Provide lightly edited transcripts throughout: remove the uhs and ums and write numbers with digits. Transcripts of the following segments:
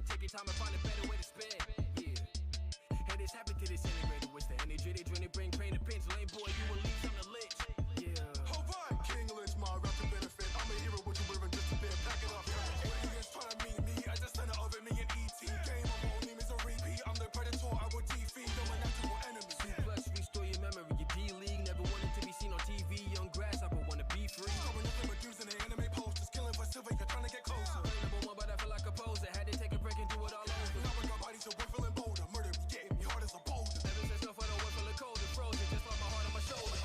take your time and find a better way to spend. Yeah. And it's happened to this integrated with the energy they drain, they bring pain to pinch. Lame boy, you will leave some to lich. Yeah. Alright, King Lich, my rap to benefit. I'm a hero, what you wearing just a bit. Pack it up. Aliens trying to meet me. I just sent it over me and ET. Game of all name is a repeat. I'm the predator, I will defeat. I'm a natural enemy. Plus, restore your memory. Your D-League never wanted to be seen on TV. Young grasshopper wanna be free. Throwing nothing but dudes in the anime posters. Killing for silver, you're trying to get closer. Number one, but I feel like a poser. Had to take a break and do it all over. Now I got bodies so we're feeling bolder. Murder be getting me hard as a boulder. Ever since I felt the work feeling cold and frozen. Just felt my heart on my shoulder.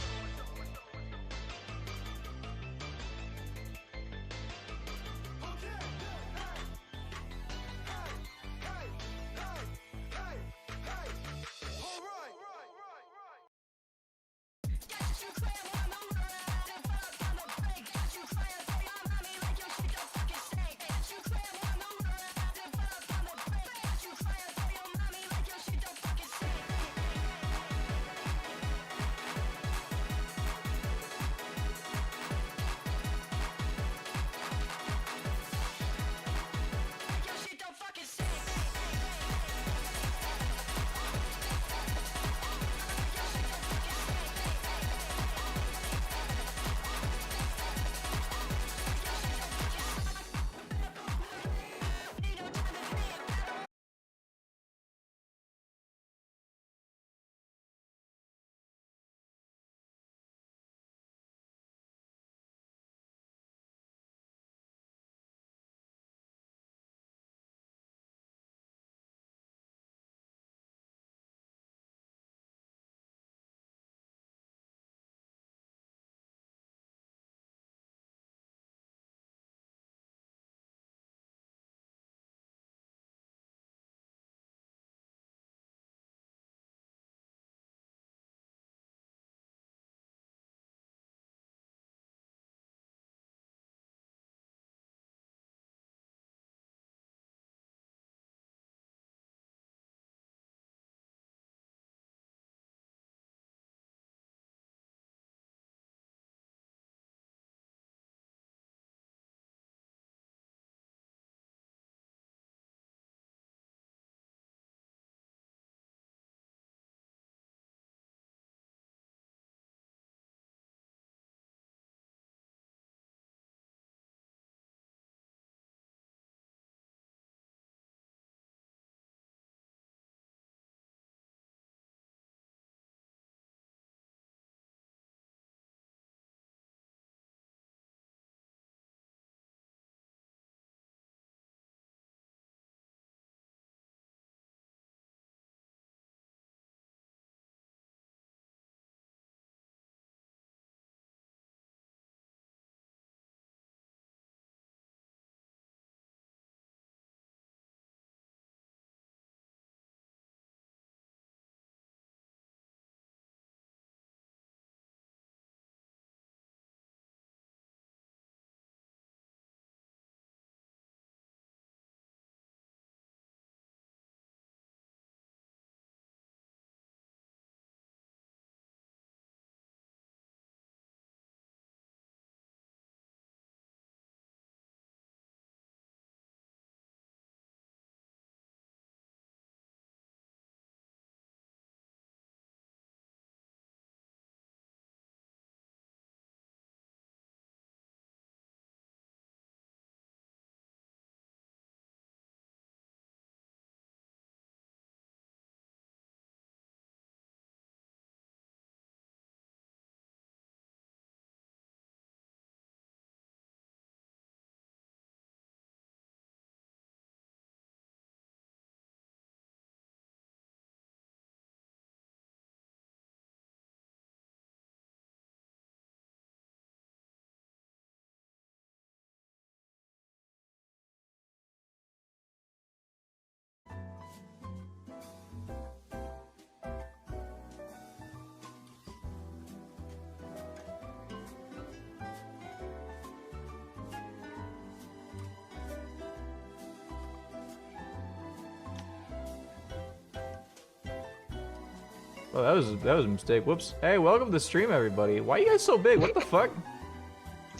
Oh, that was a mistake. Whoops. Hey, welcome to the stream, everybody. Why are you guys so big? What the fuck?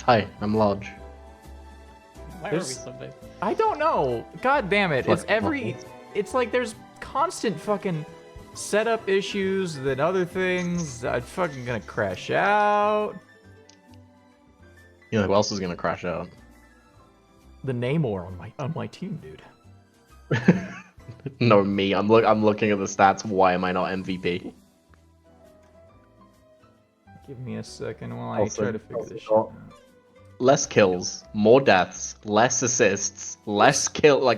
Hi, I'm large. Why There's- something. I don't know. God damn it. It's Fucking every... It's like there's constant fucking setup issues, then other things. I'm fucking gonna crash out. You know who else is gonna crash out? The Namor on my team, dude. No, me. I'm looking at the stats. Why am I not MVP? Give me a second while I Also- try to figure also this shit got- out. Less kills, more deaths, less assists, less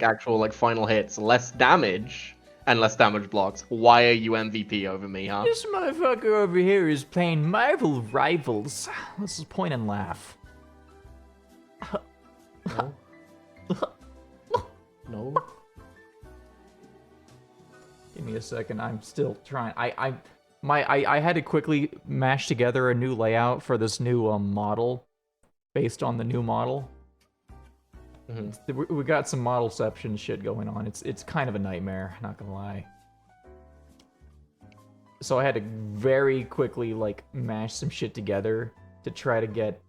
actual final hits, less damage, and less damage blocks. Why are you MVP over me, huh? This motherfucker over here is playing Marvel Rivals. Let's just point and laugh. No. No. Give me a second. I'm still trying. I had to quickly mash together a new layout for this new model, based on the new model. We got some modelception shit going on. It's kind of a nightmare, not gonna lie. So I had to very quickly mash some shit together to try to get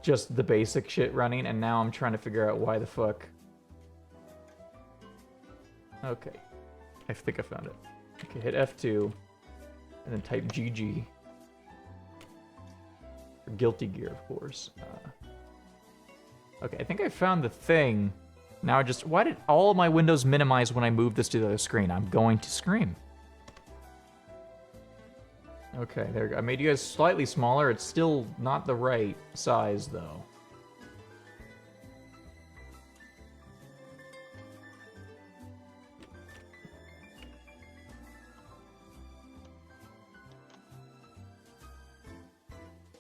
just the basic shit running, and now I'm trying to figure out why the fuck. Okay, I think I found it. Okay, hit F2, and then type GG. For Guilty Gear, of course. Okay, I think I found the thing. Now why did all of my windows minimize when I moved this to the other screen? I'm going to scream. Okay, there we go. I made you guys slightly smaller. It's still not the right size, though.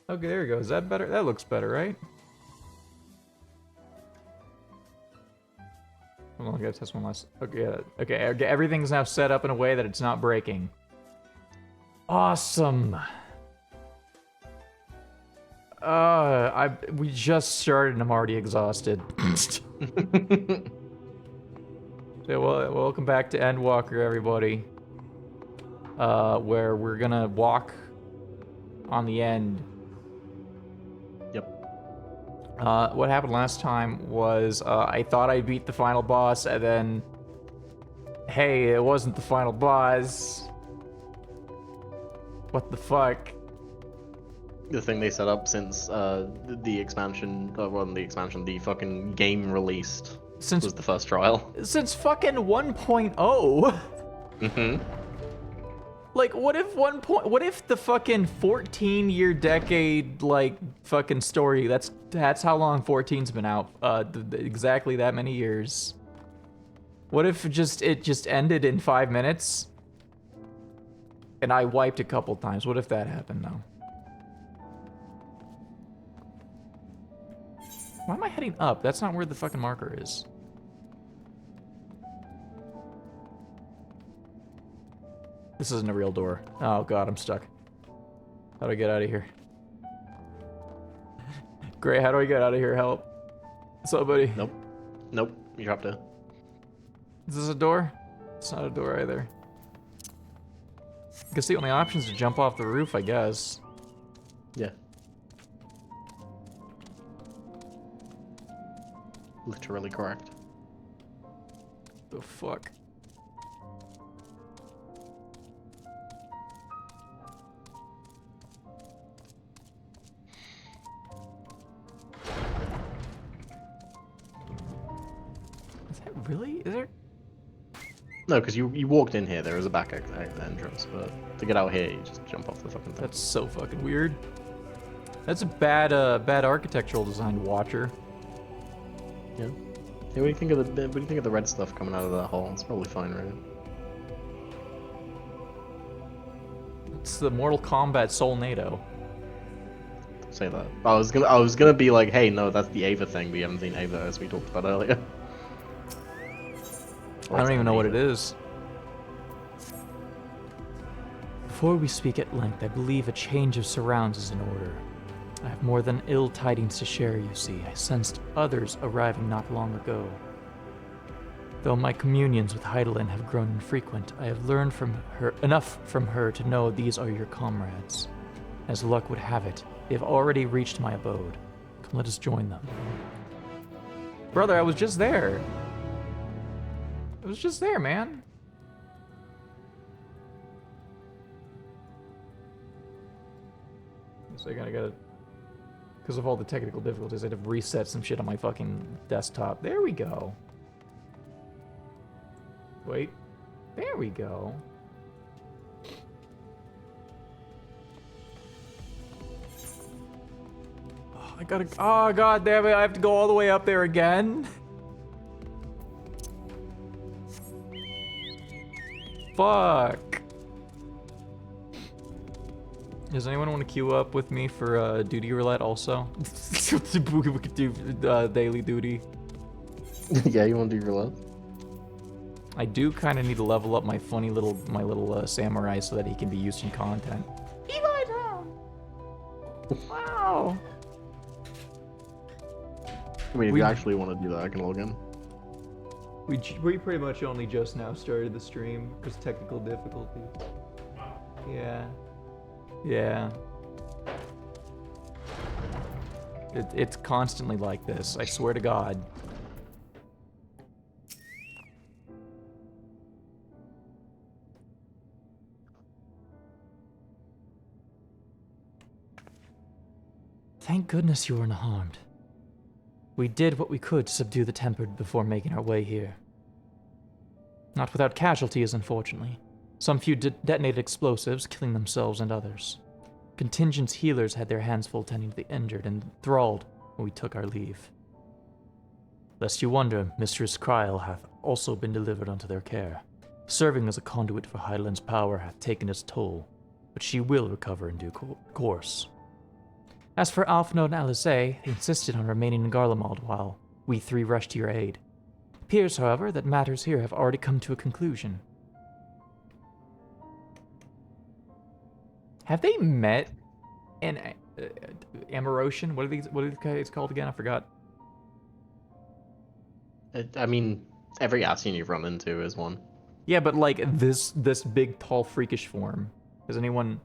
Okay, there we go. Is that better? That looks better, right? Hold on, I gotta test one last. Okay, okay, everything's now set up in a way that it's not breaking. Awesome. We just started and I'm already exhausted. So, welcome back to Endwalker, everybody. Where we're gonna walk on the end. What happened last time was I thought I beat the final boss, and then, hey, it wasn't the final boss. What the fuck? The thing they set up since the expansion, the fucking game released was the first trial. Since fucking 1.0. Mm-hmm. Like, what if the fucking 14-year decade, fucking story, that's how long 14's been out, exactly that many years. What if it just ended in 5 minutes? And I wiped a couple times. What if that happened, though? Why am I heading up? That's not where the fucking marker is. This isn't a real door. Oh god, I'm stuck. How do I get out of here? Great, how do I get out of here? Help. What's up, buddy? Nope. Nope. You dropped it. Is this a door? It's not a door either. I guess the only option is to jump off the roof, I guess. Yeah. Literally correct. The fuck? Really? Is there? No, because you walked in here. There is a back entrance, but to get out here, you just jump off the fucking thing. That's so fucking weird. That's a bad architectural design, Watcher. Yeah. Hey, what do you think of the red stuff coming out of that hole? It's probably fine, right? It's the Mortal Kombat Soulnado. Say that. I was gonna be like, hey, no, that's the Ava thing, but you haven't seen Ava as we talked about earlier. I don't even know what it is. Before we speak at length, I believe a change of surrounds is in order. I have more than ill tidings to share, you see. I sensed others arriving not long ago. Though my communions with Heidelin have grown infrequent, I have learned enough from her to know these are your comrades. As luck would have it, they have already reached my abode. Come, let us join them. Brother, I was just there. I was just there, man. So I gotta... Because of all the technical difficulties, I had to reset some shit on my fucking desktop. There we go. Wait. There we go. Oh, I gotta... Oh, god damn it, I have to go all the way up there again? Fuck. Does anyone want to queue up with me for duty roulette also? We could do daily duty. Yeah, you want to do roulette? I do kind of need to level up my little samurai so that he can be used in content. Wow. I mean, if you actually want to do that, I can log in. We pretty much only just now started the stream because technical difficulties. Yeah. Yeah. It's constantly like this, I swear to God. Thank goodness you were unharmed. We did what we could to subdue the Tempered before making our way here. Not without casualties, unfortunately. Some few detonated explosives, killing themselves and others. Contingent's healers had their hands full tending to the injured and enthralled when we took our leave. Lest you wonder, Mistress Kryl hath also been delivered unto their care. Serving as a conduit for Hydaelyn's power hath taken its toll, but she will recover in due course. As for Alphinaud and Alice, they insisted on remaining in Garlemald while we three rushed to your aid. It appears, however, that matters here have already come to a conclusion. Have they met in Amarocian? What are these guys called again? I forgot. I mean, every Ascian you've run into is one. Yeah, but like this big, tall, freakish form. Has anyone...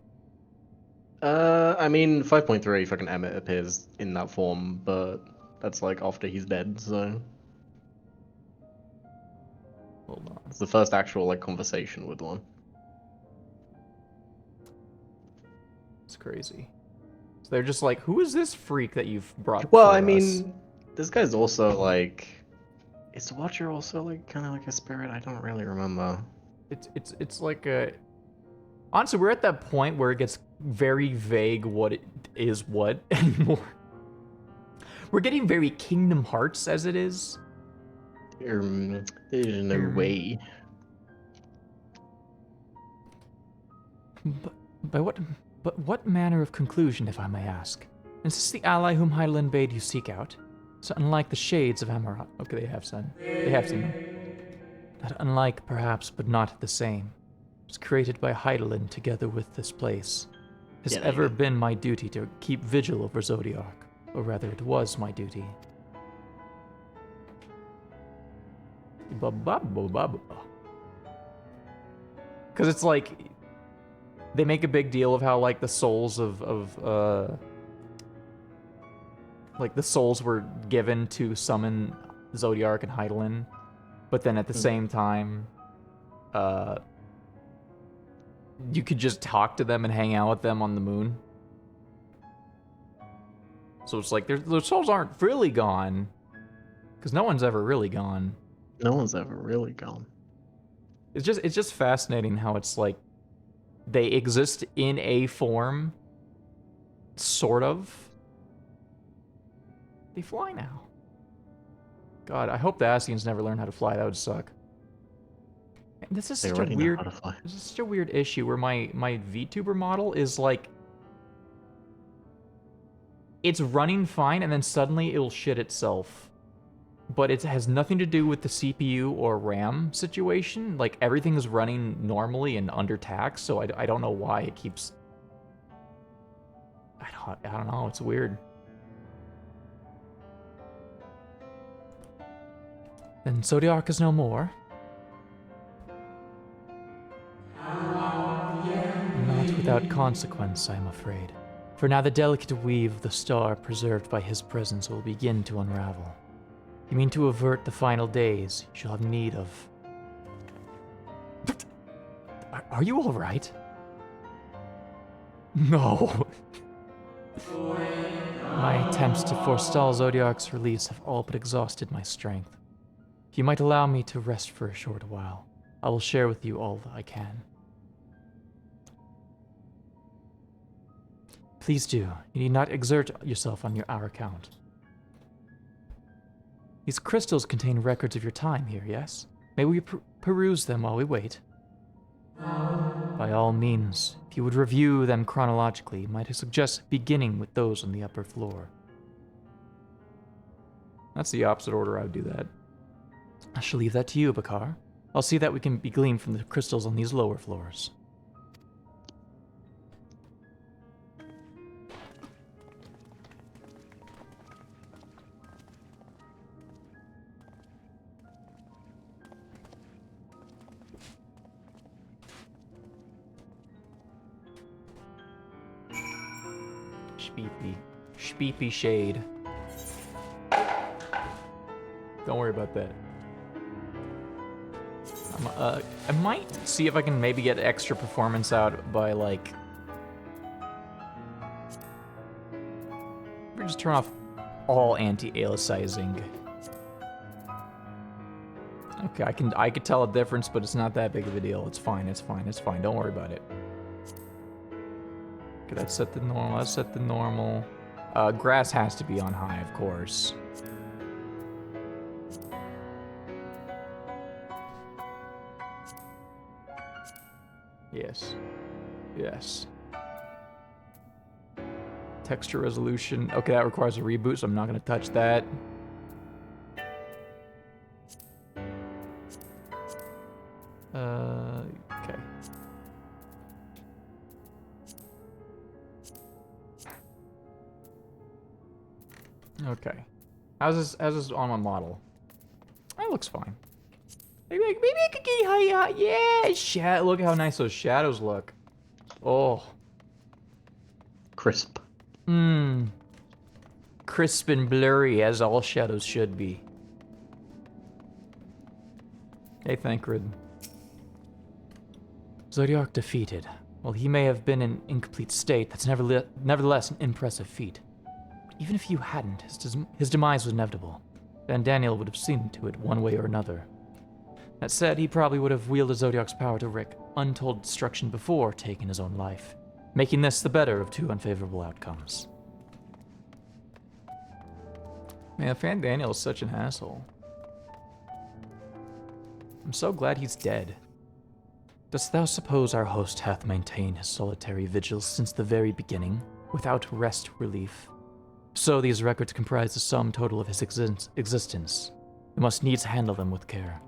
I mean, 5.3 fucking Emmett appears in that form, but that's like after he's dead, so... Hold on. It's the first actual like conversation with one. It's crazy. So they're just like, who is this freak that you've brought? Well, for I us? mean, this guy's also like... Is the Watcher also like kind of like a spirit? I don't really remember. It's like a... Honestly, we're at that point where it gets very vague what it is what anymore. We're getting very Kingdom Hearts as it is. There's no way. But what manner of conclusion, if I may ask? Is this the ally whom Hydaelyn bade you seek out? So unlike the shades of Amarat. Okay, they have seen them. That unlike, perhaps, but not the same. Was created by Hydaelyn together with this place. Has ever been my duty to keep vigil over Zodiark, or rather it was my duty. Because it's like, they make a big deal of how like the souls like the souls were given to summon Zodiark and Hydaelyn, but then at the same time, you could just talk to them and hang out with them on the moon. So it's like their souls aren't really gone, because no one's ever really gone. No one's ever really gone. It's just fascinating how it's like they exist in a form, sort of. They fly now. God, I hope the Ascians never learn how to fly. That would suck. This is such a weird. This is such a weird issue where my VTuber model is like, it's running fine and then suddenly it'll shit itself, but it has nothing to do with the CPU or RAM situation. Like everything is running normally and under tax, so I don't know why it keeps. I don't know. It's weird. Then Zodiark is no more. Not without consequence, I am afraid. For now the delicate weave of the star preserved by his presence will begin to unravel. You mean to avert the final days you shall have need of... Are you alright? No. My attempts to forestall Zodiac's release have all but exhausted my strength. If you might allow me to rest for a short while, I will share with you all I can. Please do. You need not exert yourself on our account. These crystals contain records of your time here, yes? May we peruse them while we wait? By all means, if you would review them chronologically, might I suggest beginning with those on the upper floor. That's the opposite order I would do that. I shall leave that to you, Bakar. I'll see that we can be gleaned from the crystals on these lower floors. Speepy shade. Don't worry about that. I might see if I can maybe get extra performance out by, like... just turn off all anti-aliasizing. Okay, I could tell a difference, but it's not that big of a deal. It's fine, it's fine, it's fine. Don't worry about it. Okay, that's set to normal, that's set to normal. Grass has to be on high, of course. Yes. Yes. Texture resolution. Okay, that requires a reboot, so I'm not going to touch that. Okay. Okay. How's this on my model? That looks fine. Maybe I could get high. Yeah, look how nice those shadows look. Oh. Crisp. Crisp and blurry, as all shadows should be. Hey, Thancred. Zodiac defeated. While he may have been in incomplete state, that's nevertheless an impressive feat. Even if you hadn't, his demise was inevitable. Van Daniel would have seen to it one way or another. That said, he probably would have wielded Zodiac's power to wreak untold destruction before taking his own life, making this the better of two unfavorable outcomes. Man, Van Daniel is such an asshole. I'm so glad he's dead. Dost thou suppose our host hath maintained his solitary vigils since the very beginning, without rest relief? So these records comprise the sum total of his existence. We must needs handle them with care.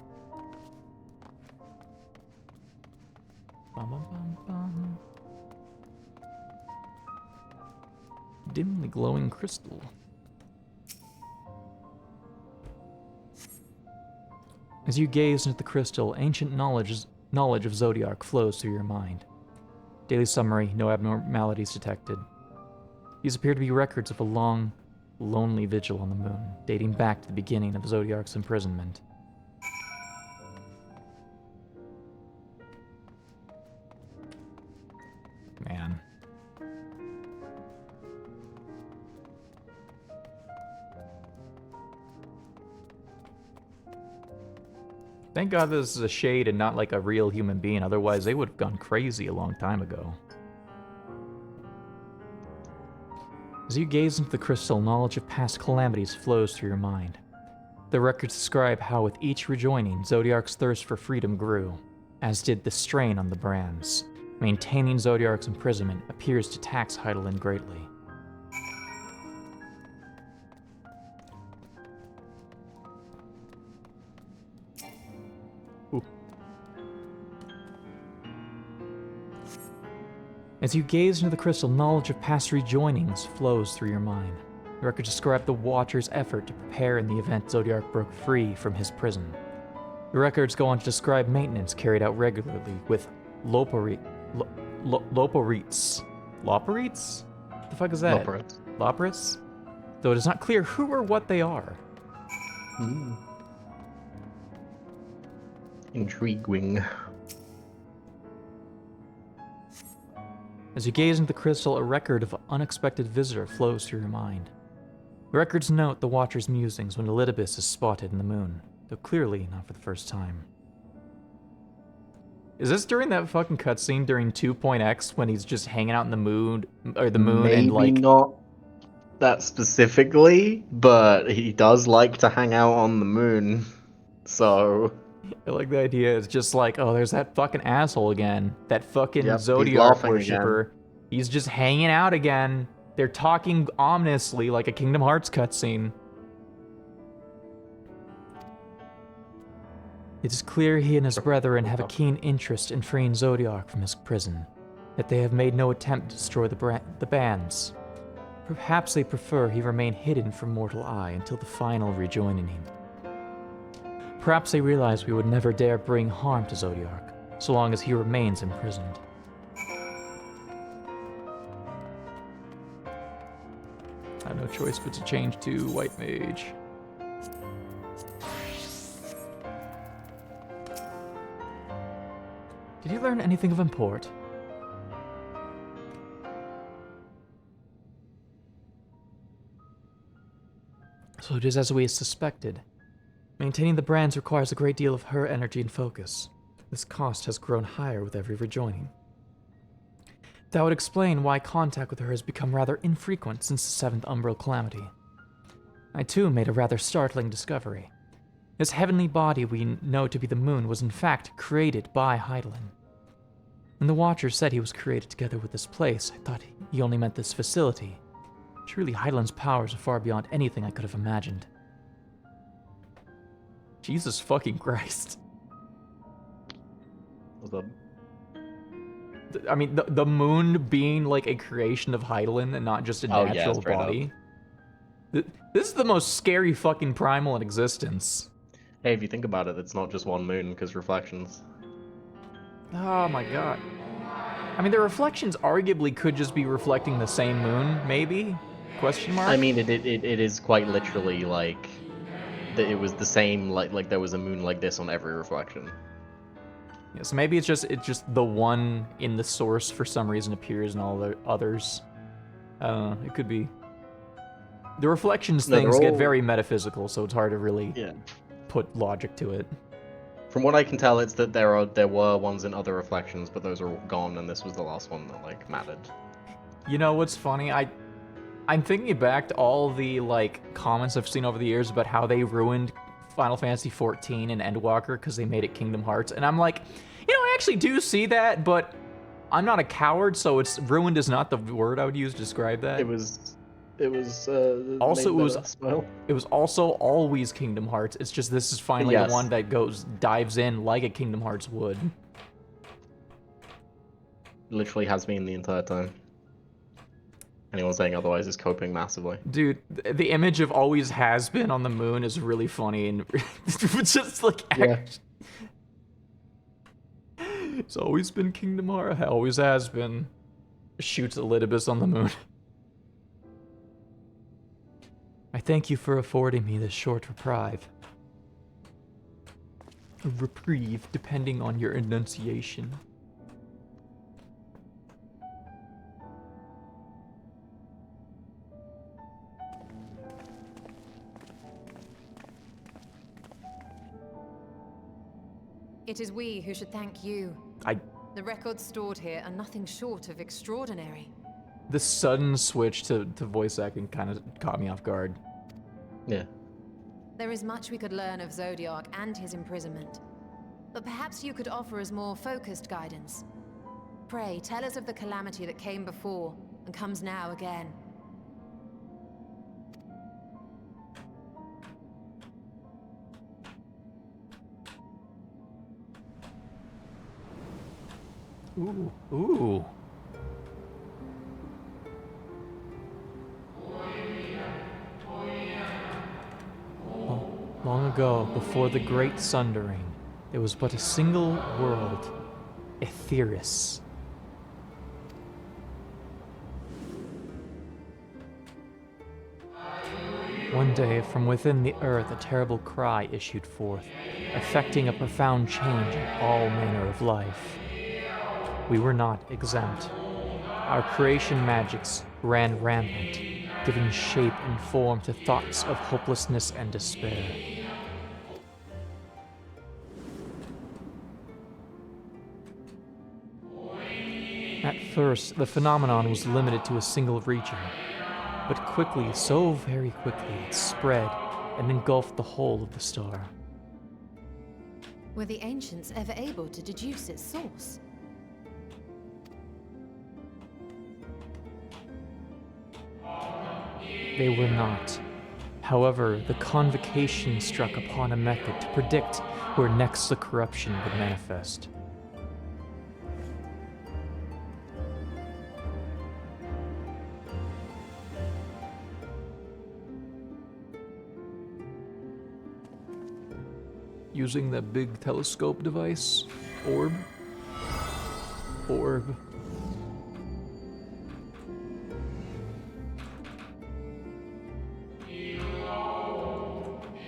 Bum, bum, bum, bum. Dimly glowing crystal. As you gaze into the crystal, ancient knowledge of Zodiac flows through your mind. Daily summary, no abnormalities detected. These appear to be records of a long, lonely vigil on the moon, dating back to the beginning of Zodiac's imprisonment. Man. Thank God this is a shade and not like a real human being, otherwise they would have gone crazy a long time ago. As you gaze into the crystal, knowledge of past calamities flows through your mind. The records describe how with each rejoining, Zodiac's thirst for freedom grew, as did the strain on the brands. Maintaining Zodiac's imprisonment appears to tax Heidelin greatly. Ooh. As you gaze into the crystal, knowledge of past rejoinings flows through your mind. The records describe the Watcher's effort to prepare in the event Zodiac broke free from his prison. The records go on to describe maintenance carried out regularly with Loporites. Loporites? What the fuck is that? Loporites. Loporites? Though it is not clear who or what they are. Hmm. Intriguing. As you gaze into the crystal, a record of unexpected visitor flows through your mind. The records note the Watcher's musings when Elidibus is spotted in the moon, though clearly not for the first time. Is this during that fucking cutscene during 2.x when he's just hanging out in the moon, or the moon, Maybe and like not that specifically, but he does like to hang out on the moon. So I like the idea. It's just like, oh, there's that fucking asshole again, that fucking yep, he's Zodiac laughing worshiper. He's just hanging out again. They're talking ominously like a Kingdom Hearts cutscene. It is clear he and his brethren have a keen interest in freeing Zodiac from his prison, that they have made no attempt to destroy the bands. Perhaps they prefer he remain hidden from mortal eye until the final rejoining him. Perhaps they realize we would never dare bring harm to Zodiac, so long as he remains imprisoned. I have no choice but to change to White Mage. Did you learn anything of import? So it is as we suspected. Maintaining the brands requires a great deal of her energy and focus. This cost has grown higher with every rejoining. That would explain why contact with her has become rather infrequent since the 7th Umbral Calamity. I too made a rather startling discovery. This heavenly body we know to be the moon was in fact created by Hydaelyn. When the Watcher said he was created together with this place, I thought he only meant this facility. Truly, Hydaelyn's powers are far beyond anything I could have imagined. Jesus fucking Christ. What's up? I mean, the moon being like a creation of Hydaelyn and not just a natural body. This is the most scary fucking primal in existence. Hey, if you think about it, it's not just one moon, because reflections. Oh my god. I mean, the reflections arguably could just be reflecting the same moon, maybe? Question mark? I mean, it is quite literally like it was the same, like there was a moon like this on every reflection. Yeah, so maybe it's just the one in the source for some reason appears in all the others. It could be. The reflections things get very metaphysical, so it's hard to really put logic to it. From what I can tell, it's that there were ones in other reflections, but those are all gone, and this was the last one that like mattered. You know what's funny? I'm thinking back to all the like comments I've seen over the years about how they ruined Final Fantasy XIV and Endwalker because they made it Kingdom Hearts, and I'm like, you know, I actually do see that, but I'm not a coward, so it's ruined is not the word I would use to describe that. It was also it was also always Kingdom Hearts. It's just this is finally the one that dives in like a Kingdom Hearts would. Literally has been the entire time. Anyone saying otherwise is coping massively. Dude, the image of always has been on the moon is really funny and just like it's always been Kingdom Hearts. Always has been. Shoots Elidibus on the moon. I thank you for affording me this short reprieve. A reprieve, depending on your enunciation. It is we who should thank you. The records stored here are nothing short of extraordinary. The sudden switch to voice acting kind of caught me off guard. Yeah. There is much we could learn of Zodiac and his imprisonment. But perhaps you could offer us more focused guidance. Pray, tell us of the calamity that came before and comes now again. Ooh. Long ago, before the Great Sundering, there was but a single world, Etheirys. One day, from within the earth, a terrible cry issued forth, effecting a profound change in all manner of life. We were not exempt. Our creation magics ran rampant, giving shape and form to thoughts of hopelessness and despair. At first, the phenomenon was limited to a single region, but quickly, so very quickly, it spread and engulfed the whole of the star. Were the ancients ever able to deduce its source? They were not. However, the convocation struck upon a method to predict where next the corruption would manifest. Using that big telescope device? Orb? Orb.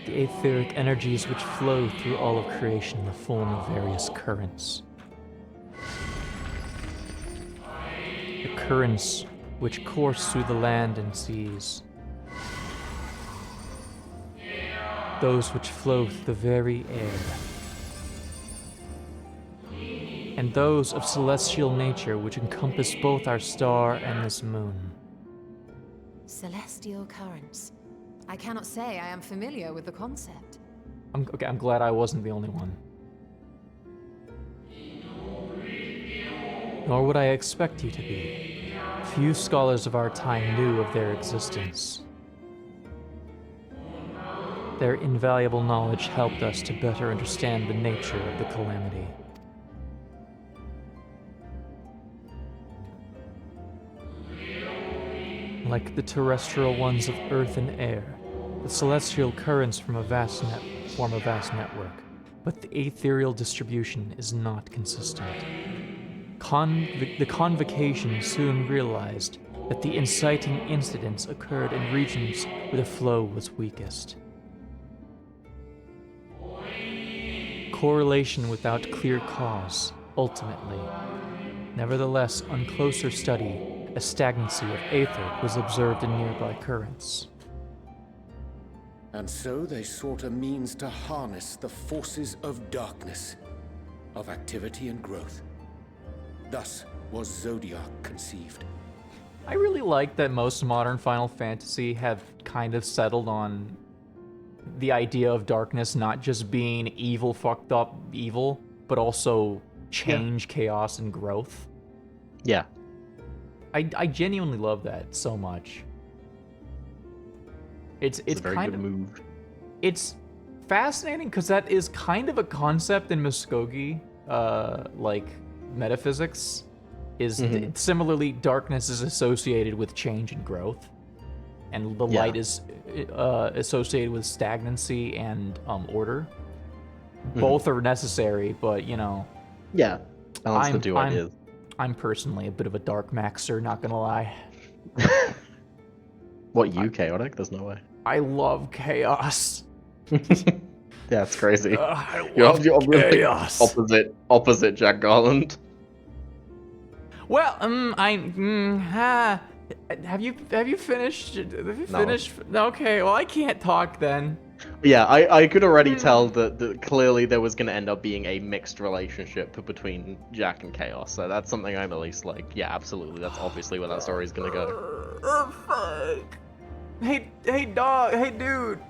The etheric energies which flow through all of creation in the form of various currents. The currents which course through the land and seas. Those which flow through the very air. And those of celestial nature which encompass both our star and this moon. Celestial currents. I cannot say I am familiar with the concept. I'm glad I wasn't the only one. Nor would I expect you to be. Few scholars of our time knew of their existence. Their invaluable knowledge helped us to better understand the nature of the calamity. Like the terrestrial ones of earth and air, the celestial currents form a vast network, but the ethereal distribution is not consistent. The convocation soon realized that the inciting incidents occurred in regions where the flow was weakest. Correlation without clear cause, ultimately. Nevertheless, on closer study, a stagnancy of aether was observed in nearby currents. And so they sought a means to harness the forces of darkness, of activity and growth. Thus was Zodiac conceived. I really like that most modern Final Fantasy have kind of settled on the idea of darkness not just being evil, fucked up evil, but also change, chaos, and growth. Yeah. I genuinely love that so much. It's a very kind good of move. It's fascinating because that is kind of a concept in Muskogee, like metaphysics. Is similarly, darkness is associated with change and growth, and the light is associated with stagnancy and order. Both are necessary, but you know. Yeah, balance the two ideas. I'm personally a bit of a dark maxer, not gonna lie. What, you chaotic? There's no way. I love chaos. Yeah, it's crazy. I You're love really chaos. opposite Jack Garland. Well, have you finished? Have you finished? No. Okay, well I can't talk then. Yeah, I could already tell that clearly there was going to end up being a mixed relationship between Jack and Chaos. So that's something I'm at least like, yeah, absolutely. That's obviously where that story is going to go. Oh, fuck. Hey, dog. Hey, dude.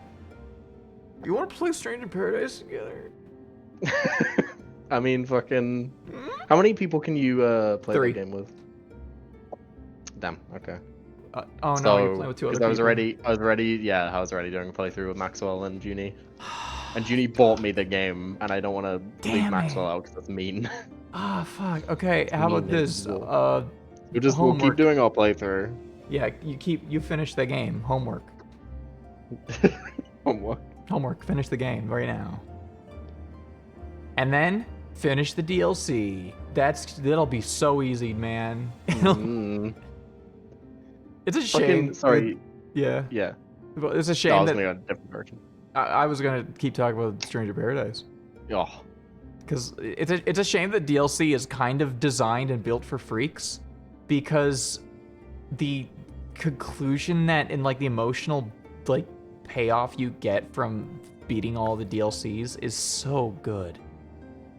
You want to play Stranger Paradise together? I mean, fucking. How many people can you play 3. the game with? Damn. Okay. Oh no, you're playing with 2 other people. I was already doing a playthrough with Maxwell and Junie. And Junie bought me the game, and I don't want to leave Maxwell out because that's mean. Ah, fuck. Okay, how about this? We'll keep doing our playthrough. Yeah, you finish the game. Homework. Homework. Finish the game right now. And then finish the DLC. That'll be so easy, man. It's a shame. Sorry. Yeah. Yeah. Well, it's a I shame was that gonna go a different direction. I was gonna keep talking about Stranger Paradise. Oh, Because it's a shame that DLC is kind of designed and built for freaks, because the conclusion that and like the emotional like payoff you get from beating all the DLCs is so good.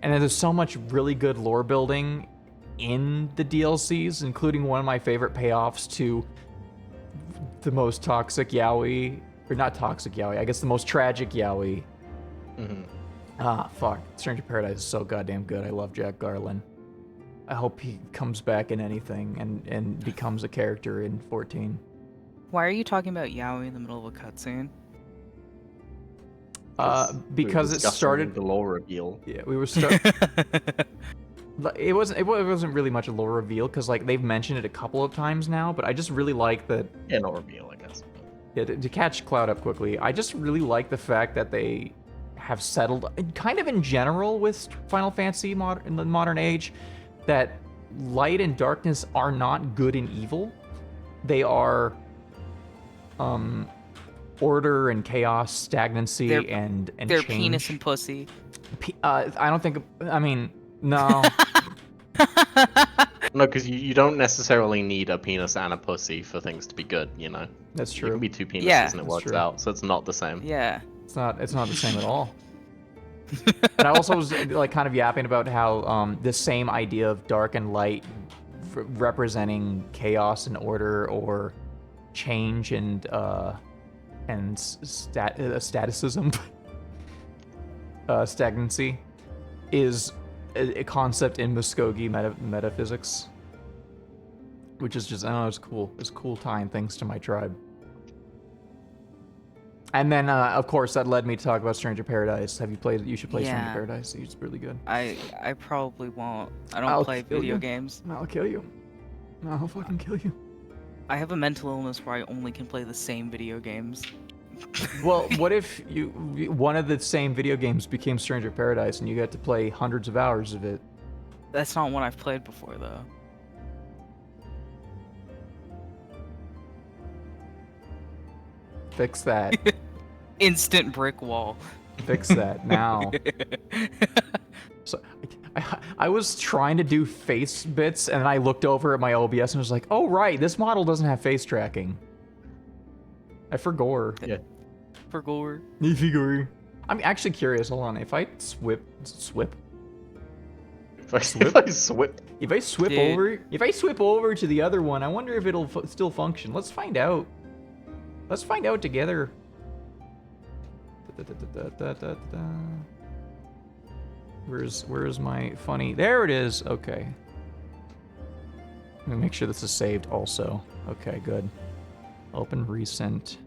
And then there's so much really good lore building in the DLCs, including one of my favorite payoffs to the most toxic yaoi, or not toxic yaoi, I guess the most tragic yaoi. Fuck. Stranger Paradise is so goddamn good. I love Jack Garland. I hope he comes back in anything and becomes a character in 14. Why are you talking about yaoi in the middle of a cutscene? Because we were it discussing started. the lore reveal. Yeah, we were It wasn't really much a lore reveal because like they've mentioned it a couple of times now, but I just really like that. Yeah, not reveal, I guess. Yeah, to catch Cloud up quickly, I just really like the fact that they have settled, kind of in general with Final Fantasy in the modern age, that light and darkness are not good and evil. They are order and chaos, stagnancy, and They're change. penis and pussy. I don't think. I mean, no. No, because you don't necessarily need a penis and a pussy for things to be good, you know? That's You true. can be two penises Yeah, and it that's works true. out, so it's not the same. Yeah. It's not the same at all. And I also was like kind of yapping about how this same idea of dark and light representing chaos and order or change and staticism, stagnancy, is a concept in Muskogee metaphysics, which is just, I don't know, it's cool. It's cool tying things to my tribe. And then, of course, that led me to talk about Stranger Paradise. Have you played it? You should play Stranger Yeah. Paradise. It's really good. I probably won't. I don't I'll play kill video you. games. I'll kill you. I'll fucking kill you. I have a mental illness where I only can play the same video games. Well, what if one of the same video games became Stranger Paradise and you got to play hundreds of hours of it? That's not one I've played before, though. Fix that. Instant brick wall. Fix that now. So, I was trying to do face bits, and I looked over at my OBS and was like, "Oh right, this model doesn't have face tracking." I forgot. Yeah. For gore. I'm actually curious. Hold on, if I swip, If I swip. if I swip over to the other one, I wonder if it'll still function. Let's find out. Let's find out together. Where's my funny? There it is. Okay. Let me make sure this is saved also. Okay, good. Open recent.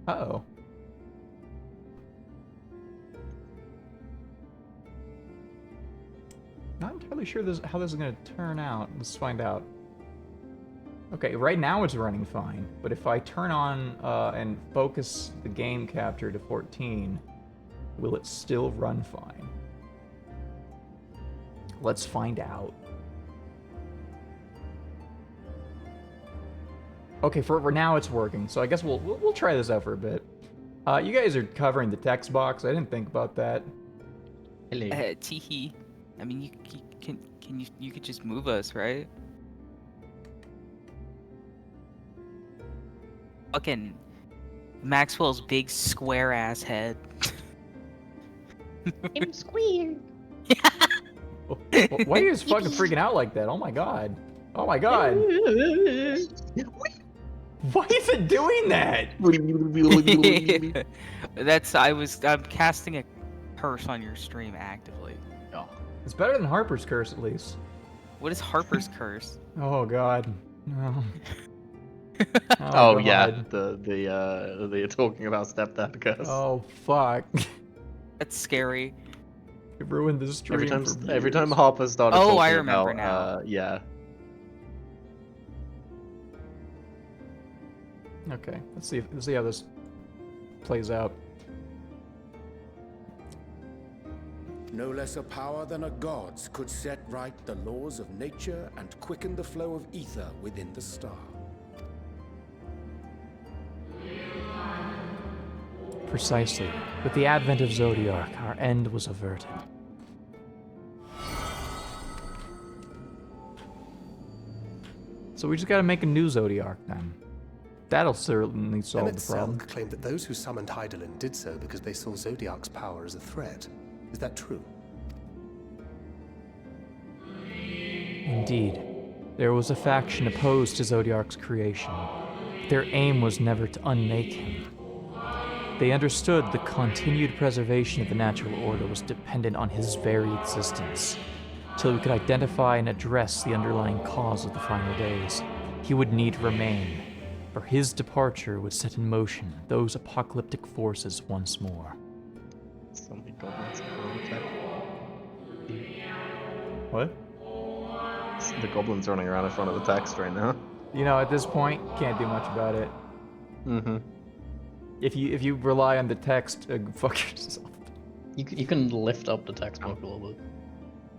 Uh-oh. Not entirely sure how this is going to turn out. Let's find out. Okay, right now it's running fine, but if I turn on and focus the game capture to 14, will it still run fine? Let's find out. Okay, for now it's working, so I guess we'll try this out for a bit. You guys are covering the text box. I didn't think about that. Hello. Teehee. I mean, you could just move us, right? Fucking Maxwell's big square ass head. I'm square. Why are you just fucking freaking out like that? Oh my god. Oh my god. Why is it doing that? I'm casting a curse on your stream actively. It's better than Harper's Curse, at least. What is Harper's curse? Oh god. No. Oh God. yeah, the talking about stepdad curse. Oh fuck. That's scary. It ruined the stream. Every time Harper started Oh, talking I remember about, now. yeah. Okay, let's see how this plays out. No less a power than a god's could set right the laws of nature and quicken the flow of ether within the star. Precisely. With the advent of Zodiark, our end was averted. So we just gotta make a new Zodiark then. That'll certainly solve the problem. Selk claimed that those who summoned Hydaelyn did so because they saw Zodiark's power as a threat. Is that true? Indeed. There was a faction opposed to Zodiark's creation. Their aim was never to unmake him. They understood the continued preservation of the natural order was dependent on his very existence. Till we could identify and address the underlying cause of the final days, he would need to remain, for his departure would set in motion those apocalyptic forces once more. So many goblins are attack. What? The goblins running around in front of the text right now. You know, at this point, can't do much about it. Mm-hmm. If you rely on the text, fuck yourself. You can lift up the text box a little bit.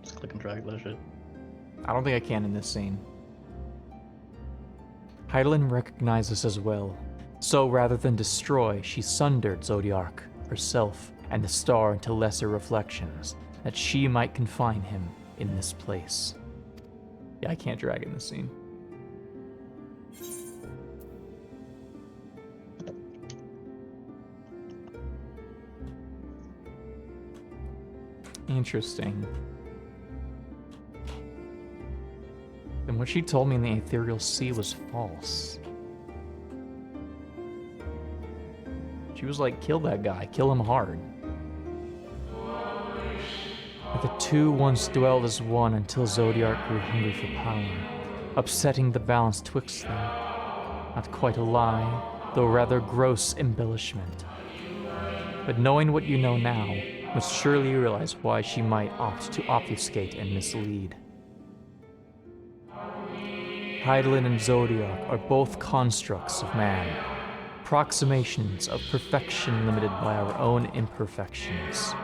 Just click and drag that shit. I don't think I can in this scene. Hydaelyn recognized this as well. So rather than destroy, she sundered Zodiark, herself, and the star into lesser reflections, that she might confine him in this place. Yeah, I can't drag in this scene. Interesting. Then what she told me in the Ethereal Sea was false. She was like, kill that guy, kill him hard. But the two once dwelled as one until Zodiark grew hungry for power, upsetting the balance twixt them. Not quite a lie, though rather gross embellishment. But knowing what you know now, must surely realize why she might opt to obfuscate and mislead. Hydaelyn and Zodiark are both constructs of man, approximations of perfection limited by our own imperfections.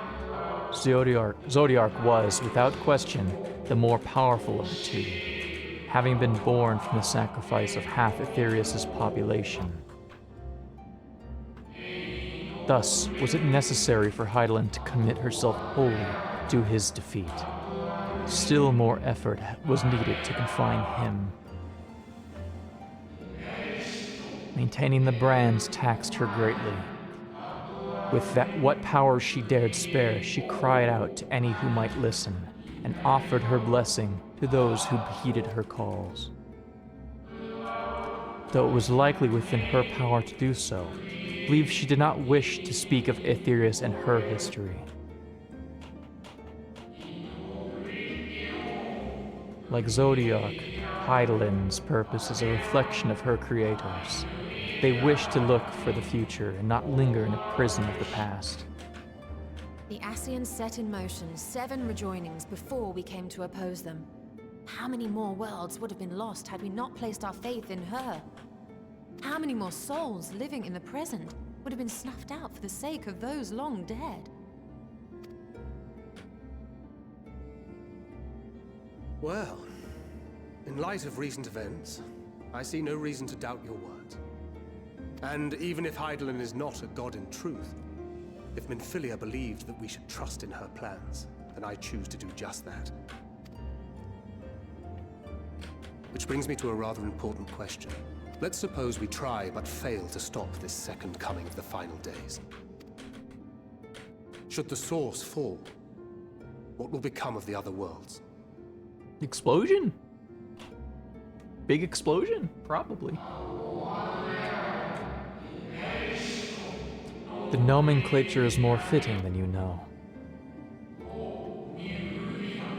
Zodiark was, without question, the more powerful of the two, having been born from the sacrifice of half Aetherius' population. Thus, was it necessary for Hydaelyn to commit herself wholly to his defeat. Still more effort was needed to confine him. Maintaining the brands taxed her greatly. With what power she dared spare, she cried out to any who might listen, and offered her blessing to those who heeded her calls. Though it was likely within her power to do so, I believe she did not wish to speak of Aetherius and her history. Like Zodiark, Hydaelyn's purpose is a reflection of her creators. They wish to look for the future and not linger in a prison of the past. The Ascians set in motion 7 rejoinings before we came to oppose them. How many more worlds would have been lost had we not placed our faith in her? How many more souls living in the present would have been snuffed out for the sake of those long dead? Well, in light of recent events, I see no reason to doubt your words. And even if Hydaelyn is not a god in truth, if Minfilia believed that we should trust in her plans, then I choose to do just that. Which brings me to a rather important question. Let's suppose we try but fail to stop this second coming of the final days. Should the source fall, what will become of the other worlds? Explosion? Big explosion? Probably. The nomenclature is more fitting than you know.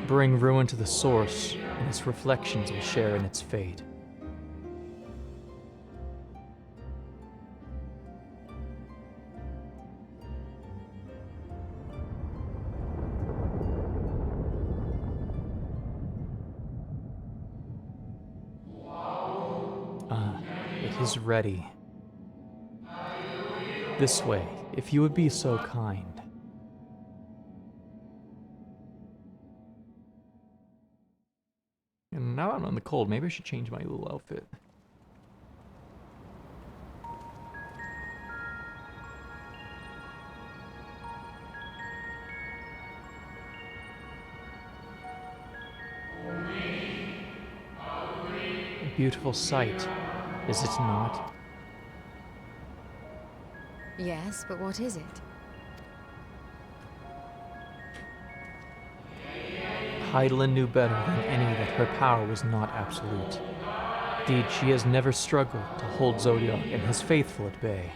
Bring ruin to the source, and its reflections will share in its fate. It is ready. This way, if you would be so kind. And now I'm in the cold. Maybe I should change my little outfit. A beautiful sight, is it not? Yes, but what is it? Hydaelyn knew better than any that her power was not absolute. Indeed, she has never struggled to hold Zodiac and his faithful at bay.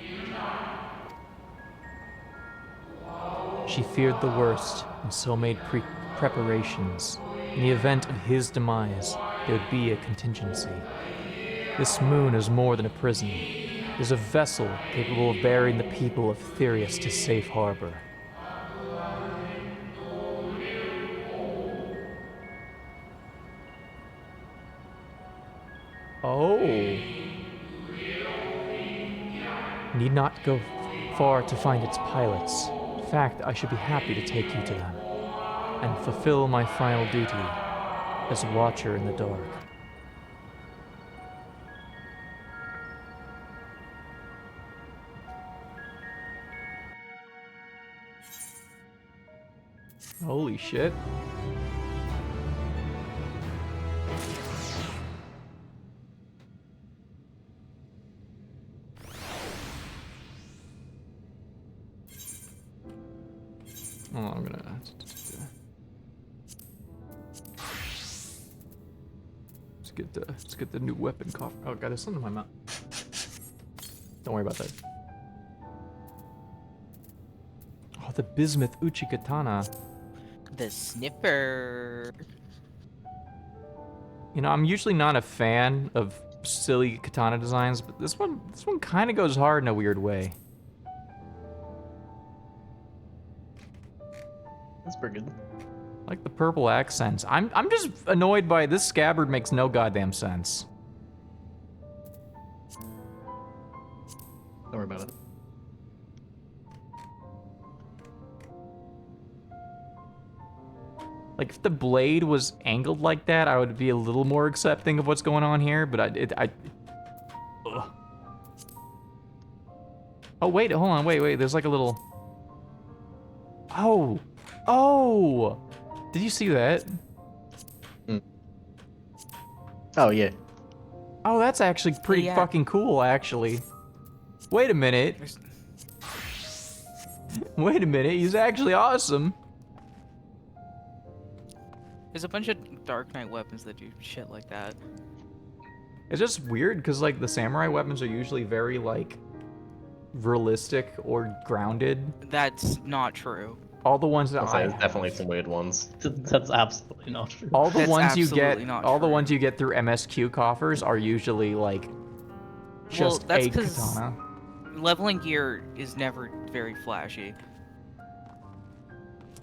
She feared the worst, and so made preparations. In the event of his demise, there would be a contingency. This moon is more than a prison. It is a vessel capable of bearing the people of Therius to safe harbor. Oh. Need not go far to find its pilots. In fact, I should be happy to take you to them and fulfill my final duty as a watcher in the dark. Holy shit. Oh, I'm gonna... Let's get the new weapon coffer. Oh god, there's something in my mouth. Don't worry about that. Oh, the bismuth uchi katana. The sniffer. You know, I'm usually not a fan of silly katana designs, but this one kind of goes hard in a weird way. That's pretty good. I like the purple accents. I'm just annoyed by this scabbard makes no goddamn sense. Don't worry about it. Like, if the blade was angled like that, I would be a little more accepting of what's going on here, but ugh. Oh, wait, hold on, wait, there's like a little... Oh! Did you see that? Oh, yeah. Oh, that's actually pretty Yeah. fucking cool, actually. Wait a minute. Wait a minute, he's actually awesome. There's a bunch of Dark Knight weapons that do shit like that. It's just weird, because, like, the samurai weapons are usually very, like, realistic or grounded. That's not true. All the ones that There's definitely some weird ones. That's absolutely not true. all the That's ones you get, absolutely not all the true. ones you get through MSQ coffers are usually like just that's a 'cause katana. Leveling gear is never very flashy,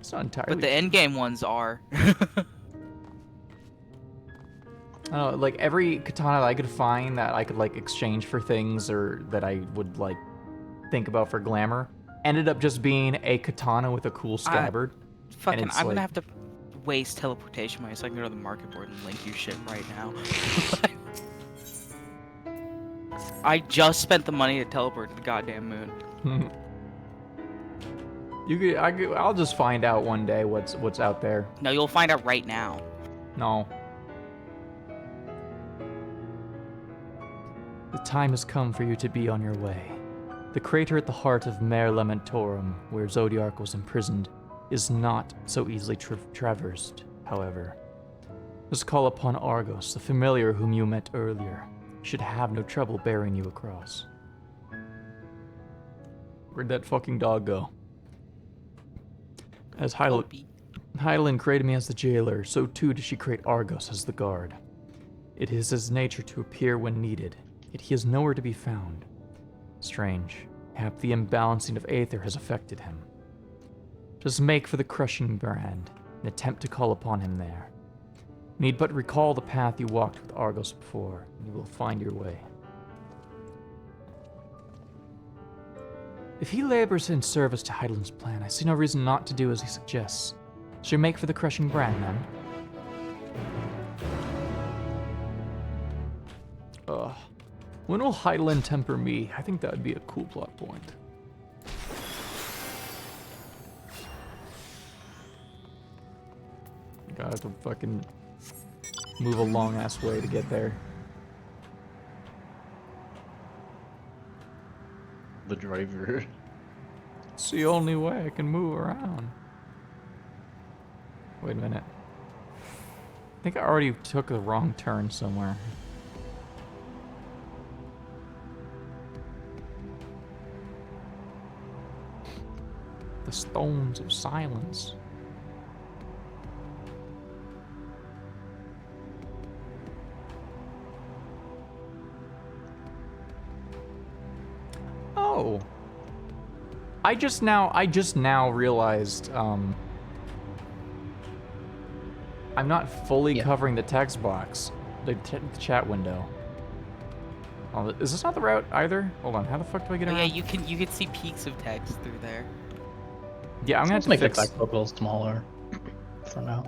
It's not entirely. but the endgame ones are. Like every katana that I could find that I could like exchange for things or that I would like think about for glamour ended up just being a katana with a cool scabbard. Fucking, it's I'm like- gonna have to waste teleportation money so I can go to the market board and link you shit right now. I just spent the money to teleport to the goddamn moon. I'll just find out one day what's out there. No, you'll find out right now. No. The time has come for you to be on your way. The crater at the heart of Mare Lamentorum, where Zodiac was imprisoned, is not so easily traversed, however. Just call upon Argos, the familiar whom you met earlier. He should have no trouble bearing you across. Where'd that fucking dog go? As Hydaelyn created me as the jailer, so too did she create Argos as the guard. It is his nature to appear when needed, yet he is nowhere to be found. Strange. Perhaps the imbalancing of Aether has affected him. Just make for the crushing brand, and attempt to call upon him there. You need but recall the path you walked with Argos before, and you will find your way. If he labors in service to Hydaelyn's plan, I see no reason not to do as he suggests. Shall we make for the crushing brand, then? When will Hydaelyn temper me? I think that would be a cool plot point. Gotta have to fucking move a long ass way to get there. The driver. It's the only way I can move around. Wait a minute. I think I already took a wrong turn somewhere. The Stones of Silence. Oh. I just now realized, I'm not fully covering the text box, the chat window. Oh, is this not the route either? Hold on, how the fuck do I get around? Yeah, you can see peaks of text through there. Yeah, I'm gonna have to make fix... the text book a little smaller for now.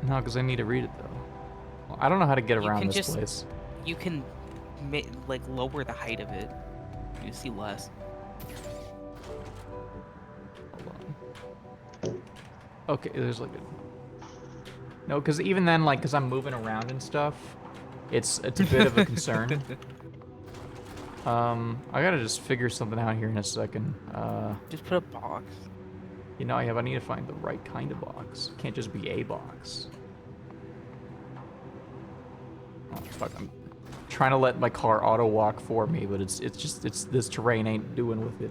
No, because I need to read it though. Well, I don't know how to get around this just, place. You can like lower the height of it. You see less. Okay, there's like a... No, because even then, like, because I'm moving around and stuff, it's a bit of a concern. I gotta just figure something out here in a second. Just put a box. You know, I need to find the right kind of box. Can't just be a box. Oh, fuck, I'm trying to let my car auto walk for me, but it's this terrain ain't doing with it.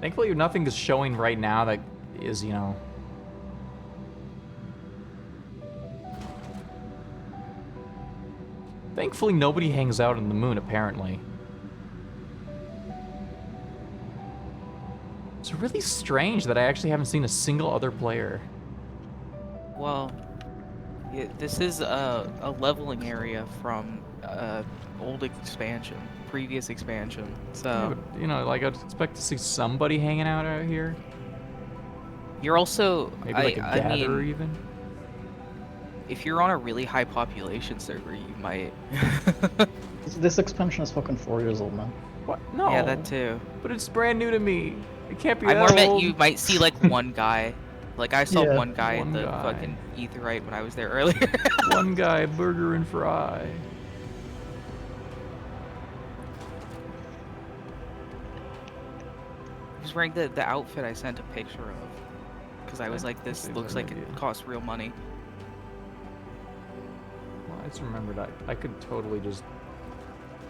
Thankfully, nothing is showing right now that is, you know... Thankfully, nobody hangs out on the moon, apparently. It's really strange that I actually haven't seen a single other player. Well, yeah, this is a leveling area from old expansion, previous expansion. So Yeah, but, you know, like I'd expect to see somebody hanging out here. you're also Maybe like a gatherer, I mean, even. if you're on a really high population server, you might. This expansion is fucking 4 years old, man. What? No. Yeah, that too. But it's brand new to me. It can't be I that more meant old. you might see like one guy. Like I saw Yeah, one guy one in the guy. fucking Etherite when I was there earlier. One guy, burger and fry. He's wearing the outfit I sent a picture of. Because I was Okay, like, this okay, looks good like idea. it costs real money. Well, I just remembered I could totally just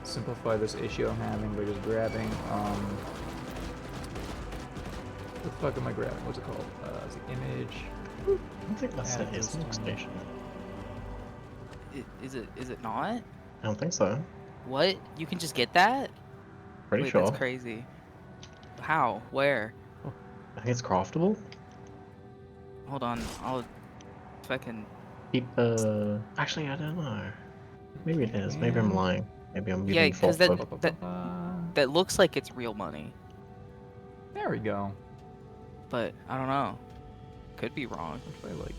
simplify this issue I'm having by just grabbing, what the fuck am I grabbing? What's it called? It's the image. I don't think that's Add the this one. station. Is it not? I don't think so. What? You can just get that? Pretty Wait, sure. that's crazy. How? Where? I think it's craftable. Hold on, I'll fucking... Keep, actually, I don't know. Maybe it is. Maybe I'm lying. Maybe I'm Yeah, using false because hope. that looks like it's real money. There we go. But, I don't know. Could be wrong. If I like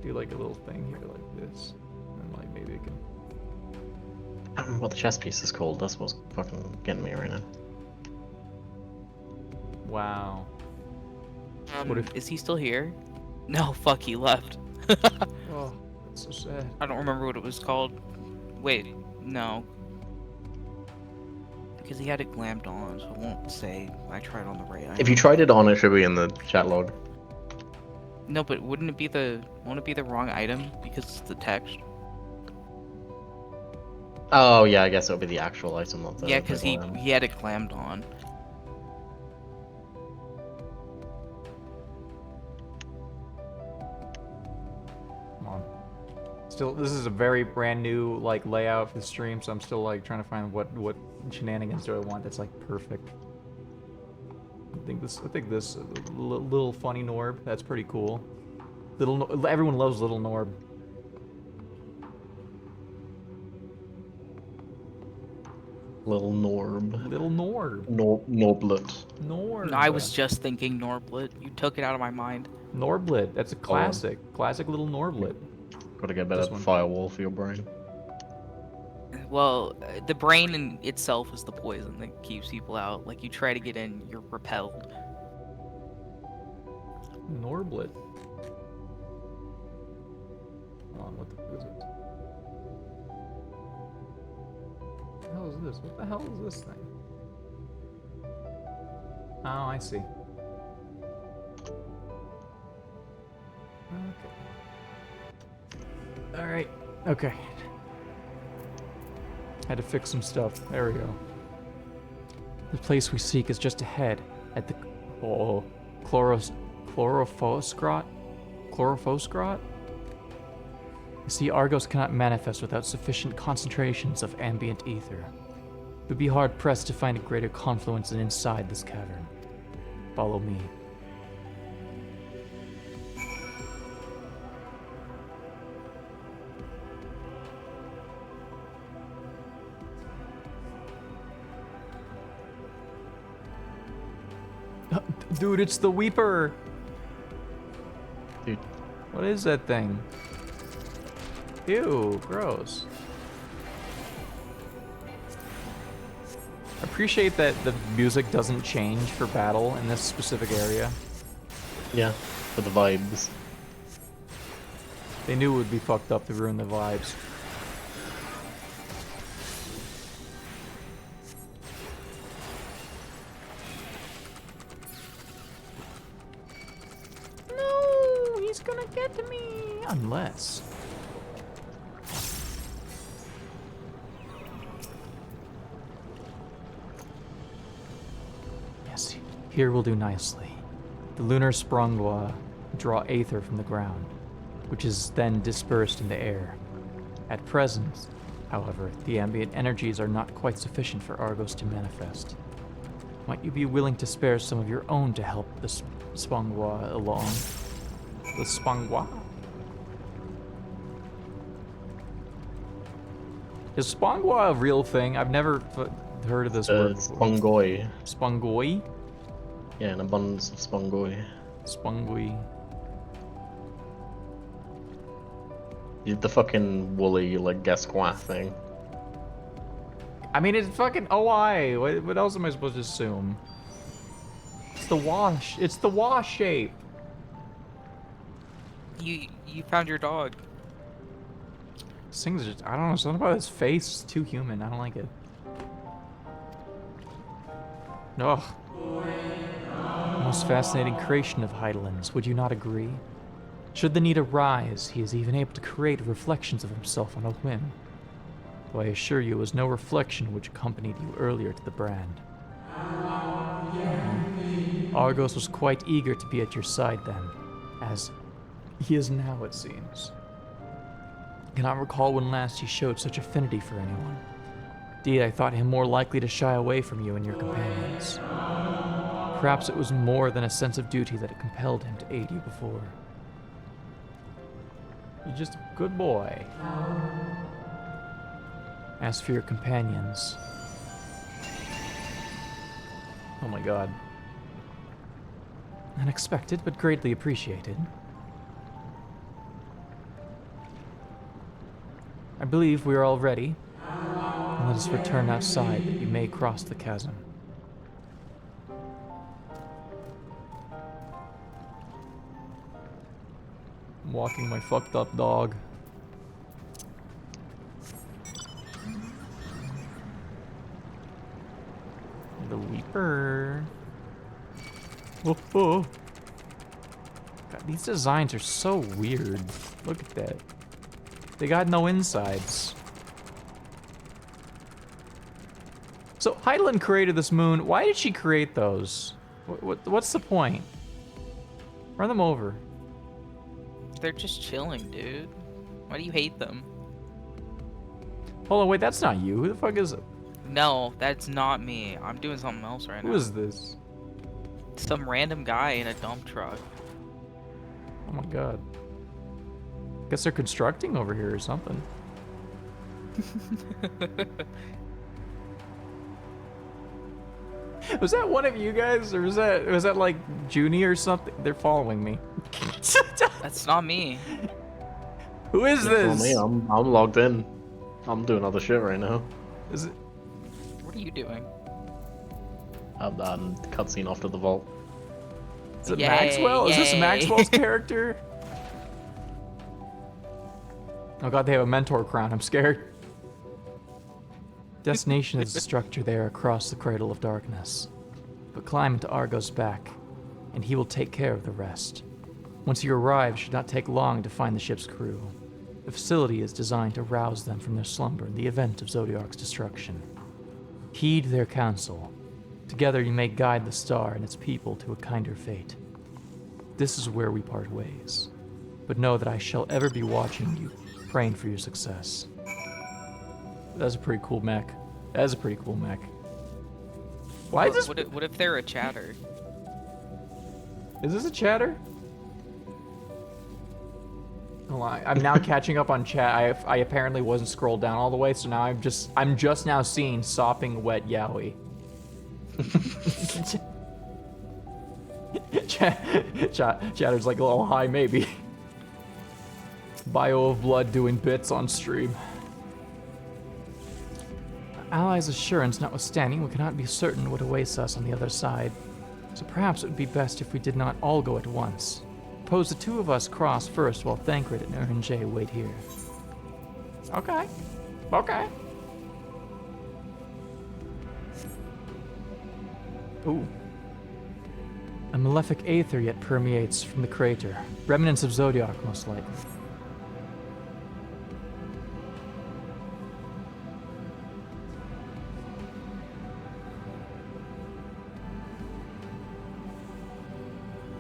do like a little thing here like this, and like maybe I can. I don't remember what the chess piece is called. That's what's fucking getting me right now. Wow. What if? Is he still here? No, fuck, he left. Oh, that's so sad. I don't remember what it was called. Wait, no. Because he had it glammed on, so I won't say I tried on the right. If you tried it on, it should be in the chat log. No, but won't it be the wrong item because it's the text? Oh yeah, I guess it'll be the actual item, not the. Yeah, because he item. had it glammed on. Come on. Still, this is a very brand new like layout for the stream, so I'm still like trying to find what shenanigans do I want that's like perfect. I think this little funny Norb, that's pretty cool. Everyone loves little Norb. Little Norb. Little Norb. Norblet. Norb. I was just thinking Norblet. You took it out of my mind. Norblet. That's a classic. Classic little Norblet. Gotta get better This one. firewall for your brain. Well, the brain in itself is the poison that keeps people out. Like, you try to get in, you're repelled. Norblet. Hold on, what the fuck is it? What the hell is this? What the hell is this thing? Oh, I see. Okay. Alright. Okay. Had to fix some stuff. There we go. The place we seek is just ahead, at the Chlorophoskrat? Chlorophoskrat? You see, Argos cannot manifest without sufficient concentrations of ambient ether. It would be hard-pressed to find a greater confluence than inside this cavern. Follow me. Dude, it's the Weeper! Dude. What is that thing? Ew, gross. I appreciate that the music doesn't change for battle in this specific area. Yeah, for the vibes. They knew it would be fucked up to ruin the vibes. No, he's gonna get to me. Unless. Yes, here will do nicely. The lunar sprungwa draw aether from the ground, which is then dispersed in the air. At present, however, the ambient energies are not quite sufficient for Argos to manifest. Might you be willing to spare some of your own to help the sprungwa along? The sprungwa? Is sprungwa a real thing? I've never heard of this word before. Spongoi. Spongoi? Yeah, an abundance of spongoi. Spongoi. The fucking woolly, like, Gascoigne thing. I mean, it's fucking OI. What else am I supposed to assume? It's the wash. It's the wash shape. You found your dog. This thing's just, I don't know, something about his face is too human. I don't like it. Ugh. Most fascinating creation of Heidelin's, would you not agree? Should the need arise, he is even able to create reflections of himself on a whim. Though I assure you it was no reflection which accompanied you earlier to the brand. Argos was quite eager to be at your side then, as he is now, it seems. I cannot recall when last he showed such affinity for anyone. Indeed, I thought him more likely to shy away from you and your companions. Perhaps it was more than a sense of duty that had compelled him to aid you before. You're just a good boy. As for your companions... Oh my god. Unexpected, but greatly appreciated. I believe we are all ready. And let us return outside that you may cross the chasm. I'm walking my fucked up dog. The Weeper. Oh, oh. God, these designs are so weird. Look at that. They got no insides. So Heidelin created this moon. Why did she create those? What's the point? Run them over. They're just chilling, dude. Why do you hate them? Hold on, wait, that's not you. Who the fuck is it? No, that's not me. I'm doing something else right now. Who is this? Some random guy in a dump truck. Oh my god. Guess they're constructing over here or something. Was that one of you guys, or was that like Junie or something? They're following me. That's not me. Who is For this? me, I'm logged in. I'm doing other shit right now. Is it? What are you doing? I'm cutscene off to the vault. Is it Yay, Maxwell? Is this yay. Maxwell's character? Oh god, they have a mentor crown. I'm scared. Destination is a structure there across the Cradle of Darkness. But climb into Argo's back, and he will take care of the rest. Once you arrive, it should not take long to find the ship's crew. The facility is designed to rouse them from their slumber in the event of Zodiac's destruction. Heed their counsel. Together you may guide the star and its people to a kinder fate. This is where we part ways. But know that I shall ever be watching you, praying for your success. That's a pretty cool mech. That is a pretty cool mech. Why is this? What if they're a chatter? Is this a chatter? Hold on, I'm now catching up on chat. I apparently wasn't scrolled down all the way, so now I'm just now seeing sopping wet yaoi. Chatter's like a little high, maybe. Bio of blood doing bits on stream. Allies' assurance notwithstanding, we cannot be certain what awaits us on the other side. So perhaps it would be best if we did not all go at once. Suppose the two of us cross first while Thancred and Ernjay wait here. Okay. Okay. Ooh. A malefic aether yet permeates from the crater. Remnants of Zodiac, most likely.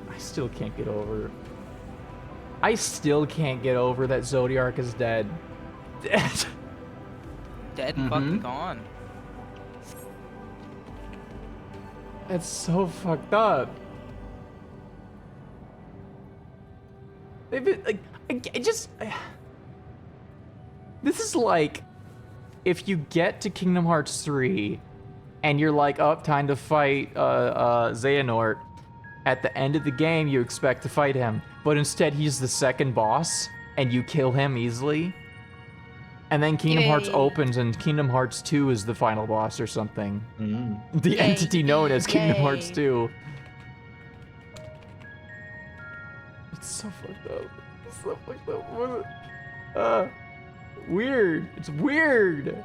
I still can't get over that Zodiac is dead. Dead and fucking gone. It's so fucked up. They've been like, this is like if you get to Kingdom Hearts 3 and you're like, oh, time to fight Xehanort. At the end of the game, you expect to fight him, but instead he's the second boss, and you kill him easily. And then Kingdom Hearts opens, and Kingdom Hearts 2 is the final boss or something. The entity known as Kingdom Hearts 2. It's so fucked up. It's so fucked up. What is it? Weird. It's weird.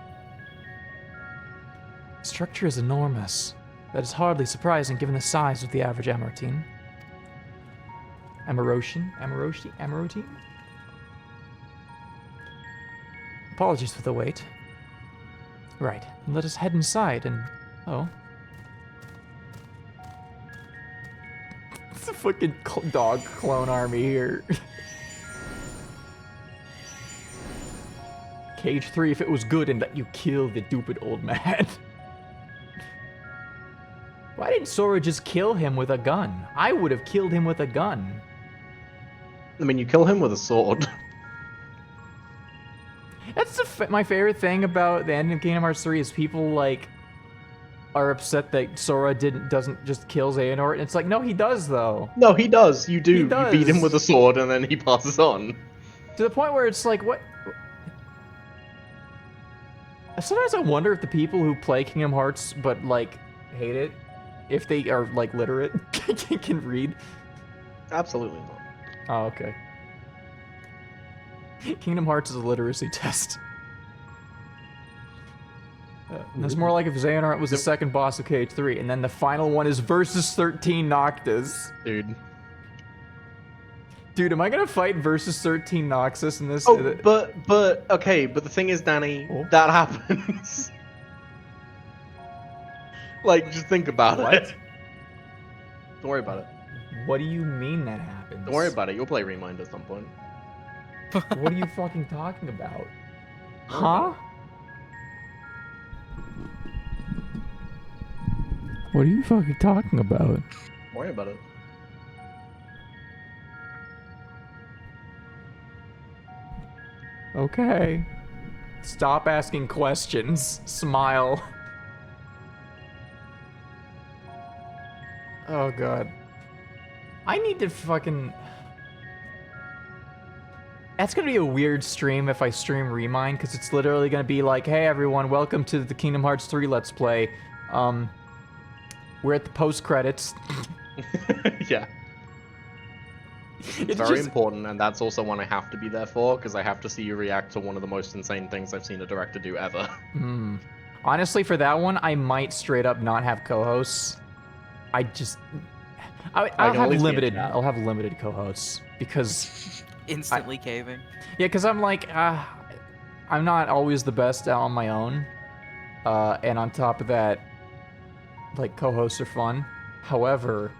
Structure is enormous. That is hardly surprising given the size of the average Amarotine. Amarotine? Apologies for the wait. Right, let us head inside and... Oh. It's a fucking dog clone army here. Cage 3 if it was good and let you kill the stupid old man. Why didn't Sora just kill him with a gun? I would have killed him with a gun. I mean, you kill him with a sword. That's my favorite thing about the end of Kingdom Hearts 3 is people like are upset that Sora doesn't just kill Xehanort. And it's like, no, he does though. No, he does. You do. He does. You beat him with a sword and then he passes on. To the point where it's like, what? Sometimes I wonder if the people who play Kingdom Hearts but like hate it, if they are like literate, can read. Absolutely not. Oh, okay. Kingdom Hearts is a literacy test. That's more like if Xehanort was the second boss of KH3, and then the final one is versus 13 Noctis. Dude, am I gonna fight versus 13 Noxus in this? Oh, but okay, but the thing is, Danny, that happens. Like, just think about it. Don't worry about it. What do you mean that happens? Don't worry about it. You'll play Remind at some point. What are you fucking talking about? Huh? What are you fucking talking about? Don't worry about it. Okay. Stop asking questions. Smile. Oh god. I need to fucking... That's gonna be a weird stream if I stream Remind, because it's literally gonna be like, hey everyone, welcome to the Kingdom Hearts 3 Let's Play. We're at the post-credits. Yeah. It's very important, and that's also one I have to be there for, because I have to see you react to one of the most insane things I've seen a director do ever. Honestly, for that one, I might straight up not have co-hosts. I'll have limited co-hosts, because... Instantly caving. Yeah, because I'm like, I'm not always the best on my own. And on top of that, like, co-hosts are fun. However,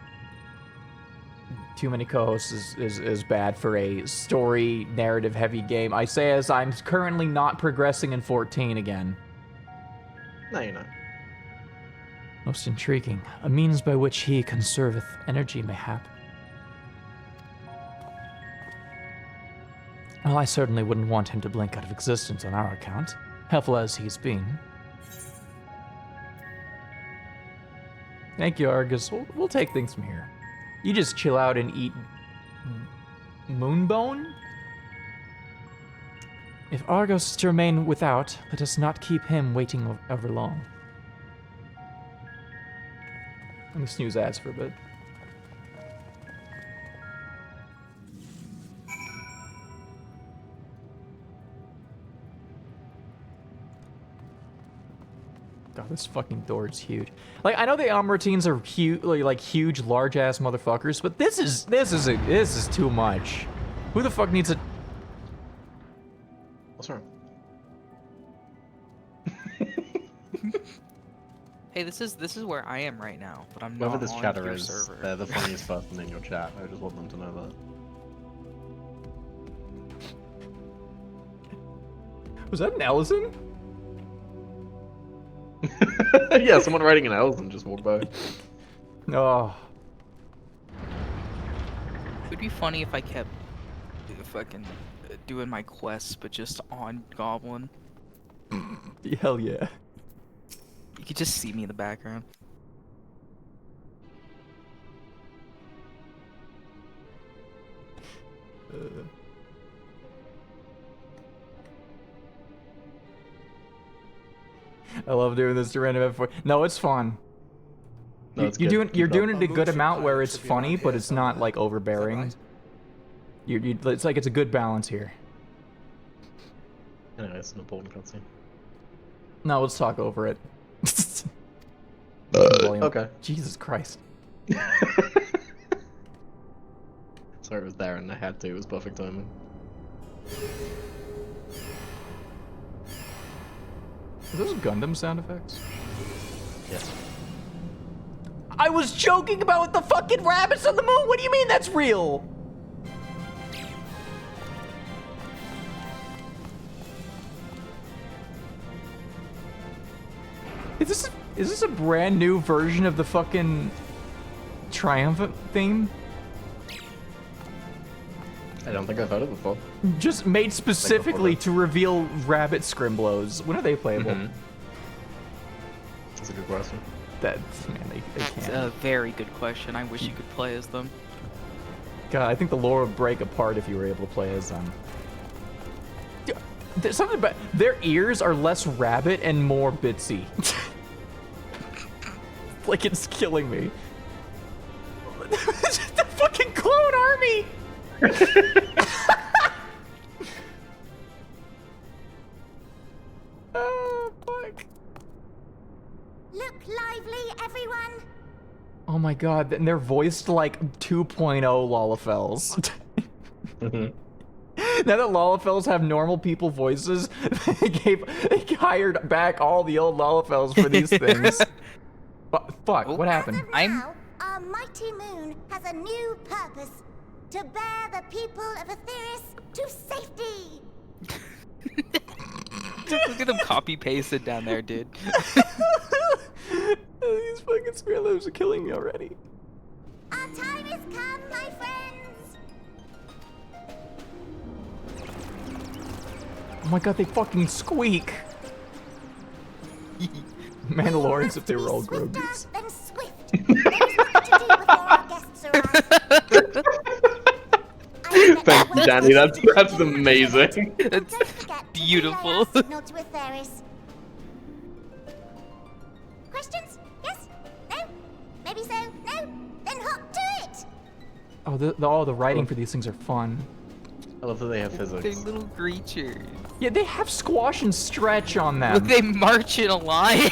too many co-hosts is bad for a story, narrative-heavy game. I say as I'm currently not progressing in 14 again. No, you're not. Most intriguing. A means by which he conserveth energy, mayhap. Well, I certainly wouldn't want him to blink out of existence on our account, helpful as he's been. Thank you, Argus. We'll take things from here. You just chill out and eat moonbone? If Argus is to remain without, let us not keep him waiting over long. Let me snooze ads for a bit. God, this fucking door is huge. Like, I know the routines are huge, like huge, large ass motherfuckers, but this is too much. Who the fuck needs a? What's wrong? Hey, this is where I am right now, but I'm Whoever not this on chatter your is, server. they're the funniest person in your chat. I just want them to know that. Was that an Ellison? Yeah, someone writing an Elson just walked by. Oh. It would be funny if I kept fucking doing my quests, but just on Goblin. Hell yeah. You could just see me in the background. I love doing this to random F4. No, it's fun. No, You're doing it a good amount where it's funny, but it's not like overbearing. It's like it's a good balance here. Anyway, it's an important cutscene. No, let's talk over it. Okay. Jesus Christ. Sorry, it was there and I had to. It was perfect timing. Are those Gundam sound effects? Yes. I was joking about the fucking rabbits on the moon! What do you mean that's real? Is this a brand new version of the fucking Triumphant theme? I don't think I've heard it before. Just made specifically to reveal rabbit scrimblows. When are they playable? That's a good question. That's, man, they That's can't. a very good question. I wish you could play as them. God, I think the lore would break apart if you were able to play as them. There's something about their ears are less rabbit and more bitsy. Like it's killing me. The fucking clone army! Oh, fuck. Look lively, everyone! Oh my god, and they're voiced like 2.0 Lollafels. Now that Lollafels have normal people voices, they hired back all the old Lollafels for these things. Fuck, what happened? Now, our mighty moon has a new purpose. To bear the people of Aetheris to safety! Look at them copy-pasted down there, dude. These fucking Skrillex are killing me already. Our time has come, my friends! Oh my god, they fucking squeak! Mandalorians if they were all Swifter Grogu's. than swift. There is much to do our guests arrive. Thank you, Danny. That's amazing. And don't forget to beautiful. relay our signal to Atheris. Questions? Yes? No? Maybe so? No? Then hop to it! Oh, the writing for these things are fun. I love that they have They're physics. little creatures. Yeah, they have squash and stretch on them. Look, they march in a line.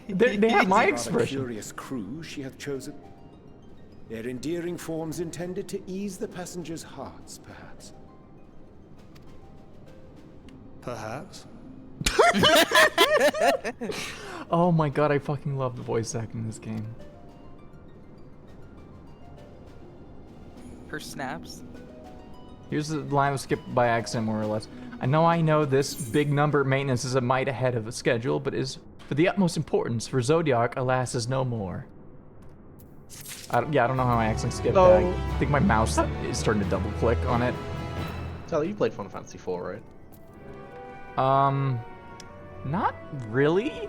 They have my Rather expression. curious crew she hath chosen. Their endearing forms intended to ease the passengers' hearts, perhaps. Perhaps. Oh my god, I fucking love the voice acting in this game. Her snaps. Here's the line was skipped by accident, more or less. I know this big number maintenance is a mite ahead of schedule, but is for the utmost importance. For Zodiac, alas, is no more. I don't know how I accidentally skipped that. I think my mouse is starting to double click on it. Sally, you played Final Fantasy IV, right? Not really.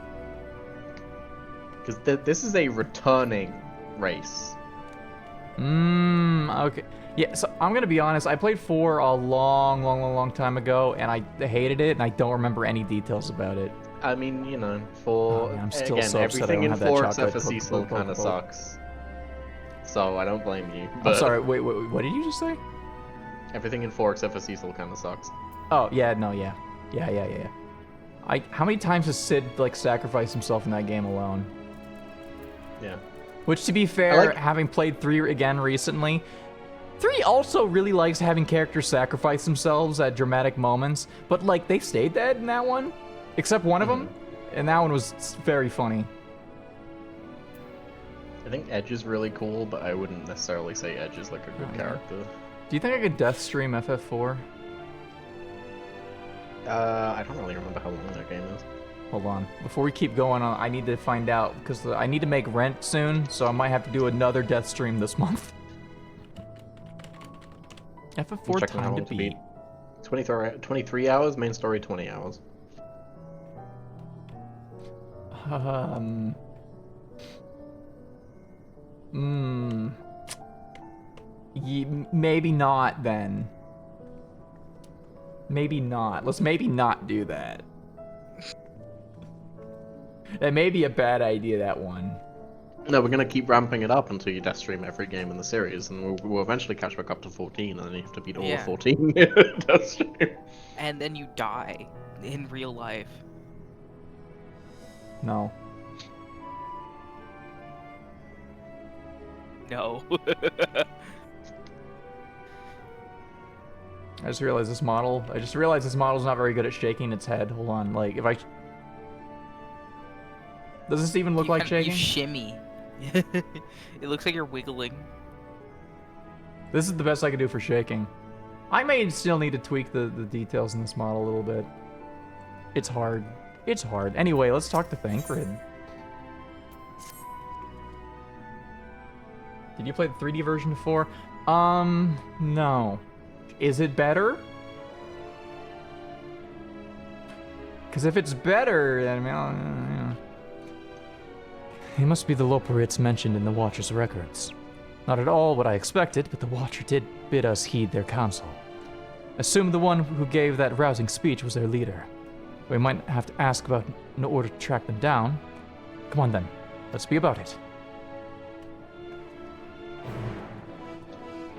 Because this is a returning race. Okay. Yeah, so I'm gonna be honest, I played 4 a long time ago, and I hated it, and I don't remember any details about it. I mean, you know, I'm still again, so upset I everything don't in have that 4 except chocolate for Cecil kind of sucks. So I don't blame you. I'm But sorry, wait, what did you just say? everything in 4 except for Cecil kind of sucks. Oh, yeah, no, yeah. Yeah. How many times has Sid, like, sacrificed himself in that game alone? Yeah. Which, to be fair, like- having played 3 again recently, 3 also really likes having characters sacrifice themselves at dramatic moments, but, like, they stayed dead in that one, except one of them, and that one was very funny. I think Edge is really cool, but I wouldn't necessarily say Edge is like a good character. Do you think I could death stream FF4? I don't really remember how long that game is. Hold on. Before we keep going on, I need to find out, because I need to make rent soon, so I might have to do another death stream this month. FF4 Checking how time long to beat. 23 hours, main story 20 hours. Maybe not then. Maybe not. Let's maybe not do that. That may be a bad idea, that one. No, we're gonna keep ramping it up until you death stream every game in the series, and we'll eventually catch back up to 14, and then you have to beat all Yeah. of 14 death stream. And then you die in real life. No. No. I just realized this model's not very good at shaking its head. Hold on, like, if I... Does this even look like shaking? You shimmy. It looks like you're wiggling. This is the best I can do for shaking. I may still need to tweak the details in this model a little bit. It's hard. It's hard. Anyway, let's talk to Thancred. Did you play the 3D version of 4? No. Is it better? Because if it's better, then I mean, it must be the Loporits mentioned in the Watcher's records. Not at all what I expected, but the Watcher did bid us heed their counsel. Assume the one who gave that rousing speech was their leader. We might have to ask about in order to track them down. Come on then, let's be about it.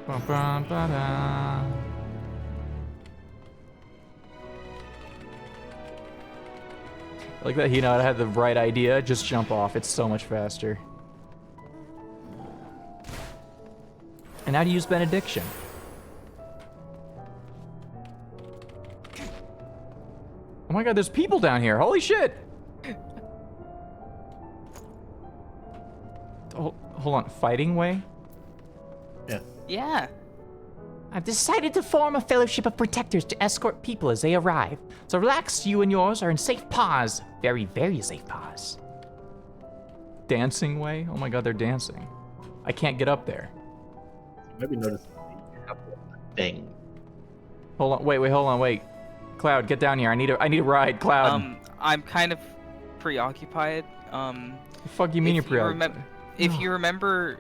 Ba-ba-ba-da. Like that, I had the right idea. Just jump off. It's so much faster. And how to use benediction. Oh my god, there's people down here. Holy shit! Oh, hold on. Fighting way? Yeah. Yeah. I've decided to form a fellowship of protectors to escort people as they arrive. So relax, you and yours are in safe paws. Very, very safe paws. Dancing way? Oh my god, they're dancing. I can't get up there. Maybe notice you have a thing. Hold on, wait, hold on, wait. Cloud, get down here. I need a ride, Cloud. I'm kind of preoccupied. The fuck you mean you're preoccupied? If you remember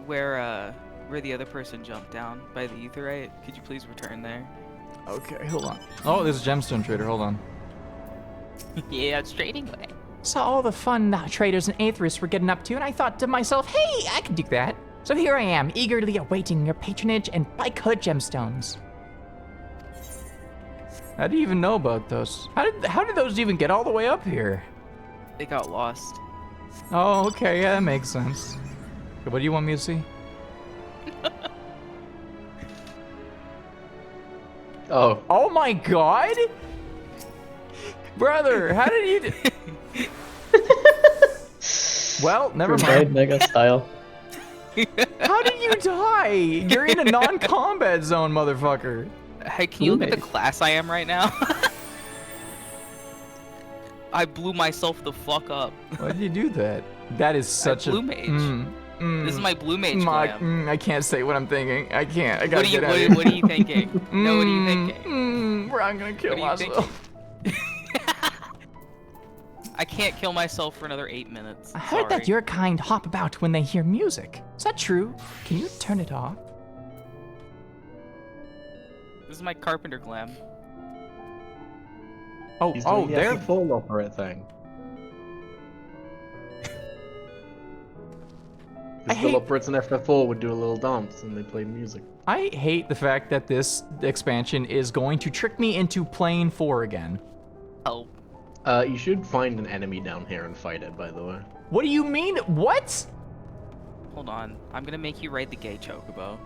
where the other person jumped down by the aetherite, could you please return there? Okay, hold on. Oh, there's a gemstone trader. Hold on. Yeah, it's trading away. Saw all the fun traders and aetherists were getting up to, and I thought to myself, hey, I can do that. So here I am, eagerly awaiting your patronage and bike hood gemstones. How do you even know about those? How did those even get all the way up here? They got lost. Oh, okay, yeah, that makes sense. What do you want me to see? Oh. Oh my god! Brother, how did you Well, never mind. Mega style. How did you die? You're in a non-combat zone, motherfucker. Hey, can you look at the class I am right now? I blew myself the fuck up. Why did you do that? That is such blue mage. This is my blue mage glam. I can't say what I'm thinking. I can't. I gotta What are you thinking? No, what are you thinking? Bro, I'm gonna kill myself. I can't kill myself for another 8 minutes. I heard that your kind hop about when they hear music. Is that true? Can you turn it off? This is my carpenter glam. Oh, He's oh, doing there. the full opera thing. The full operates in FF4 would do a little dance and they played music. I hate the fact that this expansion is going to trick me into playing 4 again. Oh. You should find an enemy down here and fight it, by the way. What do you mean? What? Hold on. I'm gonna make you ride the gay chocobo.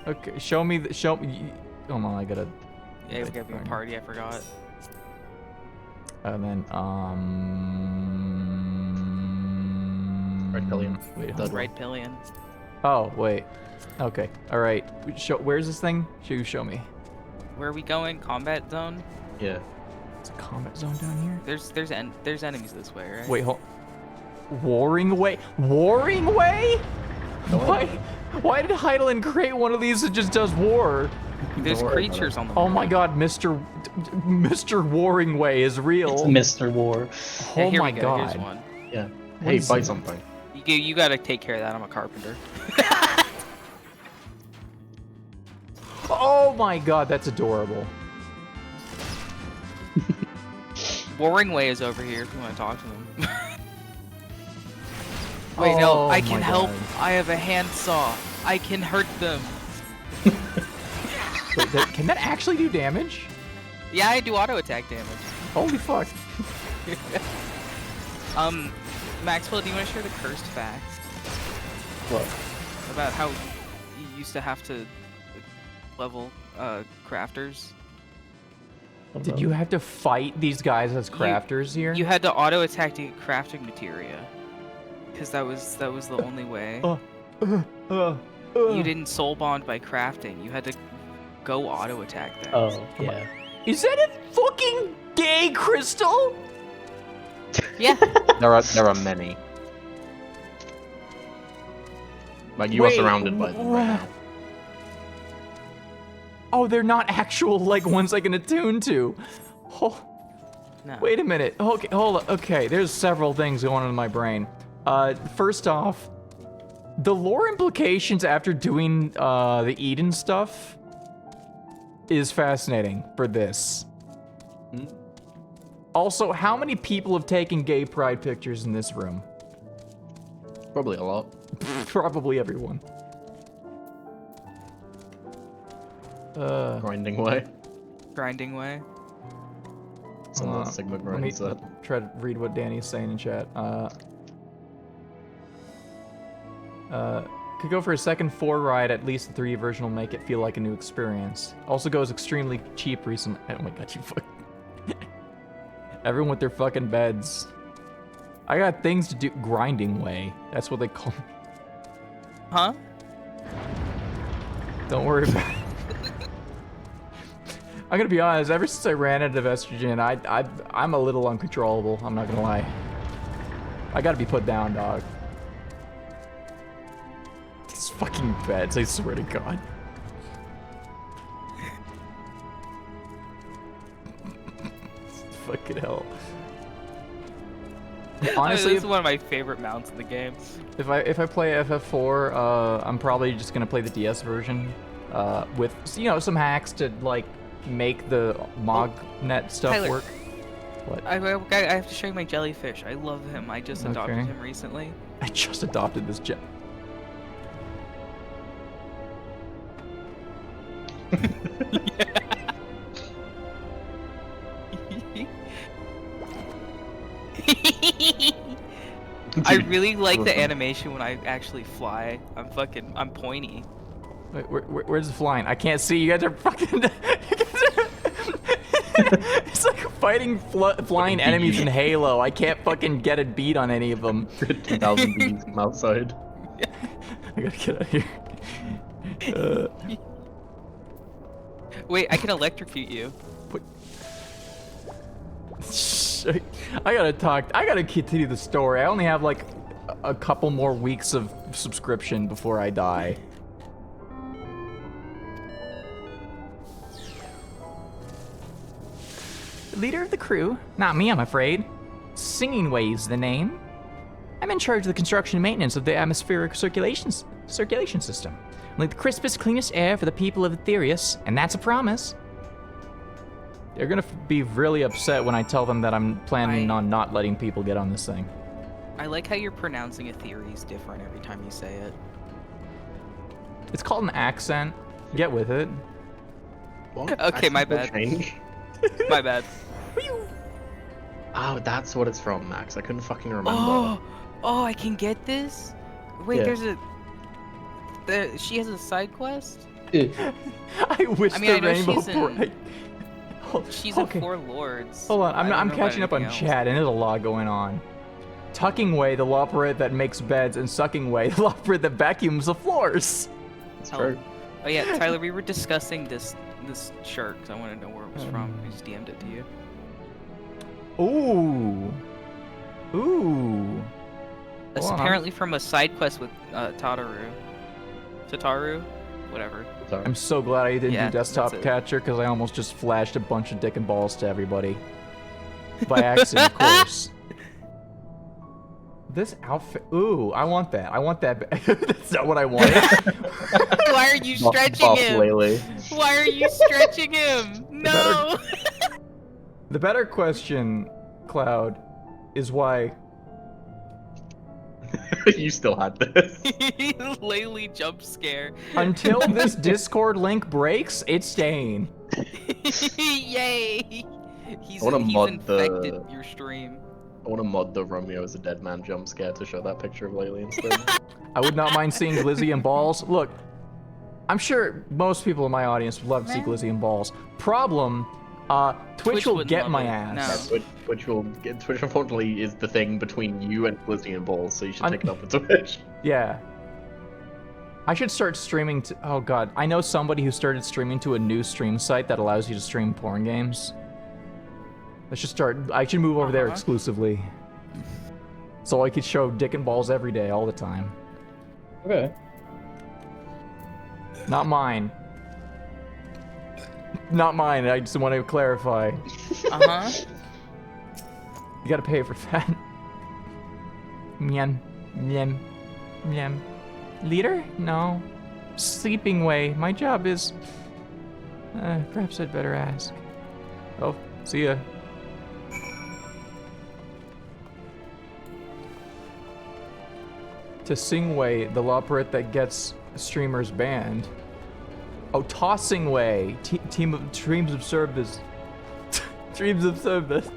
Okay, show me the show me. Hold on, I gotta. Yeah, we gotta be a party. I forgot. And then Red pillion. Wait, hold on. Right pillion. Oh wait. Okay. All right. Where's this thing? Show me. Where are we going? Combat zone? Yeah. It's a combat zone down here. There's enemies this way, right? Wait, hold. Warring way? Warring way? Why did Heidelin create one of these that just does war? There's creatures on the Oh my god, Mr. Warring Way is real. It's Mr. War. Oh here my we go. god. Here's one. Yeah. Hey, buy something. You gotta take care of that. I'm a carpenter. Oh my god, that's adorable. Warring Way is over here if you want to talk to him. Wait, no, I can help. I have a handsaw. I can hurt them. Wait, can that actually do damage? Yeah, I do auto attack damage. Holy fuck. Maxwell, do you want to share the cursed fact? What? About how you used to have to level crafters? Did you have to fight these guys as crafters here? You had to auto attack to get crafting materia. Because that was the only way. You didn't soul bond by crafting. You had to go auto attack that. Oh, yeah. Is that a fucking gay crystal? Yeah. There are many. Like you are surrounded by them right now. Oh, they're not actual like ones I can attune to. Oh, No. wait a minute. Okay, hold on. Okay, there's several things going on in my brain. First off, the lore implications after doing the Eden stuff is fascinating for this. Also, how many people have taken gay pride pictures in this room? Probably a lot. Probably everyone. Grinding way. Grinding way. Some of the Sigma Let me grinds that. try to read what Danny's saying in chat. Could go for a second 4 ride, at least the 3 version will make it feel like a new experience. Also goes extremely cheap recently. Oh my god, you fuck. Everyone with their fucking beds. I got things to do. Grinding way. That's what they call me. Huh? Don't worry about it. I'm gonna be honest, ever since I ran out of estrogen, I'm a little uncontrollable, I'm not gonna lie. I gotta be put down, dog. These fucking beds, I swear to God. Fucking hell. Honestly, this is one of my favorite mounts in the game. if I play FF4, I'm probably just gonna play the DS version, with some hacks to like make the Mognet stuff Tyler. work. What? I have to show you my jellyfish. I love him. I just adopted Okay. him recently. I just adopted this I really like the animation when I actually fly. I'm pointy. Wait, where's the flying? I can't see. You guys are fucking. It's like fighting flying enemies in Halo. I can't fucking get a beat on any of them. 2,000 bees from outside. I gotta get out of here. Wait, I can electrocute you. I gotta continue the story. I only have like a couple more weeks of subscription before I die. Leader of the crew? Not me, I'm afraid. Singing Wave's the name. I'm in charge of the construction and maintenance of the atmospheric circulation system. Like the crispest, cleanest air for the people of Aetherius, and that's a promise. They're gonna be really upset when I tell them that I'm planning on not letting people get on this thing. I like how you're pronouncing Aetherius different every time you say it. It's called an accent. Get with it. What? Okay, my bad. Change? My bad. Oh, that's what it's from, Max. I couldn't fucking remember. Oh, I can get this? Wait, Yeah. she has a side quest? I wish I mean, I the know rainbow she's in- bright. She's Okay. in Four Lords. Hold on, I don't I'm know about catching up on anything else. chat, and there's a lot going on. Tucking Way, the Loporrit that makes beds, and Sucking Way, the Loporrit that vacuums the floors. It's Oh. true. Oh yeah, Tyler, we were discussing this shirt 'cause I wanted to know where it was from. I just DM'd it to you. Ooh. Ooh. It's Hold on, apparently from a side quest with Tataru. Whatever. Sorry. I'm so glad I didn't Yeah, do desktop that's it. capture because I almost just flashed a bunch of dick and balls to everybody. By accident, of course. This outfit. Ooh, I want that. I want that. That's not what I wanted. Why are you stretching Buff him? Lele. Why are you stretching him? No! The better question, Cloud, is why. You still had this. Laylee jump scare. Until this Discord link breaks, it's staying. Yay! He's I wanna mod infected the- your stream. I want to mod the Romeo as a dead man jump scare to show that picture of Lele instead. I would not mind seeing Glizzy and Balls. Look, I'm sure most people in my audience would love to see Glizzy and Balls. Problem, Twitch will wouldn't get love my it. ass. No. Twitch unfortunately is the thing between you and Glizzy and Balls, so you should take it up with Twitch. Yeah. I should start streaming to. Oh god, I know somebody who started streaming to a new stream site that allows you to stream porn games. I should move over there exclusively. So I could show dick and balls every day, all the time. Okay. Not mine. Not mine, I just want to clarify. Uh-huh. You gotta pay for that. Nyam. Nyam. Nyam. Leader? No. Sleeping Way. My job is... perhaps I'd better ask. Oh, see ya. To Sing Way, the Loporrit that gets streamers banned. Oh, Tossing Way. Dreams of Service. Dreams of Service.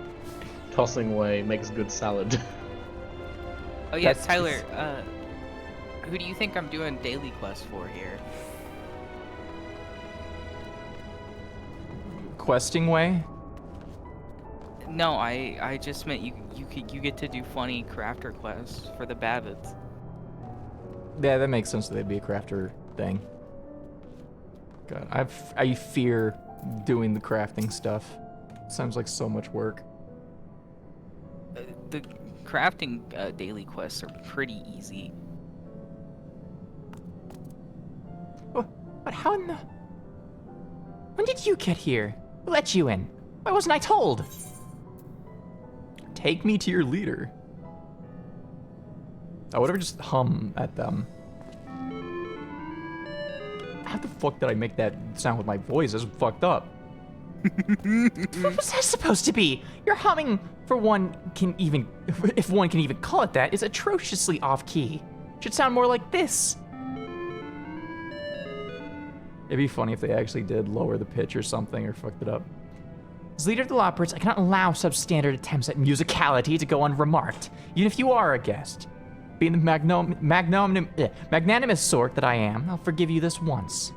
Tossing Way makes good salad. Oh yeah, That's- Tyler, who do you think I'm doing daily quest for here? Questing Way? No, I just meant you get to do funny crafter quests for the Babbitts. Yeah, that makes sense that they'd be a crafter thing. God, I fear doing the crafting stuff. Sounds like so much work. The crafting daily quests are pretty easy. But how in the... When did you get here? Who let you in? Why wasn't I told? Take me to your leader. I would ever just hum at them. How the fuck did I make that sound with my voice? That's fucked up. What was that supposed to be? Your humming, for one can even, if one can even call it that, is atrociously off-key. Should sound more like this. It'd be funny if they actually did lower the pitch or something, or fucked it up. As leader of the Loppers, I cannot allow substandard attempts at musicality to go unremarked, even if you are a guest. Being the magnanimous sort that I am, I'll forgive you this once.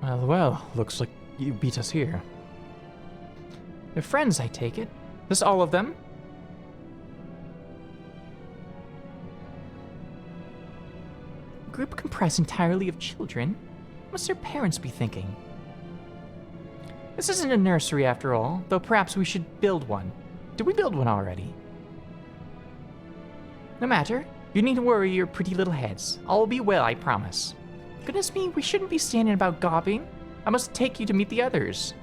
Well, looks like you beat us here. They're friends, I take it. This all of them? A group comprised entirely of children? What must their parents be thinking? This isn't a nursery after all, though perhaps we should build one. Did we build one already? No matter. You needn't worry your pretty little heads. All will be well, I promise. Goodness me, we shouldn't be standing about gawping. I must take you to meet the others.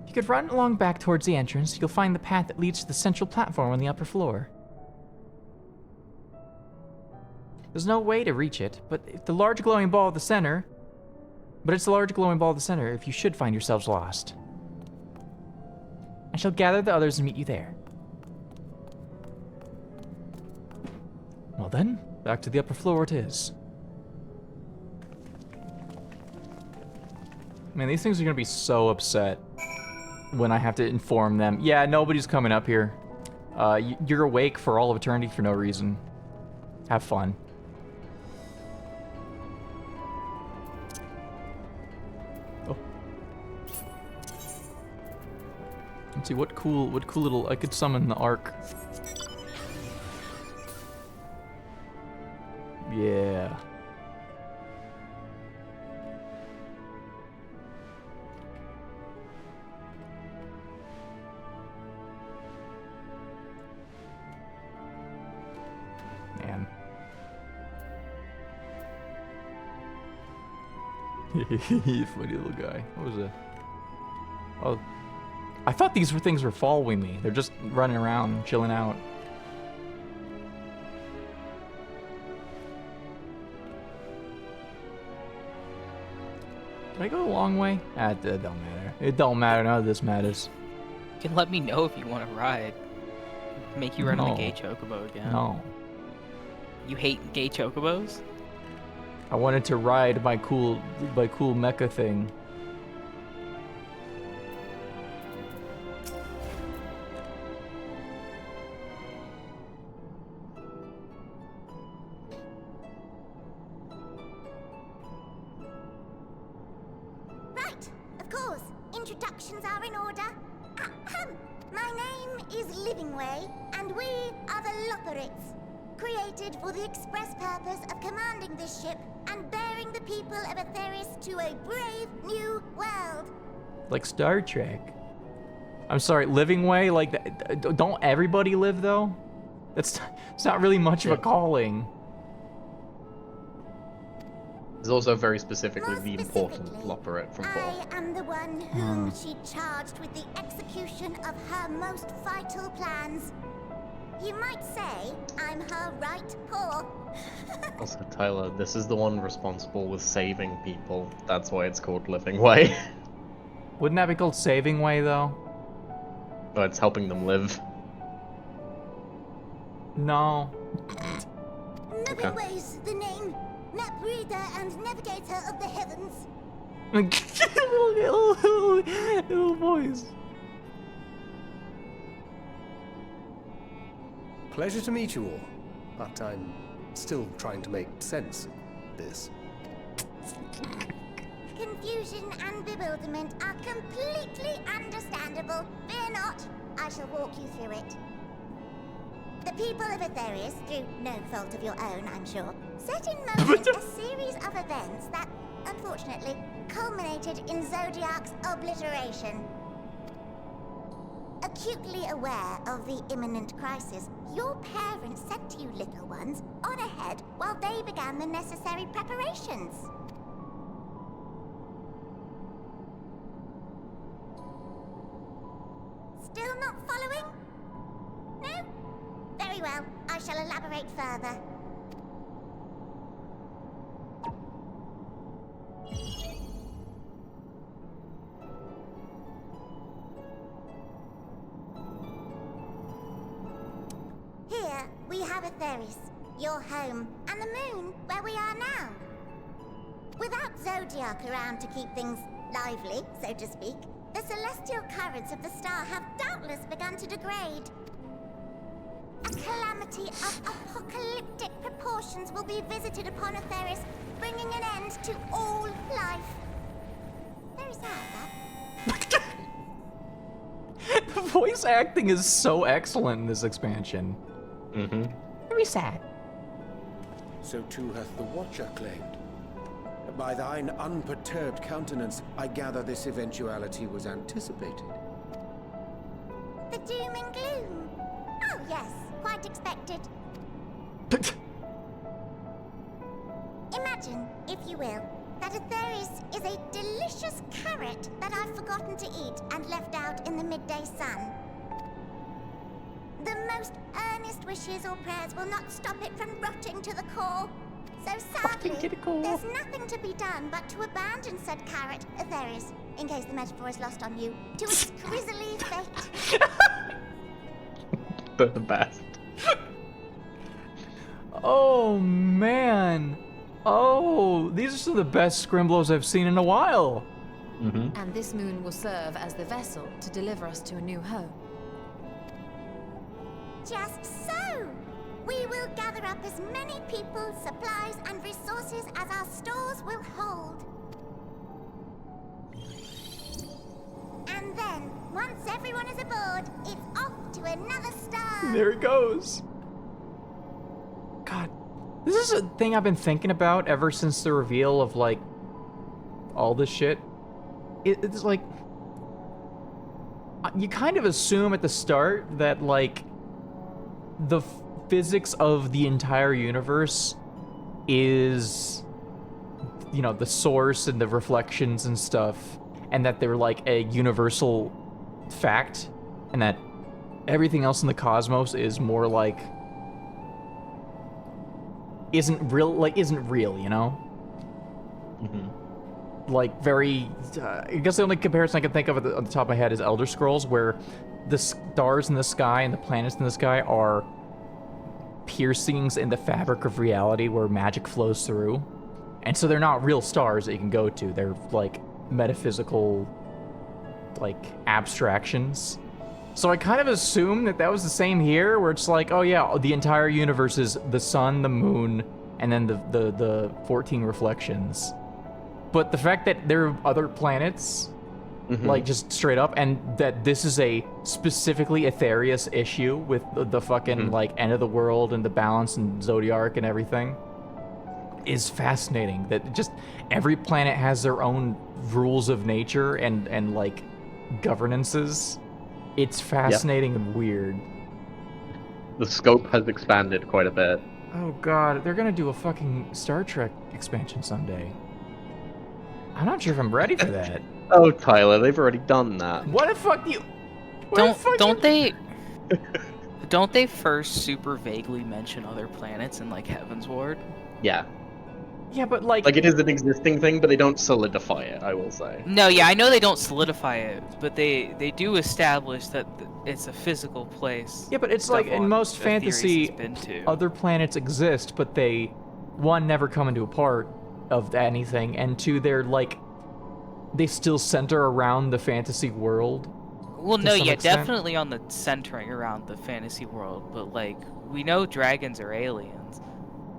If you could run along back towards the entrance, you'll find the path that leads to the central platform on the upper floor. There's no way to reach it, but it's the large glowing ball at the center if you should find yourselves lost. I shall gather the others and meet you there. Well then, back to the upper floor it is. Man, these things are gonna be so upset when I have to inform them. Yeah, nobody's coming up here. You're awake for all of eternity for no reason. Have fun. Oh. Let's see, what cool little, I could summon the Ark. Yeah. Man. Funny little guy. What was it? Oh. I thought these things were following me. They're just running around, chilling out. Did I go the long way? It don't matter. It don't matter. None of this matters. You can let me know if you want to ride. Make you run on the gay chocobo again. No. You hate gay chocobos? I wanted to ride my cool mecha thing. Right, of course. Introductions are in order. My name is Livingway, and we are the Lopperites, created for the express purpose of commanding this ship and bearing the people of Etheris to a brave new world. Like Star Trek. I'm sorry, living way? Like, don't everybody live, though? It's not really much of a calling. There's also very specifically the important Lopperette from 4. I am the one whom she charged with the execution of her most vital plans. You might say I'm her right paw. Also, Tyler, this is the one responsible with saving people. That's why it's called Living Way. Wouldn't that be called Saving Way, though? No, it's helping them live. No. Living Way's the name. Map reader and navigator of the heavens. Little voice. Pleasure to meet you all, but I'm still trying to make sense of this. Confusion and bewilderment are completely understandable. Fear not, I shall walk you through it. The people of Etheris, through no fault of your own, I'm sure, set in motion a series of events that, unfortunately, culminated in Zodiac's obliteration. Acutely aware of the imminent crisis, your parents sent you little ones on ahead while they began the necessary preparations. Very well. I shall elaborate further. Here, we have Atheris, your home, and the moon, where we are now. Without Zodiac around to keep things lively, so to speak, the celestial currents of the star have doubtless begun to degrade. A calamity of apocalyptic proportions will be visited upon Atheris, bringing an end to all life. Very sad, that. The voice acting is so excellent in this expansion. Mm-hmm. Very sad. So too hath the Watcher claimed. By thine unperturbed countenance, I gather this eventuality was anticipated. The doom and gloom. Oh yes, quite expected. Imagine, if you will, that Atheris is a delicious carrot that I've forgotten to eat and left out in the midday sun. The most earnest wishes or prayers will not stop it from rotting to the core. So sadly, there's nothing to be done but to abandon said carrot, Atheris, in case the metaphor is lost on you, to its grisly fate. They're the best. Oh, man. Oh, these are some of the best Scrimblows I've seen in a while. Mm-hmm. And this moon will serve as the vessel to deliver us to a new home. Just so! We will gather up as many people, supplies, and resources as our stores will hold. And then, once everyone is aboard, it's off to another star! There it goes. God, this is a thing I've been thinking about ever since the reveal of, like, all this shit. It's like, you kind of assume at the start that, like, the physics of the entire universe is, you know, the source and the reflections and stuff, and that they're like a universal fact, and that everything else in the cosmos is more like isn't real, you know? Mm-hmm. Like very I guess the only comparison I can think of on the top of my head is Elder Scrolls, where the stars in the sky and the planets in the sky are piercings in the fabric of reality where magic flows through. And so they're not real stars that you can go to. They're like metaphysical, like, abstractions. So I kind of assumed that that was the same here, where it's like, oh yeah, the entire universe is the sun, the moon, and then the 14 reflections. But the fact that there are other planets, like, just straight up, and that this is a specifically Aetherius issue with the fucking, like, end of the world and the balance and Zodiac and everything, is fascinating. That just every planet has their own rules of nature and like, governances. It's fascinating and weird. The scope has expanded quite a bit. Oh god, they're gonna do a fucking Star Trek expansion someday. I'm not sure if I'm ready for that. Oh, Tyler, they've already done that. What the fuck do you... Don't they first super vaguely mention other planets in, like, Heaven's Ward? Yeah. Yeah, but like... Like, it is an existing thing, but they don't solidify it, I will say. No, yeah, I know they don't solidify it, but they do establish that it's a physical place. Yeah, but it's like, in most fantasy, other planets exist, but they, one, never come into a part of anything, and two, they're like... They still center around the fantasy world. Well, no, yeah, definitely on the centering around the fantasy world, but, like, we know dragons are aliens.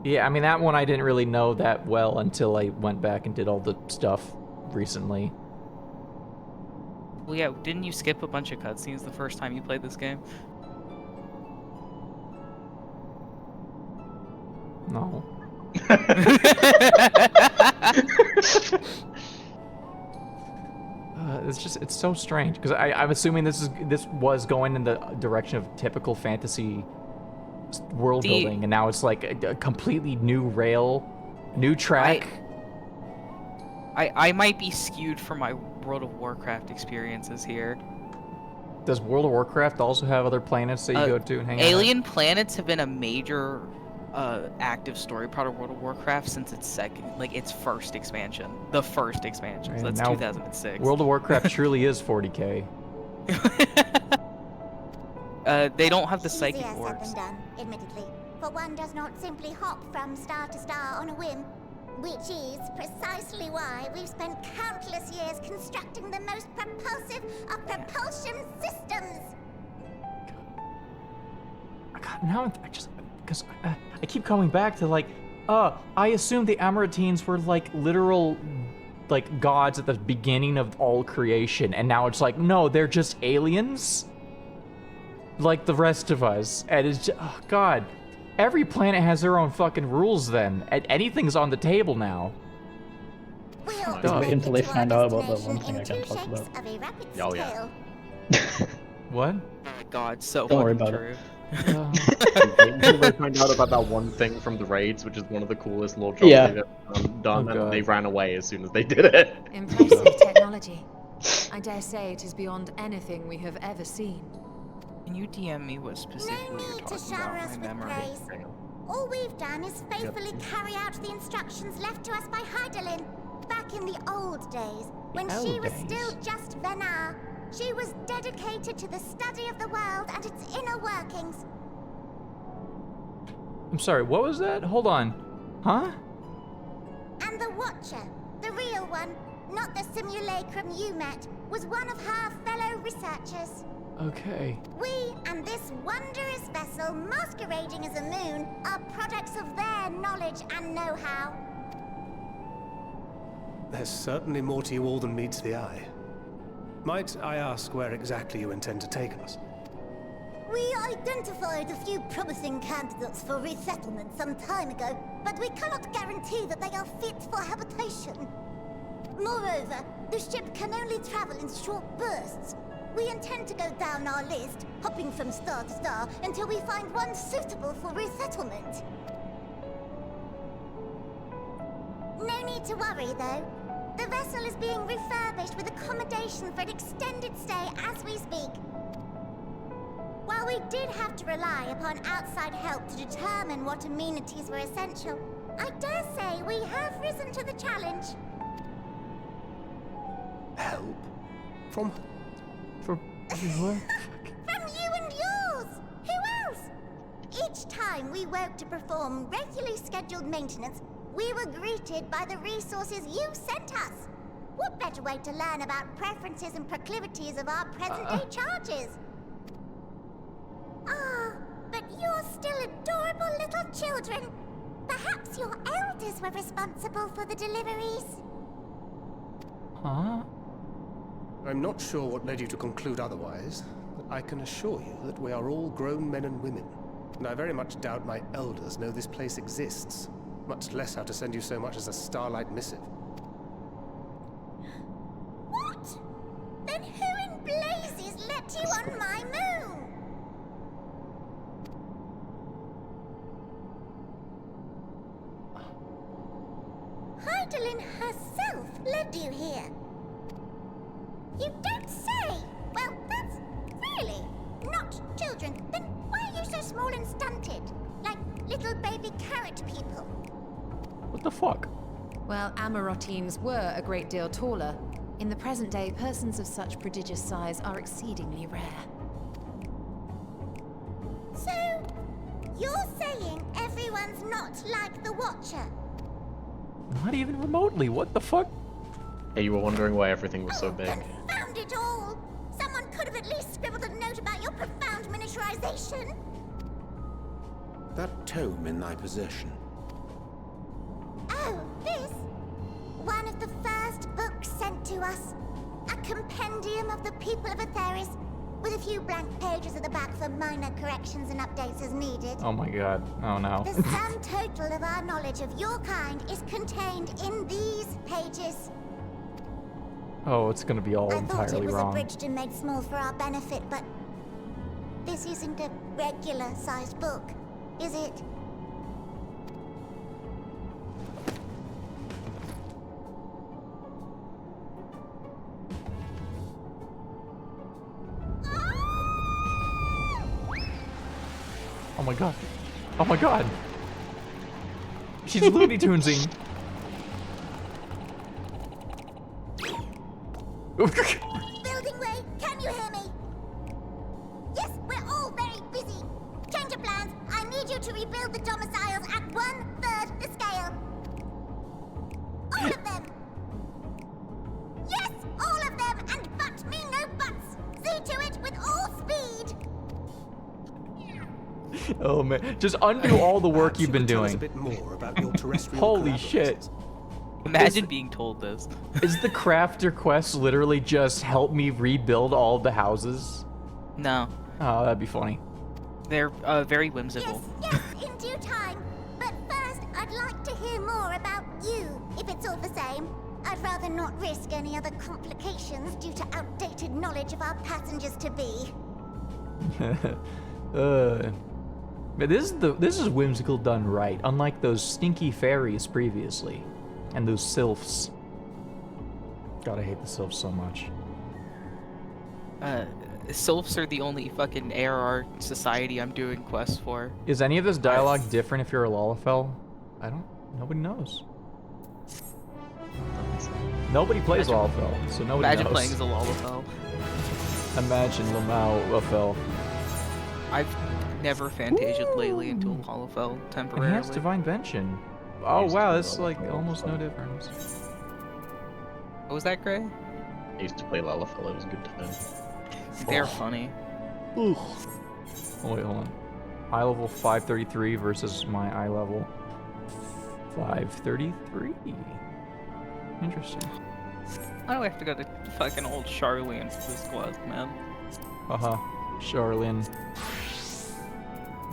Yeah, I mean, that one I didn't really know that well until I went back and did all the stuff recently. Well, yeah, didn't you skip a bunch of cutscenes the first time you played this game? No. It's so strange, because I'm assuming this was going in the direction of typical fantasy world building, and now it's like a completely new new track. I might be skewed from my World of Warcraft experiences here. does World of Warcraft also have other planets that you go to and hang out? Alien planets have been a major active story part of World of Warcraft since its first expansion. The first expansion. So that's 2006. World of Warcraft truly is 40K. They don't have the psychic Easier said orbs. than done, admittedly. For one does not simply hop from star to star on a whim. Which is precisely why we've spent countless years constructing the most propulsive of propulsion systems. God, now because I keep coming back to like, I assumed the Amaranthines were like literal, like gods at the beginning of all creation, and now it's like, no, they're just aliens, like the rest of us, and it's just, oh God. Every planet has their own fucking rules then. Anything's on the table now. We'll Wait until they to our find out about the destination one thing I in can't two talk shapes about. of a rapid Oh, yeah. scale. What? Oh my God, so Don't worry fucking about true. They find out about that one thing from the raids, which is one of the coolest lore jobs Yeah. they've ever done, Oh, and God. they ran away as soon as they did it. Impressive technology. I dare say it is beyond anything we have ever seen. Can you DM me what No specifically you're need to talking shower about? us My with memory. praise. All we've done is faithfully carry out the instructions left to us by Hydaelyn. Back in the old days, when she old was days? still just Venar, she was dedicated to the study of the world and its inner workings. I'm sorry, what was that? Hold on. Huh? And the Watcher, the real one, not the simulacrum you met, was one of her fellow researchers. Okay. We and this wondrous vessel masquerading as a moon are products of their knowledge and know-how. There's certainly more to you all than meets the eye. Might I ask where exactly you intend to take us? We identified a few promising candidates for resettlement some time ago, but we cannot guarantee that they are fit for habitation. Moreover, the ship can only travel in short bursts. We intend to go down our list, hopping from star to star, until we find one suitable for resettlement. No need to worry, though. The vessel is being refurbished with accommodation for an extended stay as we speak. While we did have to rely upon outside help to determine what amenities were essential, I dare say we have risen to the challenge. Help? From For what? From you and yours! Who else? Each time we woke to perform regularly scheduled maintenance, we were greeted by the resources you sent us. What better way to learn about preferences and proclivities of our present-day charges? Ah, but you're still adorable little children. Perhaps your elders were responsible for the deliveries. Huh? I'm not sure what led you to conclude otherwise, but I can assure you that we are all grown men and women, and I very much doubt my elders know this place exists, much less how to send you so much as a starlight missive. What? Then who in blazes let you on my moon? Hydaelyn herself led you here. You don't say! Well, that's really not children. Then why are you so small and stunted? Like little baby carrot people. What the fuck? Well, Amaranthines were a great deal taller. In the present day, persons of such prodigious size are exceedingly rare. So, you're saying everyone's not like the Watcher? Not even remotely. What the fuck? Hey, you were wondering why everything was so big. Confound it all! Someone could have at least scribbled a note about your profound miniaturization. That tome in thy possession. Oh, this? One of the first books sent to us. A compendium of the people of Aetheris, with a few blank pages at the back for minor corrections and updates as needed. Oh my god. Oh no. The sum total of our knowledge of your kind is contained in these pages. Oh, it's gonna be all I thought it entirely was wrong. abridged and made small for our benefit, but this isn't a regular-sized book, is it? Ah! Oh my god. Oh my god. She's Looney Tunesing. Building way, can you hear me? Yes, we're all very busy. Change of plans. I need you to rebuild the domiciles at 1/3 the scale. All of them. Yes, all of them, and but me no buts. See to it with all speed. Oh man, just undo all the work Perhaps you've you been could tell us doing. a bit more about your terrestrial Holy collaborators. shit. Imagine being told this. Is the crafter quest literally just help me rebuild all the houses? No, Oh, that'd be funny. they're very whimsical. Yes, in due time. But first, I'd like to hear more about you, if it's all the same. I'd rather not risk any other complications due to outdated knowledge of our passengers-to-be. But this is whimsical done right, unlike those stinky fairies previously, and those sylphs. God, I hate the sylphs so much. Sylphs are the only fucking ARR society I'm doing quests for. Is any of this dialogue different if you're a Lalafell? Nobody knows. Nobody plays Lalafell, so nobody Imagine knows. playing as a Lalafell. Imagine Lamau. I've never fantasiaed lately into a Lalafell temporarily. Enhanced Divine Vengeance. Oh wow, that's like almost no difference. What was that, Gray? I used to play Lalafell, it was a good time. They're funny. Oh wait, hold on. Eye level 533 versus my eye level 533. Interesting. I don't have to go to fucking old Charlene for this quest, man. Haha, Charlene.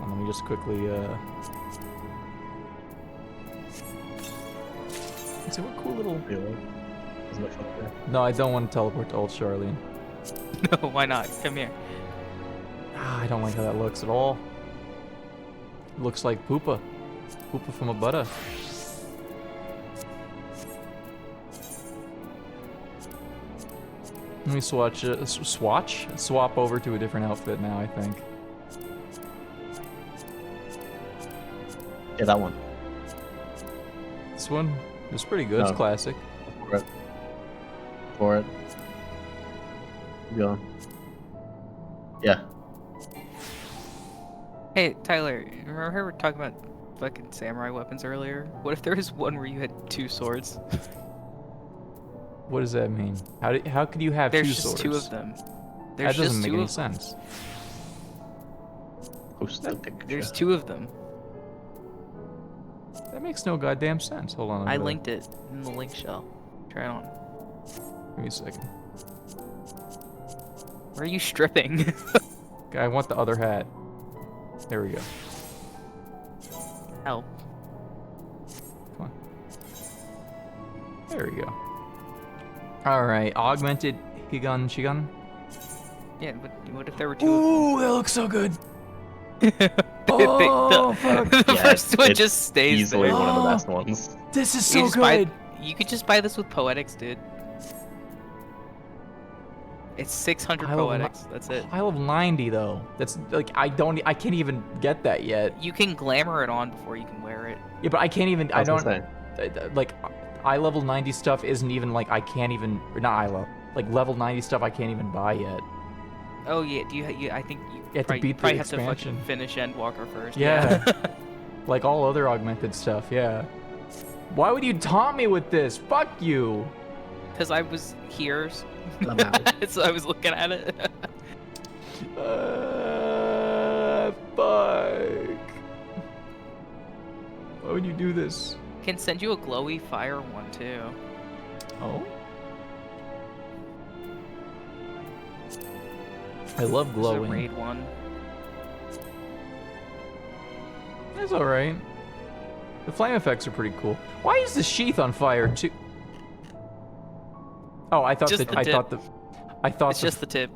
Let me just quickly see what cool little. Isn't it fun there? No, I don't want to teleport to old Charlene. No, why not? Come here. Ah, I don't like how that looks at all. It looks like Poopa. Poopa from a Buddha. Let me swap over to a different outfit now, I think. Yeah, that one. This one is pretty good, it's No. classic. For it. Go. Yeah. Hey, Tyler, remember how we were talking about fucking samurai weapons earlier? What if there was one where you had 2 swords? What does that mean? How could you have There's two just swords? 2 of them. That There's doesn't just make 2 any of them. sense. Post the picture. There's 2 of them. That makes no goddamn sense. Hold on. I linked it in the link shell. Try it on. Give me a second. Where are you stripping? Okay, I want the other hat. There we go. Help. Come on. There we go. Alright, augmented Higan Shigan. Yeah, but what if there were 2 of Ooh, that looks so good. them? Oh, fuck. The Yeah, first one it's just stays easily there. one of the Oh. best ones. This is You so just buy- good. You could just buy this with Poetics, dude. It's 600 I love Poetics. That's it. I level 90 though. That's like I can't even get that yet. You can glamour it on before you can wear it. Yeah, but I can't even. I don't Insane. like eye level 90 stuff isn't even like I can't even or not eye level like level 90 stuff I can't even buy yet. Oh yeah, I think you have to probably, beat the probably have to expansion. fucking finish Endwalker first. Yeah. Like all other augmented stuff. Yeah. Why would you taunt me with this? Fuck you. Because I was here, Lamau. so I was looking at it. Fuck. Why would you do this? Can send you a glowy fire one too. Oh. I love This is a glowing. raid one. It's alright. The flame effects are pretty cool. Why is the sheath on fire too? Oh, I thought Just the I tip. thought It's just the tip.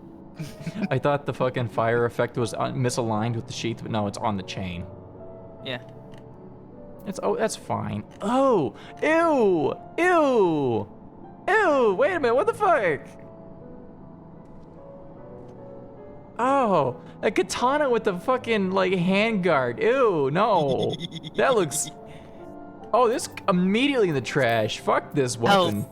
I thought the fucking fire effect was misaligned with the sheath, but no, it's on the chain. Yeah. That's fine. Oh, ew, ew, ew. Wait a minute, what the fuck? Oh, a katana with the fucking like handguard. Ew, no. That looks. Oh, this immediately in the trash. Fuck this weapon.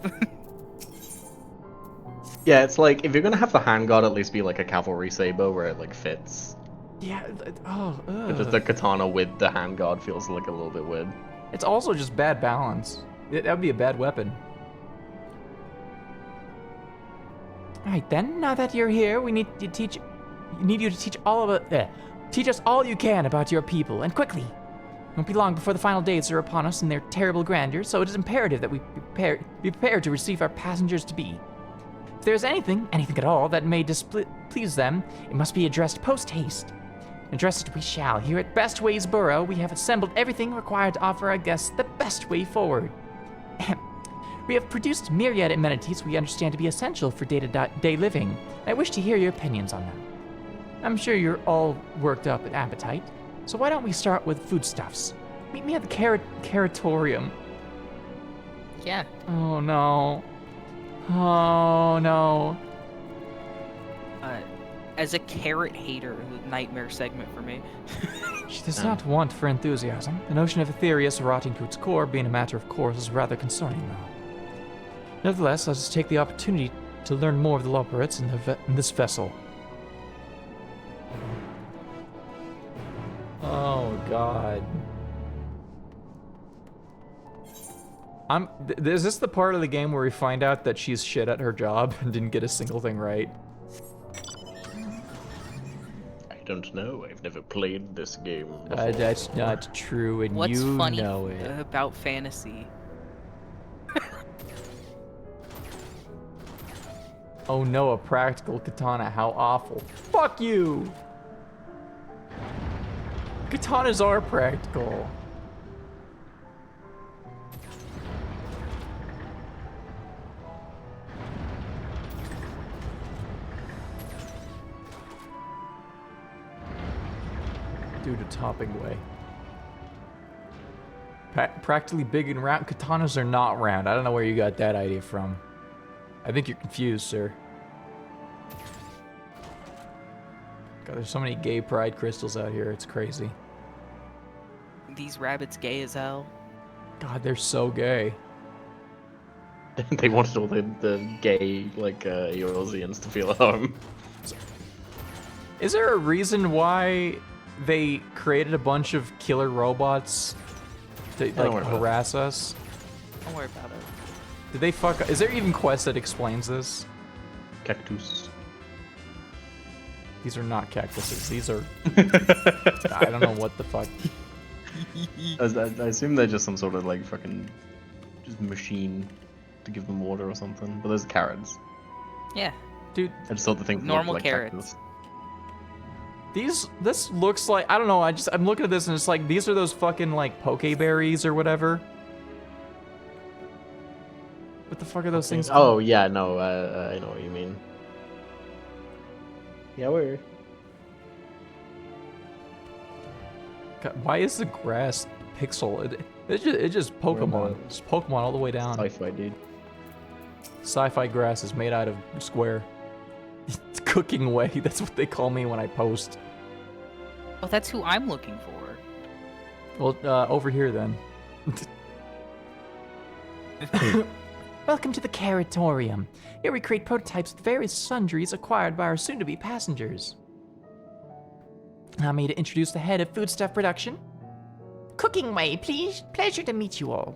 Yeah, it's like if you're gonna have the handguard, at least be like a cavalry saber where it like fits. Yeah. Oh. But just the katana with the handguard feels like a little bit weird. It's also just bad balance. That would be a bad weapon. All right then. Now that you're here, we need you to teach us all you can about your people, and quickly. It won't be long before the final days are upon us in their terrible grandeur, so it is imperative that we be prepared to receive our passengers to be. If there is anything at all, that may displease them, it must be addressed post-haste. Address it we shall. Here at Best Ways Borough, we have assembled everything required to offer our guests the best way forward. We have produced myriad amenities we understand to be essential for day-to-day living. I wish to hear your opinions on them. I'm sure you're all worked up at appetite, so why don't we start with foodstuffs? Meet me at the caratorium. Yeah. Oh no. Oh no. As a carrot hater, the nightmare segment for me. She does not want for enthusiasm. The notion of Aetherius rotting to its core being a matter of course is rather concerning, though. Nevertheless, let us take the opportunity to learn more of the Loperates in this vessel. Oh God. Is this the part of the game where we find out that she's shit at her job and didn't get a single thing right? I don't know. I've never played this game before. That's not true, and What's you funny know it. about fantasy? Oh no, a practical katana. How awful. Fuck you! Katanas are practical. Due to topping way. Practically big and round. Katanas are not round. I don't know where you got that idea from. I think you're confused, sir. God, there's so many gay pride crystals out here. It's crazy. These rabbits gay as hell. God, they're so gay. They wanted all the gay, like, Eurasians to feel at home. Is there a reason why they created a bunch of killer robots to, like, harass us? Don't worry about it. Did they fuck? Is there even quest that explains this? Cactus. These are not cactuses. These are... I don't know what the fuck. I assume they're just some sort of, like, fucking... just machine to give them water or something. But those are carrots. Yeah. Dude. I just thought the thing Normal looked like carrots. Cactus. This looks like... I don't know. I'm looking at this and it's like, these are those fucking, like, pokeberries or whatever. What the fuck are those things called? Oh, yeah, no, I know what you mean. Yeah, we're... God, why is the grass pixel? It's just Pokemon. It's Pokemon all the way down. Sci-fi, dude. Sci-fi grass is made out of square. It's cooking way. That's what they call me when I post. Oh, that's who I'm looking for. Well, over here then. Welcome to the Caratorium. Here we create prototypes with various sundries acquired by our soon-to-be passengers. Allow me to introduce the head of foodstuff production. Cooking way, please. Pleasure to meet you all.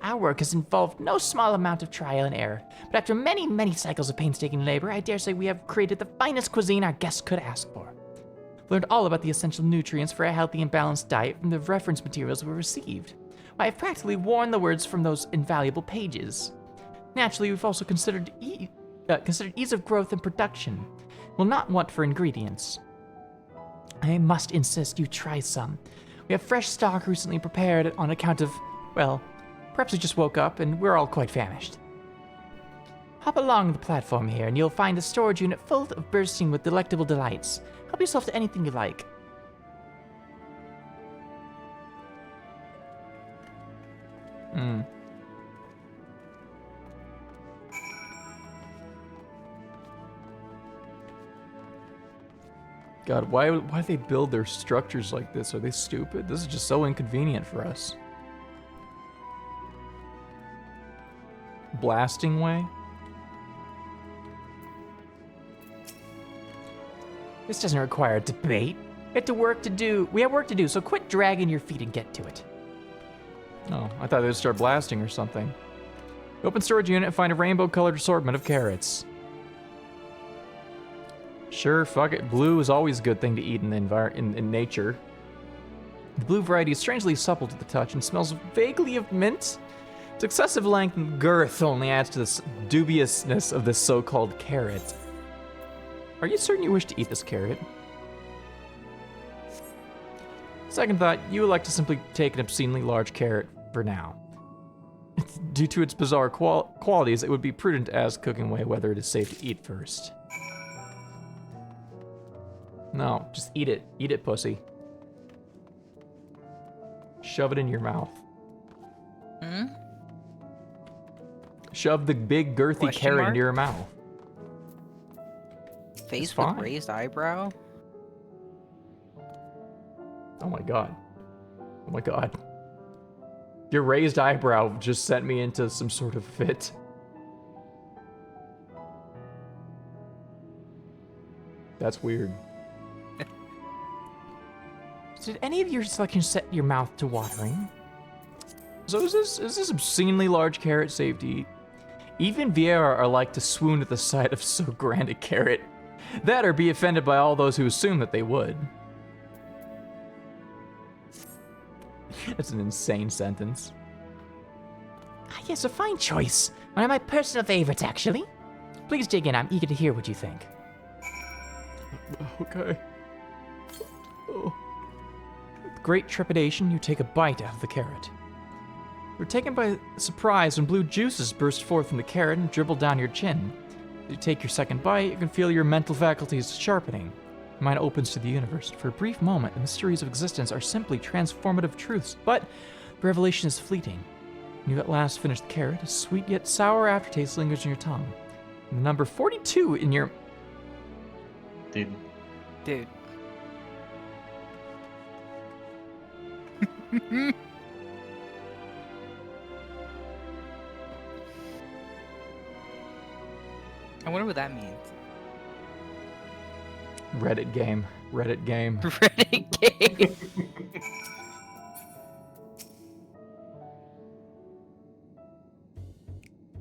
Our work has involved no small amount of trial and error, but after many, many cycles of painstaking labor, I dare say we have created the finest cuisine our guests could ask for. Learned all about the essential nutrients for a healthy and balanced diet from the reference materials we received. I have practically worn the words from those invaluable pages. Naturally, we've also considered ease of growth and production. We'll not want for ingredients. I must insist you try some. We have fresh stock recently prepared on account of, well, perhaps we just woke up and we're all quite famished. Hop along the platform here and you'll find a storage unit full of bursting with delectable delights. Help yourself to anything you like. God, why do they build their structures like this? Are they stupid? This is just so inconvenient for us. Blasting way? This doesn't require a debate. We have work to do, so quit dragging your feet and get to it. Oh, I thought they'd start blasting or something. Open storage unit and find a rainbow-colored assortment of carrots. Sure, fuck it. Blue is always a good thing to eat in nature. The blue variety is strangely supple to the touch and smells vaguely of mint. Its excessive length and girth only adds to the dubiousness of this so-called carrot. Are you certain you wish to eat this carrot? Second thought, you elect to simply take an obscenely large carrot for now. Due to its bizarre qualities, it would be prudent to ask Cooking Way whether it is safe to eat first. No, just eat it. Eat it, pussy. Shove it in your mouth. Hmm? Shove the big girthy carrot into your mouth. Face with raised eyebrow? Oh my god. Oh my god. Your raised eyebrow just sent me into some sort of fit. That's weird. Did any of your selections set your mouth to watering? So is this obscenely large carrot safe to eat? Even Vieira are like to swoon at the sight of so grand a carrot. That or be offended by all those who assume that they would. That's an insane sentence. Ah, yes, a fine choice. One of my personal favorites, actually. Please dig in. I'm eager to hear what you think. Okay. Oh. With great trepidation, you take a bite out of the carrot. You're taken by surprise when blue juices burst forth from the carrot and dribble down your chin. As you take your second bite, you can feel your mental faculties sharpening. Your mind opens to the universe. For a brief moment, the mysteries of existence are simply transformative truths, but the revelation is fleeting. When you at last finish the carrot, a sweet yet sour aftertaste lingers in your tongue. And the number 42 in your... Dude. I wonder what that means. Reddit game. Reddit game.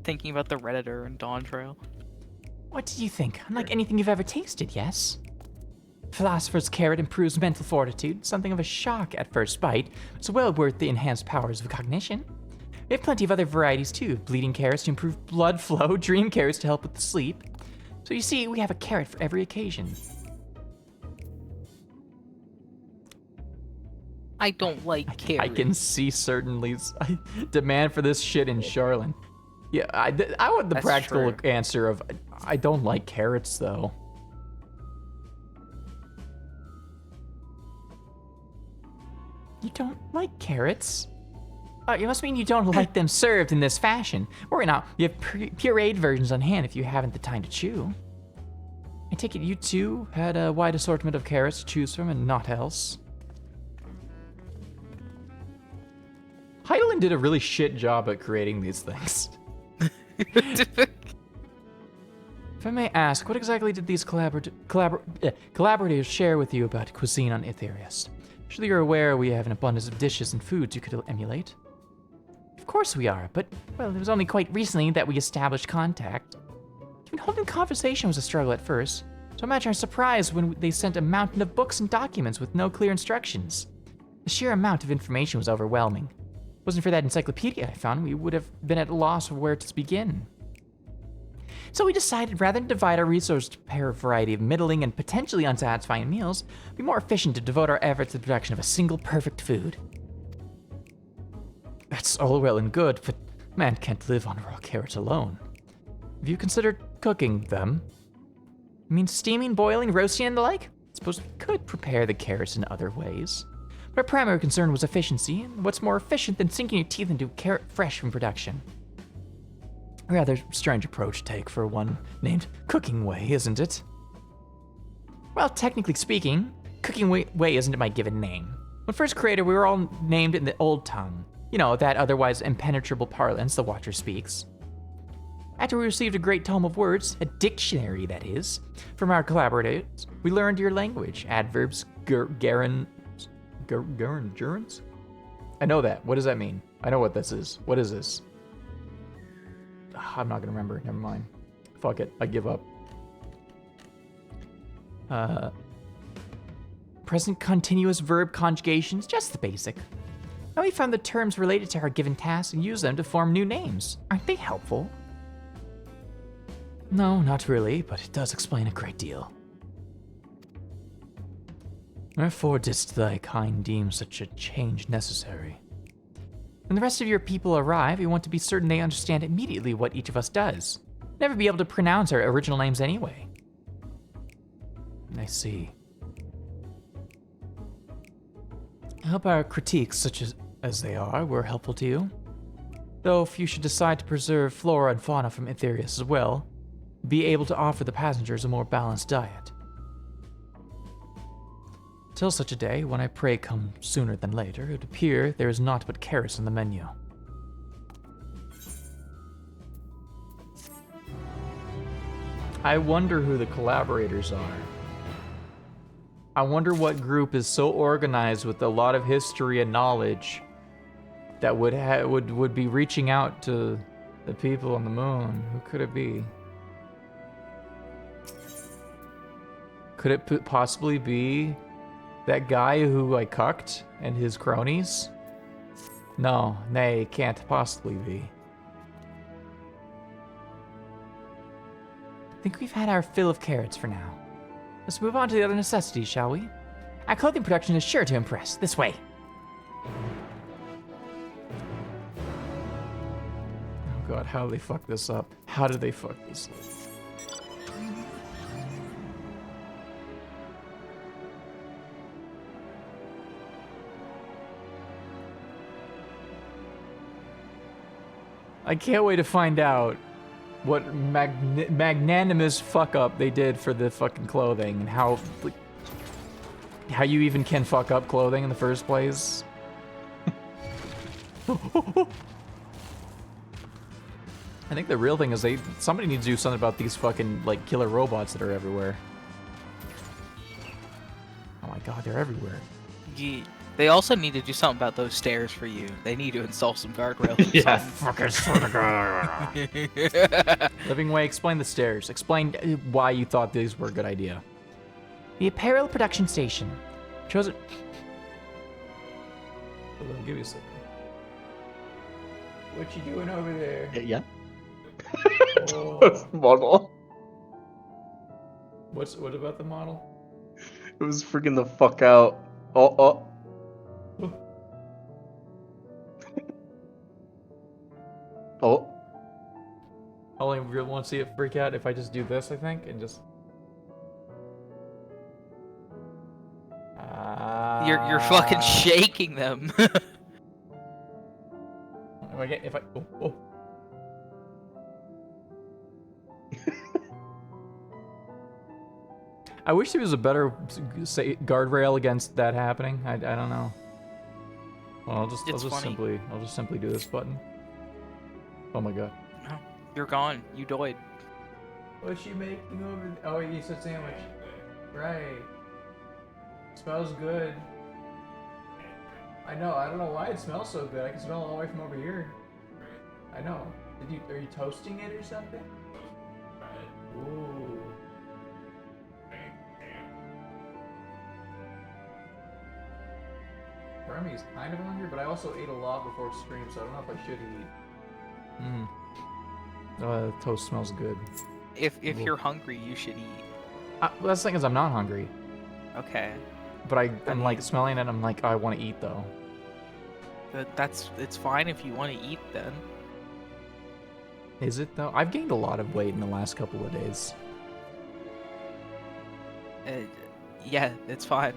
Thinking about the Redditor and Dawn Trail. What did you think? Unlike anything you've ever tasted, yes? Philosopher's carrot improves mental fortitude, something of a shock at first bite, so well worth the enhanced powers of cognition. We have plenty of other varieties too. Bleeding carrots to improve blood flow, dream carrots to help with the sleep. So you see, we have a carrot for every occasion. I don't like carrots. I can see certainly demand for this shit in Charlotte. Yeah, I want the That's practical true. answer of, I don't like carrots though. You don't like carrots? Oh, it must mean you don't like them served in this fashion. Worry not, you have pureed versions on hand if you haven't the time to chew. I take it you too had a wide assortment of carrots to choose from and not else. Heidelin did a really shit job at creating these things. If I may ask, what exactly did these collaborators share with you about cuisine on Itherius? Surely you're aware we have an abundance of dishes and foods you could emulate. Of course we are, but, well, it was only quite recently that we established contact. Even holding conversation was a struggle at first, so imagine our surprise when they sent a mountain of books and documents with no clear instructions. The sheer amount of information was overwhelming. If it wasn't for that encyclopedia I found, we would have been at a loss of where to begin. So we decided rather than divide our resources to prepare a variety of middling and potentially unsatisfying meals, it'd be more efficient to devote our efforts to the production of a single perfect food. That's all well and good, but man can't live on raw carrots alone. Have you considered cooking them? You mean steaming, boiling, roasting, and the like? I suppose we could prepare the carrots in other ways. But our primary concern was efficiency, and what's more efficient than sinking your teeth into a carrot fresh from production? A rather strange approach to take for one named Cooking Way, isn't it? Well, technically speaking, Cooking Way isn't my given name. When first created, we were all named in the old tongue. You know, that otherwise impenetrable parlance the Watcher speaks. After we received a great tome of words, a dictionary that is, from our collaborators, we learned your language, adverbs, gerunds? I know that. What does that mean? I know what this is. What is this? I'm not gonna remember. Never mind. Fuck it. I give up. Present continuous verb conjugations, just the basic. Now we found the terms related to our given tasks and use them to form new names. Aren't they helpful? No, not really, but it does explain a great deal. Wherefore didst thy kind deem such a change necessary? When the rest of your people arrive, you want to be certain they understand immediately what each of us does. Never be able to pronounce our original names anyway. I see. I hope our critiques, such as they are, were helpful to you. Though if you should decide to preserve flora and fauna from Aetherius as well, be able to offer the passengers a more balanced diet. Till such a day, when I pray come sooner than later, it would appear there is naught but carrots in the menu. I wonder who the collaborators are. I wonder what group is so organized with a lot of history and knowledge that would be reaching out to the people on the moon. Who could it be? Could it possibly be that guy who I cucked and his cronies? No, nay, it can't possibly be. I think we've had our fill of carrots for now. Let's move on to the other necessities, shall we? Our clothing production is sure to impress. This way. Oh god, how did they fuck this up? How did they fuck this up? I can't wait to find out what magnanimous fuck up they did for the fucking clothing and how you even can fuck up clothing in the first place. I think the real thing is somebody needs to do something about these fucking like killer robots that are everywhere. Oh my god, they're everywhere. Yeah. They also need to do something about those stairs for you. They need to install some guardrails. Yeah. Fucking Living Way, explain the stairs. Explain why you thought these were a good idea. The apparel production station. Chosen. Hold on, give me a second. What you doing over there? Yeah. Oh. Model. What about the model? It was freaking the fuck out. Oh. Oh. I only really want to see it freak out if I just do this, I think, and just... You're fucking shaking them. If I... Oh. I wish there was a better guardrail against that happening. I don't know. Well, I'll just simply do this button. Oh my god. No, you're gone. You died. What's she making over there? Oh, you said sandwich. Right. Smells good. I know. I don't know why it smells so good. I can smell it all the way from over here. I know. Are you toasting it or something? Ooh. Remi's kind of hungry, but I also ate a lot before stream, so I don't know if I should eat. Toast smells good. If you're hungry, you should eat. Well, that's the thing is I'm not hungry. Okay. But I'm like smelling it, I'm like, I want to eat though. It's fine if you want to eat then. Is it though? I've gained a lot of weight in the last couple of days. Yeah, it's fine.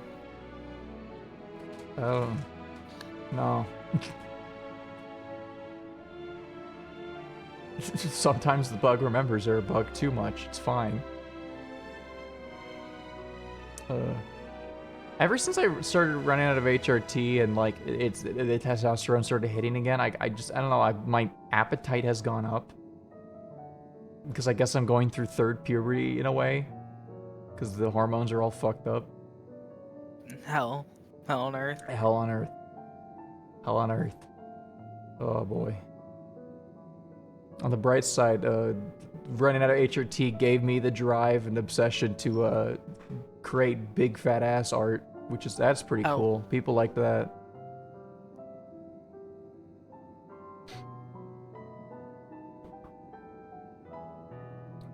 Oh, no. Sometimes the bug remembers they're a bug too much. It's fine. Ever since I started running out of HRT and like the testosterone started hitting again, I don't know, my appetite has gone up. Because I guess I'm going through third puberty in a way. Because the hormones are all fucked up. Hell on earth. Hell on earth. Hell on earth. Oh boy. On the bright side, running out of HRT gave me the drive and obsession to create big fat ass art, that's pretty cool. People like that.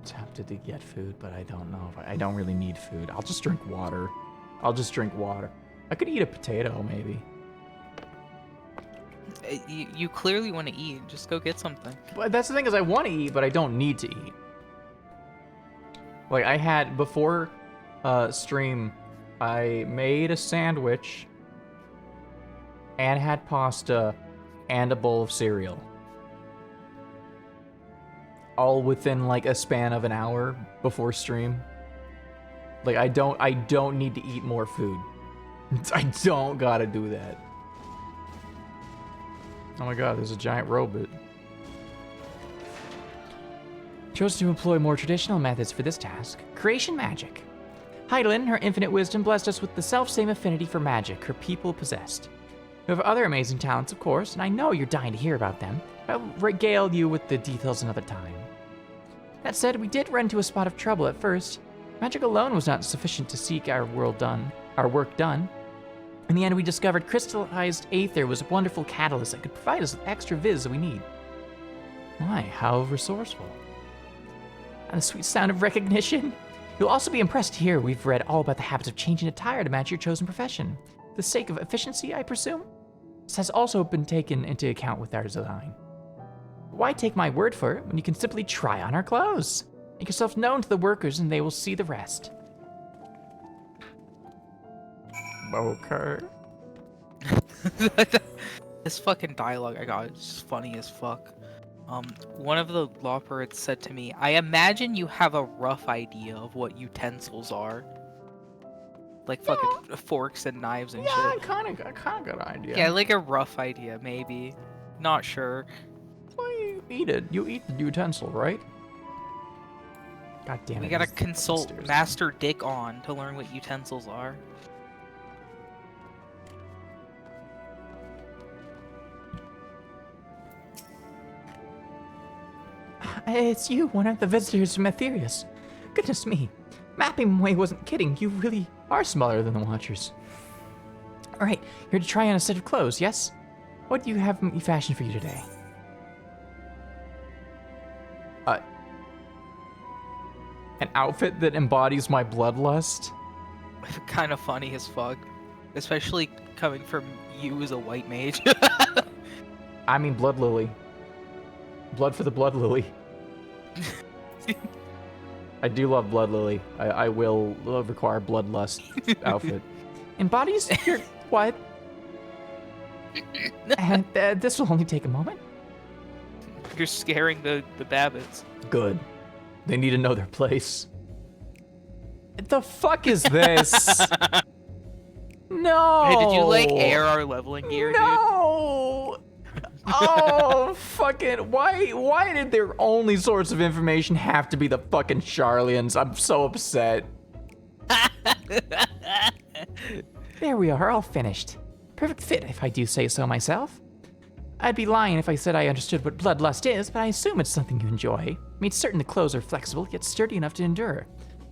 Tempted to get food, but I don't know if I don't really need food. I'll just drink water. I could eat a potato maybe. You clearly want to eat. Just go get something. But that's the thing, is I want to eat, but I don't need to eat. Like I had before stream, I made a sandwich and had pasta and a bowl of cereal. All within like a span of an hour before stream. Like I don't need to eat more food. I don't gotta do that. Oh my god, there's a giant robot. Chose to employ more traditional methods for this task. Creation magic. Heidelin, her infinite wisdom, blessed us with the self-same affinity for magic her people possessed. We have other amazing talents, of course, and I know you're dying to hear about them. I'll regale you with the details another time. That said, we did run into a spot of trouble at first. Magic alone was not sufficient to seek our work done. In the end, we discovered crystallized aether was a wonderful catalyst that could provide us with extra viz that we need. My, how resourceful. And the sweet sound of recognition. You'll also be impressed to hear we've read all about the habits of changing attire to match your chosen profession. For the sake of efficiency, I presume? This has also been taken into account with our design. Why take my word for it when you can simply try on our clothes? Make yourself known to the workers and they will see the rest. Okay. This fucking dialogue I got is just funny as fuck. One of the lawbirds said to me, I imagine you have a rough idea of what utensils are. Like fucking forks and knives and shit. Yeah, I kinda got an idea. Yeah, like a rough idea, maybe. Not sure. Well, you eat it. You eat the utensil, right? God damn it. We gotta these consult monsters. Master Dick on to learn what utensils are. It's you, one of the visitors from Aetherius. Goodness me. Mapping Way wasn't kidding. You really are smaller than the Watchers. Alright, here to try on a set of clothes, yes? What do you have me fashioned for you today? An outfit that embodies my bloodlust? Kind of funny as fuck. Especially coming from you as a white mage. I mean Blood Lily. Blood for the Blood Lily. I do love Blood Lily. I will require Bloodlust outfit. Embodies your what? And this will only take a moment. You're scaring the Babbitts. Good. They need to know their place. The fuck is this? No. Hey, did you like air our leveling gear, dude? No. Oh, fucking, why did their only source of information have to be the fucking Charlians? I'm so upset. There we are, all finished. Perfect fit, if I do say so myself. I'd be lying if I said I understood what bloodlust is, but I assume it's something you enjoy. Made certain the clothes are flexible, yet sturdy enough to endure.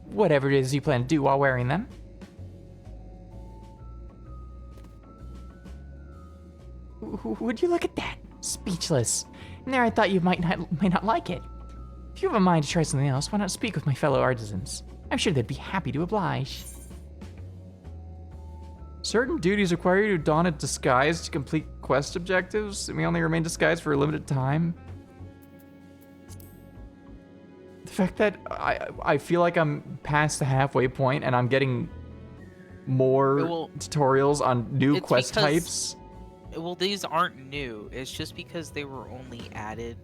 Whatever it is you plan to do while wearing them. Would you look at that? Speechless. And there I thought you might not like it. If you have a mind to try something else, why not speak with my fellow artisans? I'm sure they'd be happy to oblige. Certain duties require you to don a disguise to complete quest objectives, and we only remain disguised for a limited time. The fact that I feel like I'm past the halfway point and I'm getting more tutorials on new quest types. Well, these aren't new. It's just because they were only added.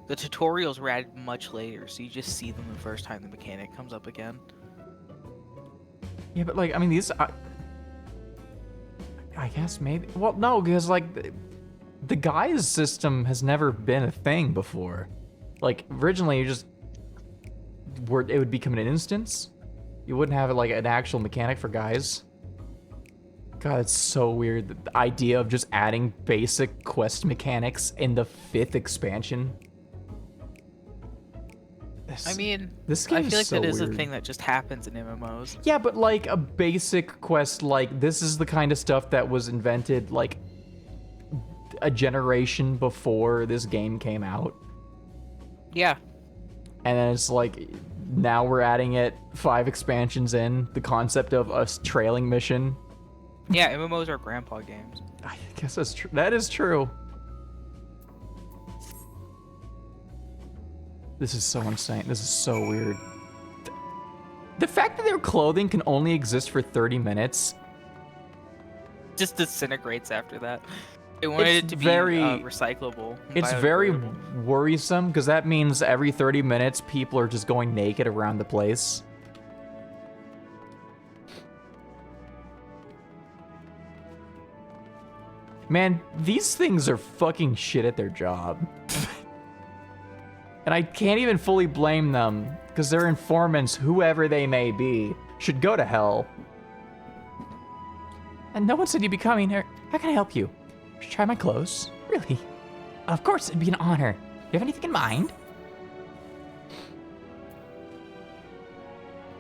The tutorials were added much later, so you just see them the first time the mechanic comes up again. Yeah, but like, I mean, these. I guess maybe. Well, no, because like, the guise system has never been a thing before. Like originally, you just it would become an instance. You wouldn't have like an actual mechanic for guys. God, it's so weird. The idea of just adding basic quest mechanics in the 5th expansion. I mean, this game I feel like so that is weird. a thing that just happens in MMOs. Yeah, but like a basic quest, like this is the kind of stuff that was invented like a generation before this game came out. Yeah. And then it's like now we're adding it 5 expansions in, the concept of a trailing mission. Yeah, MMOs are grandpa games. I guess that's true. That is true. This is so insane. This is so weird. The fact that their clothing can only exist for 30 minutes. Just disintegrates after that. They wanted it to be recyclable. It's very worrisome because that means every 30 minutes people are just going naked around the place. Man, these things are fucking shit at their job. And I can't even fully blame them, because their informants, whoever they may be, should go to hell. And no one said you'd be coming here. How can I help you? Should I try my clothes? Really? Of course, it'd be an honor. Do you have anything in mind?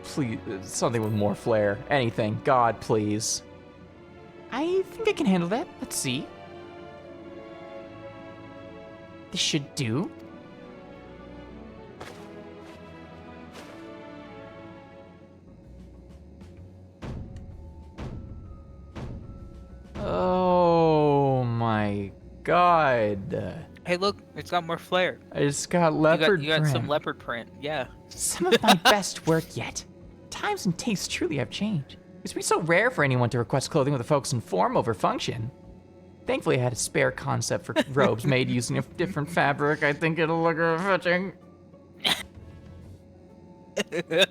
Please, something with more flair. Anything. God, please. I think I can handle that. Let's see. This should do. Oh my god. Hey, look, it's got more flair. It's got leopard You got print. some leopard print, yeah. Some of my best work yet. Times and tastes truly have changed. It's been so rare for anyone to request clothing with a focus on form over function. Thankfully, I had a spare concept for robes made using a different fabric. I think it'll look fitting. I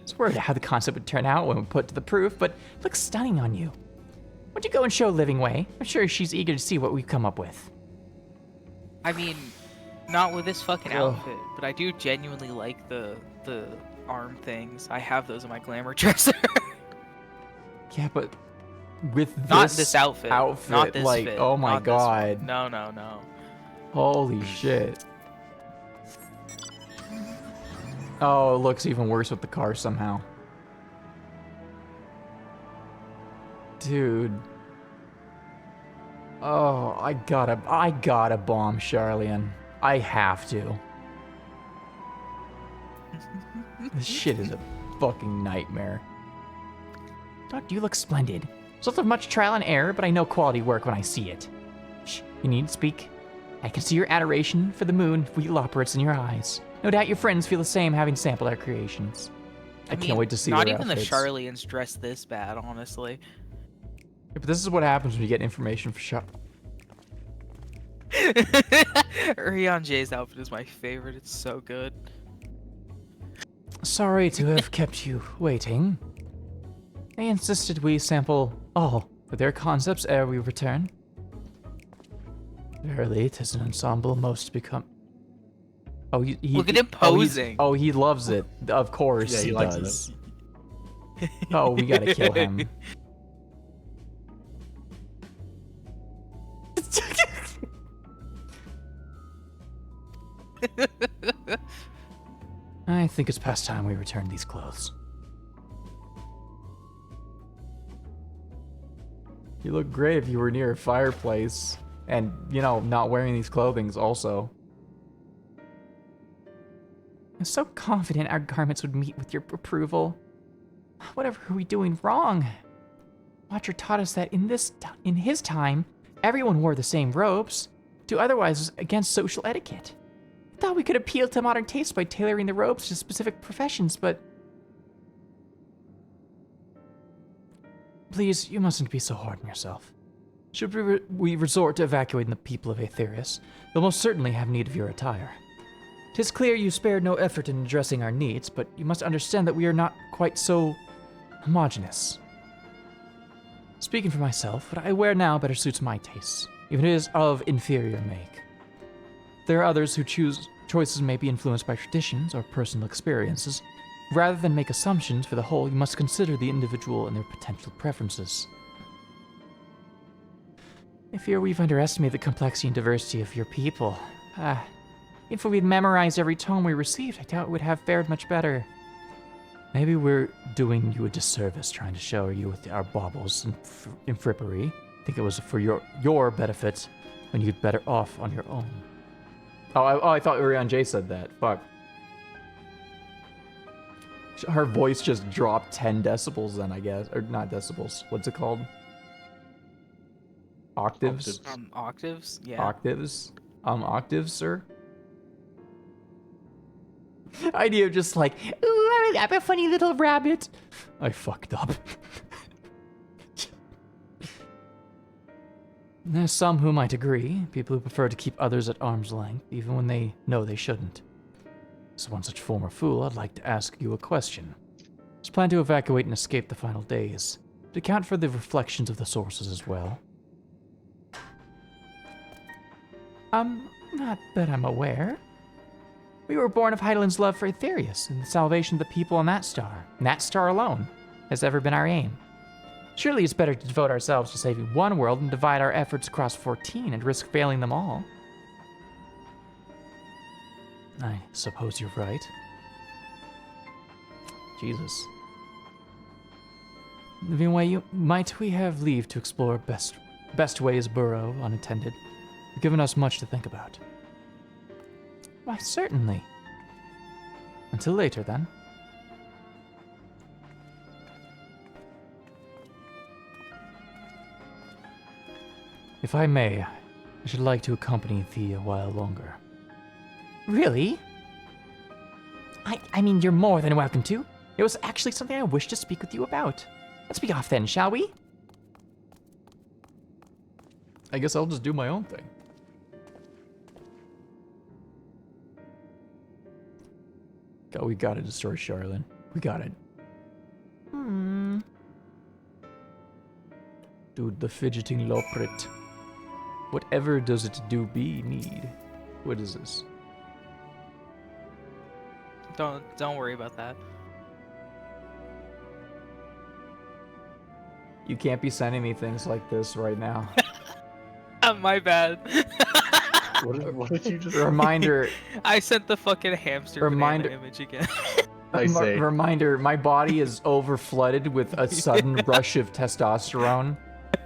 was worried how the concept would turn out when we put it to the proof, but it looks stunning on you. Why don't you go and show Living Way? I'm sure she's eager to see what we've come up with. I mean, not with this fucking outfit, but I do genuinely like the arm things. I have those in my glamour dresser. Yeah, but with this not this outfit. Not this like, fit. oh my Not god. This no, no, no. Holy shit. Oh, it looks even worse with the car somehow. Dude. Oh, I gotta bomb Charlian. I have to. This shit is a fucking nightmare. Doctor, you look splendid. Result of much trial and error, but I know quality work when I see it. Shh, you needn't speak. I can see your adoration for the moon wheel operates in your eyes. No doubt your friends feel the same having sampled our creations. I can't wait to see not their even outfits. the Charlians dress this bad, honestly. Yeah, but this is what happens when you get information for Char. Rion J's outfit is my favorite. It's so good. Sorry to have kept you waiting. They insisted we sample all of their concepts ere we return. Verily, 'tis an ensemble most become. Oh, he Look at him posing. Oh, he loves it. Of course Yeah, he he likes does. Oh, we gotta kill him. I think it's past time we return these clothes. You look great if you were near a fireplace. And, you know, not wearing these clothings also. I'm so confident our garments would meet with your approval. Whatever are we doing wrong? Watcher taught us that in his time, everyone wore the same robes. To otherwise was against social etiquette. Thought we could appeal to modern taste by tailoring the robes to specific professions, but... Please, you mustn't be so hard on yourself. Should we resort to evacuating the people of Aetherius, they'll most certainly have need of your attire. 'Tis clear you spared no effort in addressing our needs, but you must understand that we are not quite so homogeneous. Speaking for myself, what I wear now better suits my tastes, even if it is of inferior make. There are others who choices may be influenced by traditions or personal experiences. Rather than make assumptions for the whole, you must consider the individual and their potential preferences. I fear we've underestimated the complexity and diversity of your people. If we'd memorized every tome we received, I doubt we'd have fared much better. Maybe we're doing you a disservice trying to show you with our baubles and frippery. I think it was for your benefit when you'd better off on your own. I thought Urian J said that. Fuck. Her voice just dropped 10 decibels then, I guess. Or not decibels. What's it called? Octaves? Octaves? Yeah. Octaves? Octaves, sir? Idea of just like, ooh, I'm a funny little rabbit. I fucked up. There's some who might agree, people who prefer to keep others at arm's length, even when they know they shouldn't. As one such former fool, I'd like to ask you a question. Just plan to evacuate and escape the final days, to account for the reflections of the sources as well. Not that I'm aware. We were born of Heidelin's love for Aetherius and the salvation of the people on that star. And that star alone has ever been our aim. Surely it's better to devote ourselves to saving one world and divide our efforts across 14 and risk failing them all. I suppose you're right. Jesus. Might we have leave to explore best ways burrow unattended? You've given us much to think about. Why, certainly. Until later, then. If I may, I should like to accompany thee a while longer. Really? I mean, you're more than welcome to. It was actually something I wished to speak with you about. Let's be off then, shall we? I guess I'll just do my own thing. We gotta destroy Charlene. We got it. Dude, the fidgeting loprit. Whatever does it do be need? What is this? Don't worry about that. You can't be sending me things like this right now. My bad. What did you just Reminder. I sent the fucking hamster banana image again. I say. Reminder, my body is over-flooded with a sudden rush of testosterone,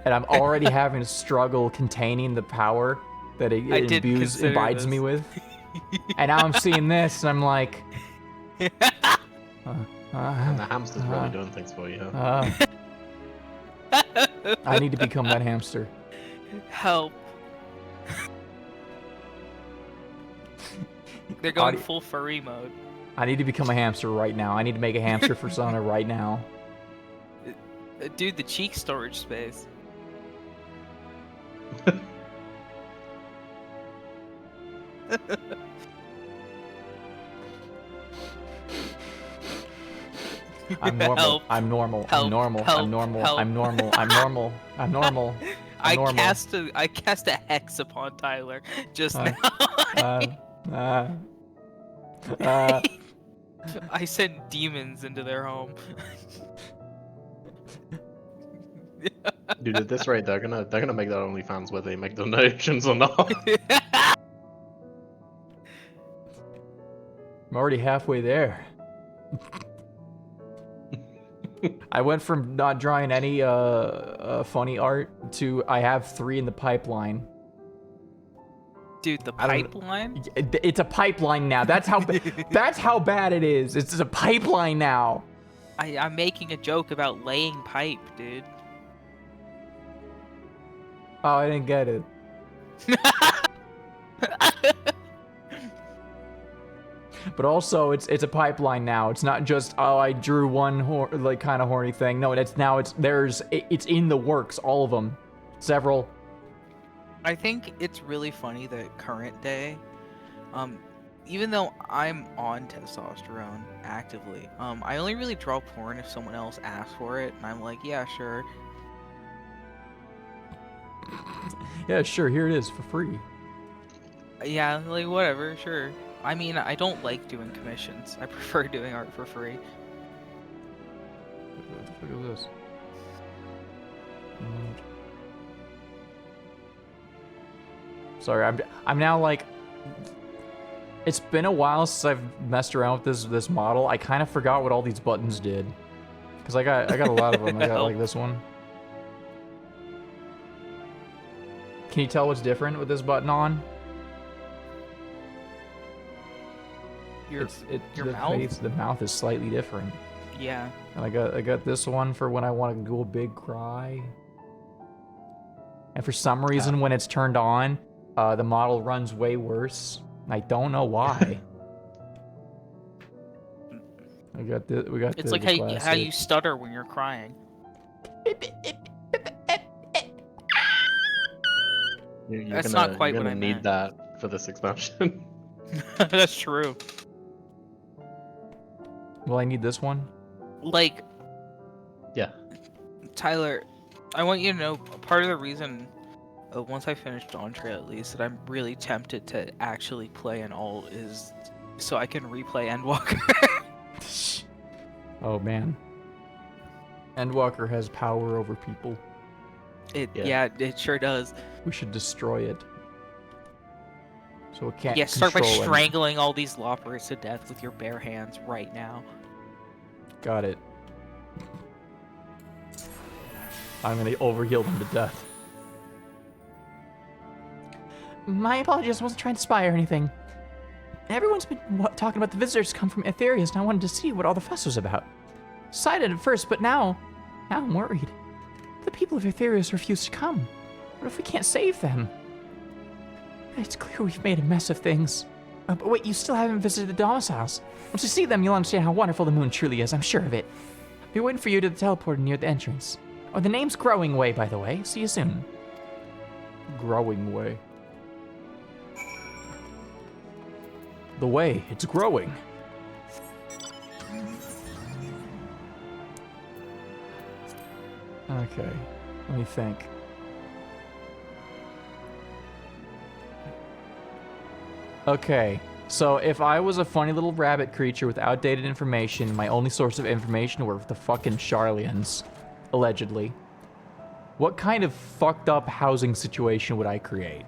and I'm already having to struggle containing the power that it imbibes me with. And now I'm seeing this, and I'm like... and the hamster's really doing things for you. I need to become that hamster. Help. They're going full furry mode. I need to become a hamster right now. I need to make a hamster persona right now. Dude, the cheek storage space. I'm normal. Help. I'm normal. Help. I'm normal. Help. I'm normal. Help. I'm normal. I'm normal. I'm normal. I'm normal. I cast a hex upon Tyler just now. I sent demons into their home. Dude, at this rate, they're gonna make that OnlyFans whether they make donations or not. I'm already halfway there. I went from not drawing any funny art to I have 3 in the pipeline. Dude, the pipeline? It's a pipeline now. That's how bad it is. It's a pipeline now. I'm making a joke about laying pipe, dude. Oh, I didn't get it. But also, it's a pipeline now. It's not just I drew one kind of horny thing. No, it's in the works. All of them, several. I think it's really funny that current day, even though I'm on testosterone actively, I only really draw porn if someone else asks for it, and I'm like, yeah, sure. Yeah, sure, here it is for free. Yeah, like whatever, sure. I mean, I don't like doing commissions. I prefer doing art for free. What the fuck is this? Sorry, I'm now like, it's been a while since I've messed around with this model. I kind of forgot what all these buttons did, because I got a lot of them. I got like this one. Can you tell what's different with this button on? Your the mouth? face, the mouth is slightly different. Yeah. And I got this one for when I want to do a big cry. And for some reason, when it's turned on, the model runs way worse. I don't know why. We got It's like how you stutter when you're crying. That's not quite what I need meant. that for this expansion. That's true. Will I need this one? Like, Yeah. Tyler, I want you to know part of the reason, once I finish Dawn Trail at least, that I'm really tempted to actually play an alt is so I can replay Endwalker. Oh man. Endwalker has power over people. Yeah, it sure does. We should destroy it. So it can't Yeah, start by control strangling all these Lopers to death with your bare hands right now. Got it. I'm gonna overheal them to death. My apologies, I wasn't trying to spy or anything. Everyone's been talking about the visitors come from Aetherius, and I wanted to see what all the fuss was about. Excited at first, but now I'm worried. The people of Aetherius refuse to come. What if we can't save them? It's clear we've made a mess of things. But wait, you still haven't visited the domiciles. Once you see them, you'll understand how wonderful the moon truly is, I'm sure of it. I'll be waiting for you to the teleporter near the entrance. Oh, the name's Growing Way, by the way. See you soon. Growing Way. The way, it's growing. Okay, let me think. Okay, so if I was a funny little rabbit creature with outdated information, my only source of information were the fucking Charlians, allegedly. What kind of fucked up housing situation would I create?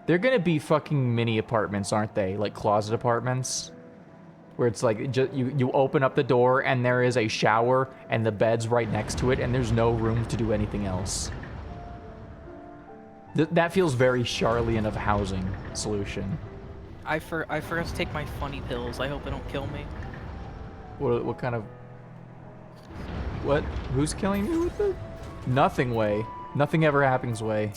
They're gonna be fucking mini apartments, aren't they? Like closet apartments? Where it's like, you open up the door and there is a shower and the bed's right next to it and there's no room to do anything else. That feels very Charlian of housing solution. I forgot to take my funny pills. I hope they don't kill me. What kind of... What? Who's killing you with it? Nothing way. Nothing ever happens way.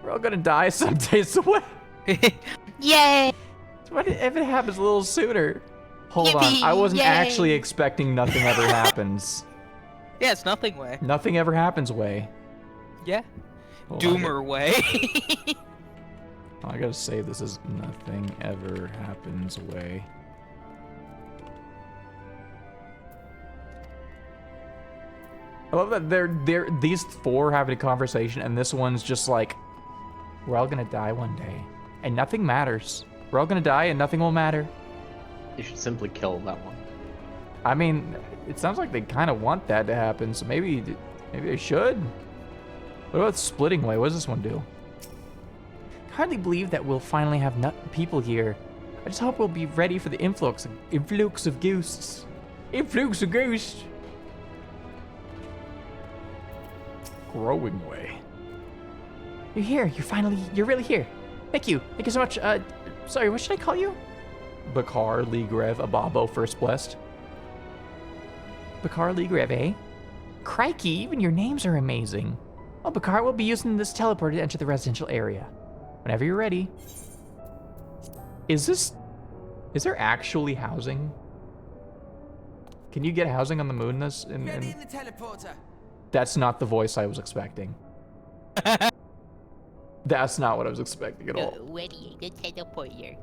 We're all gonna die some days away. Yay! What if it happens a little sooner? Hold Yippee, on, I wasn't yay. actually expecting nothing ever happens. Yeah, it's nothing way. Nothing ever happens way. Yeah. Hold on, Doomer way. I gotta say this is nothing ever happens way. I love that these four having a conversation and this one's just like, we're all gonna die one day and nothing matters. We're all gonna die and nothing will matter. You should simply kill that one. I mean, it sounds like they kind of want that to happen, so maybe they should. What about splitting way? What does this one do? Hardly believe that we'll finally have people here. I just hope we'll be ready for the influx of ghosts. Influx of ghosts. Growing way. You're here. You're really here. Thank you. Thank you so much. Sorry, what should I call you? Bakar, Ligrev, Ababo, First Blessed. Bakar Ligrev, eh? Crikey, even your names are amazing. Well, Bakar will be using this teleporter to enter the residential area. Whenever you're ready. Is there actually housing? Can you get housing on the moon Ready in the teleporter. That's not the voice I was expecting. That's not what I was expecting at all. Ready, the teleporter.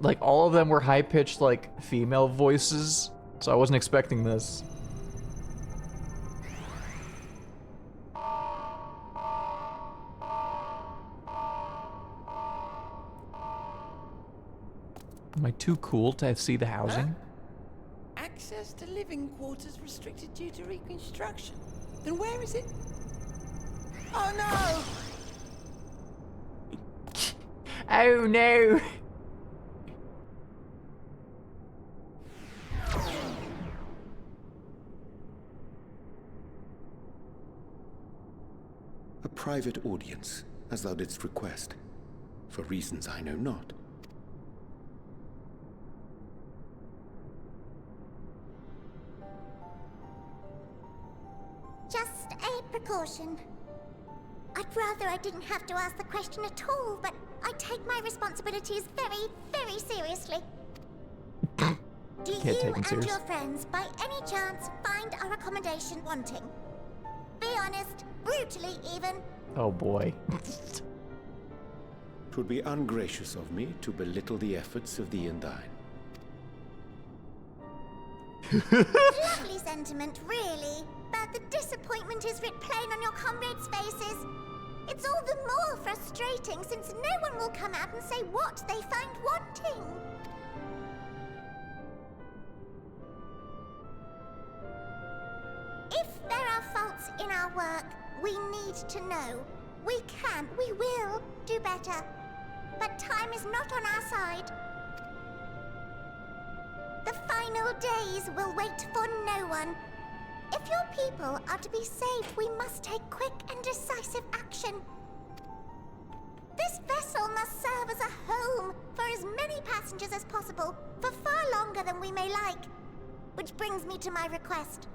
Like, all of them were high-pitched, like, female voices So I wasn't expecting this. Am I too cool to see the housing? Access to living quarters restricted due to reconstruction. Then where is it? Oh no! Oh no! A private audience, as thou didst request, for reasons I know not. Just a precaution. I'd rather I didn't have to ask the question at all, but I take my responsibilities very, very seriously. Do Can't take you 'em and serious. your friends, by any chance, find our accommodation wanting? Be honest, brutally even. Oh boy. 'Twould be ungracious of me to belittle the efforts of thee and thine. Lovely sentiment, really. But the disappointment is writ plain on your comrades' faces. It's all the more frustrating since no one will come out and say what they find wanting. If there are faults in our work, we need to know. We can, we will do better. But time is not on our side. The final days will wait for no one. If your people are to be saved, we must take quick and decisive action. This vessel must serve as a home for as many passengers as possible, for far longer than we may like. Which brings me to my request.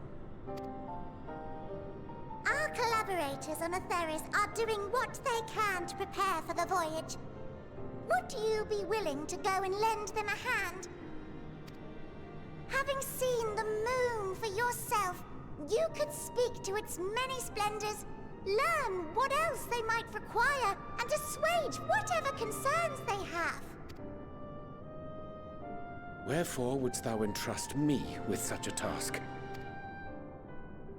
Our collaborators on Atheris are doing what they can to prepare for the voyage. Would you be willing to go and lend them a hand? Having seen the moon for yourself, you could speak to its many splendors, learn what else they might require, and assuage whatever concerns they have. Wherefore wouldst thou entrust me with such a task?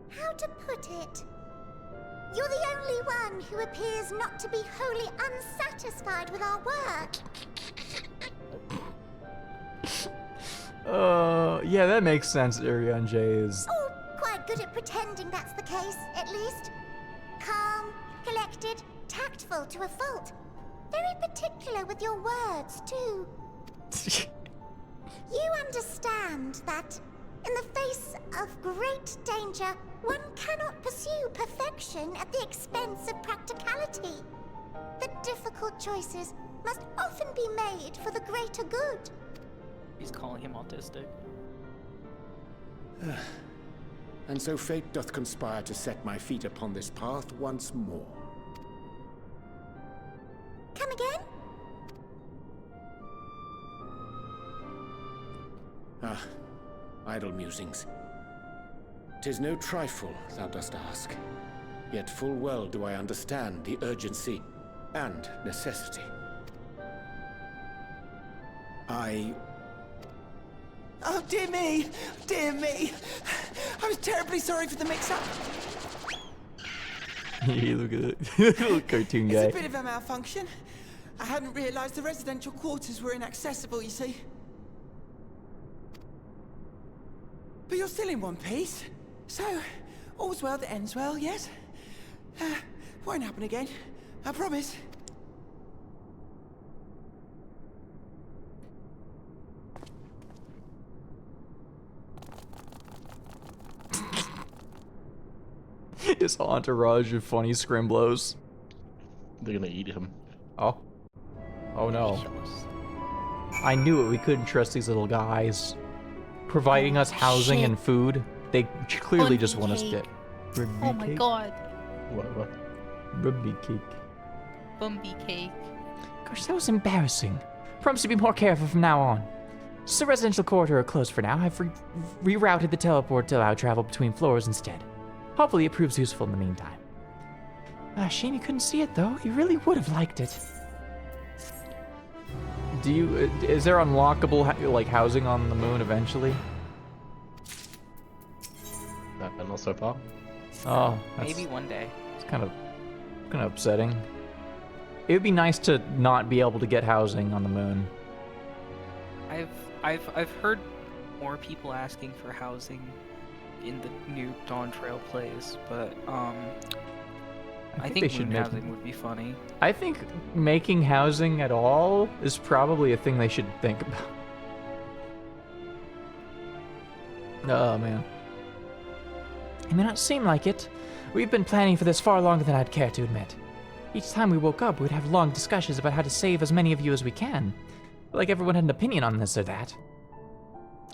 How to put it? You're the only one who appears not to be wholly unsatisfied with our work. Yeah, that makes sense. Ariane J is. Oh, quite good at pretending that's the case, at least. Calm, collected, tactful to a fault. Very particular with your words, too. You understand that, in the face of great danger, one cannot pursue perfection at the expense of practicality. The difficult choices must often be made for the greater good. He's calling him autistic. And so fate doth conspire to set my feet upon this path once more. Come again? Ah, idle musings. 'Tis no trifle thou dost ask, yet full well do I understand the urgency and necessity. Oh, dear me! Dear me! I was terribly sorry for the mix-up. You look at it. Little cartoon guy. It's a bit of a malfunction. I hadn't realized the residential quarters were inaccessible, you see. But you're still in one piece. So, all's well that ends well, yes? Won't happen again. I promise. His entourage of funny scrimblos. They're gonna eat him. Oh. Oh no. I knew it. We couldn't trust these little guys. Providing us housing and food. They clearly just want us dead. Oh my god. What? Rugby cake. Bumby cake. Gosh, that was embarrassing. Promise to be more careful from now on. So residential quarter are closed for now. I've rerouted the teleport to allow travel between floors instead. Hopefully it proves useful in the meantime. Shame you couldn't see it though. You really would have liked it. Do you? Is there unlockable like housing on the moon eventually? Not so far. Oh, that's, Maybe one day. it's kind of upsetting. It would be nice to not be able to get housing on the moon. I've heard more people asking for housing in the new Dawn Trail plays, but I think they should moon make housing would be funny. I think making housing at all is probably a thing they should think about. Oh, man. It may not seem like it. We've been planning for this far longer than I'd care to admit. Each time we woke up, we'd have long discussions about how to save as many of you as we can. Like everyone had an opinion on this or that.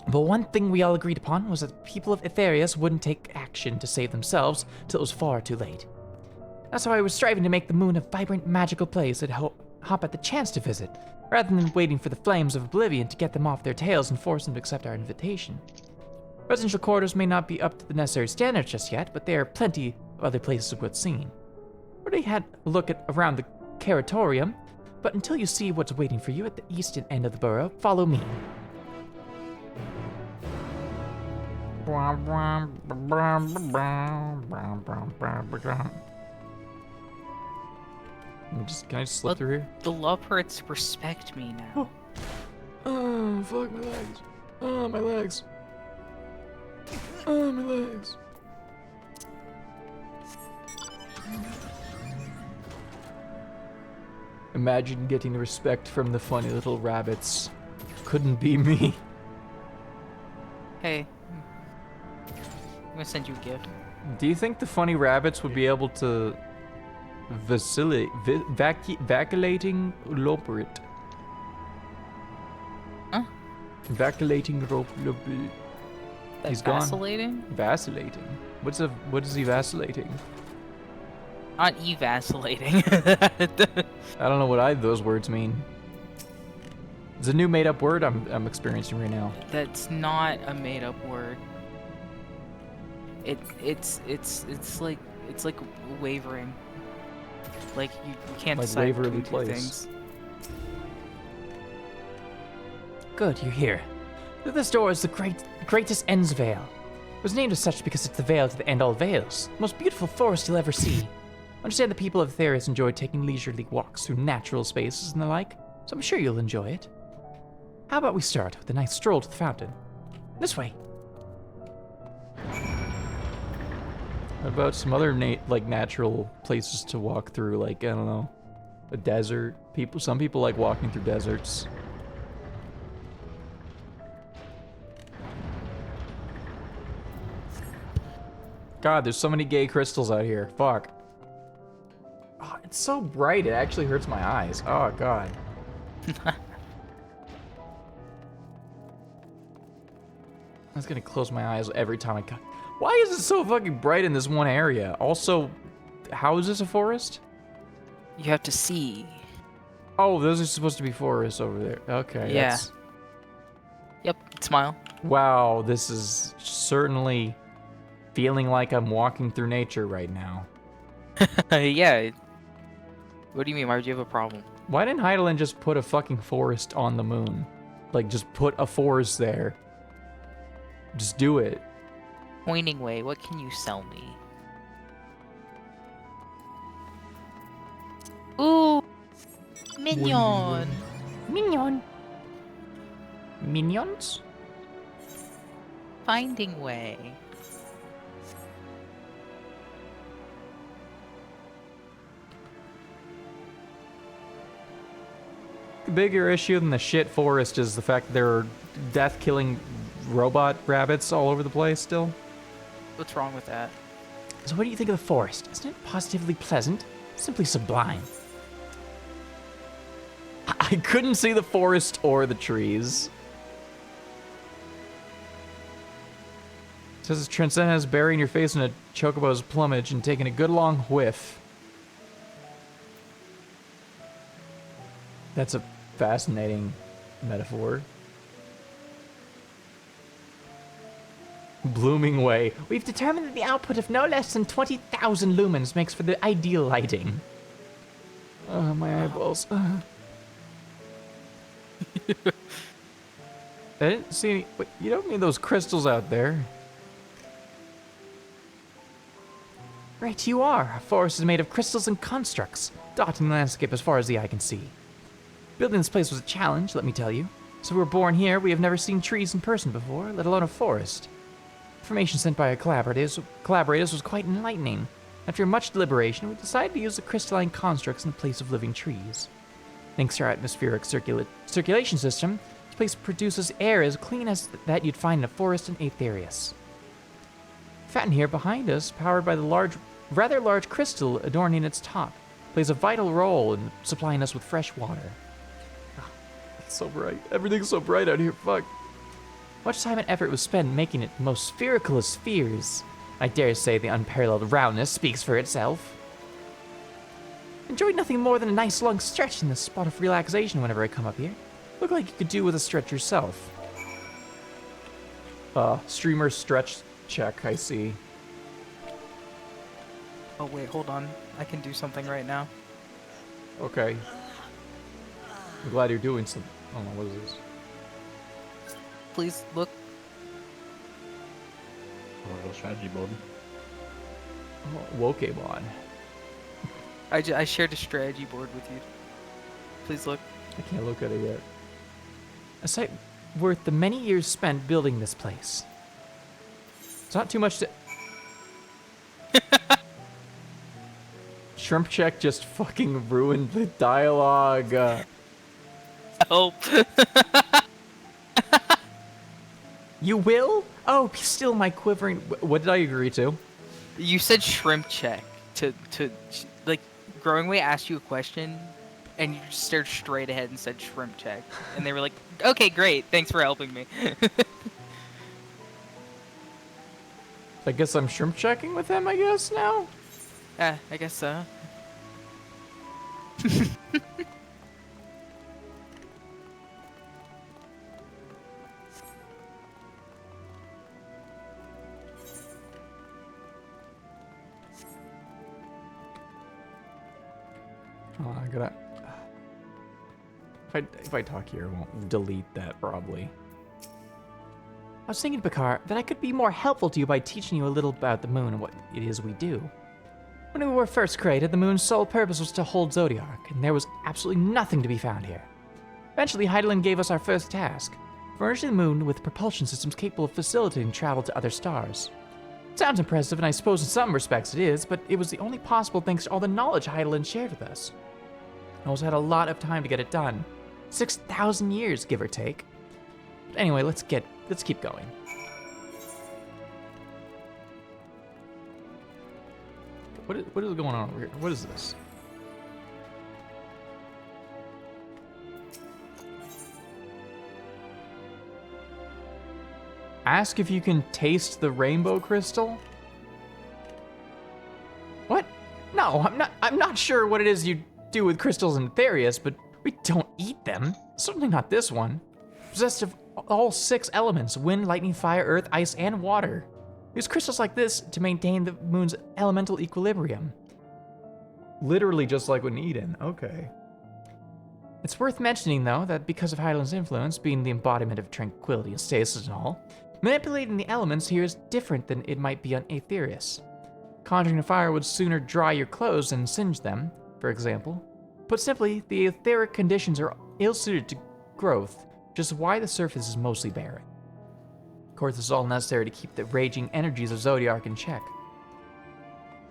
But one thing we all agreed upon was that the people of Etherius wouldn't take action to save themselves till it was far too late. That's why I was striving to make the moon a vibrant, magical place that hop at the chance to visit, rather than waiting for the flames of oblivion to get them off their tails and force them to accept our invitation. Residential quarters may not be up to the necessary standards just yet, but there are plenty of other places worth seeing. Already had a look around the Caratorium, but until you see what's waiting for you at the eastern end of the borough, follow me. Can I just slip through here? The Loporrits respect me now. Oh, fuck my legs. Oh, my legs. Oh, my legs. Imagine getting respect from the funny little rabbits. Couldn't be me. Hey, I'm gonna send you a gift. Do you think the funny rabbits would be able to vacillating Loporrit? Huh? Vacillating Loporrit. He's gone. Vacillating? Vacillating. What is he vacillating? Not evacillating. I don't know what those words mean. It's a new made-up word I'm experiencing right now. That's not a made-up word. It's like wavering. Like you can't Like decide Waverly between two Place. things. Good, you're here. Through this door is the greatest End's Vale. It was named as such because it's the veil to the end all veils. The most beautiful forest you'll ever see. Understand the people of Etherius enjoy taking leisurely walks through natural spaces and the like, so I'm sure you'll enjoy it. How about we start with a nice stroll to the fountain? This way. What about some other natural places to walk through? Like, I don't know, a desert. Some people like walking through deserts. God, there's so many gay crystals out here. Fuck. Oh, it's so bright, it actually hurts my eyes. Oh, God. I was gonna close my eyes every time I cut. Why is it so fucking bright in this one area? Also, how is this a forest? You have to see. Oh, those are supposed to be forests over there. Okay. Yeah. That's... Yep. Smile. Wow, this is certainly feeling like I'm walking through nature right now. Yeah. What do you mean? Why would you have a problem? Why didn't Heidelin just put a fucking forest on the moon? Like, just put a forest there. Just do it. Pointing way. What can you sell me? Ooh. Minion. Minion. Minions? Finding way. The bigger issue than the shit forest is the fact that there are death-killing robot rabbits all over the place still. What's wrong with that? So what do you think of the forest? Isn't it positively pleasant? Simply sublime. I couldn't see the forest or the trees. It says transcend as burying your face in a chocobo's plumage and taking a good long whiff. That's a fascinating metaphor. Blooming way. We've determined that the output of no less than 20,000 lumens makes for the ideal lighting. Oh, my eyeballs. I didn't see any. Wait, you don't need those crystals out there. Right you are. Our forest is made of crystals and constructs, dotting the landscape as far as the eye can see. Building this place was a challenge, let me tell you. So we were born here, we have never seen trees in person before, let alone a forest. Information sent by our collaborators was quite enlightening. After much deliberation, we decided to use the crystalline constructs in place of living trees. Thanks to our atmospheric circulation system, this place produces air as clean as that you'd find in a forest in Aetherius. The fountain here behind us, powered by the rather large crystal adorning its top, plays a vital role in supplying us with fresh water. Oh, it's so bright. Everything's so bright out here, fuck. Much time and effort was spent making it the most spherical of spheres. I dare say the unparalleled roundness speaks for itself. Enjoyed nothing more than a nice long stretch in this spot of relaxation whenever I come up here. Look like you could do with a stretch yourself. Streamer stretch check, I see. Oh wait, hold on. I can do something right now. Okay. I'm glad you're doing something. Oh, what is this? Please look. Oh, strategy board. Oh, Wokemon. I shared a strategy board with you. Please look. I can't look at it yet. A site worth the many years spent building this place. It's not too much to... Shrimp check just fucking ruined the dialogue. Help. You will? Oh, be still my quivering... What did I agree to? You said shrimp check to like Growing Way asked you a question and you just stared straight ahead and said shrimp check. And they were like, okay, great, thanks for helping me. I guess I'm shrimp checking with him, I guess, now? I guess so. Oh, I gotta... If I talk here, it won't delete that, probably. I was thinking, Picard, that I could be more helpful to you by teaching you a little about the moon and what it is we do. When we were first created, the moon's sole purpose was to hold Zodiac, and there was absolutely nothing to be found here. Eventually, Heidelin gave us our first task, furnishing the moon with propulsion systems capable of facilitating travel to other stars. It sounds impressive, and I suppose in some respects it is, but it was the only possible thanks to all the knowledge Heidelin shared with us. I also had a lot of time to get it done. 6,000 years, give or take. But anyway, let's keep going. What is going on over here? What is this? Ask if you can taste the rainbow crystal? What? No, I'm not sure what it is you do with crystals in Aetherius, but we don't eat them. Certainly not this one. Possessed of all 6 elements: wind, lightning, fire, earth, ice, and water. Use crystals like this to maintain the moon's elemental equilibrium. Literally just like when Eden, okay. It's worth mentioning, though, that because of Heidelin's influence, being the embodiment of tranquility and stasis and all, manipulating the elements here is different than it might be on Aetherius. Conjuring a fire would sooner dry your clothes than singe them, for example. Put simply, the etheric conditions are ill-suited to growth, which is why the surface is mostly barren. Of course, this is all necessary to keep the raging energies of Zodiac in check.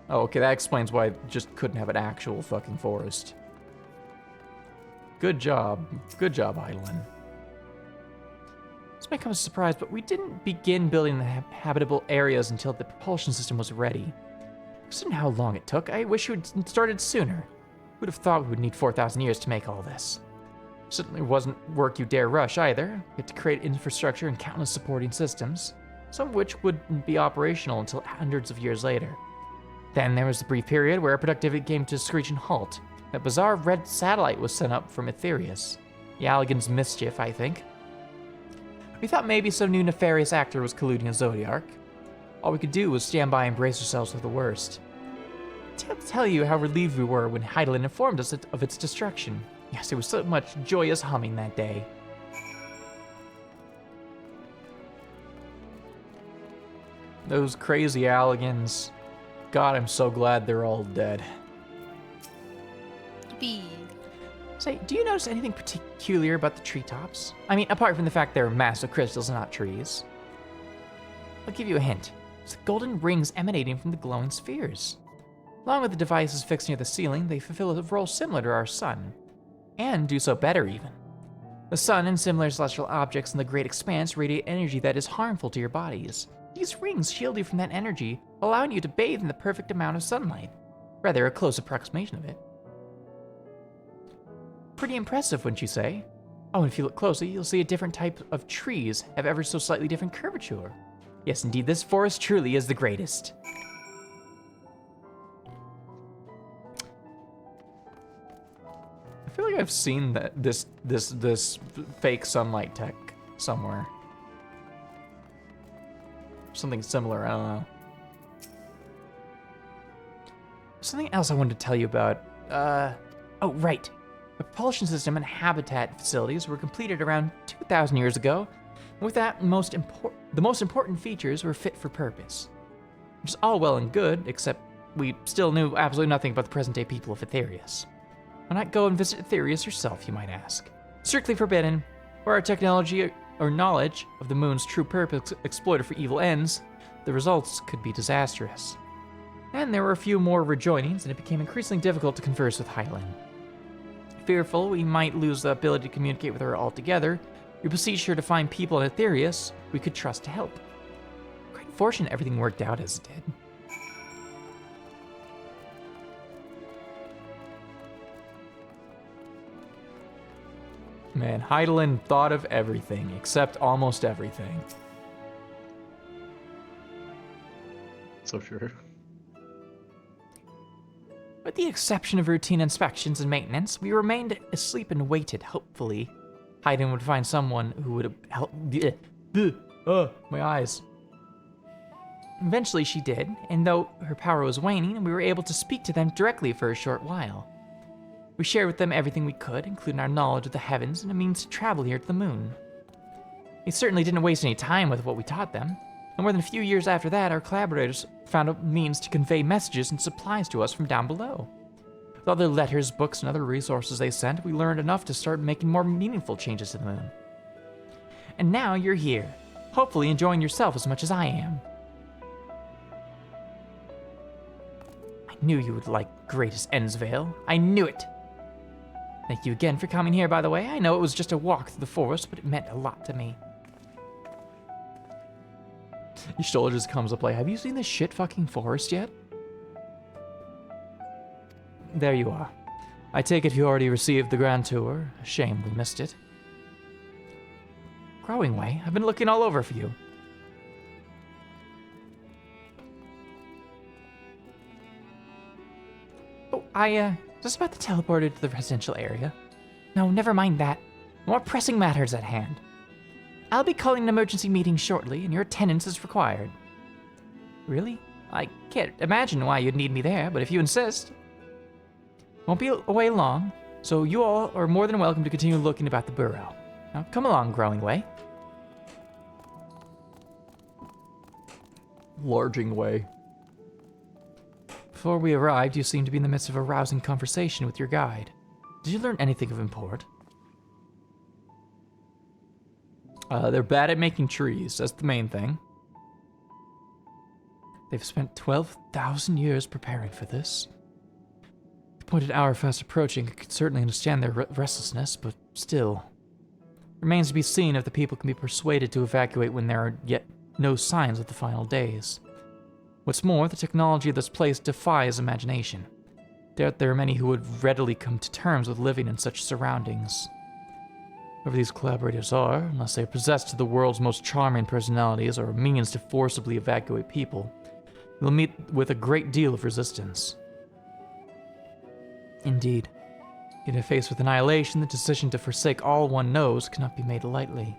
Oh, okay, that explains why I just couldn't have an actual fucking forest. Good job, Heidelin. This may come as a surprise, but we didn't begin building the habitable areas until the propulsion system was ready. Considering how long it took, I wish we'd started sooner. Who'd have thought we would need 4,000 years to make all this? Certainly wasn't work you dare rush either. We had to create infrastructure and countless supporting systems, some of which wouldn't be operational until hundreds of years later. Then there was the brief period where productivity came to a screeching halt. A bizarre red satellite was sent up from Aetherius. The Allagan's mischief, I think. We thought maybe some new nefarious actor was colluding with Zodiac. All we could do was stand by and brace ourselves for the worst. I can't tell you how relieved we were when Heidelin informed us of its destruction. Yes, there was so much joyous humming that day. Those crazy Allagans. God, I'm so glad they're all dead. Yippee. Say, do you notice anything peculiar about the treetops? I mean, apart from the fact they're massive crystals and not trees. I'll give you a hint. It's the golden rings emanating from the glowing spheres. Along with the devices fixed near the ceiling, they fulfill a role similar to our sun. And do so better, even. The sun and similar celestial objects in the great expanse radiate energy that is harmful to your bodies. These rings shield you from that energy, allowing you to bathe in the perfect amount of sunlight. Rather, a close approximation of it. Pretty impressive, wouldn't you say? Oh, and if you look closely, you'll see a different type of trees have ever so slightly different curvature. Yes, indeed, this forest truly is the greatest. I feel like I've seen that this fake sunlight tech somewhere. Something similar, I don't know. Something else I wanted to tell you about. Oh, right. The propulsion system and habitat facilities were completed around 2,000 years ago. And with that, the most important features were fit for purpose. Which is all well and good, except we still knew absolutely nothing about the present-day people of Aetherius. Why not go and visit Aetherius yourself, you might ask? Strictly forbidden, were our technology or knowledge of the moon's true purpose exploited for evil ends, the results could be disastrous. And there were a few more rejoinings, and it became increasingly difficult to converse with Hylan. Fearful we might lose the ability to communicate with her altogether, we beseeched her to find people in Aetherius we could trust to help. Quite fortunate everything worked out as it did. Man, Heidelin thought of everything, except almost everything. So sure. With the exception of routine inspections and maintenance, we remained asleep and waited, hopefully. Hayden would find someone who would help. My eyes. Eventually she did, and though her power was waning, we were able to speak to them directly for a short while. We shared with them everything we could, including our knowledge of the heavens and a means to travel here to the moon. We certainly didn't waste any time with what we taught them, and more than a few years after that, our collaborators found a means to convey messages and supplies to us from down below. With all the letters, books, and other resources they sent, we learned enough to start making more meaningful changes to the moon. And now you're here, hopefully enjoying yourself as much as I am. I knew you would like Greatest Ensvale. I knew it! Thank you again for coming here, by the way. I know it was just a walk through the forest, but it meant a lot to me. Y'shtola just comes up like, have you seen this shit fucking forest yet? There you are. I take it you already received the grand tour. A shame we missed it. Growing Way, I've been looking all over for you. Oh, just about to teleport to the residential area. No, never mind that. More pressing matters at hand. I'll be calling an emergency meeting shortly, and your attendance is required. Really? I can't imagine why you'd need me there, but if you insist. Won't be away long, so you all are more than welcome to continue looking about the burrow. Now, come along, Growing Way. Larging Way. Before we arrived, you seemed to be in the midst of a rousing conversation with your guide. Did you learn anything of import? They're bad at making trees. That's the main thing. They've spent 12,000 years preparing for this. The appointed hour fast approaching. I could certainly understand their restlessness, but still. Remains to be seen if the people can be persuaded to evacuate when there are yet no signs of the final days. What's more, the technology of this place defies imagination. Doubt there are many who would readily come to terms with living in such surroundings. Whoever these collaborators are, unless they are possessed of the world's most charming personalities or a means to forcibly evacuate people, will meet with a great deal of resistance. Indeed. Yet if faced with annihilation, the decision to forsake all one knows cannot be made lightly.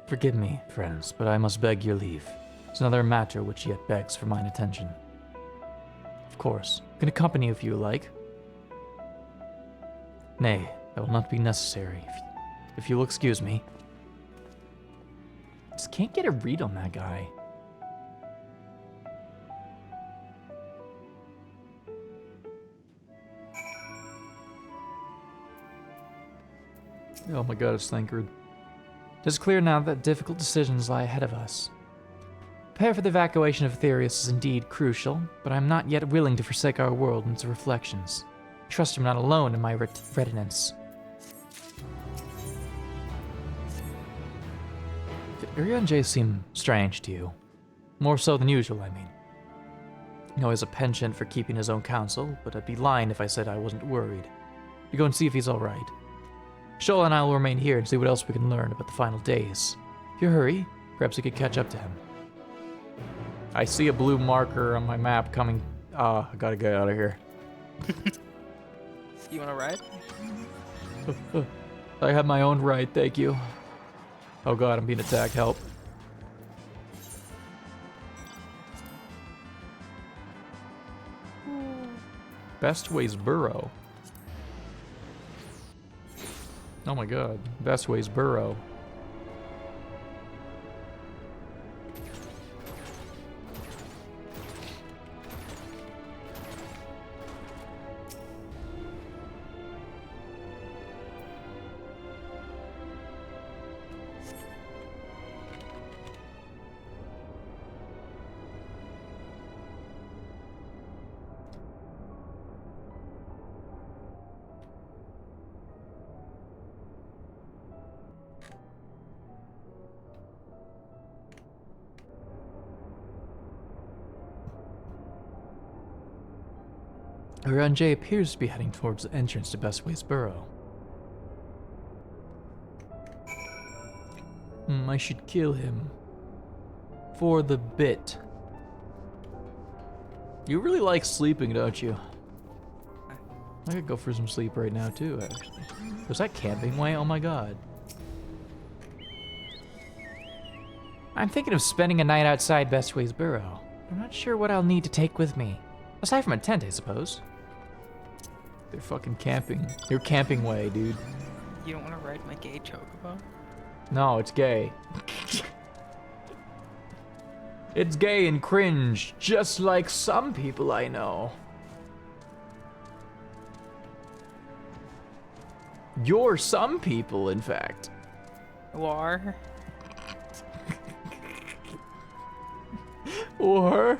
Forgive me, friends, but I must beg your leave. It's another matter which yet begs for mine attention. Of course, I can accompany you if you like. Nay, that will not be necessary, if you'll excuse me. Just can't get a read on that guy. Oh my god, it's Thancred. It is clear now that difficult decisions lie ahead of us. Prepare for the evacuation of Aetherius is indeed crucial, but I am not yet willing to forsake our world and its reflections. Trust I'm not alone in my reticence. Did Urianger seem strange to you? More so than usual, I mean. I know he has a penchant for keeping his own counsel, but I'd be lying if I said I wasn't worried. You go and see if he's alright. Shoal and I will remain here and see what else we can learn about the final days. If you hurry, perhaps we could catch up to him. I see a blue marker on my map coming. I gotta get out of here. You wanna ride? I have my own ride, thank you. Oh god, I'm being attacked, help. Bestway's Burrow. Oh my god, Bestway's Burrow. Urianger appears to be heading towards the entrance to Bestway's Burrow. I should kill him. For the bit. You really like sleeping, don't you? I could go for some sleep right now too, actually. Was that camping way? Oh my god. I'm thinking of spending a night outside Bestway's Burrow. I'm not sure what I'll need to take with me. Aside from a tent, I suppose. They're fucking camping. You're camping way, dude. You don't want to ride my gay chocobo? No, it's gay. It's gay and cringe, just like some people I know. You're some people, in fact. Or? Or?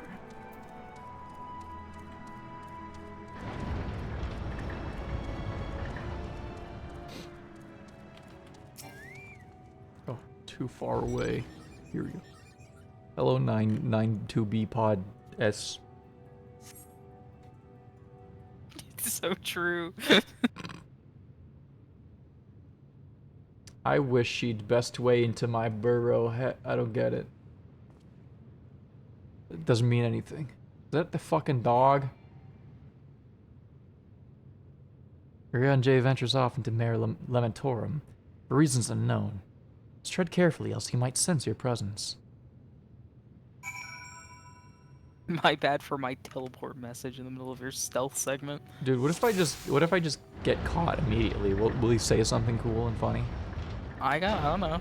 Oh, too far away. Here we go. Hello, 992B Pod S. It's so true. I wish she'd best way into my burrow. I don't get it. It doesn't mean anything. Is that the fucking dog? Urianger ventures off into Mare Lamentorum for reasons unknown. Just tread carefully, else he might sense your presence. My bad for my teleport message in the middle of your stealth segment. Dude, what if I just get caught immediately? Will he say something cool and funny? I don't know.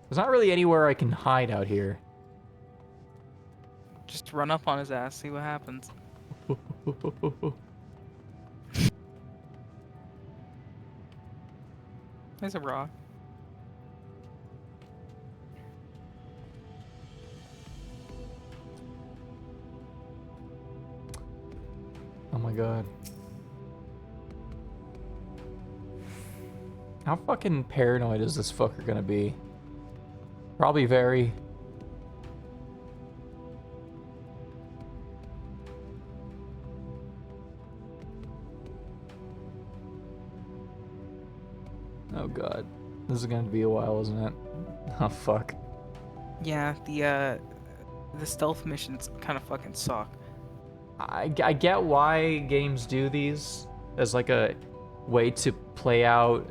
There's not really anywhere I can hide out here. Just run up on his ass, see what happens. There's a rock. Oh my god. How fucking paranoid is this fucker gonna be? Probably very. Oh god. This is gonna be a while, isn't it? Oh fuck. Yeah, the stealth missions kind of fucking suck. I get why games do these as like a way to play out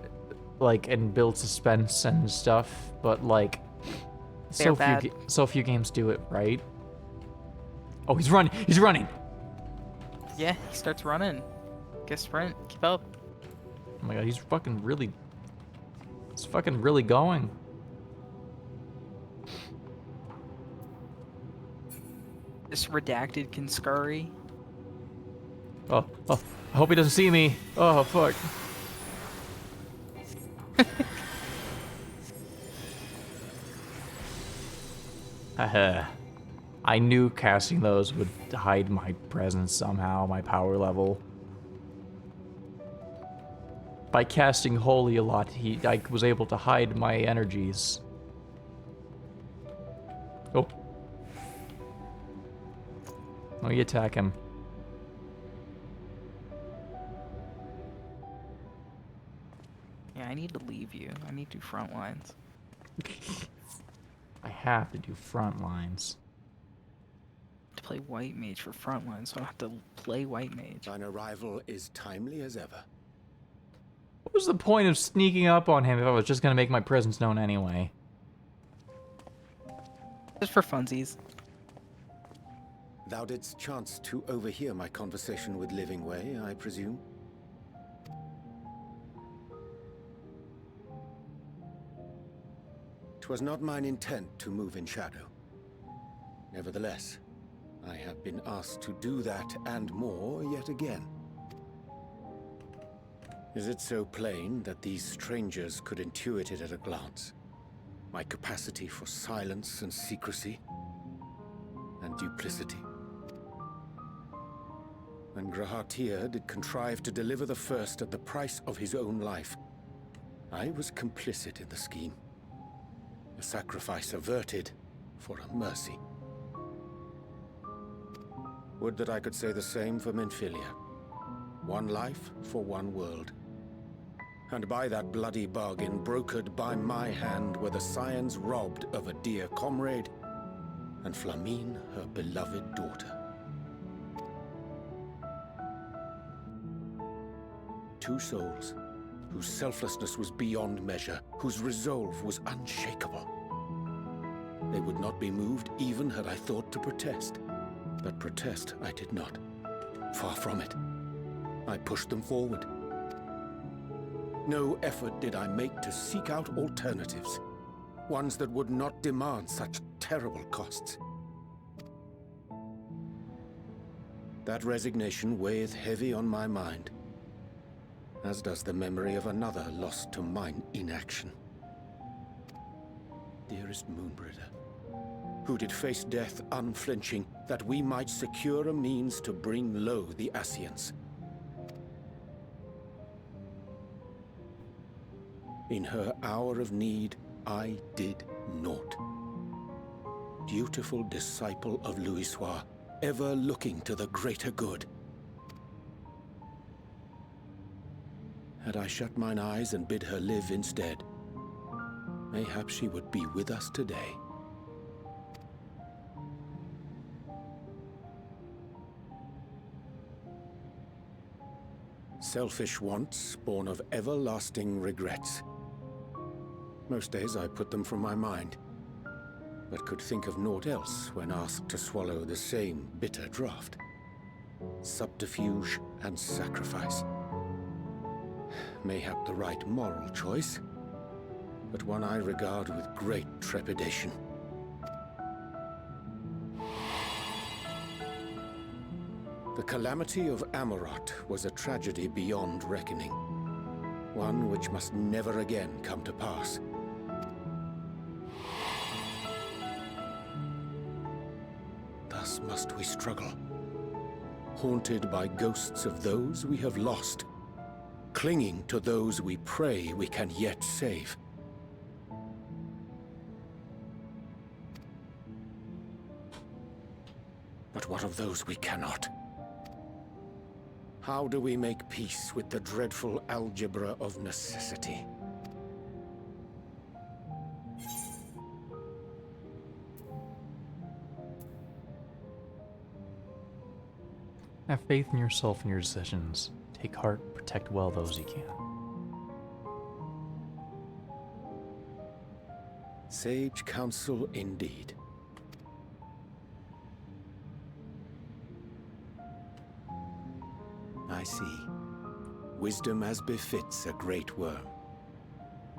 like and build suspense and stuff, but like so few games do it right. Oh, he's running! He's running! Yeah, he starts running. Guess sprint. Keep up. Oh my god, he's fucking really going. This redacted can scurry. Oh, I hope he doesn't see me. Oh, fuck. I knew casting those would hide my presence somehow, my power level. By casting Holy a lot, I was able to hide my energies. Oh. Oh, you attack him. Yeah, I need to leave you. I need to do front lines. I have to do front lines. To play white mage for front lines, so I don't have to play white mage. Thine arrival is timely as ever. What was the point of sneaking up on him if I was just gonna make my presence known anyway? Just for funsies. Thou didst chance to overhear my conversation with Living Way, I presume? 'Twas not mine intent to move in shadow. Nevertheless, I have been asked to do that and more yet again. Is it so plain that these strangers could intuit it at a glance? My capacity for silence and secrecy and duplicity. When Grahatir did contrive to deliver the first at the price of his own life, I was complicit in the scheme. A sacrifice averted for a mercy. Would that I could say the same for Menphilia. One life for one world. And by that bloody bargain brokered by my hand were the scions robbed of a dear comrade, and Flamine her beloved daughter. Two souls, whose selflessness was beyond measure, whose resolve was unshakable. They would not be moved even had I thought to protest. But protest I did not. Far from it. I pushed them forward. No effort did I make to seek out alternatives, ones that would not demand such terrible costs. That resignation weigheth heavy on my mind, as does the memory of another lost to mine inaction. Dearest Moonbringer, who did face death unflinching, that we might secure a means to bring low the Ascians. In her hour of need, I did naught. Dutiful disciple of Louisoix, ever looking to the greater good. Had I shut mine eyes and bid her live instead, mayhap she would be with us today. Selfish wants, born of everlasting regrets. Most days I put them from my mind, but could think of naught else when asked to swallow the same bitter draught. Subterfuge and sacrifice. Mayhap the right moral choice, but one I regard with great trepidation. The calamity of Amarot was a tragedy beyond reckoning, one which must never again come to pass. Thus must we struggle, haunted by ghosts of those we have lost, clinging to those we pray we can yet save. But what of those we cannot? How do we make peace with the dreadful algebra of necessity? Have faith in yourself and your decisions. Take heart, protect well those you can. Sage counsel indeed. I see. Wisdom as befits a great worm.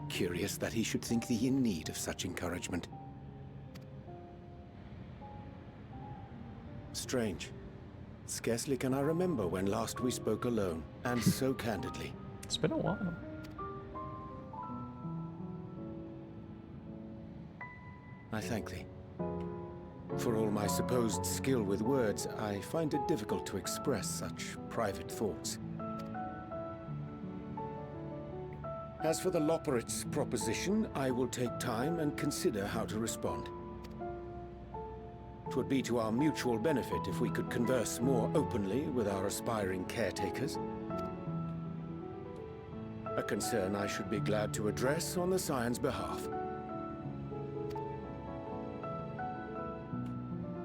Curious that he should think thee in need of such encouragement. Strange. Scarcely can I remember when last we spoke alone, and so candidly. It's been a while. I thank thee. For all my supposed skill with words, I find it difficult to express such private thoughts. As for the Loporrit's proposition, I will take time and consider how to respond. 'Twould be to our mutual benefit if we could converse more openly with our aspiring caretakers. A concern I should be glad to address on the Scion's behalf.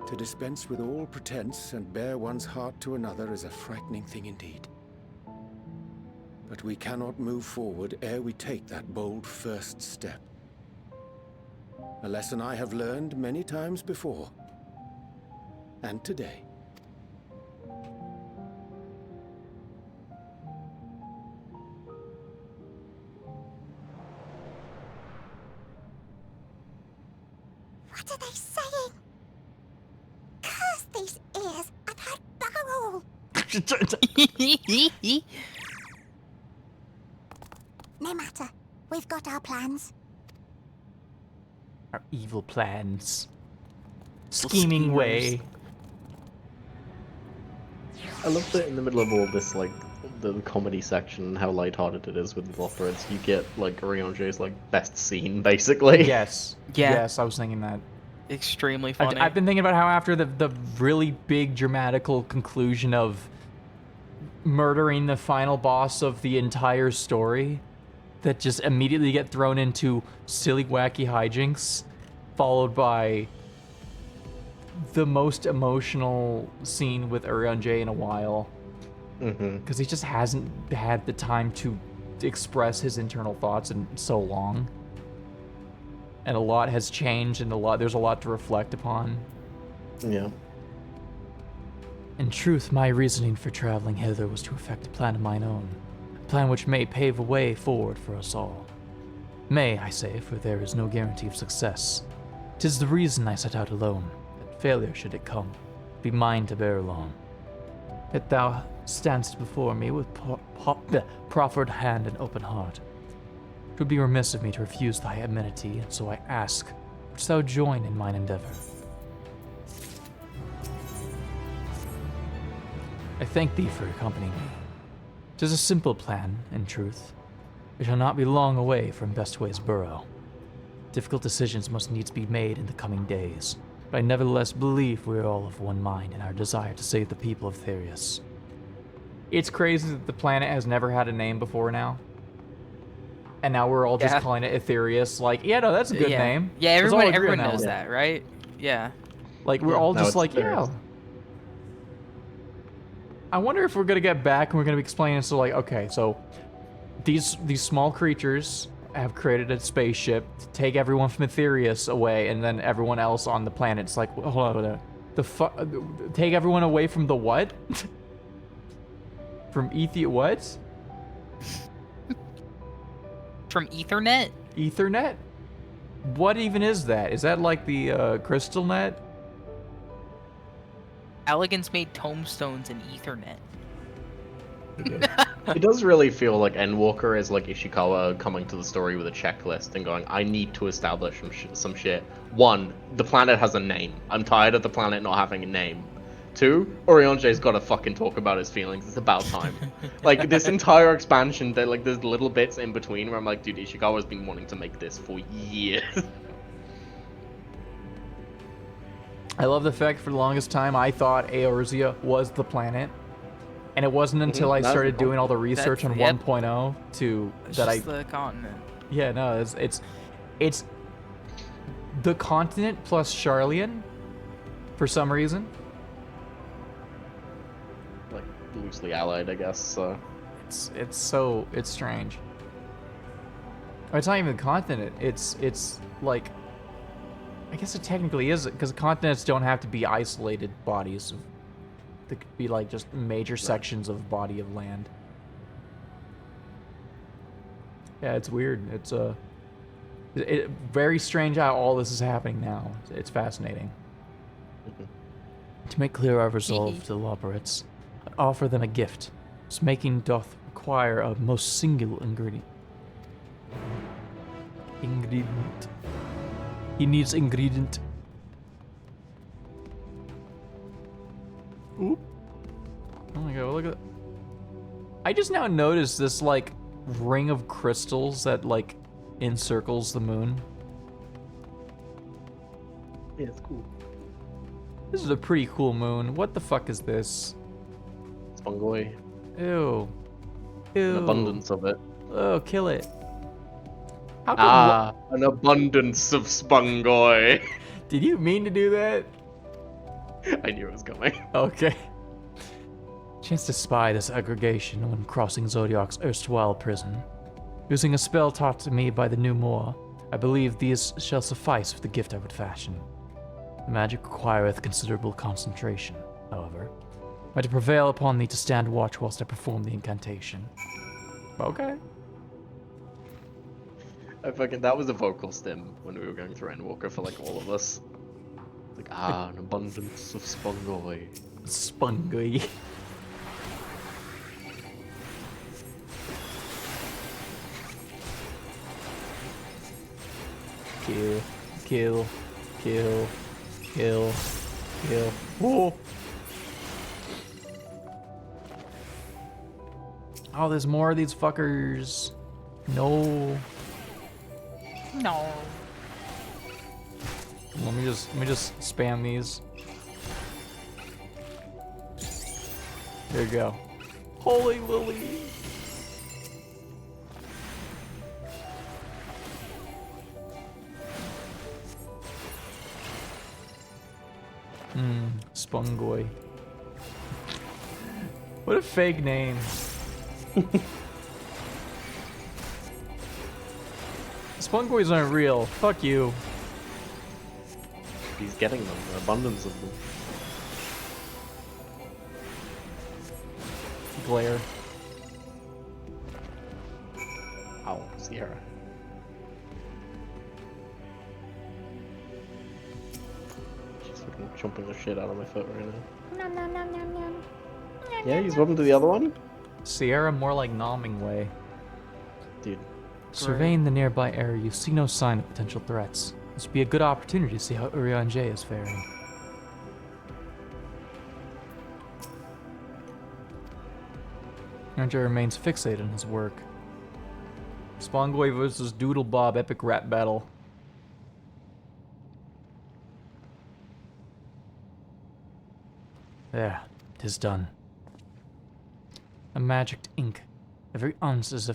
To dispense with all pretense and bare one's heart to another is a frightening thing indeed. But we cannot move forward ere we take that bold first step. A lesson I have learned many times before. And today. What are they saying? Curse these ears! I've heard bugger all! No matter. We've got our plans. Our evil plans. Scheming way. I love that in the middle of all this, like, the comedy section, how lighthearted it is with the Loporrits, you get, like, Urianger's, like, best scene, basically. Yes. Yeah. Yes, I was thinking that. Extremely funny. I've been thinking about how after the really big dramatical conclusion of murdering the final boss of the entire story, that just immediately get thrown into silly, wacky hijinks, followed by the most emotional scene with Urianger in a while. Because he just hasn't had the time to express his internal thoughts in so long. And a lot has changed, and there's a lot to reflect upon. Yeah. In truth, my reasoning for traveling hither was to effect a plan of mine own. A plan which may pave a way forward for us all. May, I say, for there is no guarantee of success. 'Tis the reason I set out alone, that failure, should it come, be mine to bear alone. Yet thou standst before me with proffered hand and open heart. 'Twould be remiss of me to refuse thy amenity, and so I ask, wouldst thou join in mine endeavor? I thank thee for accompanying me. 'Tis a simple plan, in truth. We shall not be long away from Bestway's burrow. Difficult decisions must needs be made in the coming days, but I nevertheless believe we are all of one mind in our desire to save the people of Therius. It's crazy that the planet has never had a name before now. And now we're all just calling it Etherius. Like, yeah, no, that's a good name. Yeah, Let's all agree everyone on knows one. that, right? Yeah. Like, we're all now just it's like, Etherius. yeah. I wonder if we're gonna get back and we're gonna be explaining, so like, okay, so these small creatures have created a spaceship to take everyone from Etherius away, and then everyone else on the planet's like, hold on, take everyone away from the what? From what? From Ethernet? Ethernet? What even is that? Is that like the crystal net? Elegance made tombstones in Ethernet. It does really feel like Endwalker is like Ishikawa coming to the story with a checklist and going, I need to establish some shit. 1, the planet has a name. I'm tired of the planet not having a name. 2, Urianger's got to fucking talk about his feelings. It's about time. Like, this entire expansion, like, there's little bits in between where I'm like, dude, Ishikawa's been wanting to make this for years. I love the fact for the longest time I thought Eorzea was the planet. And it wasn't until I started doing all the research on 1.0 It's just the continent. Yeah, no, it's the continent plus Charlian for some reason. Like, loosely allied, I guess, so. It's strange. It's not even the continent. It's like, I guess it technically is, because continents don't have to be isolated bodies. They could be like just major sections of body of land. Yeah, it's weird. It's very strange how all this is happening now. It's fascinating. To make clear our resolve to the Loperates, I offer them a gift. Its making doth require a most singular ingredient. He needs ingredient. Oop. Oh my god, look at that. I just now noticed this, like, ring of crystals that, like, encircles the moon. Yeah, it's cool. This is a pretty cool moon. What the fuck is this? Spongoi. Ew. Ew. An abundance of it. Oh, kill it. How come An abundance of Spongoi. Did you mean to do that? I knew it was coming. Okay. Chance to spy this aggregation when crossing Zodiac's erstwhile prison. Using a spell taught to me by the new Moor, I believe these shall suffice for the gift I would fashion. The magic requireth considerable concentration, however. I to prevail upon thee to stand watch whilst I perform the incantation. Okay. That was a vocal stim when we were going through Endwalker for like all of us. Like, an abundance of Spongoi. Spongoi. Kill, kill, kill, kill, kill. Whoa! Oh, there's more of these fuckers. No. No. Let me just spam these. There you go. Holy lily. Spongoi. What a fake name. Spongoids aren't real. Fuck you. He's getting them, an abundance of them. Glare. Ow, Sierra. She's fucking chomping the shit out of my foot right now. Nom nom nom nom nom. Yeah, he's welcome to the other one? Sierra, more like Nomming Way. Dude. Surveying the nearby area, you see no sign of potential threats. This would be a good opportunity to see how Urianger is faring. Urianger remains fixated on his work. Spongoi versus Doodle Bob epic rap battle. There, 'tis done. A magicked ink. Every ounce is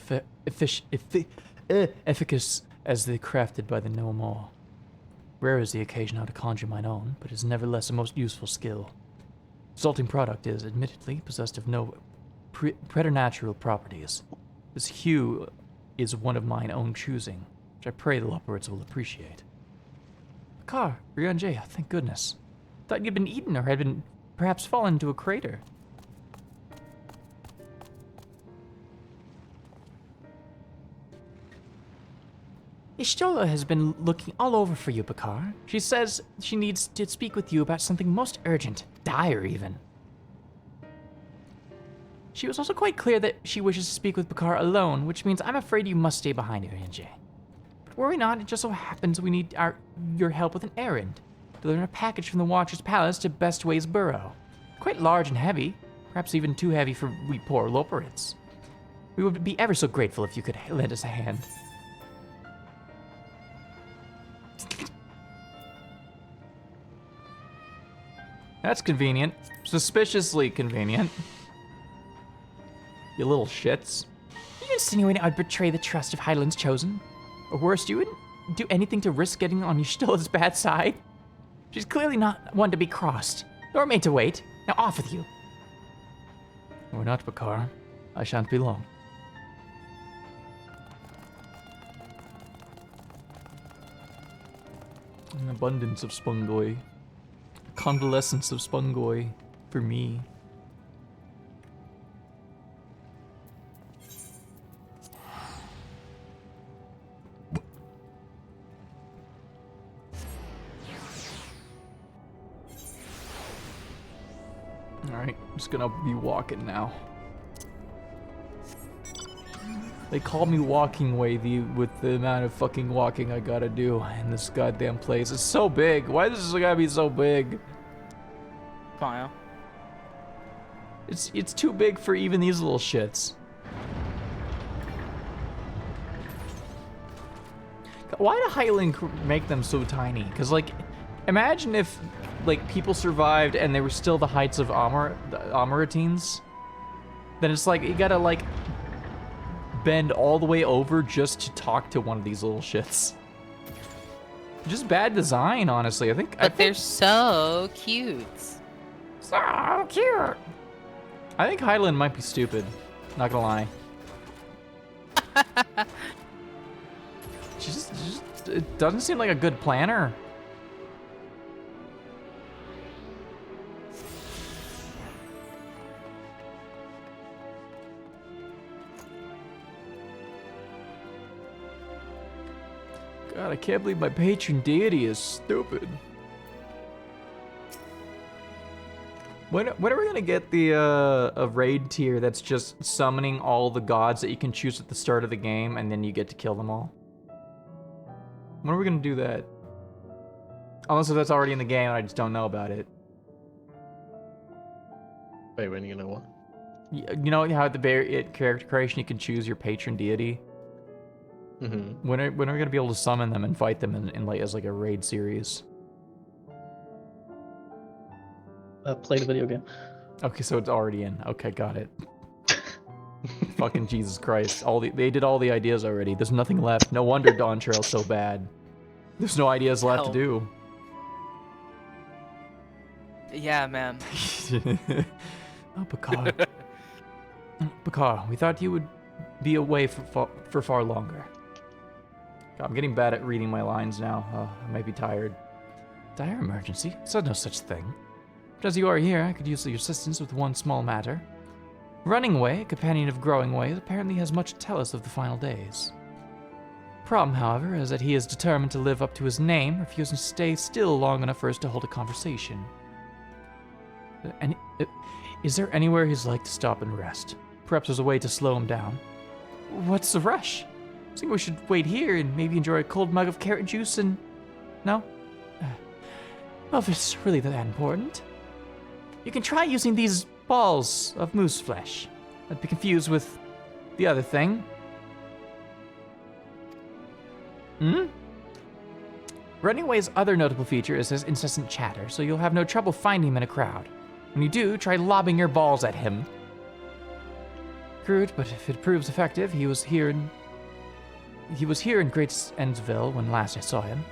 efficacious as they crafted by the no more. Rare is the occasion how to conjure mine own, but is nevertheless a most useful skill. Resulting product is, admittedly, possessed of no preternatural properties. This hue is one of mine own choosing, which I pray the Loperates will appreciate. Car, Urianger, thank goodness. Thought you'd been eaten or had been perhaps fallen into a crater. Ishtola has been looking all over for you, Bakar. She says she needs to speak with you about something most urgent, dire even. She was also quite clear that she wishes to speak with Bakar alone, which means I'm afraid you must stay behind, Urianger. But worry not, it just so happens we need your help with an errand. Delivering a package from the Watcher's Palace to Bestway's Burrow. Quite large and heavy, perhaps even too heavy for we poor Loperates. We would be ever so grateful if you could lend us a hand. That's convenient. Suspiciously convenient. You little shits. Are you insinuating I'd betray the trust of Hydalen's chosen? Or worse, you wouldn't do anything to risk getting on Yshtila's bad side? She's clearly not one to be crossed, nor made to wait. Now off with you. Or not, Bakar. I shan't be long. An abundance of Spongoi. A convalescence of Spongoi for me. Alright, I'm just gonna be walking now. They call me walking wavy with the amount of fucking walking I gotta do in this goddamn place. It's so big. Why does this gotta be so big? Smile. It's too big for even these little shits. Why did Highland make them so tiny? Because, like, imagine if, like, people survived and they were still the heights of Amaratines. Then it's like, you gotta, like, bend all the way over just to talk to one of these little shits. Just bad design, honestly. I think they're so cute. So cute. I think Highland might be stupid. Not gonna lie. It doesn't seem like a good planner. God, I can't believe my patron deity is stupid. When are we gonna get the a raid tier that's just summoning all the gods that you can choose at the start of the game and then you get to kill them all? When are we gonna do that? Unless if that's already in the game and I just don't know about it. Wait, when you know what? You know how at the character creation you can choose your patron deity? Mm-hmm. When are we gonna be able to summon them and fight them in like as like a raid series? Play the video game. Okay, so it's already in. Okay, got it. Fucking Jesus Christ! They did all the ideas already. There's nothing left. No wonder Dawn Trail's so bad. There's no ideas left to do. Yeah, man. Oh, Bakar. Bakar, we thought you would be away for far longer. God, I'm getting bad at reading my lines now. I might be tired. Dire emergency? Said no such thing. But as you are here, I could use your assistance with one small matter. Running Way, companion of Growing Ways, apparently has much to tell us of the final days. Problem, however, is that he is determined to live up to his name, refusing to stay still long enough for us to hold a conversation. Is there anywhere he'd like to stop and rest? Perhaps there's a way to slow him down. What's the rush? I think we should wait here and maybe enjoy a cold mug of carrot juice and... No? Well, if it's really that important. You can try using these balls of moose flesh. That'd be confused with the other thing. Running Away's other notable feature is his incessant chatter, so you'll have no trouble finding him in a crowd. When you do, try lobbing your balls at him. Crude, but if it proves effective, he was here in Great Endsville when last I saw him.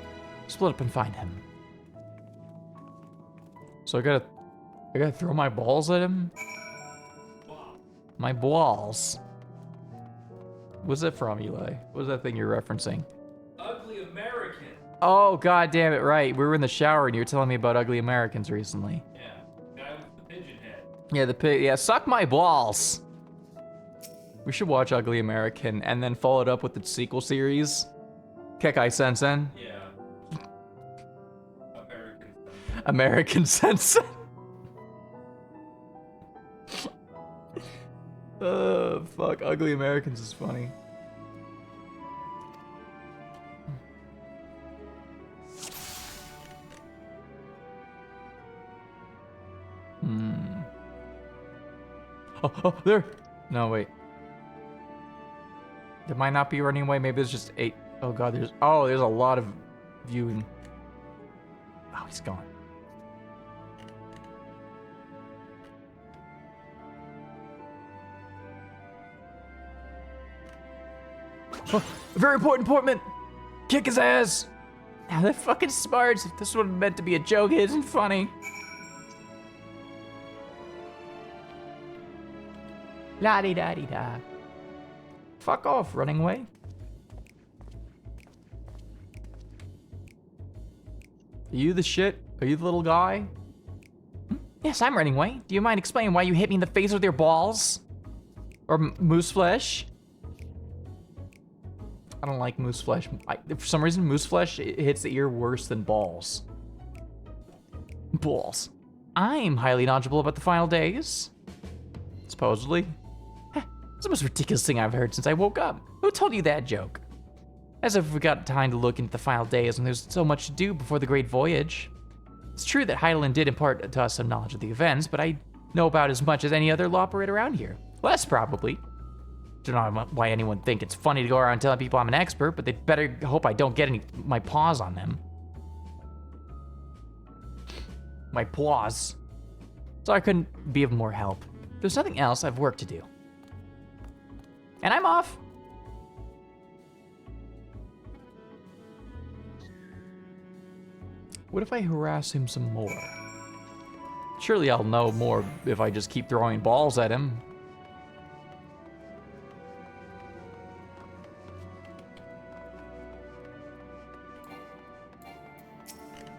Split up and find him. So I gotta throw my balls at him? My balls. What's that from, Eli? What's that thing you're referencing? Ugly American. Oh, god damn it, right. We were in the shower and you were telling me about Ugly Americans recently. Yeah, guy with the pigeon head. Yeah, yeah, suck my balls. We should watch Ugly American and then follow it up with the sequel series. Kekai Sensen. Yeah. American Sensen. Fuck, Ugly Americans is funny. Oh, there! No, wait. There might not be Running Away, maybe it's just 8. Oh god, there's a lot of viewing. Oh, he's gone. Oh, very important portman! Kick his ass! Now they're fucking smarts. If this was meant to be a joke, it isn't funny. La-di-da-di-da. Fuck off, Running Away. Are you the shit? Are you the little guy? Yes, I'm Running Away. Do you mind explaining why you hit me in the face with your balls? Or moose flesh? I don't like moose flesh. For some reason, moose flesh it hits the ear worse than balls. Balls. I'm highly knowledgeable about the final days. Supposedly. It's the most ridiculous thing I've heard since I woke up. Who told you that joke? As if we got time to look into the final days when there's so much to do before the Great Voyage. It's true that Heidelin did impart to us some knowledge of the events, but I know about as much as any other law operator around here. Less, probably. Don't know why anyone think it's funny to go around telling people I'm an expert, but they better hope I don't get my paws on them. My paws. So I couldn't be of more help. If there's nothing else, I've work to do. And I'm off. What if I harass him some more? Surely I'll know more if I just keep throwing balls at him.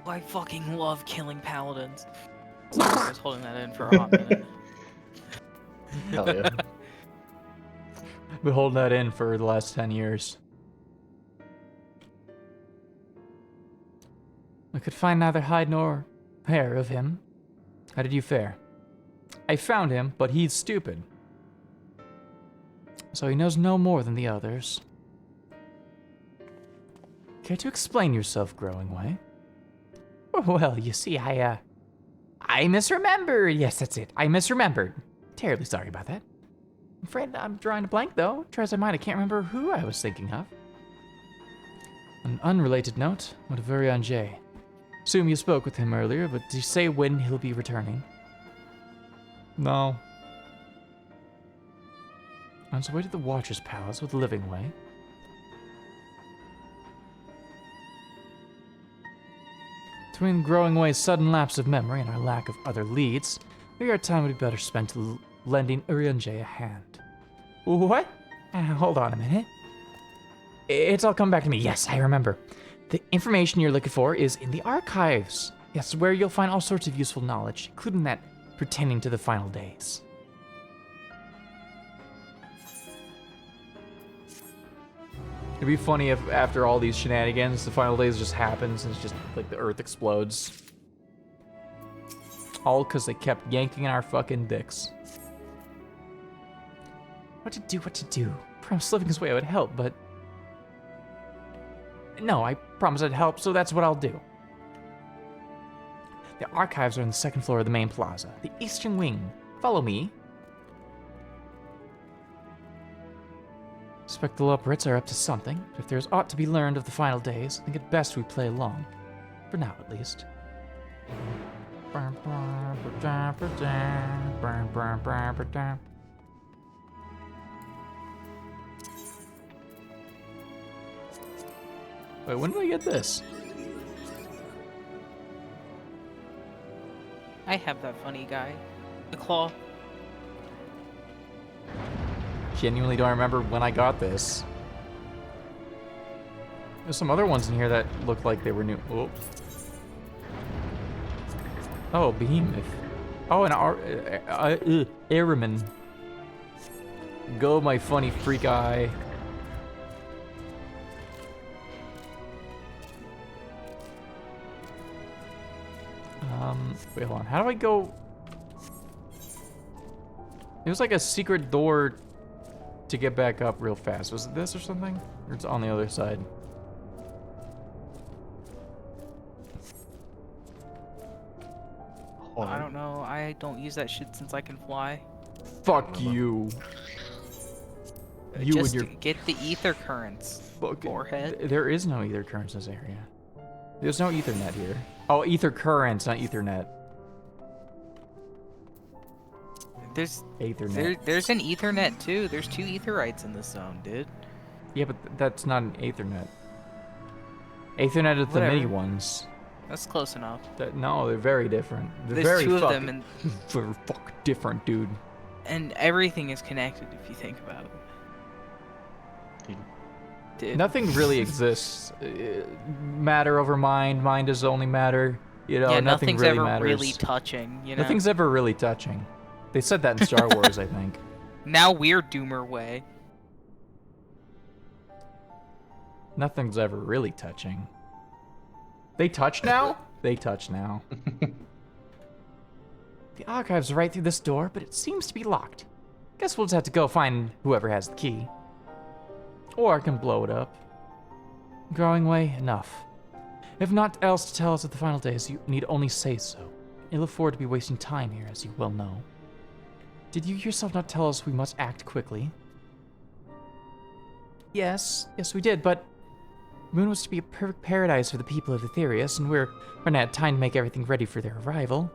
I fucking love killing paladins. Sorry, I was holding that in for a hot minute. Hell yeah. Been holding that in for the last 10 years. I could find neither hide nor hair of him. How did you fare? I found him, but he's stupid. So he knows no more than the others. Care to explain yourself, Growing Way? Well, you see, I misremembered. Yes, that's it. I misremembered. Terribly sorry about that. I'm afraid I'm drawing a blank, though. Try as I might, I can't remember who I was thinking of. On an unrelated note, what of Urianger? Assume you spoke with him earlier, but did you say when he'll be returning? No. On his way to the Watcher's Palace with Living Way. Between Growing Way's sudden lapse of memory and our lack of other leads, maybe our time would be better spent lending Urianger a hand. What? Hold on a minute. It's all come back to me. Yes, I remember. The information you're looking for is in the archives. Yes, where you'll find all sorts of useful knowledge, including that pertaining to the final days. It'd be funny if after all these shenanigans, the final days just happens and it's just like the earth explodes. All because they kept yanking our fucking dicks. What to do? Promised living this way would help, but... No, I promised I'd help, so that's what I'll do. The archives are on the second floor of the main plaza, the eastern wing. Follow me. Suspect the Loporits are up to something, but if there's aught to be learned of the final days, I think it best we play along. For now, at least. Wait, when did I get this? I have that funny guy. The claw. Genuinely don't remember when I got this. There's some other ones in here that look like they were new. Oh, oh, Behemoth. Oh, an Airman. Go, my funny freak eye. Wait, hold on. How do I go? It was like a secret door to get back up real fast. Was it this or something? Or it's on the other side? I don't know. I don't use that shit since I can fly. Fuck you. You Just and your get the ether currents. Forehead. There is no ether currents in this area. There's no Ethernet here. Oh, ether currents, not Ethernet. There's Ethernet. there's an Ethernet too. There's 2 Etherites in this zone, dude. Yeah, but that's not an Ethernet. Ethernet is the Whatever. mini ones. That's close enough. No, they're very different. They're There's very 2 of fucking, them, and they're fucking different, dude. everything is connected if you think about it. Dude. Nothing really exists. Matter over mind. Mind is only matter. You know, Yeah, nothing nothing's really ever matters. really touching. You know. Nothing's ever really touching. They said that in Star Wars, I think. Now we're Doomer way. Nothing's ever really touching. They touch now? They touch now. The archive's right through this door, but it seems to be locked. Guess we'll just have to go find whoever has the key. Or I can blow it up. Growing way, enough. If not else to tell us of the final days, you need only say so. Ill afford to be wasting time here, as you well know. Did you yourself not tell us we must act quickly? Yes, we did, but Moon was to be a perfect paradise for the people of Aetherius, and we're running out of time to make everything ready for their arrival.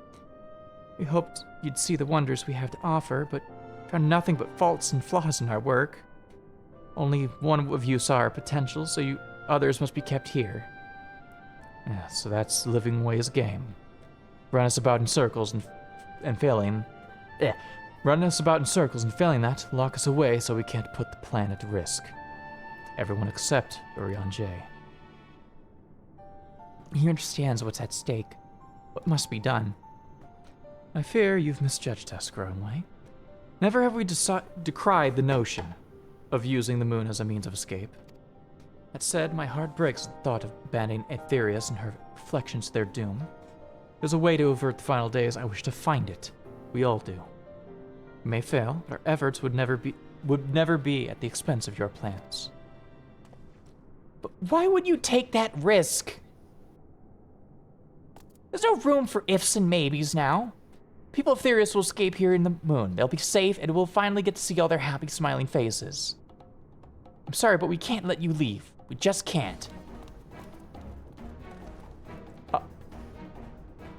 We hoped you'd see the wonders we have to offer, but found nothing but faults and flaws in our work. Only one of you saw our potential, so you others must be kept here. Yeah, so that's living ways game. Run us about in circles and failing. Run us about in circles and failing that, lock us away so we can't put the plan at risk. Everyone except Urian J. He understands what's at stake, what must be done. I fear you've misjudged us, Growingway. Never have we decried the notion of using the moon as a means of escape. That said, my heart breaks at the thought of abandoning Aetherius and her reflections to their doom. There's a way to avert the final days. I wish to find it. We all do. We may fail, but our efforts would never be at the expense of your plans. But why would you take that risk? There's no room for ifs and maybes now. People of Aetherius will escape here in the moon. They'll be safe, and we'll finally get to see all their happy, smiling faces. I'm sorry, but we can't let you leave. We just can't.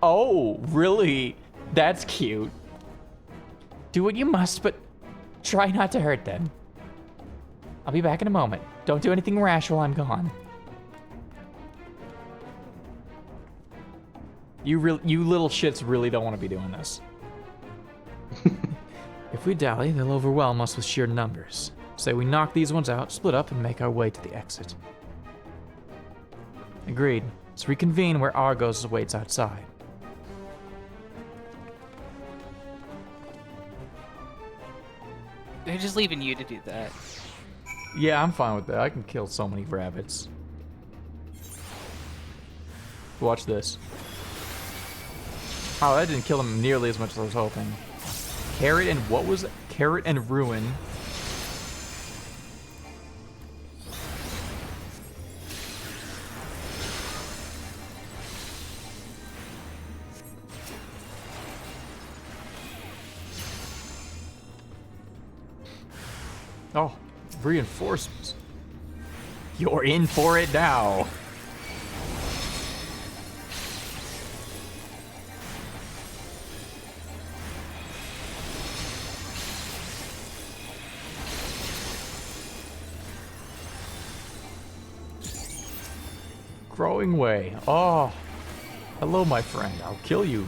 Oh, really? That's cute. Do what you must, but try not to hurt them. I'll be back in a moment. Don't do anything rash while I'm gone. You little shits really don't want to be doing this. If we dally, they'll overwhelm us with sheer numbers. Say we knock these ones out, split up, and make our way to the exit. Agreed. Let's reconvene where Argos awaits outside. They're just leaving you to do that. Yeah, I'm fine with that. I can kill so many rabbits. Watch this. Oh, that didn't kill him nearly as much as I was hoping. Carrot and what was it? Carrot and Ruin. Oh, reinforcements. You're in for it now. Growing way. Oh, hello, my friend. I'll kill you.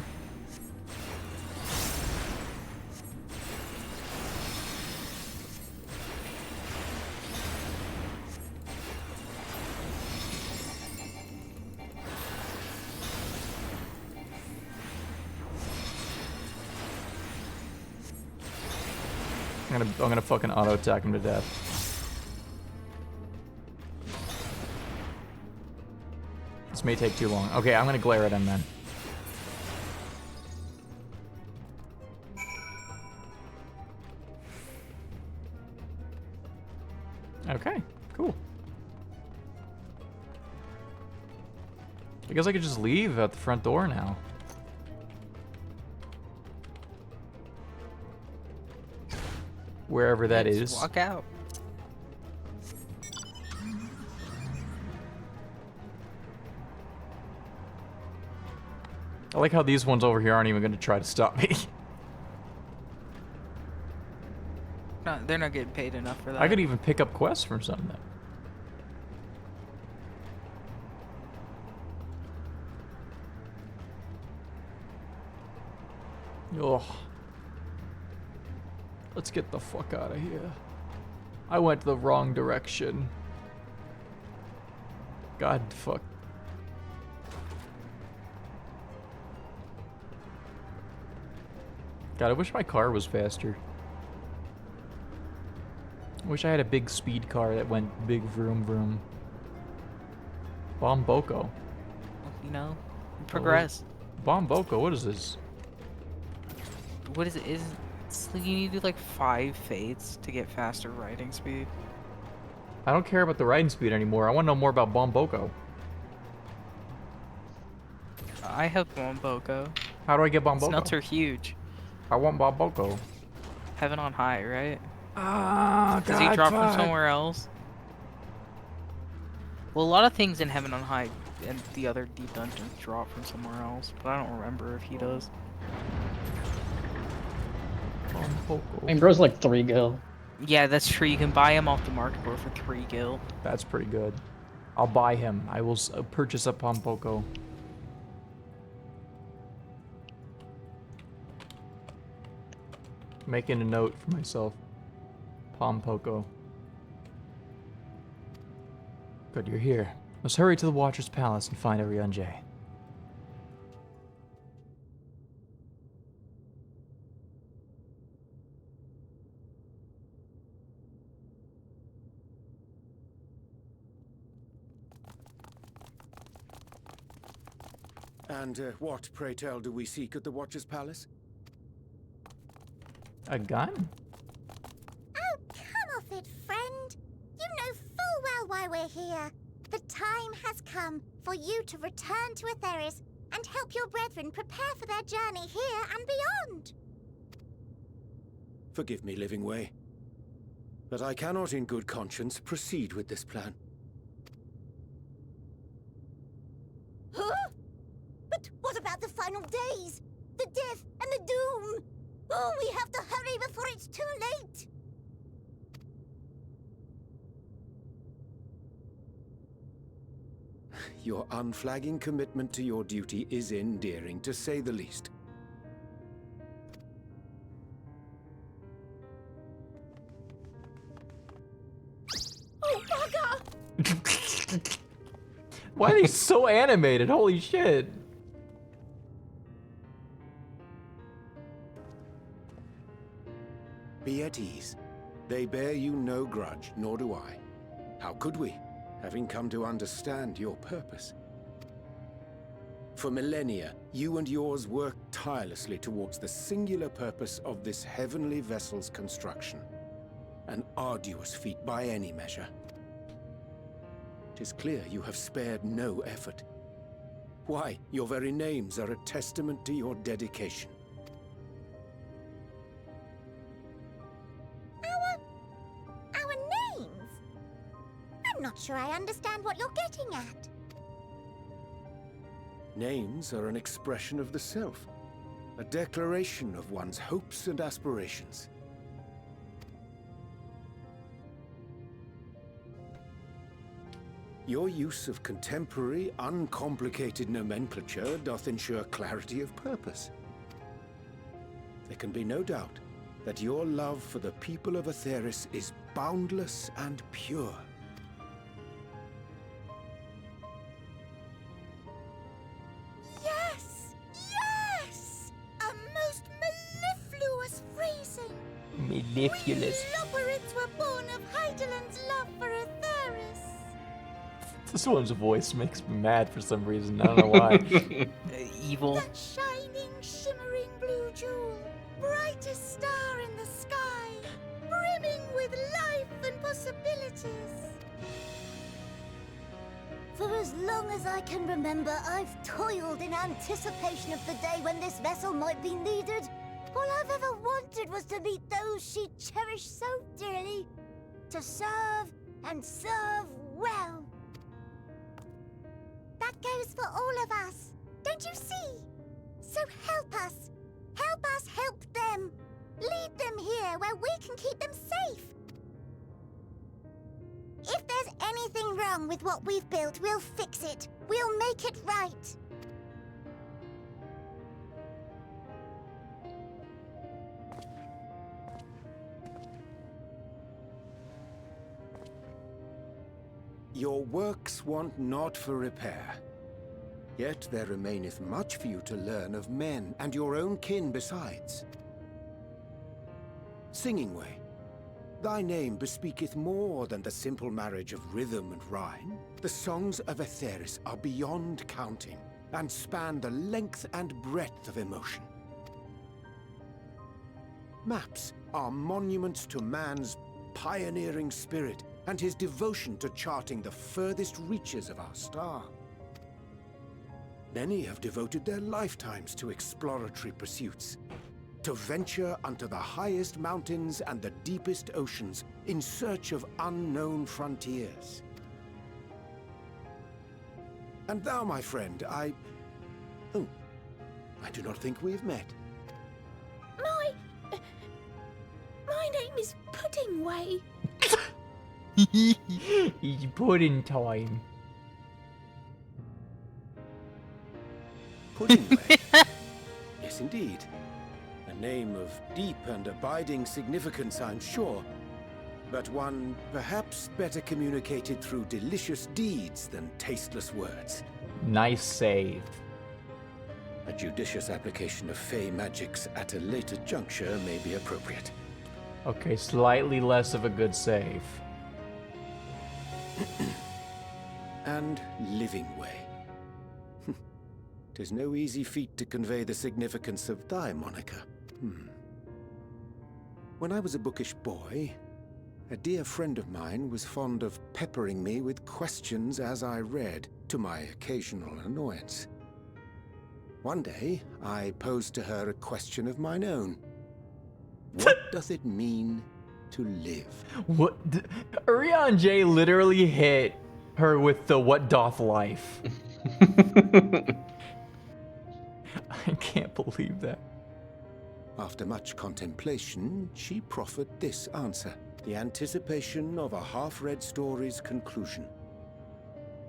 I'm gonna fucking auto attack him to death. This may take too long. Okay, I'm gonna glare at him then. Okay, cool. I guess I could just leave at the front door now. Wherever that is. Walk out. I like how these ones over here aren't even going to try to stop me. No, they're not getting paid enough for that. I could even pick up quests from some of them. Ugh. Let's get the fuck out of here. I went the wrong direction. God fuck. God, I wish my car was faster. I wish I had a big speed car that went big vroom vroom. Bomboko. You know, progress. Bomboko, what is this? what is it? It's like you need to do like 5 fates to get faster riding speed. I don't care about the riding speed anymore. I want to know more about Bomboko. I have Bomboko. How do I get His Bomboko? nuts are huge. I want Bomboko. Heaven on high, right? Ah, Does he drop from somewhere else? Well, a lot of things in Heaven on High and the other deep dungeons drop from somewhere else, but I don't remember if he does. Bomboko. I mean, bro's like 3 gil. Yeah, that's true. You can buy him off the market for 3 gil. That's pretty good. I'll buy him. I will purchase a Bomboko. Making a note for myself. Pompoko. Good, you're here. Let's hurry to the Watcher's Palace and find Arianjay. And what, pray tell, do we seek at the Watcher's Palace? A gun? Oh, come off it, friend. You know full well why we're here. The time has come for you to return to Aetheris and help your brethren prepare for their journey here and beyond. Forgive me, Living Way, but I cannot in good conscience proceed with this plan. Huh? But what about the final days? The death and the doom? Oh, we have to hurry before it's too late! Your unflagging commitment to your duty is endearing, to say the least. Oh, bugger! Why are they so animated? Holy shit. Be at ease. They bear you no grudge, nor do I. How could we, having come to understand your purpose? For millennia, you and yours worked tirelessly towards the singular purpose of this heavenly vessel's construction. An arduous feat by any measure. It is clear you have spared no effort. Why, your very names are a testament to your dedication. Our names? I'm not sure I understand what you're getting at. Names are an expression of the self, a declaration of one's hopes and aspirations. Your use of contemporary, uncomplicated nomenclature doth ensure clarity of purpose. There can be no doubt that your love for the people of Aetheris is boundless and pure. Yes! Yes! A most mellifluous phrasing! Mellifluous. We Loporrits were born of Hydaelyn's love for Aetheris. This one's voice makes me mad for some reason. I don't know why. Evil. That shining, shimmering blue jewel, brightest star in the sky, brimming with life and possibilities. For as long as I can remember, I've toiled in anticipation of the day when this vessel might be needed. All I've ever wanted was to meet those she cherished so dearly, to serve and serve well. That goes for all of us, don't you see? So help us. Help us help them. Lead them here where we can keep them safe. If there's anything wrong with what we've built, we'll fix it. We'll make it right. Your works want not for repair. Yet there remaineth much for you to learn of men, and your own kin besides. Singing Way, thy name bespeaketh more than the simple marriage of rhythm and rhyme. The songs of Aetheris are beyond counting, and span the length and breadth of emotion. Maps are monuments to man's pioneering spirit and his devotion to charting the furthest reaches of our star. Many have devoted their lifetimes to exploratory pursuits, to venture unto the highest mountains and the deepest oceans in search of unknown frontiers. And thou, my friend, I do not think we've met. My name is Puddingway. It's pudding time. Puddingway? Yes, indeed. A name of deep and abiding significance, I'm sure. But one perhaps better communicated through delicious deeds than tasteless words. Nice save. A judicious application of fey magics at a later juncture may be appropriate. Okay, slightly less of a good save. And living way. 'Tis no easy feat to convey the significance of thy moniker. When I was a bookish boy, a dear friend of mine was fond of peppering me with questions as I read, to my occasional annoyance. One day, I posed to her a question of mine own. What doth it mean to live? What? Urian J literally hit her with the "What doth life?" I can't believe that. After much contemplation, she proffered this answer. The anticipation of a half-read story's conclusion.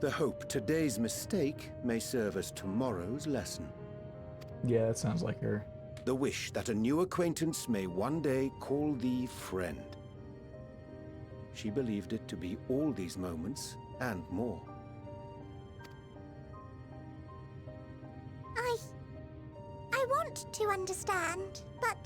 The hope today's mistake may serve as tomorrow's lesson. Yeah, that sounds like her. The wish that a new acquaintance may one day call thee friend. She believed it to be all these moments and more. I want to understand, but...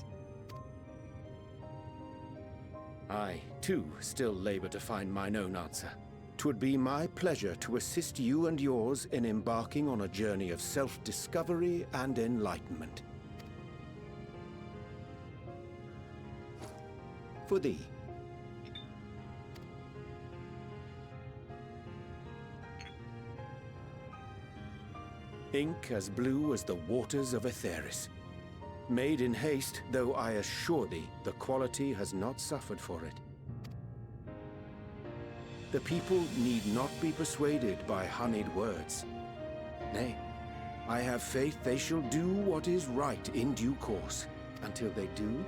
I, too, still labor to find mine own answer. 'Twould be my pleasure to assist you and yours in embarking on a journey of self-discovery and enlightenment. For thee. Ink as blue as the waters of Aetheris. Made in haste, though I assure thee, the quality has not suffered for it. The people need not be persuaded by honeyed words. Nay, I have faith they shall do what is right in due course. Until they do,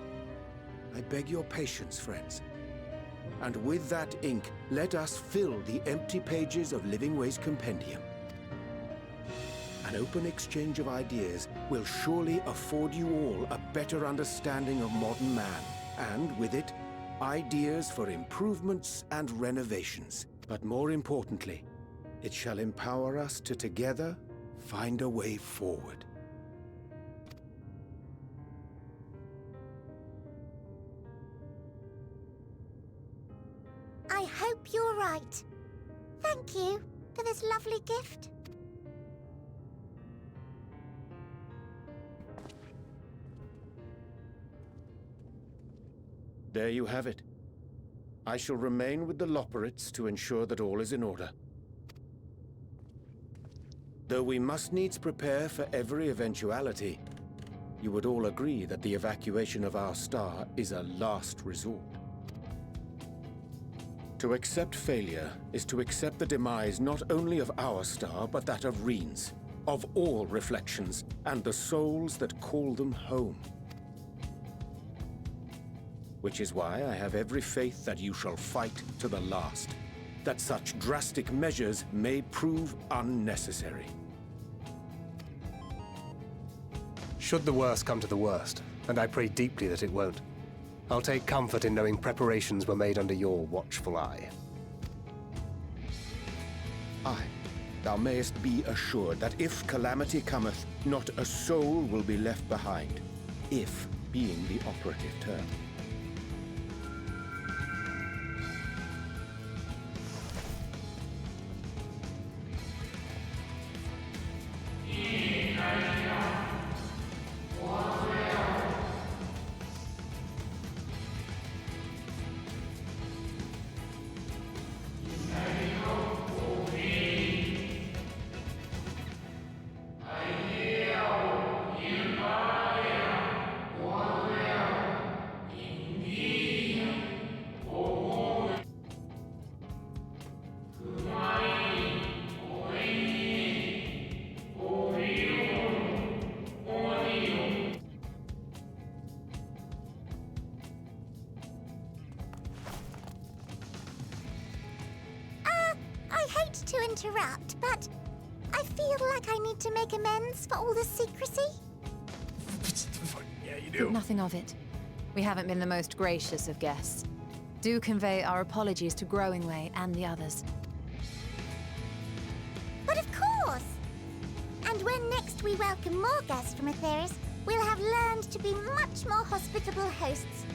I beg your patience, friends. And with that ink, let us fill the empty pages of Livingway's compendium. An open exchange of ideas will surely afford you all a better understanding of modern man, and with it, ideas for improvements and renovations. But more importantly, it shall empower us to together find a way forward. I hope you're right. Thank you for this lovely gift. There you have it. I shall remain with the Loporrits to ensure that all is in order. Though we must needs prepare for every eventuality, you would all agree that the evacuation of our star is a last resort. To accept failure is to accept the demise not only of our star, but that of Reen's, of all reflections, and the souls that call them home. Which is why I have every faith that you shall fight to the last, that such drastic measures may prove unnecessary. Should the worst come to the worst, and I pray deeply that it won't, I'll take comfort in knowing preparations were made under your watchful eye. Aye, thou mayest be assured that if calamity cometh, not a soul will be left behind, if being the operative term. to interrupt, but I feel like I need to make amends for all the secrecy. Yeah, you Think nothing of it. We haven't been the most gracious of guests. Do convey our apologies to Growingway and the others. But of course! And when next we welcome more guests from Aetheris, we'll have learned to be much more hospitable hosts.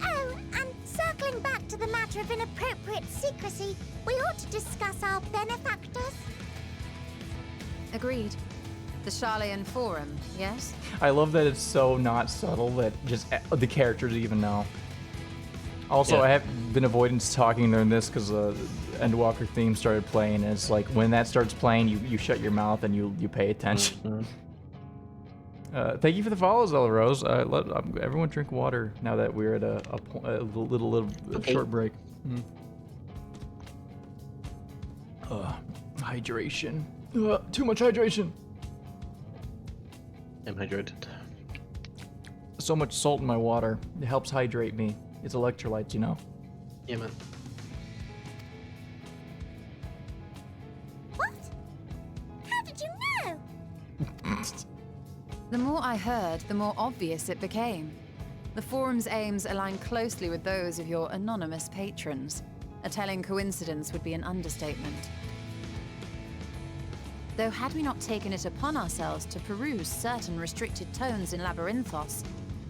Oh, and circling back to the matter of inappropriate secrecy, we ought to discuss our benefactors. Agreed. The Charlayan Forum, yes? I love that it's so not subtle that just the characters even know. Also, I have been avoiding talking during this because the Endwalker theme started playing, and it's like when that starts playing, you shut your mouth and you pay attention. Thank you for the follows, Ella Rose. Let everyone drink water now that we're at a little short break. Hydration. Too much hydration. I'm hydrated. So much salt in my water. It helps hydrate me. It's electrolytes, you know. Yeah, man. What? How did you know? The more I heard, the more obvious it became. The Forum's aims align closely with those of your anonymous patrons. A telling coincidence would be an understatement. Though had we not taken it upon ourselves to peruse certain restricted tones in Labyrinthos,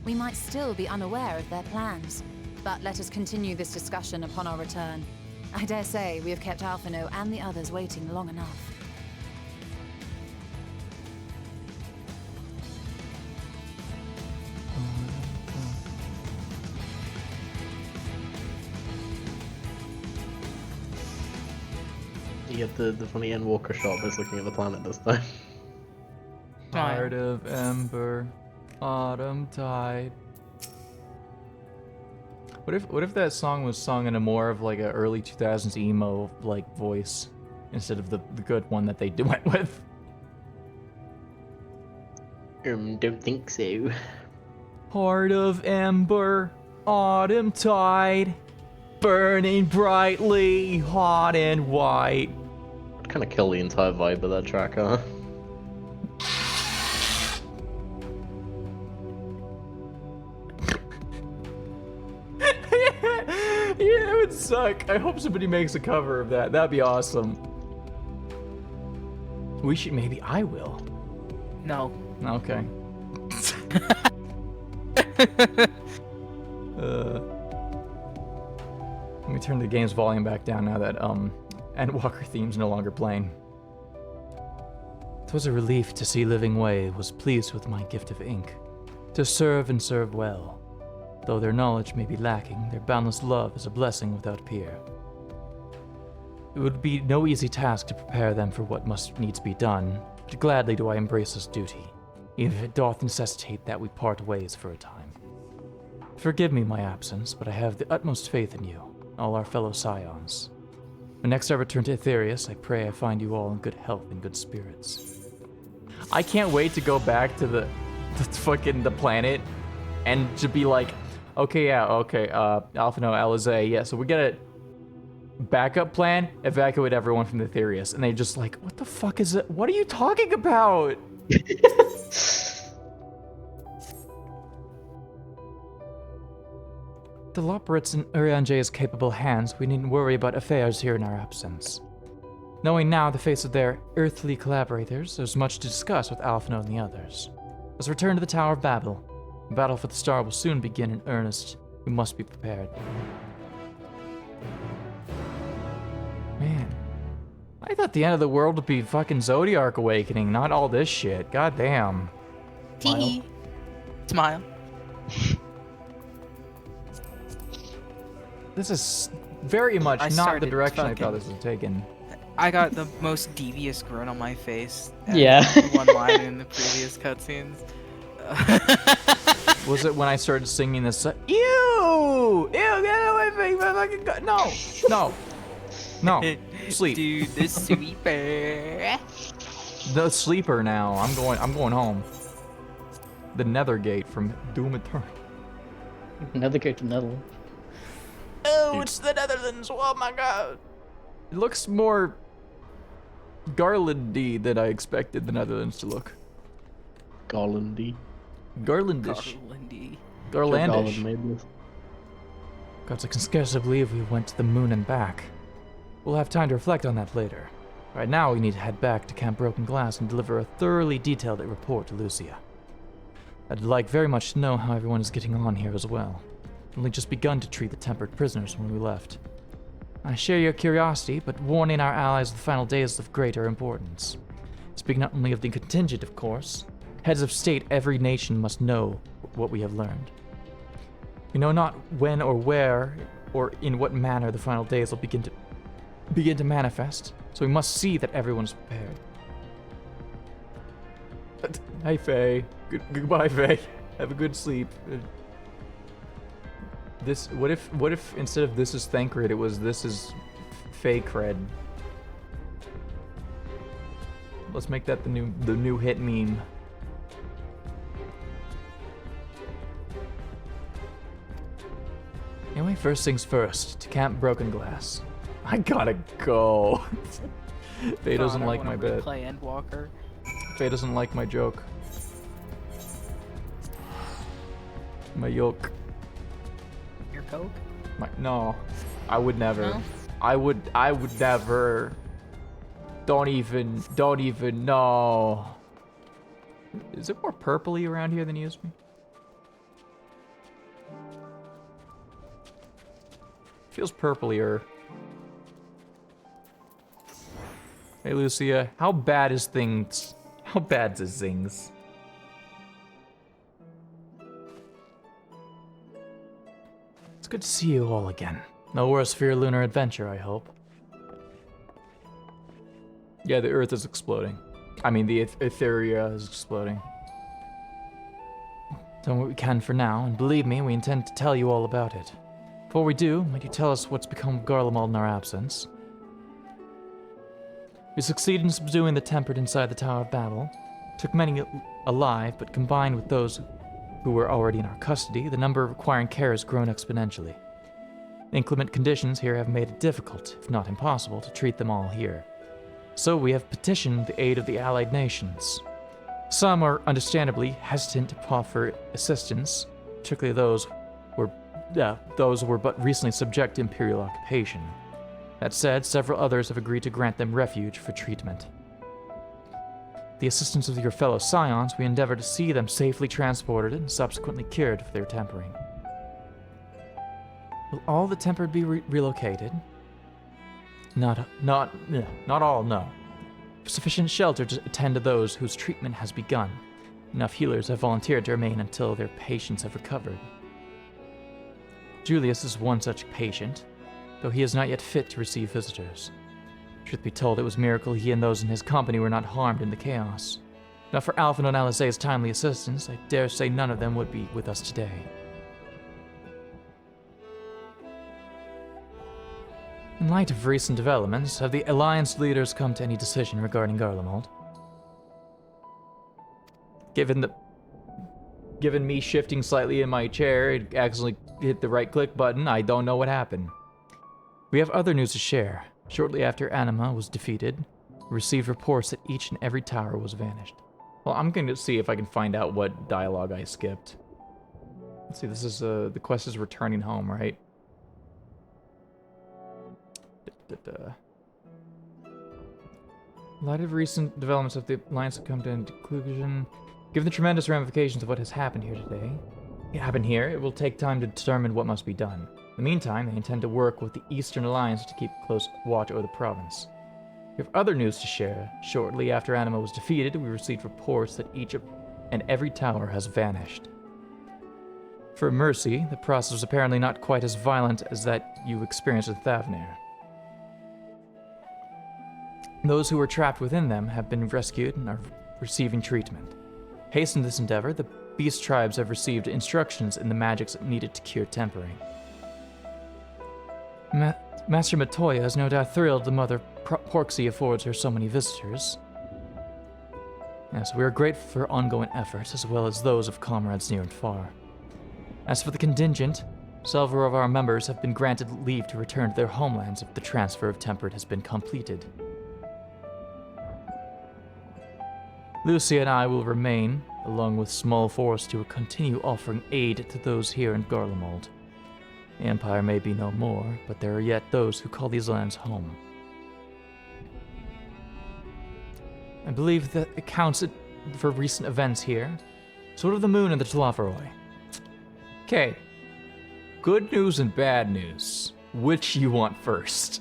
we might still be unaware of their plans. But let us continue this discussion upon our return. I dare say we have kept Alphino and the others waiting long enough. You get the funny Endwalker shot that's looking at the planet this time. Heart of Ember, Autumn Tide. What if that song was sung in a more of like a early 2000s emo like voice instead of the good one that they went with? Don't think so. Heart of Ember, Autumn Tide, burning brightly, hot and white. Kind of kill the entire vibe of that track, huh? Yeah, it would suck. I hope somebody makes a cover of that. That'd be awesome. We should, maybe I will. No. Okay. Let me turn the game's volume back down now that Endwalker theme's no longer playing. 'Twas a relief to see Living Way was pleased with my gift of ink, to serve and serve well. Though their knowledge may be lacking, their boundless love is a blessing without peer. It would be no easy task to prepare them for what must needs be done, but gladly do I embrace this duty, even if it doth necessitate that we part ways for a time. Forgive me my absence, but I have the utmost faith in you, all our fellow scions. When next I return to Aetherius, I pray I find you all in good health and good spirits. I can't wait to go back to the planet and to be like, Alphino, Alizé, yeah, so we get a backup plan, evacuate everyone from the Aetherius. And they just like, what the fuck is it? What are you talking about? The Loporrit's in Urianjay's capable hands, we needn't worry about affairs here in our absence. Knowing now the face of their earthly collaborators, there's much to discuss with Alphino and the others. Let's return to the Tower of Babel. The battle for the star will soon begin in earnest. We must be prepared. Man. I thought the end of the world would be fucking Zodiac Awakening, not all this shit. God damn. Tee. Smile. This is very much not the direction I thought this was taken. I got the most devious grin on my face. Yeah. One line in the previous cutscenes. Was it when I started singing this? Ew! Ew! Get away from me! Fucking God! No! No! No! Sleep. Dude, the sweeper. The sleeper now. I'm going home. The Nethergate from Doom Eternal. Nethergate to Nether. Oh, it's the Netherlands! Oh my God! It looks more garlandy than I expected the Netherlands to look. Garlandy. Garlandish. Garlandy. Garlandish. Maybe. Gods, I can scarcely believe we went to the moon and back. We'll have time to reflect on that later. Right now, we need to head back to Camp Broken Glass and deliver a thoroughly detailed report to Lucia. I'd like very much to know how everyone is getting on here as well. We've only just begun to treat the tempered prisoners when we left. I share your curiosity, but warning our allies of the final days is of greater importance. Speaking not only of the contingent, of course, heads of state every nation must know what we have learned. We know not when or where or in what manner the final days will begin to manifest, so we must see that everyone is prepared. Hi, Faye. Goodbye, Faye. Have a good sleep. This. What if instead of this is Thancred, it was this is Faye cred. Let's make that the new hit meme. Anyway, first things first, to Camp Broken Glass. I gotta go. Faye doesn't God, I like my wanna bit. Play Endwalker. Faye doesn't like my joke. My yoke. Your Coke? No. I would never. No? I would never. Don't even know. Is it more purpley around here than it used to be? Feels purplier. Hey Lucia, how bad is things? How bad's is things? It's good to see you all again. No worse for your lunar adventure, I hope. Yeah, the Earth is exploding. I mean, the Etheria is exploding. Done what we can for now, and believe me, we intend to tell you all about it. Before we do, might you tell us what's become of Garlemald in our absence? We succeeded in subduing the tempered inside the Tower of Babel. Took many alive, but combined with those who were already in our custody, the number requiring care has grown exponentially. Inclement conditions here have made it difficult, if not impossible, to treat them all here. So we have petitioned the aid of the allied nations. Some are understandably hesitant to offer assistance, particularly those who were but recently subject to imperial occupation. That said, several others have agreed to grant them refuge for treatment. With the assistance of your fellow scions, we endeavor to see them safely transported and subsequently cured for their tempering. Will all the tempered be relocated? Not all, no. Sufficient shelter to attend to those whose treatment has begun. Enough healers have volunteered to remain until their patients have recovered. Julius is one such patient, though he is not yet fit to receive visitors. Truth be told, it was a miracle he and those in his company were not harmed in the chaos. Not for Alphen and Alizé's timely assistance, I dare say none of them would be with us today. In light of recent developments, have the Alliance leaders come to any decision regarding Garlemald? Given me shifting slightly in my chair, it accidentally hit the right click button. I don't know what happened. We have other news to share. Shortly after Anima was defeated, we received reports that each and every tower was vanished. Well, I'm going to see if I can find out what dialogue I skipped. Let's see, this is, the quest is returning home, right? In light of recent developments of the Alliance have come to a conclusion. Given the tremendous ramifications of what has happened here, it will take time to determine what must be done. In the meantime, they intend to work with the Eastern Alliance to keep close watch over the province. We have other news to share. Shortly after Anima was defeated, we received reports that each and every tower has vanished. For Mercy, the process was apparently not quite as violent as that you experienced with Thavnir. Those who were trapped within them have been rescued and are receiving treatment. Hasten this endeavor, the beast tribes have received instructions in the magics needed to cure tempering. Master Matoya is no doubt thrilled the mother Porxie affords her so many visitors. Yes, we are grateful for her ongoing efforts, as well as those of comrades near and far. As for the contingent, several of our members have been granted leave to return to their homelands if the transfer of Tempered has been completed. Lucia and I will remain, along with small force, to continue offering aid to those here in Garlemald. The Empire may be no more, but there are yet those who call these lands home. I believe that accounts for recent events here. Sword of the Moon and the Tlavaroi. Okay. Good news and bad news. Which you want first?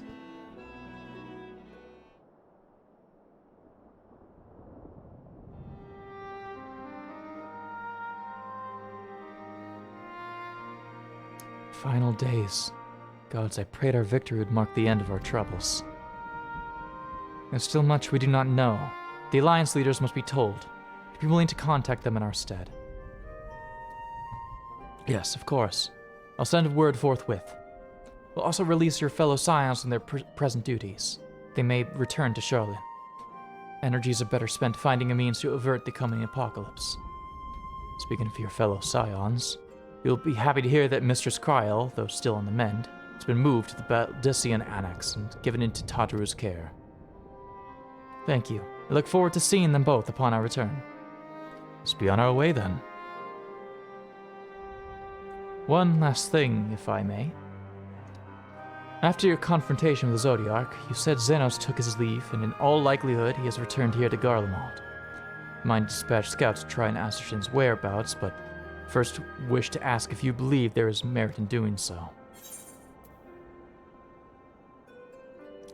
Final days. Gods, I prayed our victory would mark the end of our troubles. There's still much we do not know. The Alliance leaders must be told. Be willing to contact them in our stead. Yes, of course. I'll send word forthwith. We'll also release your fellow scions from their present duties. They may return to Charlotte. Energies are better spent finding a means to avert the coming apocalypse. Speaking of your fellow scions, you'll be happy to hear that Mistress Kryl, though still on the mend, has been moved to the Baldician Annex and given into Tadru's care. Thank you. I look forward to seeing them both upon our return. Let's be on our way then. One last thing, if I may. After your confrontation with the Zodiarch, you said Xenos took his leave, and in all likelihood he has returned here to Garlemald. Mine dispatched scouts to try and ascertain his whereabouts, but first wish to ask if you believe there is merit in doing so.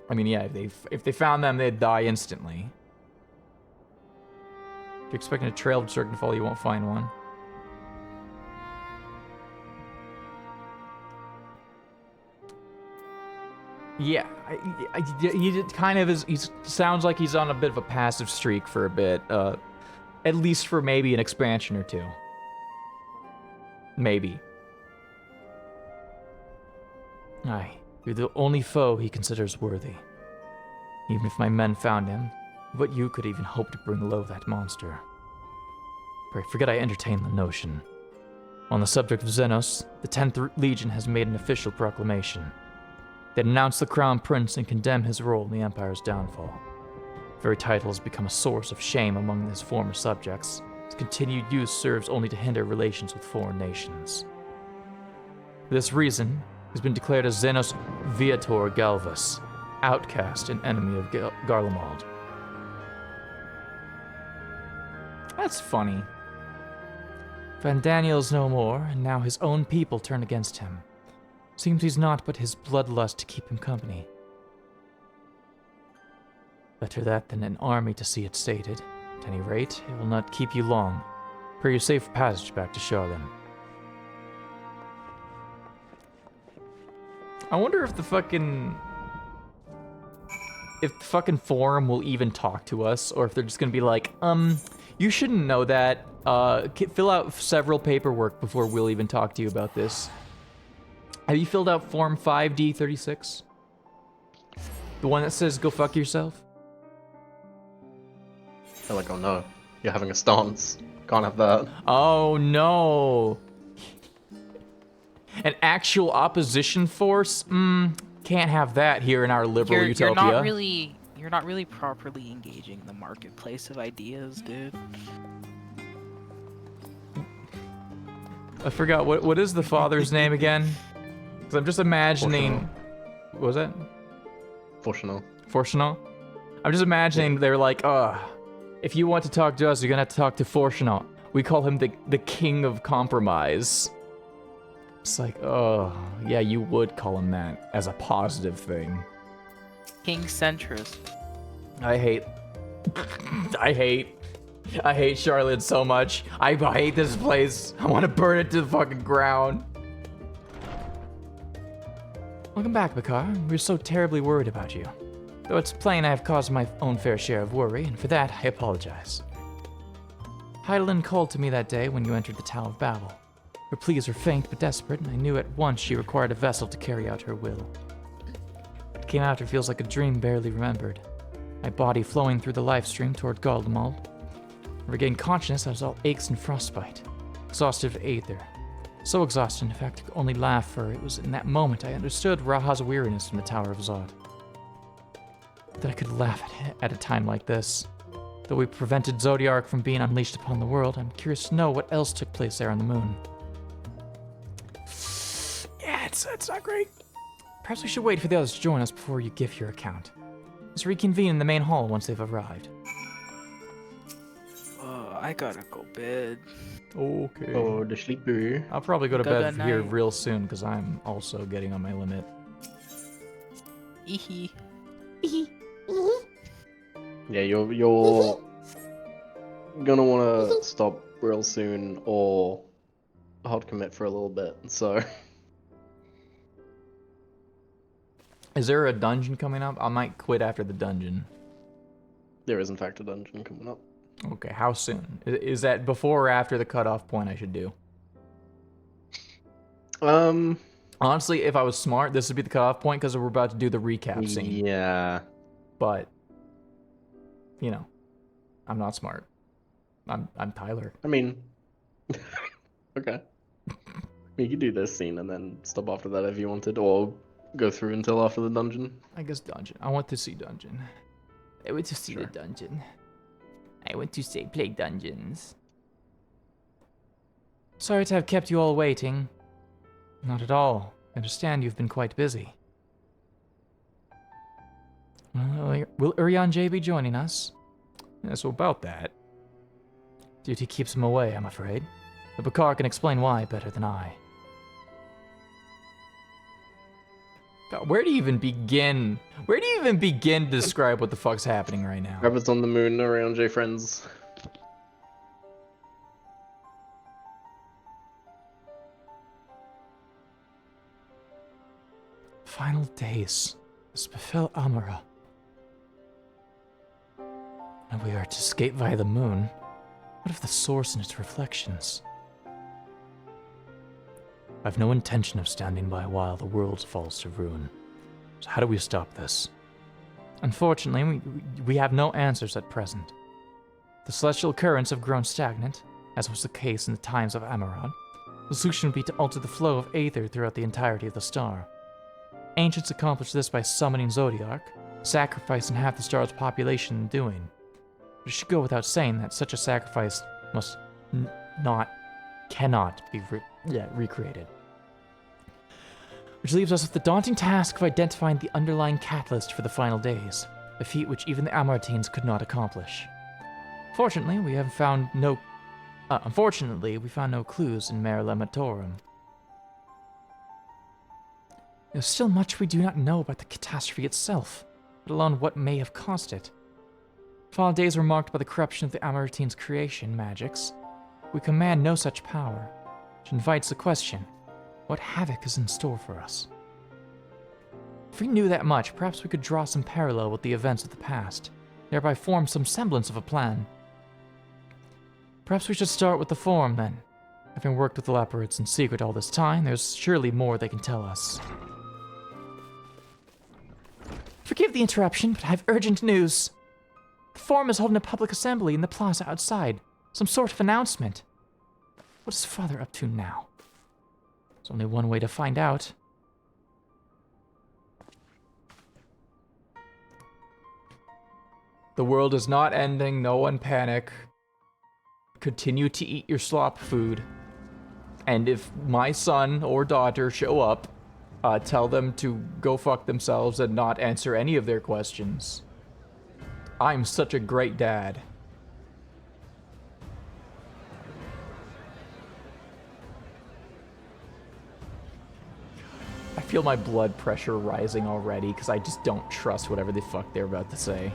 I mean, yeah, if they found them, they'd die instantly. If you're expecting a trail of Dragonfall, you won't find one. Yeah, he kind of is. He sounds like he's on a bit of a passive streak for a bit. At least for maybe an expansion or two. Maybe. Aye, you're the only foe he considers worthy. Even if my men found him, what you could even hope to bring low that monster. Pray forget I entertained the notion. On the subject of Xenos, the 10th Legion has made an official proclamation. They denounce the Crown Prince and condemn his role in the Empire's downfall. The very title has become a source of shame among his former subjects. Its continued use serves only to hinder relations with foreign nations. For this reason, he has been declared a Xenos Viator Galvus, outcast and enemy of Garlemald. That's funny. Van Daniel's no more, and now his own people turn against him. Seems he's not but his bloodlust to keep him company. Better that than an army to see it sated. At any rate, it will not keep you long. Pray your safe passage back to Charlene. I wonder if the fucking forum will even talk to us, or if they're just gonna be like, you shouldn't know that. Fill out several paperwork before we'll even talk to you about this. Have you filled out Form 5D36? The one that says go fuck yourself? They're like, oh no, you're having a stance. Can't have that. Oh no. An actual opposition force? Can't have that here in our liberal utopia. You're not really properly engaging the marketplace of ideas, dude. I forgot, what is the father's name again? Because I'm just imagining... What was that? Fortunal? I'm just imagining they're like, if you want to talk to us, you're gonna have to talk to Fortunal. We call him the king of compromise. It's like, oh, yeah, you would call him that as a positive thing. King centrist. I hate Charlotte so much. I hate this place. I want to burn it to the fucking ground. Welcome back, Bakar. We're so terribly worried about you. Though it's plain I have caused my own fair share of worry, and for that I apologize. Heidelin called to me that day when you entered the Tower of Babel. Her pleas were faint but desperate, and I knew at once she required a vessel to carry out her will. What came after feels like a dream barely remembered. My body flowing through the life stream toward Garlemald. I regained consciousness, I was all aches and frostbite. Exhausted of aether. So exhausted, in fact, I could only laugh, for it was in that moment I understood Raha's weariness from the Tower of Zod. That I could laugh at a time like this. Though we prevented Zodiark from being unleashed upon the world, I'm curious to know what else took place there on the moon. Yeah, it's not great. Perhaps we should wait for the others to join us before you give your account. Let's reconvene in the main hall once they've arrived. I gotta go bed. Okay. Oh, the sleeper. I'll probably go to Good bed here night. real soon because I'm also getting on my limit. Eehee. Yeah, you're gonna want to stop real soon or hard commit for a little bit. So. Is there a dungeon coming up? I might quit after the dungeon. There is in fact a dungeon coming up. Okay, how soon? Is that before or after the cutoff point I should do? Honestly, if I was smart, this would be the cutoff point because we're about to do the recap scene. Yeah. But, you know, I'm not smart. I'm Tyler. I mean, okay. You could do this scene and then stop after that if you wanted, or go through until after the dungeon. I guess dungeon. I want to see dungeon. I want to see the dungeon. I want to say play dungeons. Sorry to have kept you all waiting. Not at all. I understand you've been quite busy. Well, will Urian J be joining us? Yeah, so about that. Duty keeps him away, I'm afraid. But Bakar can explain why better than I. God, where do you even begin? Where do you even begin to describe what the fuck's happening right now? Rabbits on the moon around J friends. Final days. This befell Amara. And we are to escape via the moon. What of the source and its reflections? I've no intention of standing by while the world falls to ruin. So how do we stop this? Unfortunately, we have no answers at present. The celestial currents have grown stagnant, as was the case in the times of Amarad. The solution would be to alter the flow of aether throughout the entirety of the star. Ancients accomplished this by summoning Zodiark, sacrificing half the star's population in doing. But it should go without saying that such a sacrifice cannot be recreated. Which leaves us with the daunting task of identifying the underlying catalyst for the final days, a feat which even the Amaratines could not accomplish. Unfortunately, we found no clues in Mare Lematorum. There's still much we do not know about the catastrophe itself, let alone what may have caused it. Final days were marked by the corruption of the Amaratines' creation magics. We command no such power, which invites the question, what havoc is in store for us? If we knew that much, perhaps we could draw some parallel with the events of the past, thereby form some semblance of a plan. Perhaps we should start with the Forum, then. Having worked with the Laparates in secret all this time, there's surely more they can tell us. Forgive the interruption, but I have urgent news. The Forum is holding a public assembly in the plaza outside. Some sort of announcement. What is Father up to now? There's only one way to find out. The world is not ending, no one panic. Continue to eat your slop food. And if my son or daughter show up, tell them to go fuck themselves and not answer any of their questions. I'm such a great dad. I feel my blood pressure rising already because I just don't trust whatever the fuck they're about to say.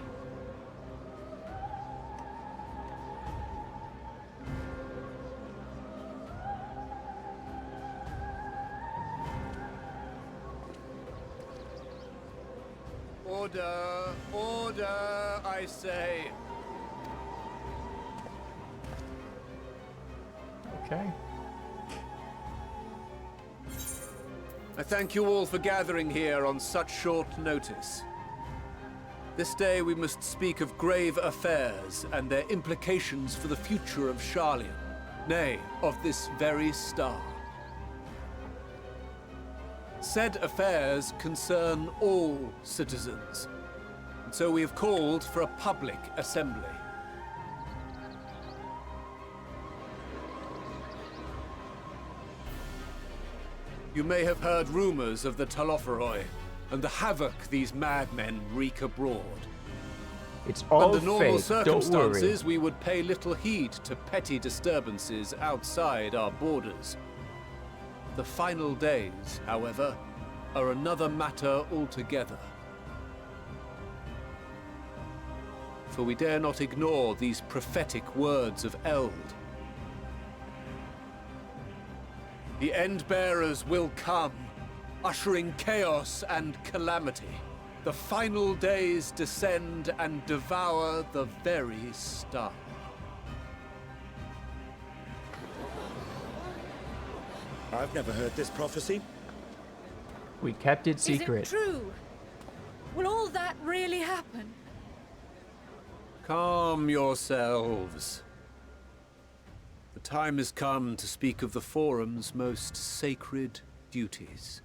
Order! Order, I say! Okay. I thank you all for gathering here on such short notice. This day we must speak of grave affairs and their implications for the future of Sharlayan, nay, of this very star. Said affairs concern all citizens, and so we have called for a public assembly. You may have heard rumors of the Telophoroi and the havoc these madmen wreak abroad. It's all Under normal fake, don't circumstances, worry. we would pay little heed to petty disturbances outside our borders. The final days, however, are another matter altogether. For we dare not ignore these prophetic words of Eld. The Endbearers will come, ushering chaos and calamity. The final days descend and devour the very star. I've never heard this prophecy. We kept it secret. Is it true? Will all that really happen? Calm yourselves. The time has come to speak of the Forum's most sacred duties.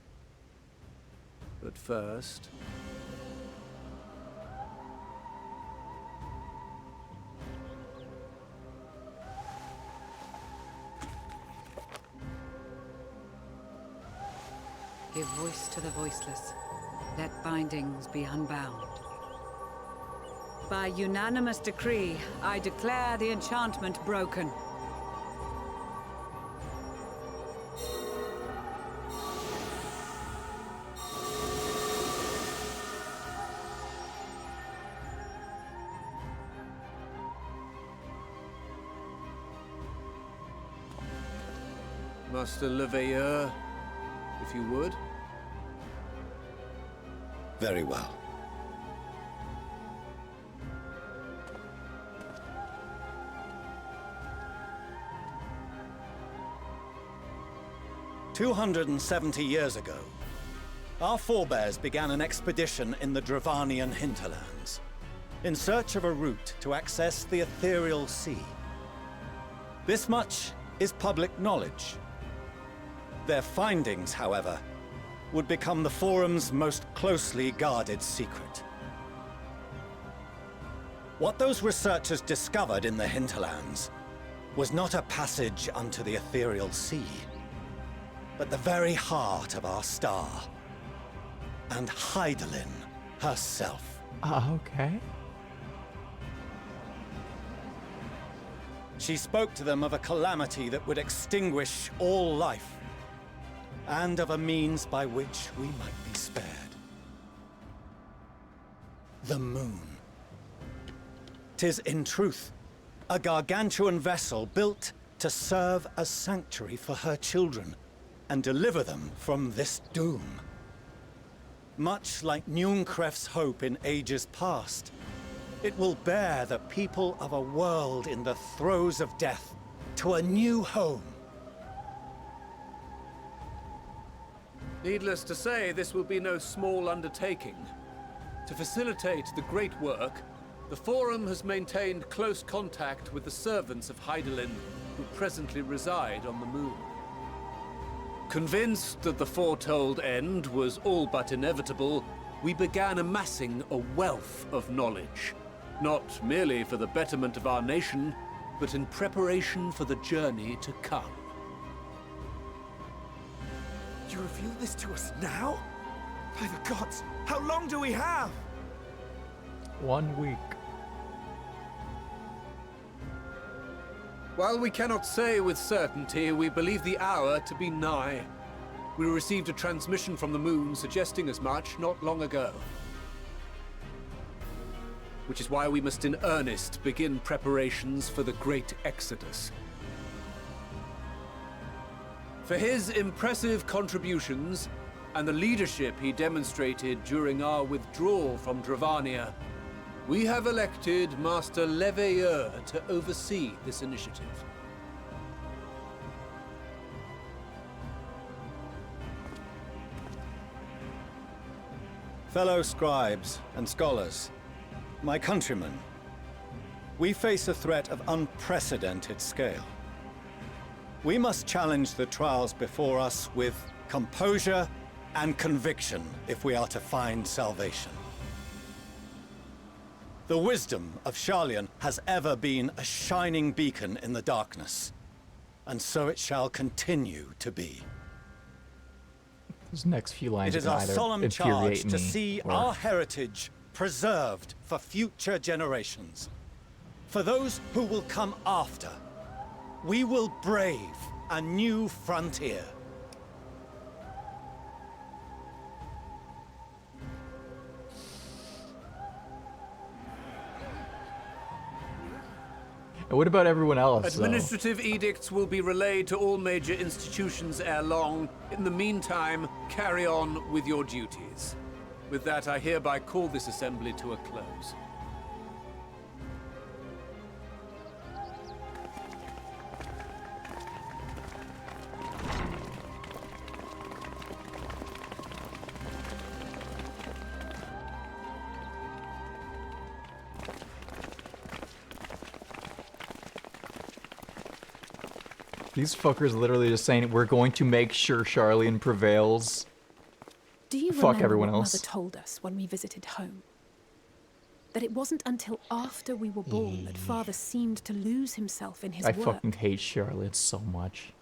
But first... Give voice to the voiceless. Let bindings be unbound. By unanimous decree, I declare the enchantment broken. Master Leveilleur, if you would. Very well. "270 years ago, our forebears began an expedition in the Dravanian hinterlands, in search of a route to access the ethereal sea. This much is public knowledge. Their findings, however, would become the Forum's most closely guarded secret. What those researchers discovered in the hinterlands was not a passage unto the ethereal sea, but the very heart of our star, and Hydaelyn herself. Okay. She spoke to them of a calamity that would extinguish all life, and of a means by which we might be spared. The moon. 'Tis in truth a gargantuan vessel built to serve as sanctuary for her children and deliver them from this doom. Much like Nunkref's hope in ages past, it will bear the people of a world in the throes of death to a new home. Needless to say, this will be no small undertaking. To facilitate the great work, the Forum has maintained close contact with the servants of Hydaelyn, who presently reside on the moon. Convinced that the foretold end was all but inevitable, we began amassing a wealth of knowledge, not merely for the betterment of our nation, but in preparation for the journey to come. You reveal this to us now? By the gods, how long do we have? 1 week. While we cannot say with certainty, we believe the hour to be nigh. We received a transmission from the moon suggesting as much not long ago. Which is why we must in earnest begin preparations for the Great Exodus. For his impressive contributions and the leadership he demonstrated during our withdrawal from Dravania, we have elected Master Leveilleur to oversee this initiative. Fellow scribes and scholars, my countrymen, we face a threat of unprecedented scale. We must challenge the trials before us with composure and conviction if we are to find salvation. The wisdom of Sharlayan has ever been a shining beacon in the darkness, and so it shall continue to be. Those next few lines It is are our gonna either solemn charge infuriate to me see or- our heritage preserved for future generations. For those who will come after, we will brave a new frontier. And what about everyone else, though? Administrative edicts will be relayed to all major institutions ere long. In the meantime, carry on with your duties. With that, I hereby call this assembly to a close. These fuckers literally just saying, we're going to make sure Charlene prevails. Do you Fuck remember everyone what else. Mother told us when we visited home? That it wasn't until after we were born that Father seemed to lose himself in his I work. fucking hate Charlotte so much.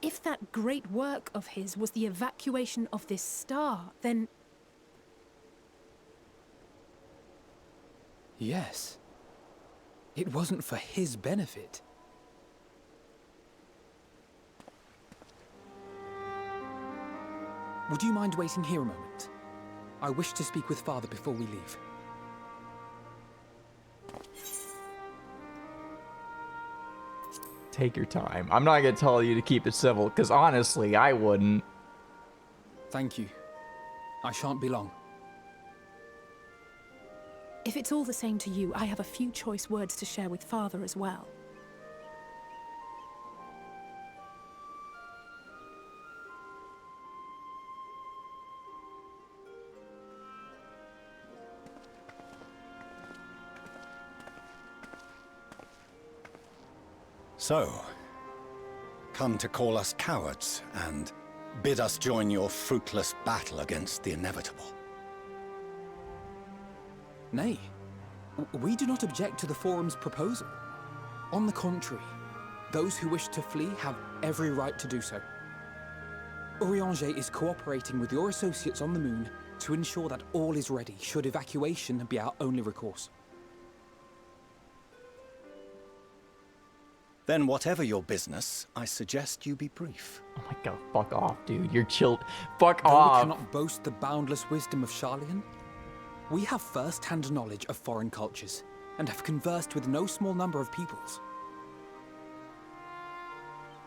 If that great work of his was the evacuation of this star, then... Yes. It wasn't for his benefit. Would you mind waiting here a moment? I wish to speak with Father before we leave. Take your time. I'm not gonna tell you to keep it civil, because honestly, I wouldn't. Thank you. I shan't be long. If it's all the same to you, I have a few choice words to share with Father as well. So, come to call us cowards and bid us join your fruitless battle against the inevitable. Nay, we do not object to the Forum's proposal. On the contrary, those who wish to flee have every right to do so. Urianger is cooperating with your associates on the moon to ensure that all is ready should evacuation be our only recourse. Then whatever your business, I suggest you be brief. Oh my god, fuck off, dude. You're chilled. Fuck Though off. we cannot boast the boundless wisdom of Charlian, we have first-hand knowledge of foreign cultures and have conversed with no small number of peoples.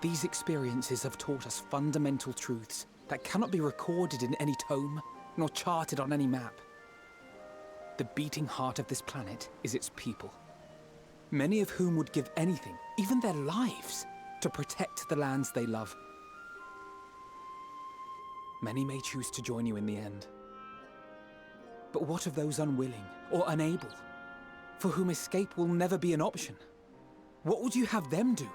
These experiences have taught us fundamental truths that cannot be recorded in any tome, nor charted on any map. The beating heart of this planet is its people, many of whom would give anything, even their lives, to protect the lands they love. Many may choose to join you in the end. But what of those unwilling or unable, for whom escape will never be an option? What would you have them do?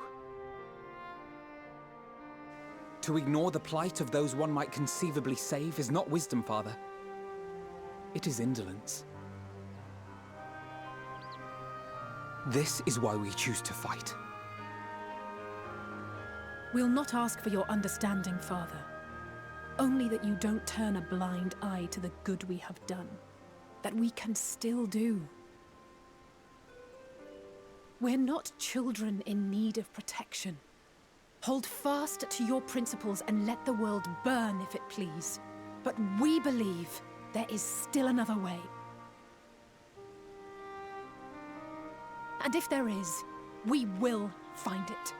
To ignore the plight of those one might conceivably save is not wisdom, Father. It is indolence. This is why we choose to fight. We'll not ask for your understanding, Father. Only that you don't turn a blind eye to the good we have done. That we can still do. We're not children in need of protection. Hold fast to your principles and let the world burn if it please. But we believe there is still another way. And if there is, we will find it.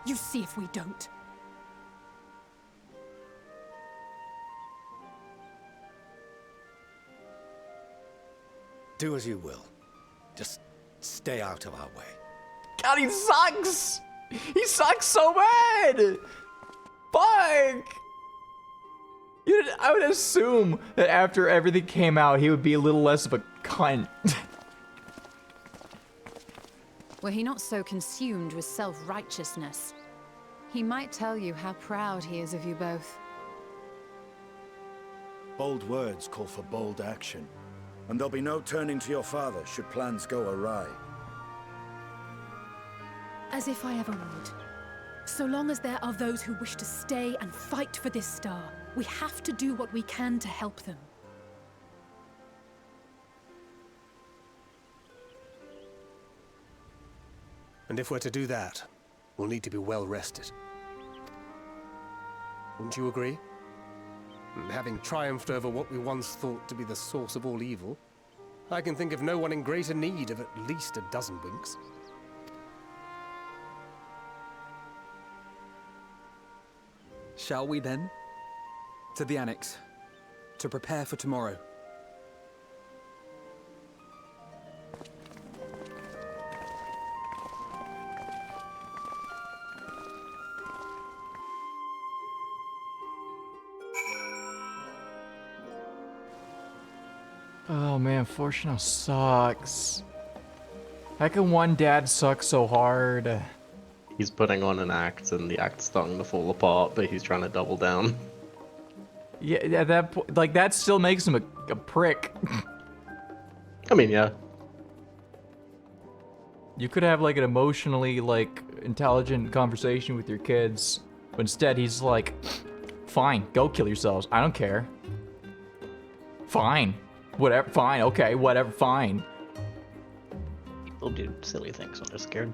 You see if we don't. Do as you will. Just stay out of our way. God, he sucks! He sucks so bad! Fuck! I would assume that after everything came out, he would be a little less of a cunt. Were he not so consumed with self-righteousness, he might tell you how proud he is of you both. Bold words call for bold action. And there'll be no turning to your father should plans go awry. As if I ever would. So long as there are those who wish to stay and fight for this star, We have to do what we can to help them. And if we're to do that, we'll need to be well rested. Wouldn't you agree? And having triumphed over what we once thought to be the source of all evil, I can think of no one in greater need of at least a dozen winks. Shall we then? To the Annex. To prepare for tomorrow. Oh man, Fortuno sucks. How can one dad suck so hard? He's putting on an act and the act's starting to fall apart, but he's trying to double down. Yeah, that still makes him a prick. I mean, yeah. You could have like an emotionally intelligent conversation with your kids, but instead he's like, fine, go kill yourselves. I don't care. Fine. Whatever, fine, okay, whatever, fine. People do silly things when they're scared.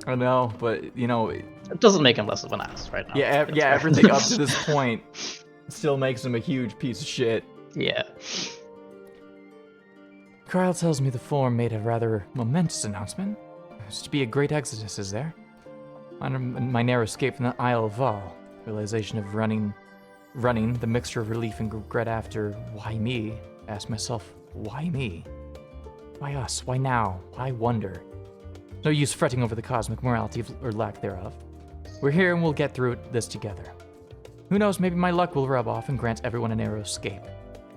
I know, but you know... It doesn't make him less of an ass right now. Yeah, yeah, everything up to this point still makes him a huge piece of shit. Yeah. Kyle tells me the Forum made a rather momentous announcement. There's to be a great exodus, is there? On my narrow escape from the Isle of Val, realization of running the mixture of relief and regret after why me, ask myself, why me? Why us? Why now? Why wonder? No use fretting over the cosmic morality or lack thereof. We're here and we'll get through this together. Who knows, maybe my luck will rub off and grant everyone a narrow escape.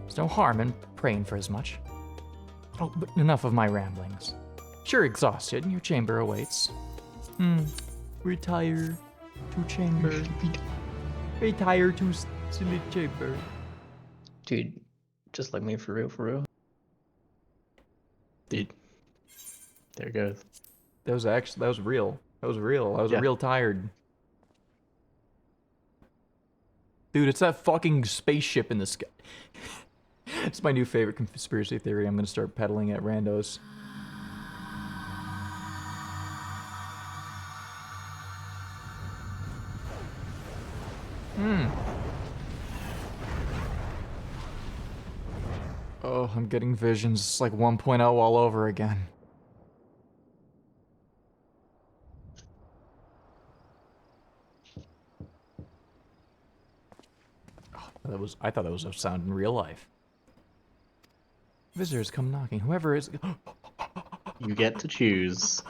There's no harm in praying for as much. Oh, but enough of my ramblings. Sure exhausted, your chamber awaits. Retire to chamber. Retire to silly chamber. Dude, just like me for real. Dude. There it goes. That was real. I was real tired. Dude, it's that fucking spaceship in the sky. It's my new favorite conspiracy theory. I'm gonna start peddling at randos. Oh, I'm getting visions. It's like 1.0 all over again. I thought that was a sound in real life. Visitors come knocking. Whoever is... You get to choose.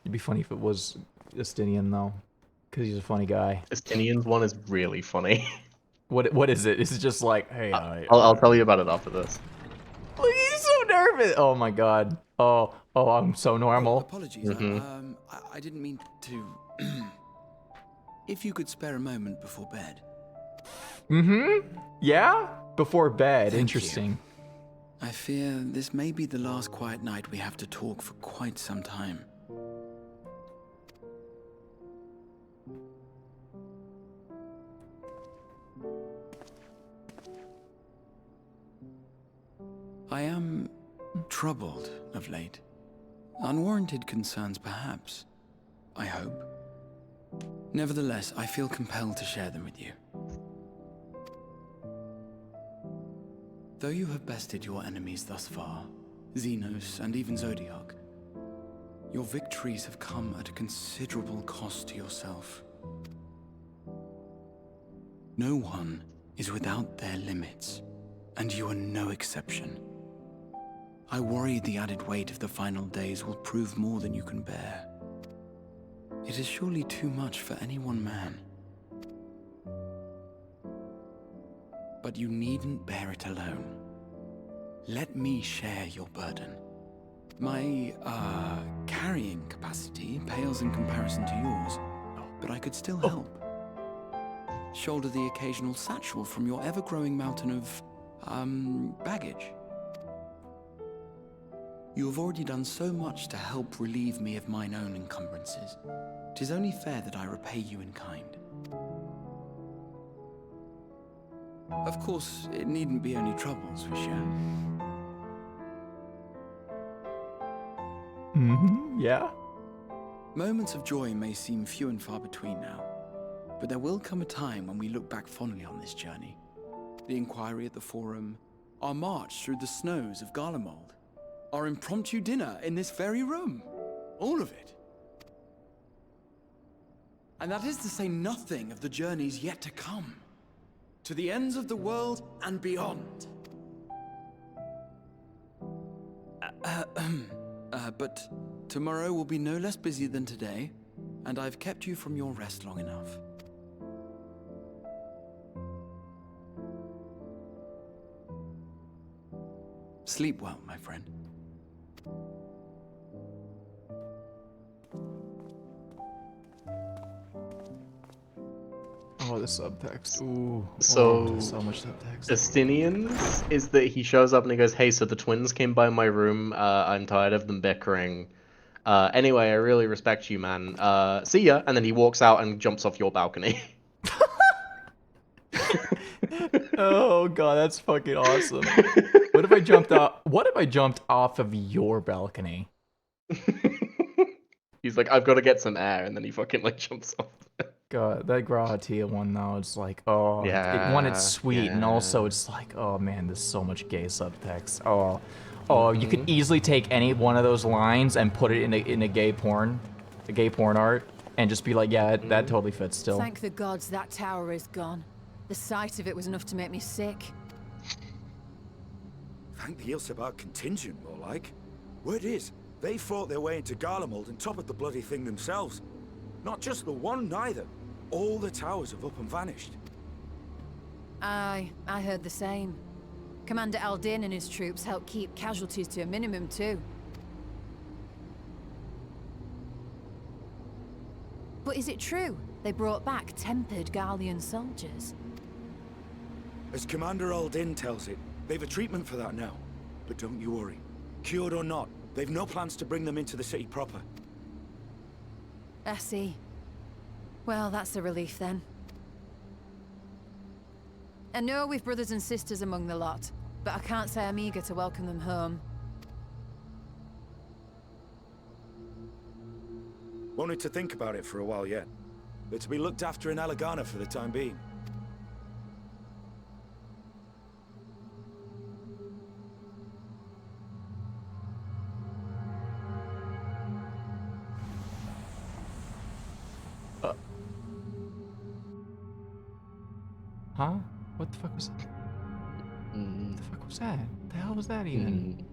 It'd be funny if it was Estinian, though. Because he's a funny guy. Estinian's one is really funny. What is it? Is it just like, hey... I'll tell you about it after this. Look, he's so nervous! Oh my god. Oh, I'm so normal. Apologies, I didn't mean to... If you could spare a moment before bed. Yeah? Before bed. Thank Interesting. you. I fear this may be the last quiet night we have to talk for quite some time. I am troubled of late. Unwarranted concerns, perhaps. I hope. Nevertheless, I feel compelled to share them with you. Though you have bested your enemies thus far, Xenos and even Zodiac, your victories have come at a considerable cost to yourself. No one is without their limits, and you are no exception. I worry the added weight of the final days will prove more than you can bear. It is surely too much for any one man. But you needn't bear it alone. Let me share your burden. My, carrying capacity pales in comparison to yours, but I could still help. Shoulder the occasional satchel from your ever-growing mountain of, baggage. You have already done so much to help relieve me of mine own encumbrances. 'Tis only fair that I repay you in kind. Of course, it needn't be only troubles we share. Yeah? Moments of joy may seem few and far between now, but there will come a time when we look back fondly on this journey. The inquiry at the Forum, our march through the snows of Garlemald, our impromptu dinner in this very room. All of it. And that is to say nothing of the journeys yet to come. To the ends of the world and beyond. But tomorrow will be no less busy than today, and I've kept you from your rest long enough. Sleep well, my friend. Oh, the subtext. Ooh. So, there's so much subtext. Estinians is that he shows up and he goes, "Hey, so the twins came by my room. I'm tired of them bickering. Anyway, I really respect you, man. See ya." And then he walks out and jumps off your balcony. Oh god, that's fucking awesome. What if I jumped off? What if I jumped off of your balcony? He's like, "I've got to get some air," and then he fucking like jumps off. God, that Grahatia one though, it's like, oh, one, it's sweet, and also it's like, oh man, there's so much gay subtext. Oh, you could easily take any one of those lines and put it in a gay porn art, and just be like, yeah, that totally fits still. Thank the gods that tower is gone. The sight of it was enough to make me sick. Thank the Ilsebar contingent, more like. Word is, they fought their way into Garlemald and toppled the bloody thing themselves. Not just the one, neither. All the towers have up and vanished. Aye, I heard the same. Commander Aldin and his troops helped keep casualties to a minimum, too. But is it true they brought back tempered Garlean soldiers? As Commander Aldin tells it, they've a treatment for that now. But don't you worry. Cured or not, they've no plans to bring them into the city proper. I see. Well, that's a relief then. I know we've brothers and sisters among the lot, but I can't say I'm eager to welcome them home. Wanted to think about it for a while yet. They're to be looked after in Alagana for the time being. Huh? What the fuck was that? What the fuck was that? What the hell was that even?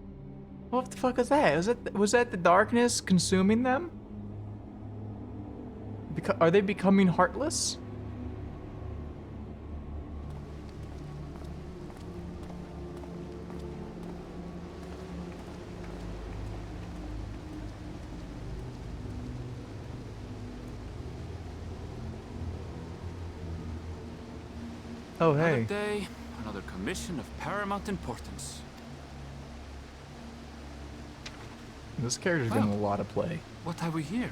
What the fuck was that? Was that the darkness consuming them? Are they becoming heartless? Oh, hey. Another day, another commission of paramount importance. This character's getting a lot of play. What have we here?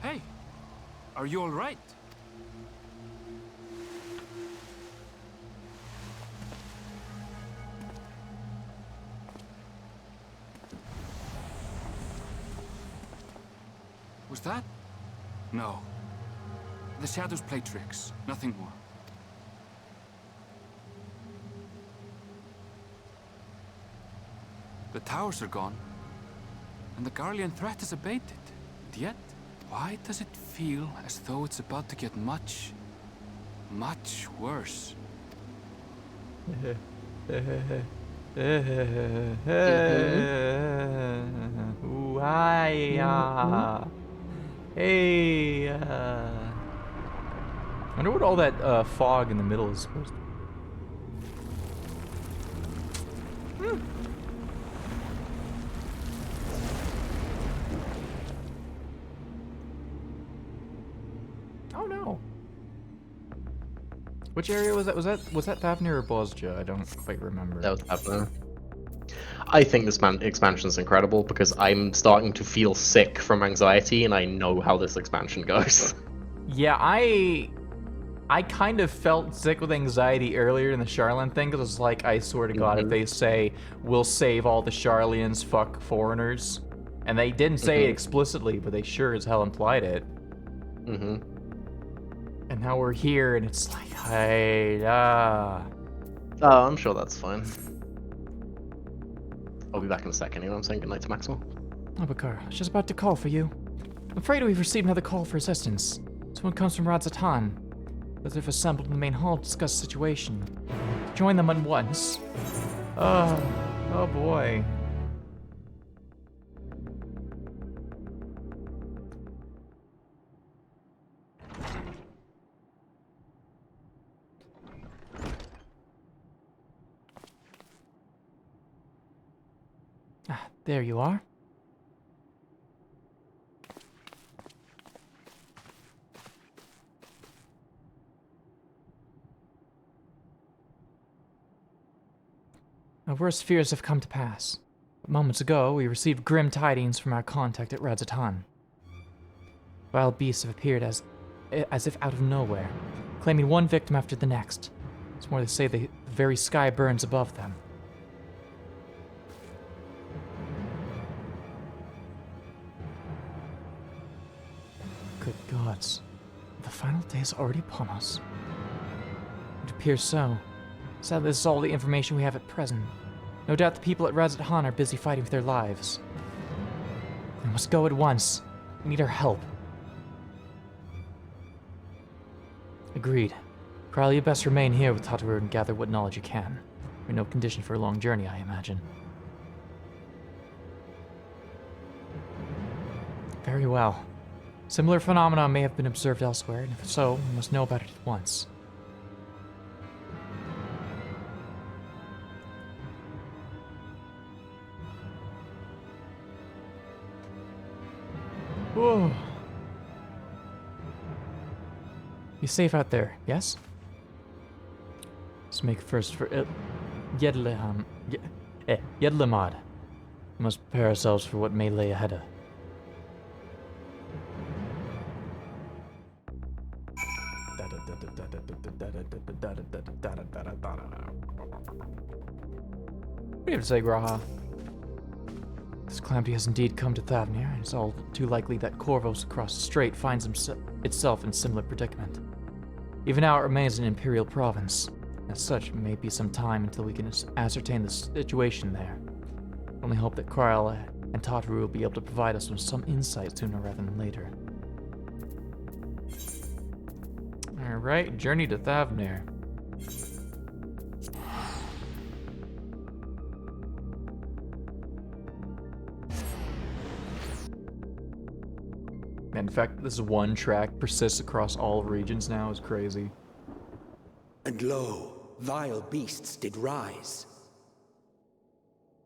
Hey, are you all right? Was that? No. The shadows play tricks, nothing more. The towers are gone, and the Garlean threat is abated. And yet, why does it feel as though it's about to get much, much worse? Ooh, hi, hey, I wonder what all that fog in the middle is supposed to be. Oh no. Which area was that? Was that Fafnir or Bosja? I don't quite remember. That was Fafnir. I think this expansion is incredible because I'm starting to feel sick from anxiety, and I know how this expansion goes. Yeah, I kind of felt sick with anxiety earlier in the Charlan thing, because it's like, I swear to God, if they say, we'll save all the Charlians, fuck foreigners, and they didn't say it explicitly, but they sure as hell implied it. And now we're here, and it's like, hey, Oh, I'm sure that's fine. I'll be back in a second, you know what I'm saying? Good night to Maxwell. Abakar, I was just about to call for you. I'm afraid we've received another call for assistance. Someone comes from Radzatan. But they've assembled in the main hall to discuss the situation. Join them at once. oh boy. Ah, there you are. Our worst fears have come to pass. Moments ago, we received grim tidings from our contact at Radzatan. Wild beasts have appeared as if out of nowhere, claiming one victim after the next. It's more to say the very sky burns above them. Good gods. The final day is already upon us. It appears so. Sadly, this is all the information we have at present. No doubt the people at Radzatan are busy fighting for their lives. We must go at once. We need our help. Agreed. Kral, you best remain here with Tataru and gather what knowledge you can. We're in no condition for a long journey, I imagine. Very well. Similar phenomena may have been observed elsewhere, and if so, we must know about it at once. Whoa. Be safe out there, yes? Let's make first for Yedlemad. We must prepare ourselves for what may lay ahead of. What do you have to say, Graha? This calamity has indeed come to Thavnir, and it's all too likely that Corvos across the strait finds itself in similar predicament. Even now it remains an imperial province. As such, it may be some time until we can ascertain the situation there. I only hope that Kral and Tataru will be able to provide us with some insight sooner rather than later. Alright, journey to Thavnir. In fact, this one track persists across all regions now is crazy. And lo, vile beasts did rise.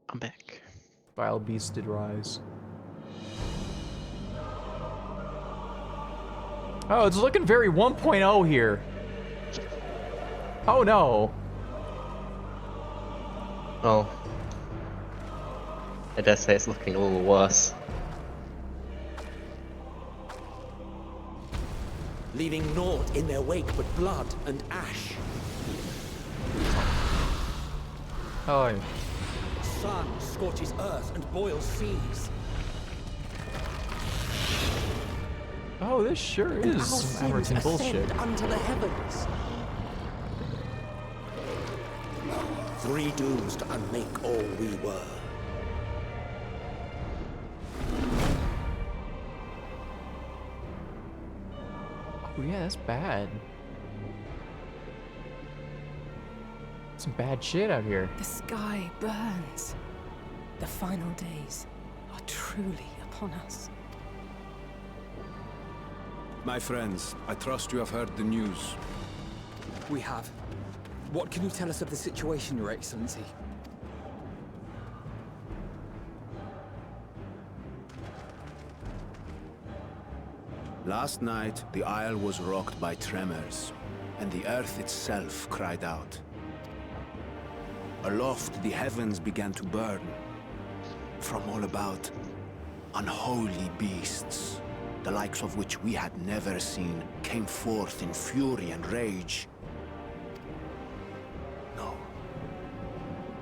I'm back. Vile beasts did rise. Oh, it's looking very 1.0 here. Oh no. Oh. I dare say it's looking a little worse. Leaving naught in their wake but blood and ash. Oh. Sun scorches earth and boils seas. Oh, this sure And is our some Amerton sins bullshit. ascend unto the heavens. Three dooms to unmake all we were. Oh yeah, that's bad. Some bad shit out here. The sky burns. The final days are truly upon us. My friends, I trust you have heard the news. We have. What can you tell us of the situation, Your Excellency? Last night, the isle was rocked by tremors, and the earth itself cried out. Aloft, the heavens began to burn, from all about unholy beasts, the likes of which we had never seen, came forth in fury and rage. No.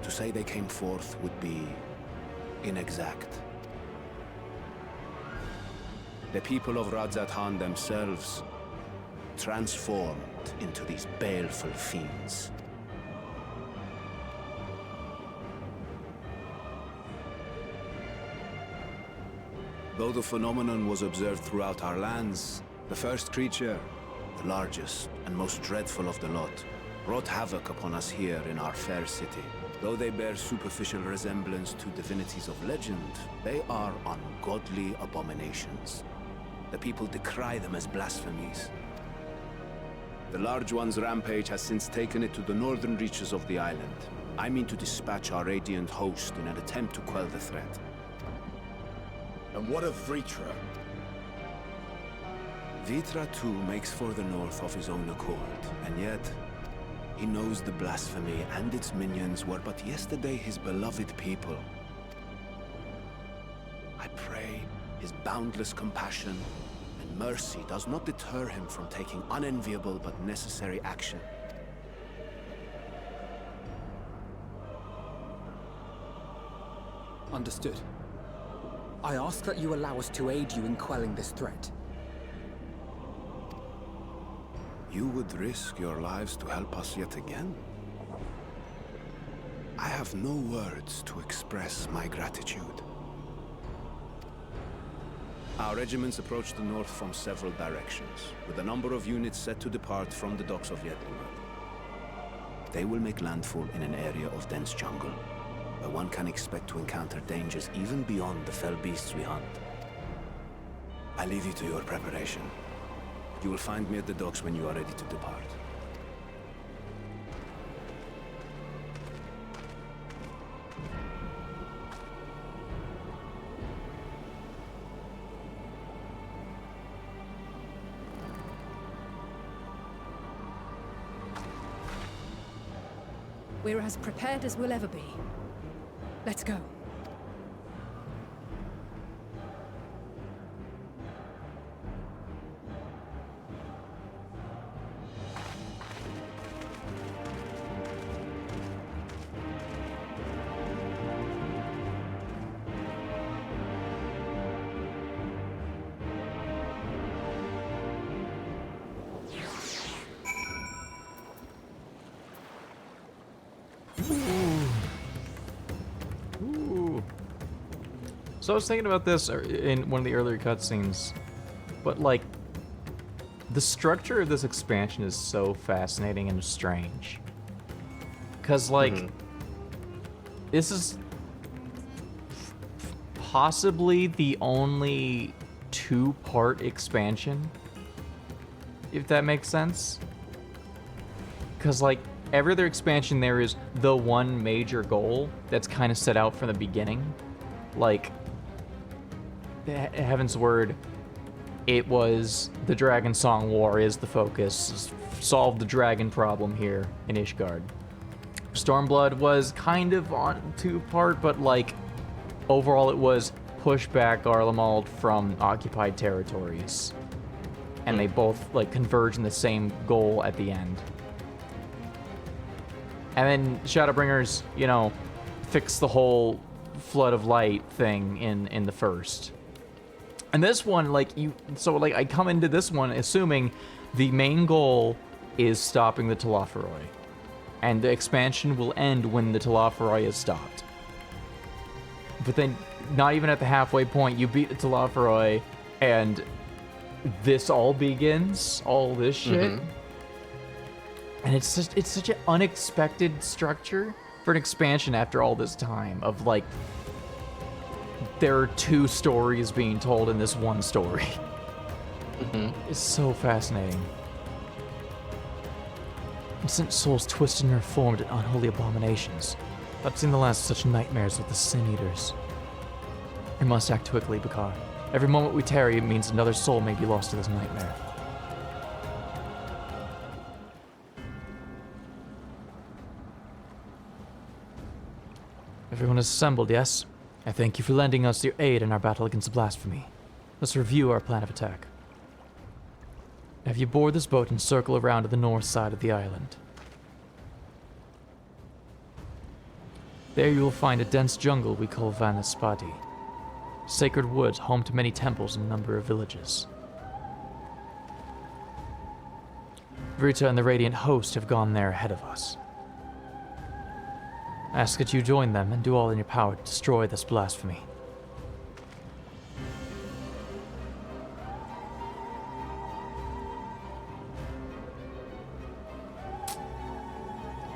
To say they came forth would be inexact. The people of Radzat-Han themselves transformed into these baleful fiends. Though the phenomenon was observed throughout our lands, the first creature, the largest and most dreadful of the lot, wrought havoc upon us here in our fair city. Though they bear superficial resemblance to divinities of legend, they are ungodly abominations. The people decry them as blasphemies. The Large One's rampage has since taken it to the northern reaches of the island. I mean to dispatch our radiant host in an attempt to quell the threat. And what of Vritra? Vritra too makes for the north of his own accord, and yet he knows the blasphemy and its minions were but yesterday his beloved people. I pray his boundless compassion and mercy does not deter him from taking unenviable but necessary action. Understood. I ask that you allow us to aid you in quelling this threat. You would risk your lives to help us yet again? I have no words to express my gratitude. Our regiments approach the north from several directions, with a number of units set to depart from the docks of Yedlinburg. They will make landfall in an area of dense jungle, where one can expect to encounter dangers even beyond the fell beasts we hunt. I leave you to your preparation. You will find me at the docks when you are ready to depart. We're as prepared as we'll ever be. Let's go. So I was thinking about this in one of the earlier cutscenes, but like, the structure of this expansion is so fascinating and strange. Because like, this is possibly the only two-part expansion, if that makes sense. Because like, every other expansion there is the one major goal that's kind of set out from the beginning. Like, Heaven's Word, it was the Dragon Song War is the focus. Solve the dragon problem here in Ishgard. Stormblood was kind of on two-part, but like, overall it was push back Garlemald from occupied territories. And they both like converge in the same goal at the end. And then Shadowbringers, you know, fix the whole Flood of Light thing in the first. And this one, like, I come into this one assuming the main goal is stopping the Telophoroi. And the expansion will end when the Telophoroi is stopped. But then, not even at the halfway point, you beat the Telophoroi, and this all begins, all this shit. And it's such an unexpected structure for an expansion after all this time of like, there are two stories being told in this one story. It's so fascinating. Innocent souls twisted and reformed in unholy abominations. I've seen the last of such nightmares with the Sin Eaters. We must act quickly, Bakar. Every moment we tarry means another soul may be lost to this nightmare. Everyone is assembled, yes? I thank you for lending us your aid in our battle against blasphemy. Let's review our plan of attack. Have you board this boat and circle around to the north side of the island. There you will find a dense jungle we call Vanaspati. Sacred woods home to many temples and a number of villages. Vrita and the Radiant Host have gone there ahead of us. I ask that you join them and do all in your power to destroy this blasphemy.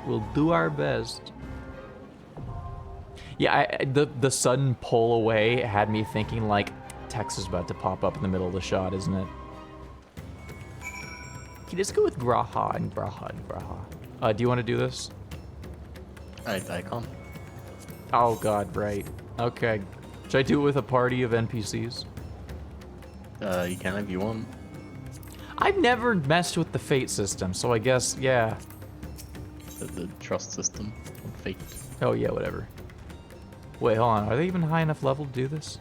We'll do our best. Yeah, the sudden pull away had me thinking like Tex is about to pop up in the middle of the shot, isn't it? Can you just go with Graha and Graha and Graha? Do you want to do this? I can't. Oh god, right. Okay. Should I do it with a party of NPCs? You can if you want. I've never messed with the fate system, so I guess, yeah. The trust system of fate. Oh yeah, whatever. Wait, hold on. Are they even high enough level to do this?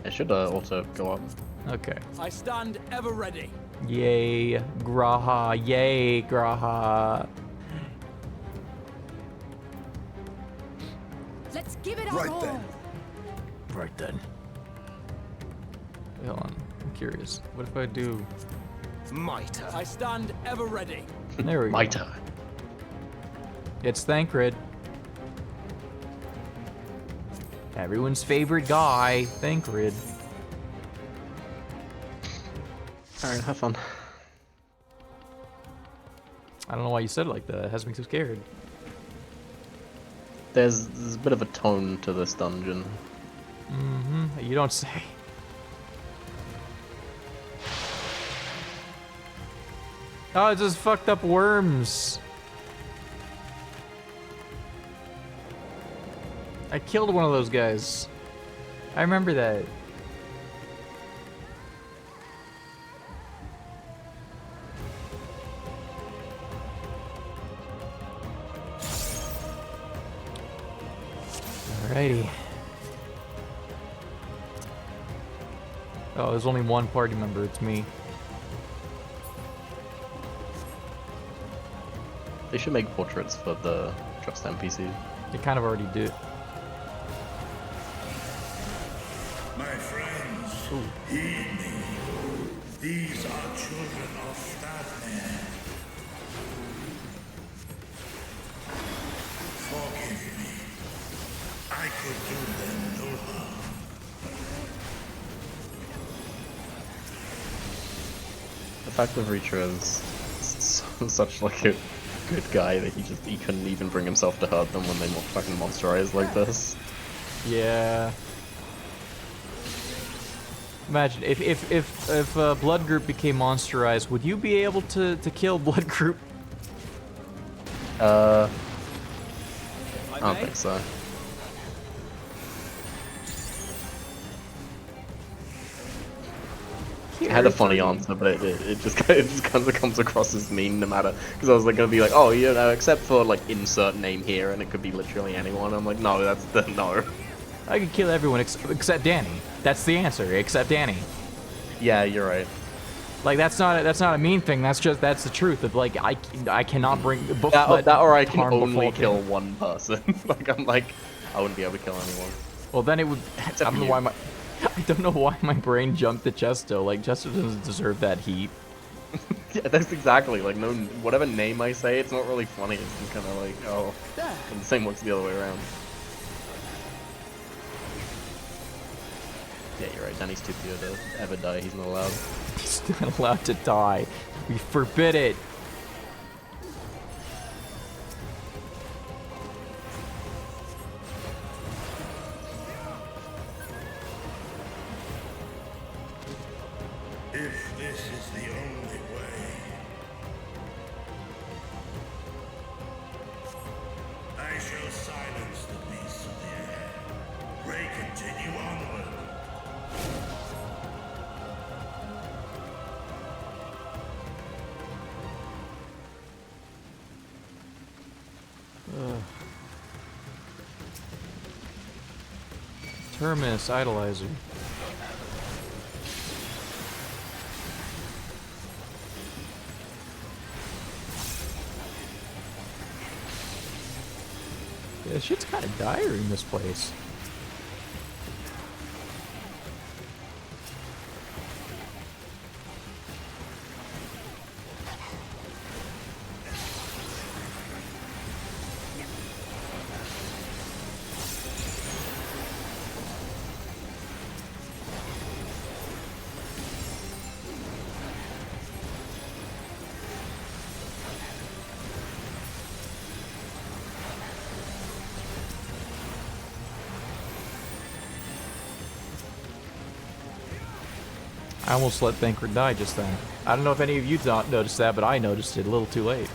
It should also go up. Okay. I stand ever ready. Yay, Graha. Yay, Graha. Let's give it our Right all. then. Right then. Wait, hold on. I'm curious. What if I do... Mitre. I stand ever ready. There we go. Mitre. It's Thancred. Everyone's favorite guy, Thancred. Alright, have fun. I don't know why you said it like that. It has me so scared. There's a bit of a tone to this dungeon. Mm-hmm. You don't say. Oh, it's just fucked up worms. I killed one of those guys. I remember that. Alrighty. Oh, there's only one party member. It's me. They should make portraits for the trust NPC. They kind of already do. My friends, heed me. These are children of Statman. Forgive me. I could do them no harm. The fact that Reacher is such like a good guy that he couldn't even bring himself to hurt them when they fucking monsterized like this. Yeah. Imagine if Blood Group became monsterized, would you be able to kill Blood Group? I don't think so. I had a funny answer, but it just kind of comes across as mean no matter, because I was like gonna be like, oh, you know, except for like insert name here, and it could be literally anyone. I'm like, no, that's the no. I could kill everyone except Danny. That's the answer, except Danny. Yeah, you're right. Like that's not a mean thing. That's the truth of like I cannot bring that or I can harm only befall kill him. one person. I wouldn't be able to kill anyone. Well, then it would. I don't know why my brain jumped to Chesto. Like Chesto doesn't deserve that heat. Yeah, that's exactly like no whatever name I say, it's not really funny. It's just kind of like oh, and the same works the other way around. Yeah, you're right. Danny's too pure to ever die. He's not allowed. He's not allowed to die. We forbid it. If this is the only way, I shall silence the beasts of the air. Pray continue onward. Terminus Idolizer. Yeah, shit's kind of dire in this place. I almost let Thancred die just then. I don't know if any of you noticed that, but I noticed it a little too late.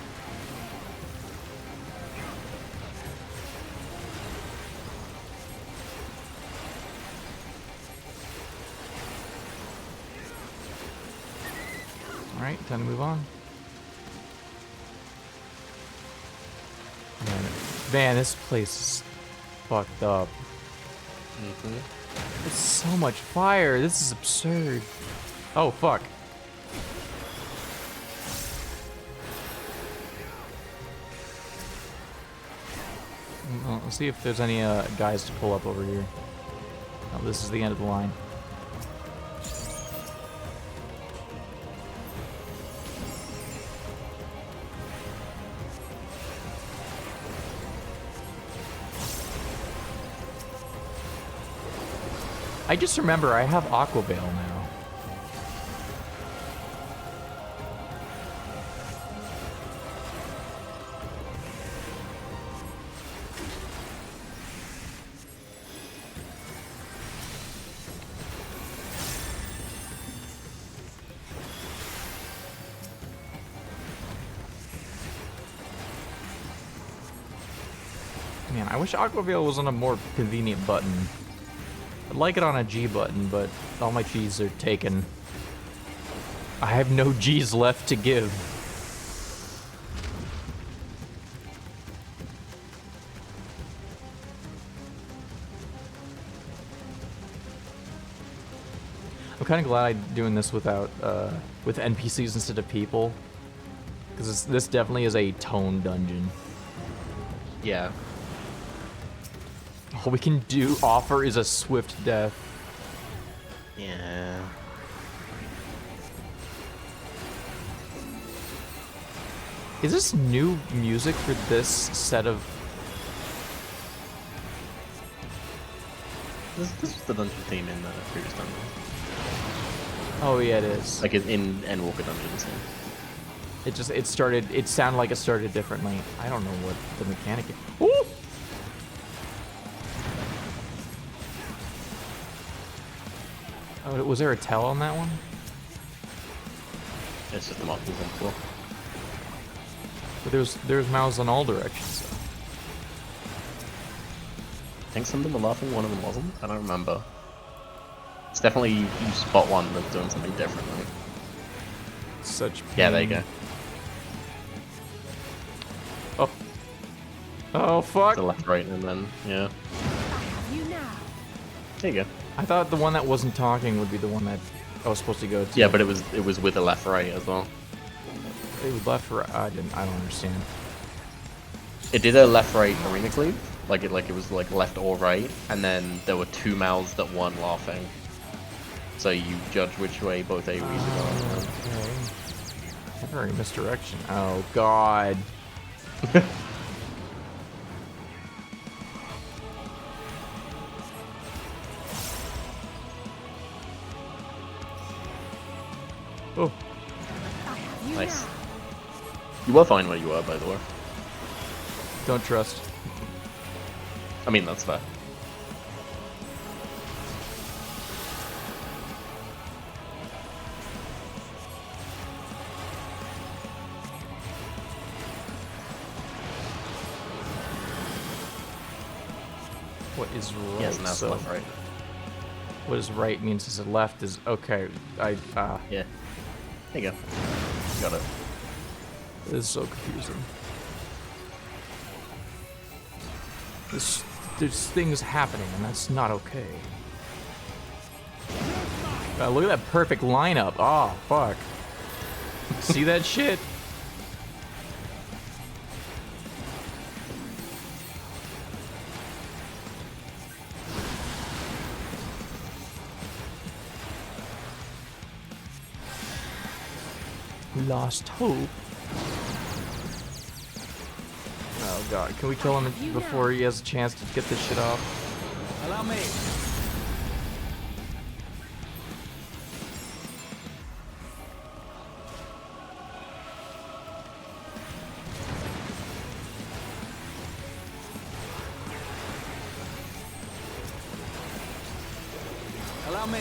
Alright, time to move on. Man, this place is fucked up. There's so much fire. This is absurd. Oh, fuck. Well, let's see if there's any guys to pull up over here. Oh, this is the end of the line. I just remember I have Aqua Veil now. Man, I wish Aqua Veil was on a more convenient button. I'd like it on a G button, but all my G's are taken. I have no G's left to give. I'm kind of glad I'm doing this without, with NPCs instead of people. Because this definitely is a tone dungeon. Yeah. All we can offer is a swift death. Yeah. Is this new music for this set of... This is the dungeon theme in the previous dungeon. Oh yeah, it is. Like in Endwalker dungeons. Yeah. It sounded like it started differently. I don't know what the mechanic is. Ooh! Oh, was there a tell on that one? It's just the mob moving floor. But there's mouths in all directions. I think some of them were laughing, one of them wasn't. I don't remember. It's definitely you spot one that's doing something differently. Such pain. Yeah, there you go. Oh. Oh fuck. The left, right, and then yeah. There you go. I thought the one that wasn't talking would be the one that I was supposed to go to. Yeah, but it was with a left, right as well. It was left, right. I don't understand. It did a left, right arena cleave, like it was like left or right, and then there were two mouths that weren't laughing. So you judge which way both AoEs are going. Okay. Very misdirection. Oh god. Oh. Nice. You were fine where you were, by the way. Don't trust. I mean, that's fair. What is right? Yes, now it's left, right. What is right means is left is okay. Yeah. There you go. Got it. This is so confusing. There's things happening, and that's not okay. Look at that perfect lineup. Oh, fuck. See that shit? Lost hope. Oh god, can we kill him before he has a chance to get this shit off? Allow me. Allow me.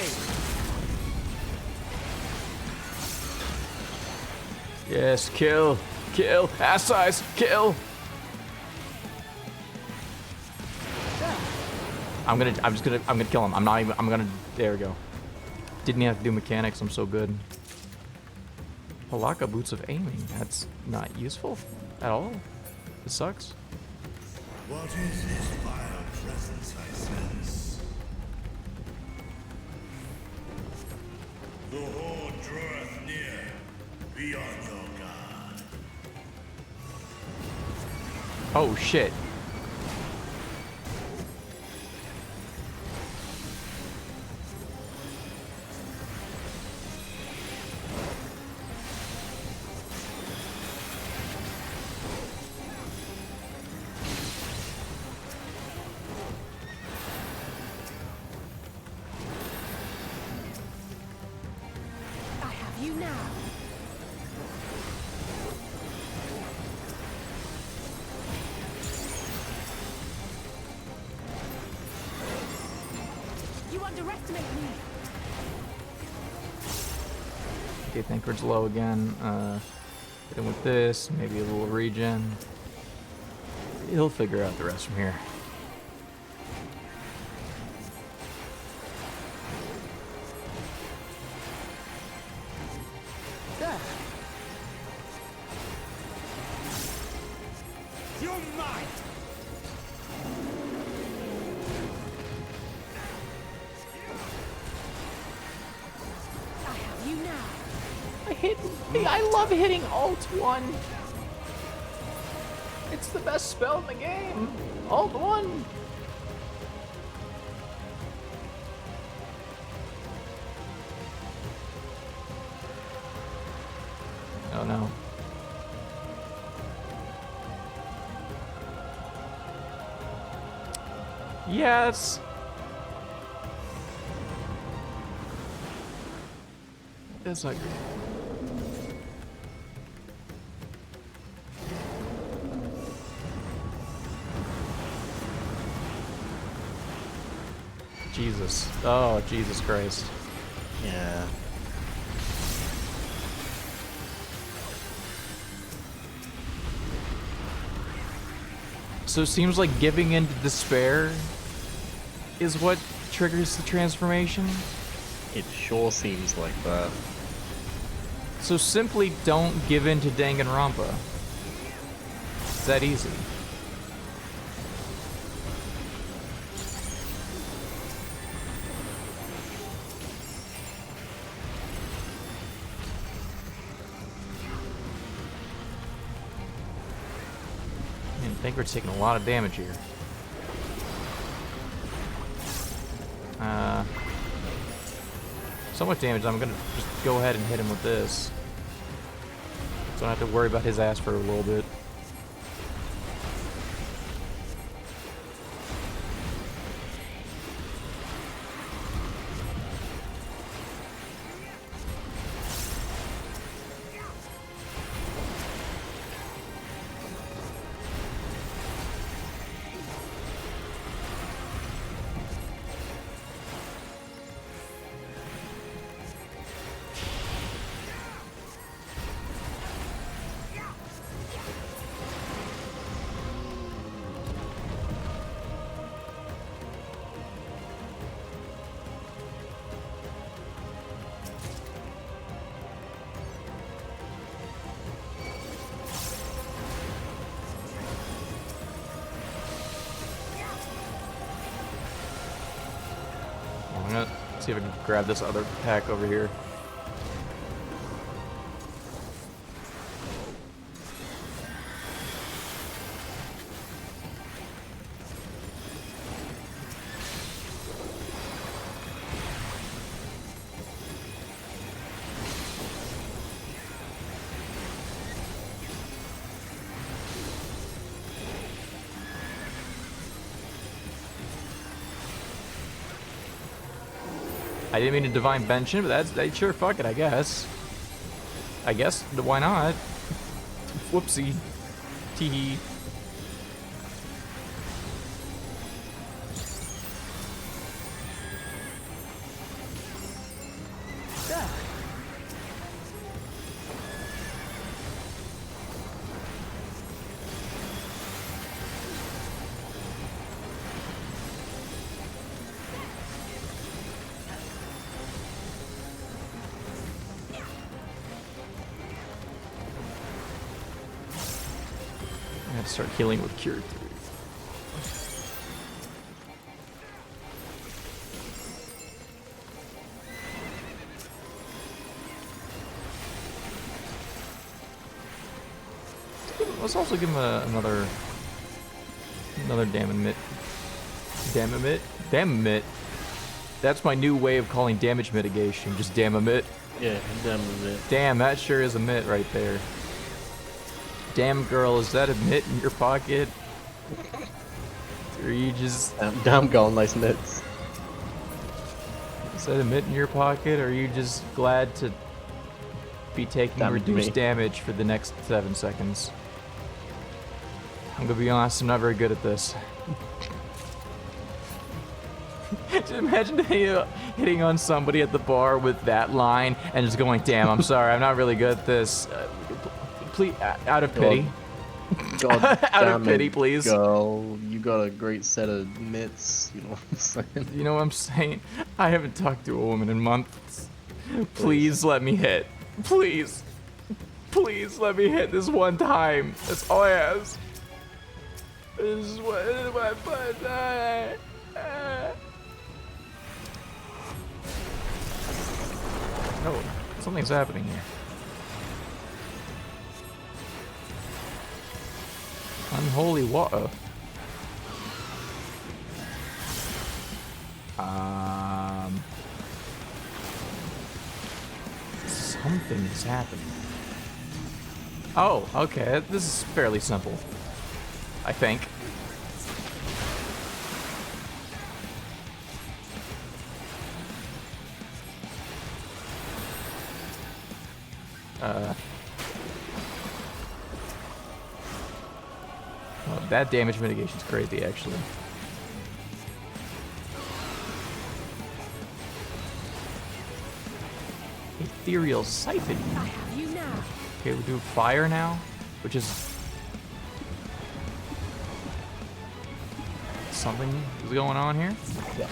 Yes, kill, kill, ass size, kill. I'm gonna kill him. There we go. Didn't even have to do mechanics, I'm so good. Palaka boots of aiming, that's not useful at all. It sucks. What is this vile presence I sense? The horde draweth near. Be on your guard. Oh shit. Okay, Thancred's low again. Hit him with this, maybe a little regen. He'll figure out the rest from here. You're mine! I love hitting Alt 1. It's the best spell in the game. Alt 1. Oh no. Yes. It's like Jesus. Oh, Jesus Christ. Yeah. So it seems like giving in to despair is what triggers the transformation? It sure seems like that. So simply don't give in to Danganronpa. It's that easy. Man, I think we're taking a lot of damage here. So much damage, I'm gonna just go ahead and hit him with this. So I don't have to worry about his ass for a little bit. See if I can grab this other pack over here. I didn't mean to divine bench it, but that's sure, fuck it, I guess. I guess, why not? Whoopsie. Teehee. I have to start healing with Cure 3. Let's also give him another damn emit. Damn emit? Damn emit. That's my new way of calling damage mitigation. Just damn emit. Yeah, damn emit. Damn, that sure is emit right there. Damn girl, is that a mitt in your pocket? Or you just... Damn girl, nice mitts. Is that a mitt in your pocket, or are you just glad to be taking reduced damage for the next 7 seconds? I'm gonna be honest, I'm not very good at this. Just imagine hitting on somebody at the bar with that line and just going, damn, I'm sorry, I'm not really good at this. Please, out of pity. God out of pity, please. Girl, you got a great set of mitts, you know what I'm saying? You know what I'm saying? I haven't talked to a woman in months. Please let me hit. Please. Please let me hit this one time. That's all I ask. This is what my butt. No, something's happening here. Unholy water. Something is happening. Oh, okay. This is fairly simple. I think. Well, that damage mitigation's crazy, actually. Ethereal Siphon. I have you now. Okay, we do fire now, which is something is going on here. Yeah.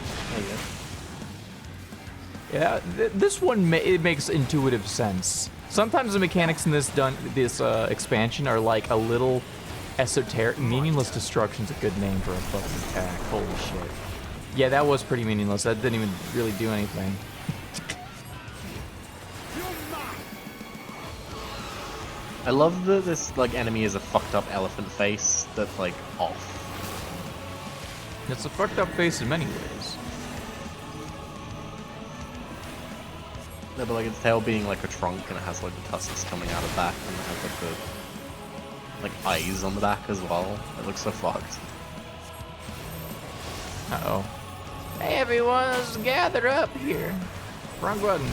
Yeah, this one it makes intuitive sense. Sometimes the mechanics in this expansion are like a little esoteric. Meaningless Destruction's a good name for a fucking attack. Holy shit. Yeah, that was pretty meaningless. That didn't even really do anything. I love that this like enemy is a fucked up elephant face that's like off. It's a fucked up face in many ways. No, but like its tail being like a trunk and it has like the tusks coming out of back and it has like the eyes on the back as well. It looks so fucked. Uh-oh. Hey everyone, let's gather up here. Wrong button.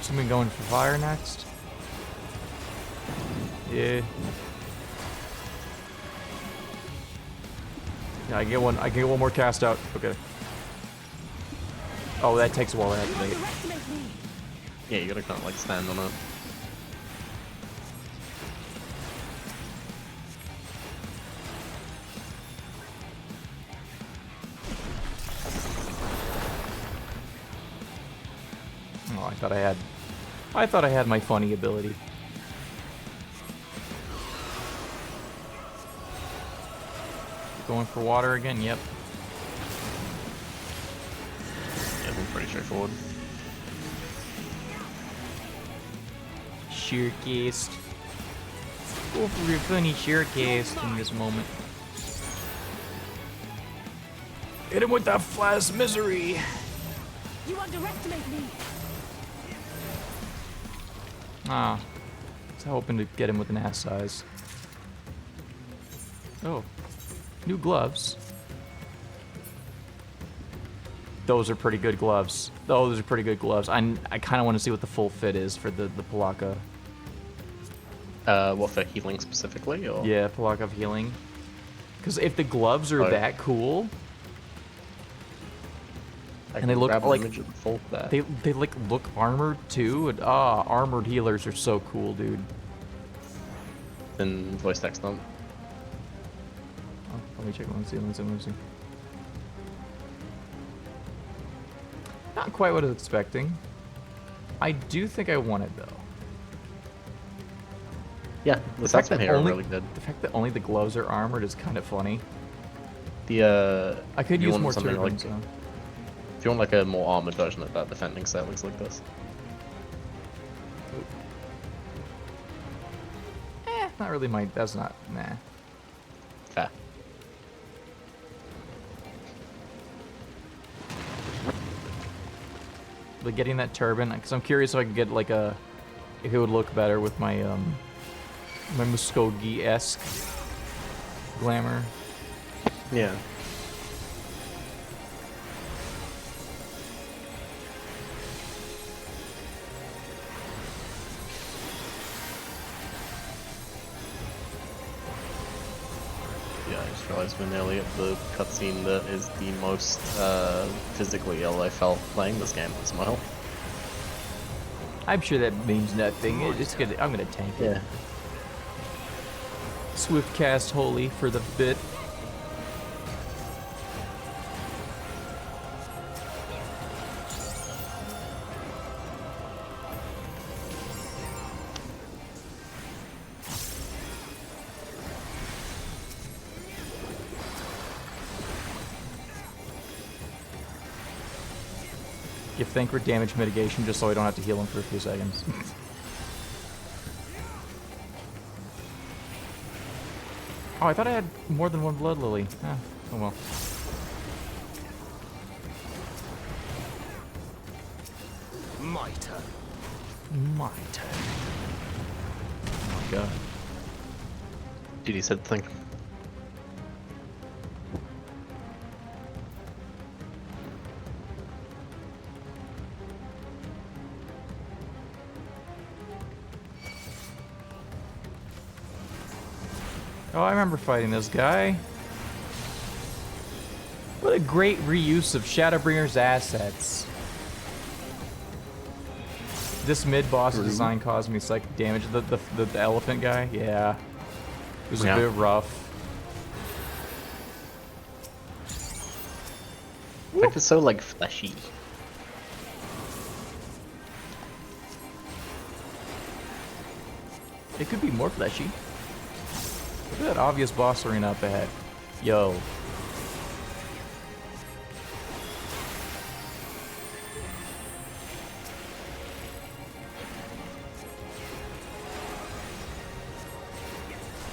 Something going for fire next? Yeah. Yeah, I get one more cast out. Okay. Oh, that takes a while to activate. Yeah, you gotta kind of like stand on it. I thought I had my funny ability. Going for water again? Yep. Yeah, it's pretty straightforward. Sheercast. Go for your funny sheercast in this moment. Hit him with that flash misery. You underestimate me. Ah. I was hoping to get him with an ass size. Oh. New gloves. Those are pretty good gloves. Those are pretty good gloves. I kind of want to see what the full fit is for the Palaka. What, for healing specifically, or? Yeah, Palaka of healing. Because if the gloves are that cool, and they look like they like look armored too. And, armored healers are so cool, dude. Then voice text them. Oh, let me check. Let me see. Not quite what I was expecting. I do think I want it though. Yeah, the fact that here are really good. The fact that only the gloves are armored is kind of funny. I could use more turbans. Like, if you want like a more armored version of that defending set, looks like this. Not really my. That's not. Nah. Fair. But getting that turban, because I'm curious if I could get like a, if it would look better with my my Muskogee-esque glamour. Yeah. Yeah, I just realized we're nearly at the cutscene that is the most physically ill I felt playing this game. Smile. I'm sure that means nothing. It's gonna. I'm gonna tank it. Yeah. Swift cast holy for the bit. Give Thankward damage mitigation just so I don't have to heal him for a few seconds. Oh, I thought I had more than one blood lily. Oh well. My turn. My turn. Oh my god. Dude, he said the thing. Oh, I remember fighting this guy. What a great reuse of Shadowbringer's assets. This mid-boss design caused me psychic damage. The elephant guy? Yeah. It was a bit rough. Like, it's so, like, fleshy. It could be more fleshy. Look at that obvious boss arena up ahead. Yo.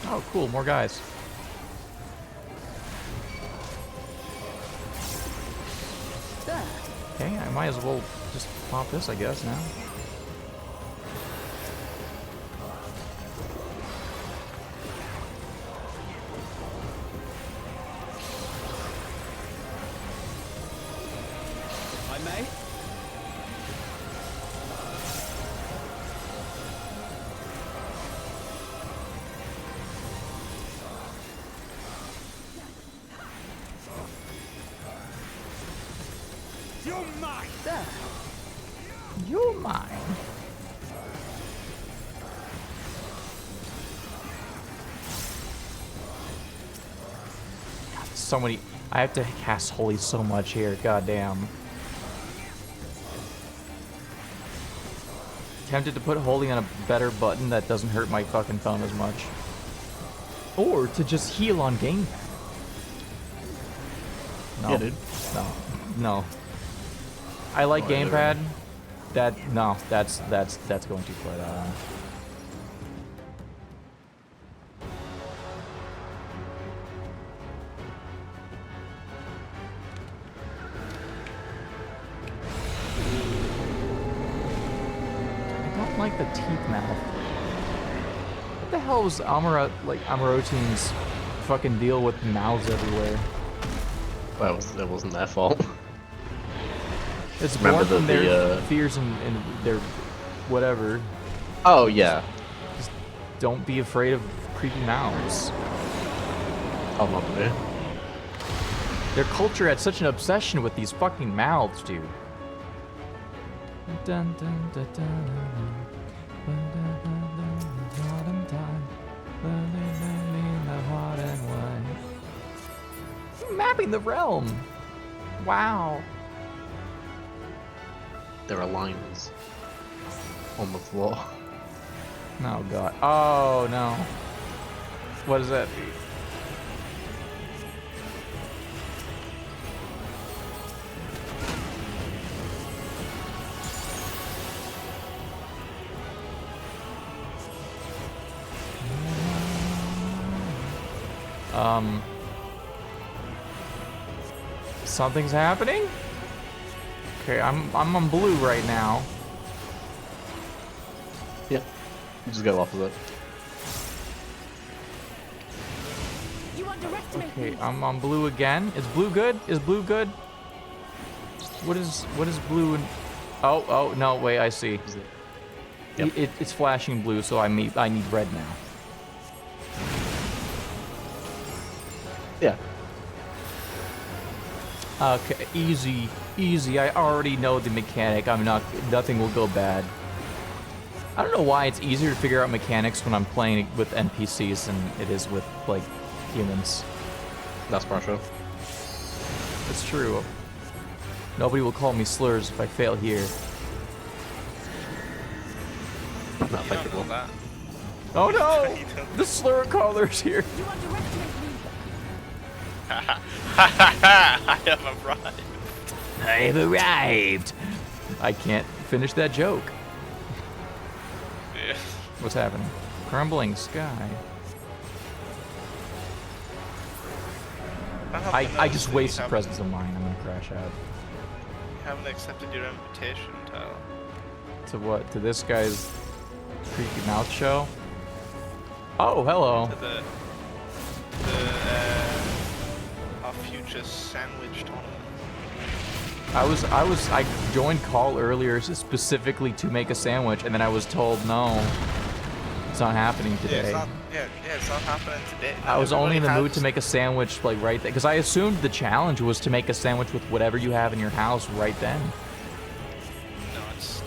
Oh, cool, more guys. Okay, I might as well just pop this, I guess, now. You're mine! You're mine. God, so many. I have to cast Holy so much here. God damn. tempted to put holding on a better button that doesn't hurt my fucking thumb as much. Or to just heal on gamepad. No. Yeah, dude. No. I like Oh, gamepad. That's going too far. That one. I don't like the teeth mouth. What the hell was Amarotine's fucking deal with mouths everywhere? Well, that wasn't their fault. It's Remember born from the, their fears and their whatever. Oh, yeah. Just don't be afraid of creepy mouths. I'll not be. Their culture had such an obsession with these fucking mouths, dude. Dun, dun, dun, dun, mapping the realm. Wow. There are lines on the floor. Oh god. Oh no. What does that mean? Something's happening? Okay, I'm on blue right now. Yeah. You just go opposite. Okay, I'm on blue again. Is blue good? Is blue good? What is blue and oh no, wait, I see. Yep. It's flashing blue, so I need red now. Yeah. Okay, easy. I already know the mechanic. Nothing will go bad. I don't know why it's easier to figure out mechanics when I'm playing with NPCs than it is with, like, humans. That's partial. It's true. Nobody will call me slurs if I fail here. Not applicable. Oh no! The slur caller's here. I have arrived. I've arrived. I can't finish that joke. Yeah. What's happening? Crumbling sky. I just wasted presence of mind. I'm gonna crash out. You haven't accepted your invitation, Tyler. To what? To this guy's creepy mouth show? Oh, hello. To our future sandwich tournament. I joined call earlier specifically to make a sandwich, and then I was told no, it's not happening today. It's not happening today. I was only in the mood to make a sandwich like right there, because I assumed the challenge was to make a sandwich with whatever you have in your house right then. No, it's.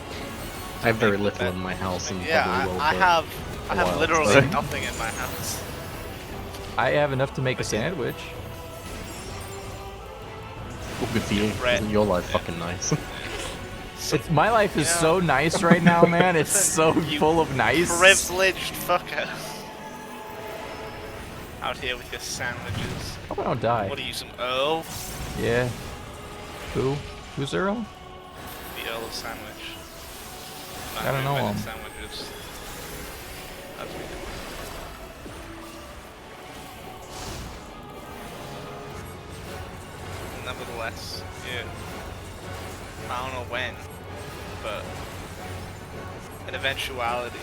I have very little in my house, and probably will. I have literally nothing in my house. I have enough to make a sandwich. Well, good for you. Isn't your life fucking nice? My life is so nice right now, man. It's so full of nice. Privileged fucker. Out here with your sandwiches. Hope I don't die. What are you, some Earl? Yeah. Who? Who's Earl? The Earl of Sandwich. I don't know him. Sandwiches. That's me. Nevertheless, yeah. I don't know when, but an eventuality.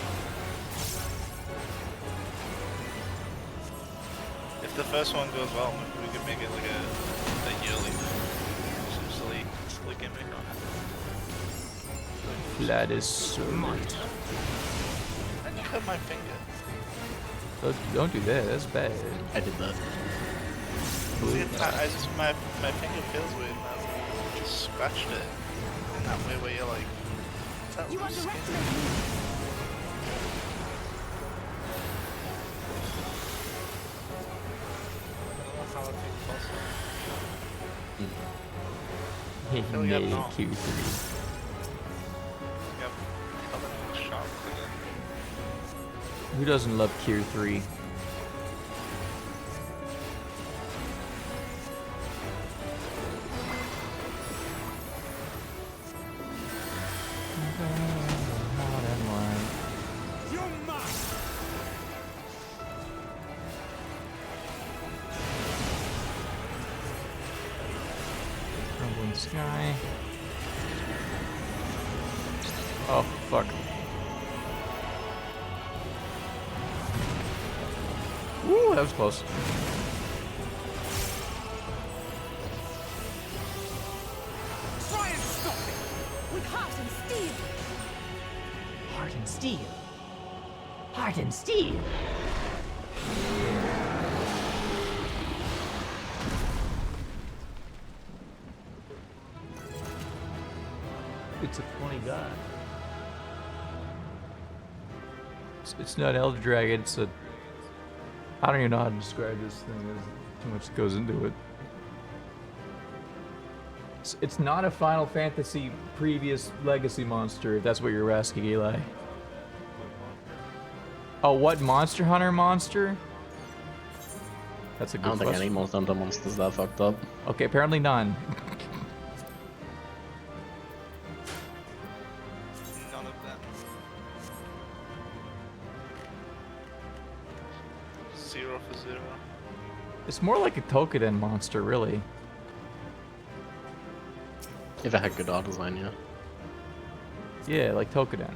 If the first one goes well, maybe we could make it like a yearly thing. Some silly gimmick on it. That is so much. I just cut my finger. Don't do that. That's bad. I did that. My finger feels weird now. I just scratched it in that way where you're like, what's that loose skin? Q3. Who doesn't love Tier 3? Crumbling sky. Oh, fuck. Woo, that was close. Try and stop it! With heart and steel! Heart and steel. Heart and steel. It's a funny guy. It's not Elder Dragon, it's a... I don't even know how to describe this thing. There's too much goes into it. It's not a Final Fantasy previous legacy monster, if that's what you're asking, Eli. Oh, what Monster Hunter monster? That's a good question. I don't think any Monster Hunter monsters that fucked up. Okay, apparently none. None of them. Zero for zero. It's more like a Tokiden monster, really. If it had good art design, yeah. Yeah, like Tokiden.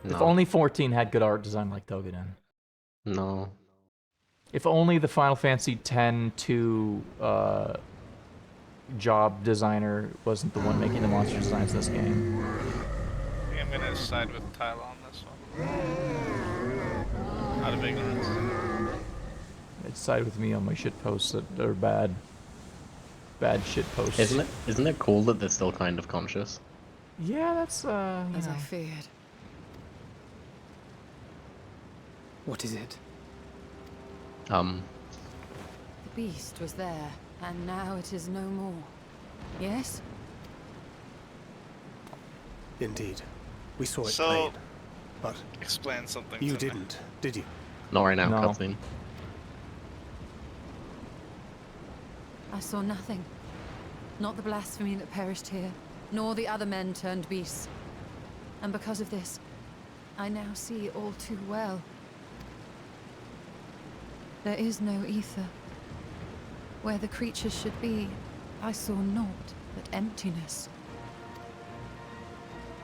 No. If only 14 had good art design like Tokiden. No. If only the Final Fantasy X-2 job designer wasn't the one making the monster designs in this game. I think I'm gonna side with Tyler on this one. Out of ignorance. It side with me on my shit posts that are bad. Bad shit posts. Isn't it cool that they're still kind of conscious? Yeah, that's As I feared. What is it? The beast was there, and now it is no more. Yes? Indeed. We saw it So, plain. But explain something you to me. didn't, did you? Not right now, No. cutscene. I saw nothing. Not the blasphemy that perished here, nor the other men turned beasts. And because of this, I now see all too well. There is no ether. Where the creatures should be, I saw naught but emptiness.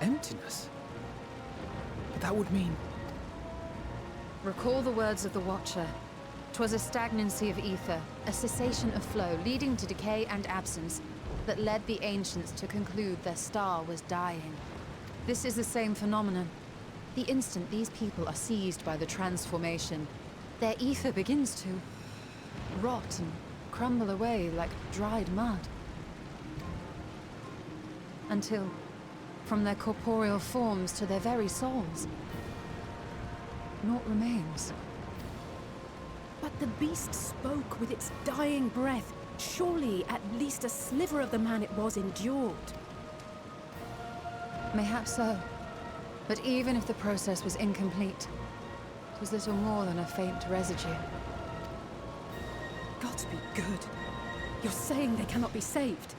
Emptiness? But that would mean... Recall the words of the Watcher. 'Twas a stagnancy of ether, a cessation of flow, leading to decay and absence, that led the ancients to conclude their star was dying. This is the same phenomenon. The instant these people are seized by the transformation, their ether begins to rot and crumble away like dried mud. Until, from their corporeal forms to their very souls, naught remains. But the beast spoke with its dying breath. Surely at least a sliver of the man it was endured. Mayhap so. But even if the process was incomplete, it was little more than a faint residue. God be good. You're saying they cannot be saved?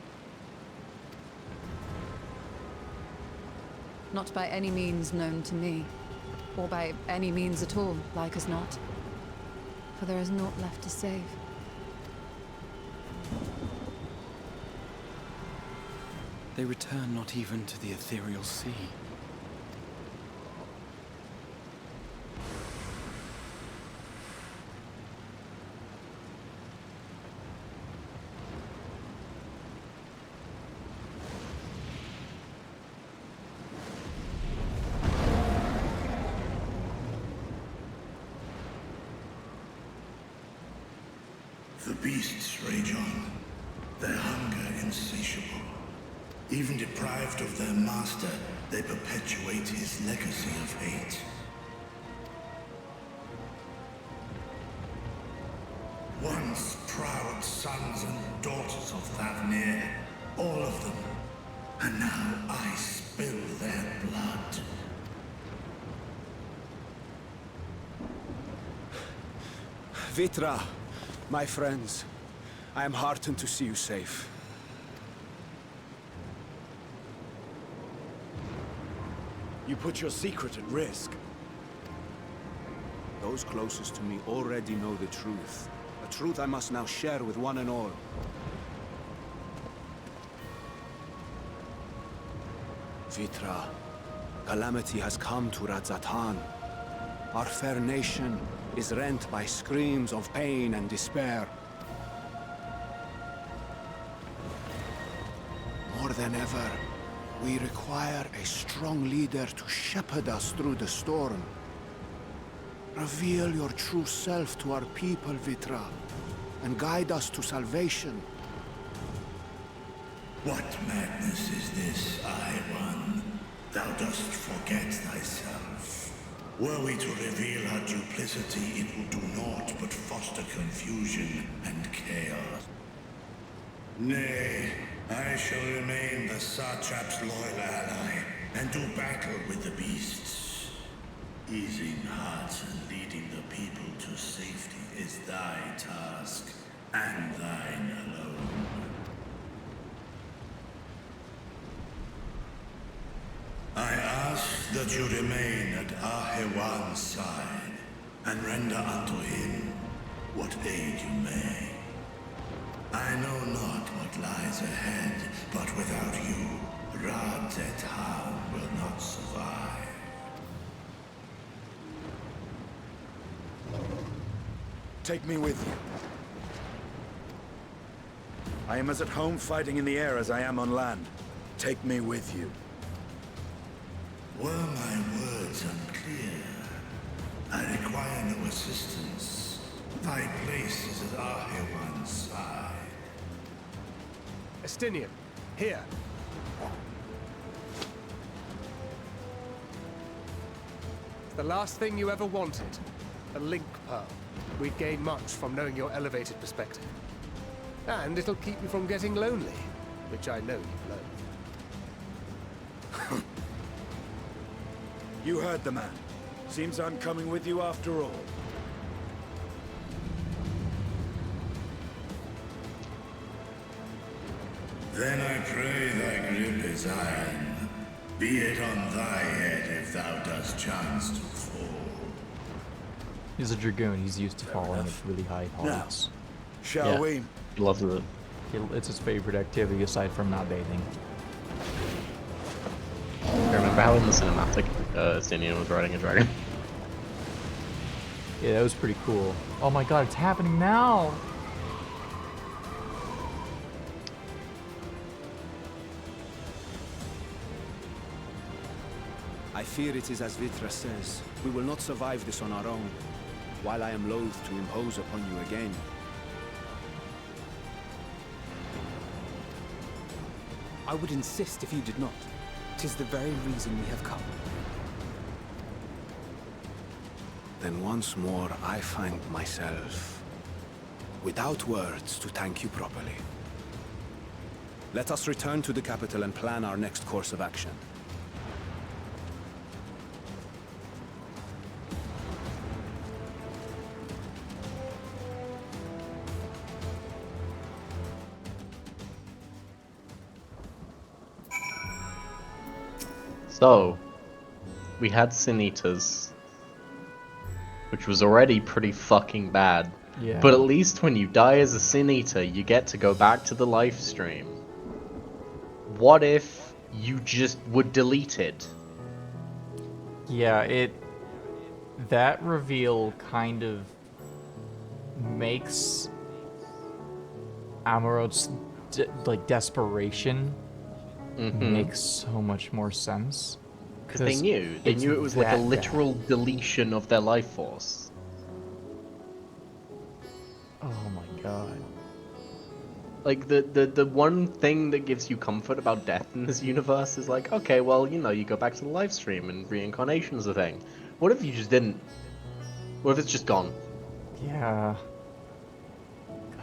Not by any means known to me. Or by any means at all, like as not. For there is naught left to save. They return not even to the ethereal sea. The beasts rage on, their hunger insatiable. Even deprived of their master, they perpetuate his legacy of hate. Once proud sons and daughters of Thavnir, all of them, and now I spill their blood. Vitra, my friends, I am heartened to see you safe. You put your secret at risk. Those closest to me already know the truth. A truth I must now share with one and all. Vitra, calamity has come to Radzatan. Our fair nation is rent by screams of pain and despair. More than ever, we require a strong leader to shepherd us through the storm. Reveal your true self to our people, Vitra, and guide us to salvation. What madness is this, I-One? Thou dost forget thyself. Were we to reveal our duplicity, it will do naught but foster confusion and chaos. Nay, I shall remain the Satrap's loyal ally, and do battle with the beasts. Easing hearts and leading the people to safety is thy task, and thine alone. I ask that you remain at Ahewan's side, and render unto him what aid you may. I know not what lies ahead, but without you, Radzatan will not survive. Take me with you. I am as at home fighting in the air as I am on land. Take me with you. Were my words unclear? I require no assistance. Thy place is at Ahewan's side. Estinian, here. It's the last thing you ever wanted. A link pearl. We'd gain much from knowing your elevated perspective. And it'll keep you from getting lonely, which I know you've learned. You heard the man. Seems I'm coming with you after all. Then I pray thy grip is iron. Be it on thy head if thou dost chance to fall. He's a dragoon. He's used to falling at really high heights. Shall we? He loves it. It's his favorite activity aside from not bathing. I remember how in the cinematic, Estinian was riding a dragon. Yeah, that was pretty cool. Oh my god, it's happening now! I fear it is as Vitra says. We will not survive this on our own, while I am loath to impose upon you again. I would insist if you did not. 'Tis the very reason we have come. Then once more I find myself without words to thank you properly. Let us return to the capital and plan our next course of action. So, we had Sin Eaters, which was already pretty fucking bad. Yeah. But at least when you die as a Sin Eater, you get to go back to the live stream. What if you just were deleted? Yeah, that reveal kind of makes Amarod's desperation makes so much more sense. Because they knew it was like a literal deletion of their life force. Oh my god. Like the one thing that gives you comfort about death in this universe is like, okay, well, you know, you go back to the live stream and reincarnation's a thing. What if you just didn't? What if it's just gone? Yeah.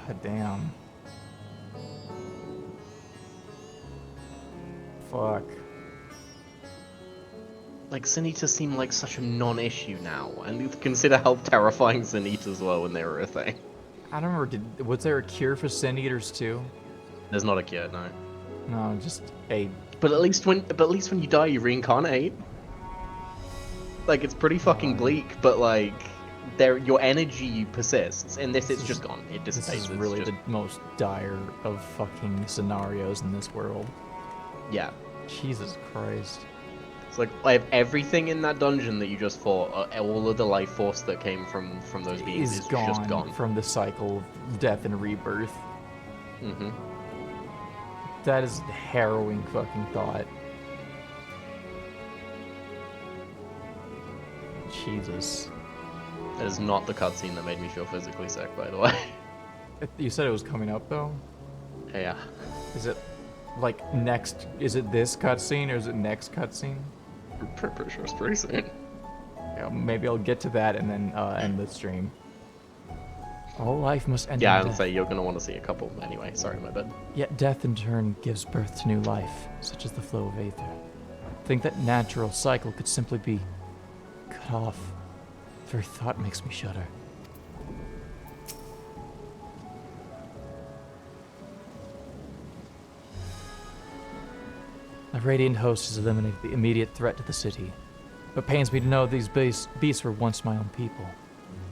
God damn. Fuck. like Sanitas seem like such a non-issue now, and consider how terrifying Sanitas were when they were a thing. I don't remember. Was there a cure for Sin Eaters too? There's not a cure, no. No, just a. But at least when you die, you reincarnate. Like it's pretty fucking bleak, but like, your energy persists. In this, it's just gone. It dissipates. This is really the most dire of fucking scenarios in this world. Yeah. Jesus Christ. It's like I have everything in that dungeon that you just fought. All of the life force that came from those beings is just gone from the cycle of death and rebirth. Mm-hmm. That is a harrowing fucking thought. Jesus. That is not the cutscene that made me feel physically sick, by the way. You said it was coming up though? Yeah. Is it like next? Is it this cutscene or is it next cutscene? I'm pretty sure it's pretty soon. Yeah, maybe I'll get to that and then end the stream. All life must end. Yeah, I'd say you're gonna want to see a couple anyway. Sorry, my bad. Yet death in turn gives birth to new life, such as the flow of aether. Think that natural cycle could simply be cut off. The very thought makes me shudder. The Radiant Host has eliminated the immediate threat to the city, but pains me to know these beasts were once my own people.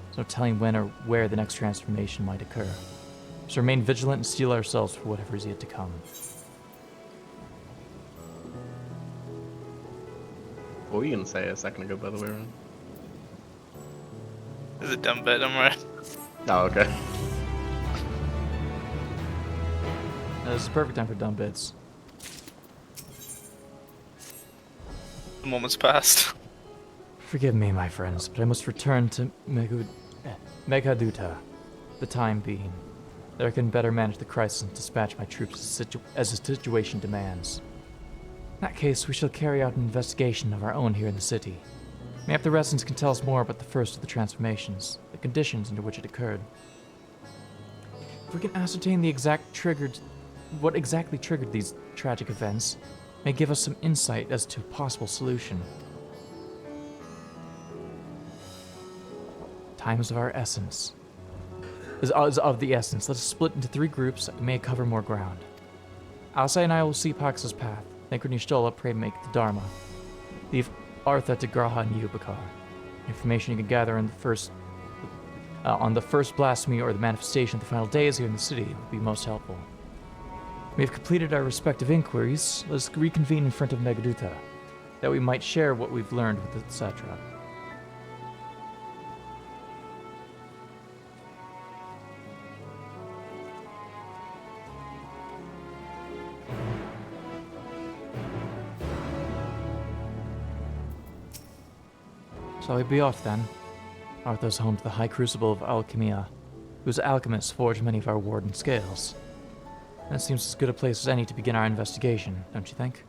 There's no telling when or where the next transformation might occur. So remain vigilant and steel ourselves for whatever is yet to come. What were you gonna say a second ago, by the way, Ron? There's a dumb bit, I'm right. Oh, okay. This is the perfect time for dumb bits. The moment's passed. Forgive me, my friends, but I must return to Meghaduta, the time being. There I can better manage the crisis and dispatch my troops as the situation demands. In that case, we shall carry out an investigation of our own here in the city. Maybe the residents can tell us more about the first of the transformations, the conditions under which it occurred. If we can ascertain what exactly triggered these tragic events, may give us some insight as to a possible solution. Time is of our essence. Is of the essence. Let us split into 3 groups that may cover more ground. Alcai and I will see Pax's path. Thankrani Stola pray make the Dharma. Leave Artha to Graha and Yubakar. Information you can gather on the first blasphemy or the manifestation of the final days here in the city would be most helpful. We have completed our respective inquiries. Let us reconvene in front of Meghaduta, that we might share what we've learned with the satrap. Shall we be off then? Arthur's home to the High Crucible of Alchemia, whose alchemists forged many of our Warden scales. That seems as good a place as any to begin our investigation, don't you think?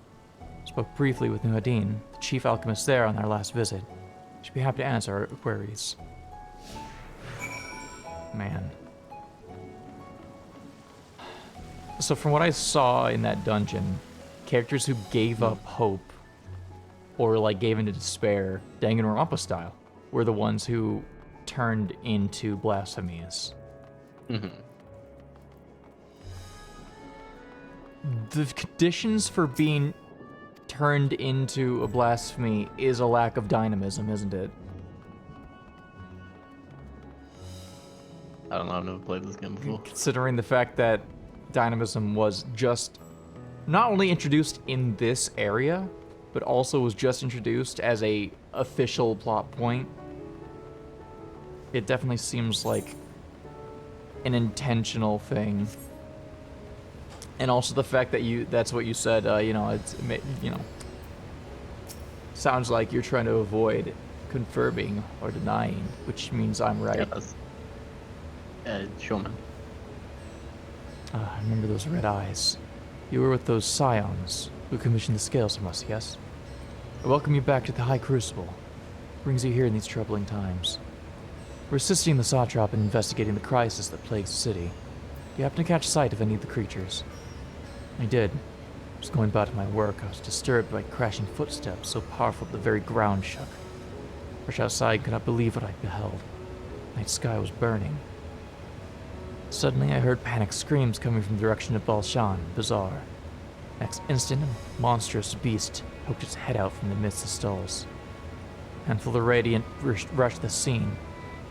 Spoke briefly with Nuadine, the chief alchemist there, on our last visit. She'd be happy to answer our queries. Man. So from what I saw in that dungeon, characters who gave up hope or like gave into despair, Danganronpa style, were the ones who turned into blasphemies. Mm-hmm. The conditions for being turned into a blasphemy is a lack of dynamism, isn't it? I don't know, I've never played this game before. Considering the fact that dynamism was just not only introduced in this area, but also was just introduced as a official plot point. It definitely seems like an intentional thing. And also the fact that that's what you said, sounds like you're trying to avoid confirming or denying, which means I'm right. Sure, man. I remember those red eyes. You were with those scions who commissioned the scales from us, yes? I welcome you back to the High Crucible. What brings you here in these troubling times? We're assisting the satrap in investigating the crisis that plagues the city. Do you happen to catch sight of any of the creatures? I did. was going about my work, I was disturbed by crashing footsteps so powerful that the very ground shook. Fresh outside, I could not believe what I beheld. The night sky was burning. Suddenly, I heard panicked screams coming from the direction of Balshan, Bazaar. Next instant, a monstrous beast poked its head out from the midst of stalls. A handful of Radiant rushed the scene,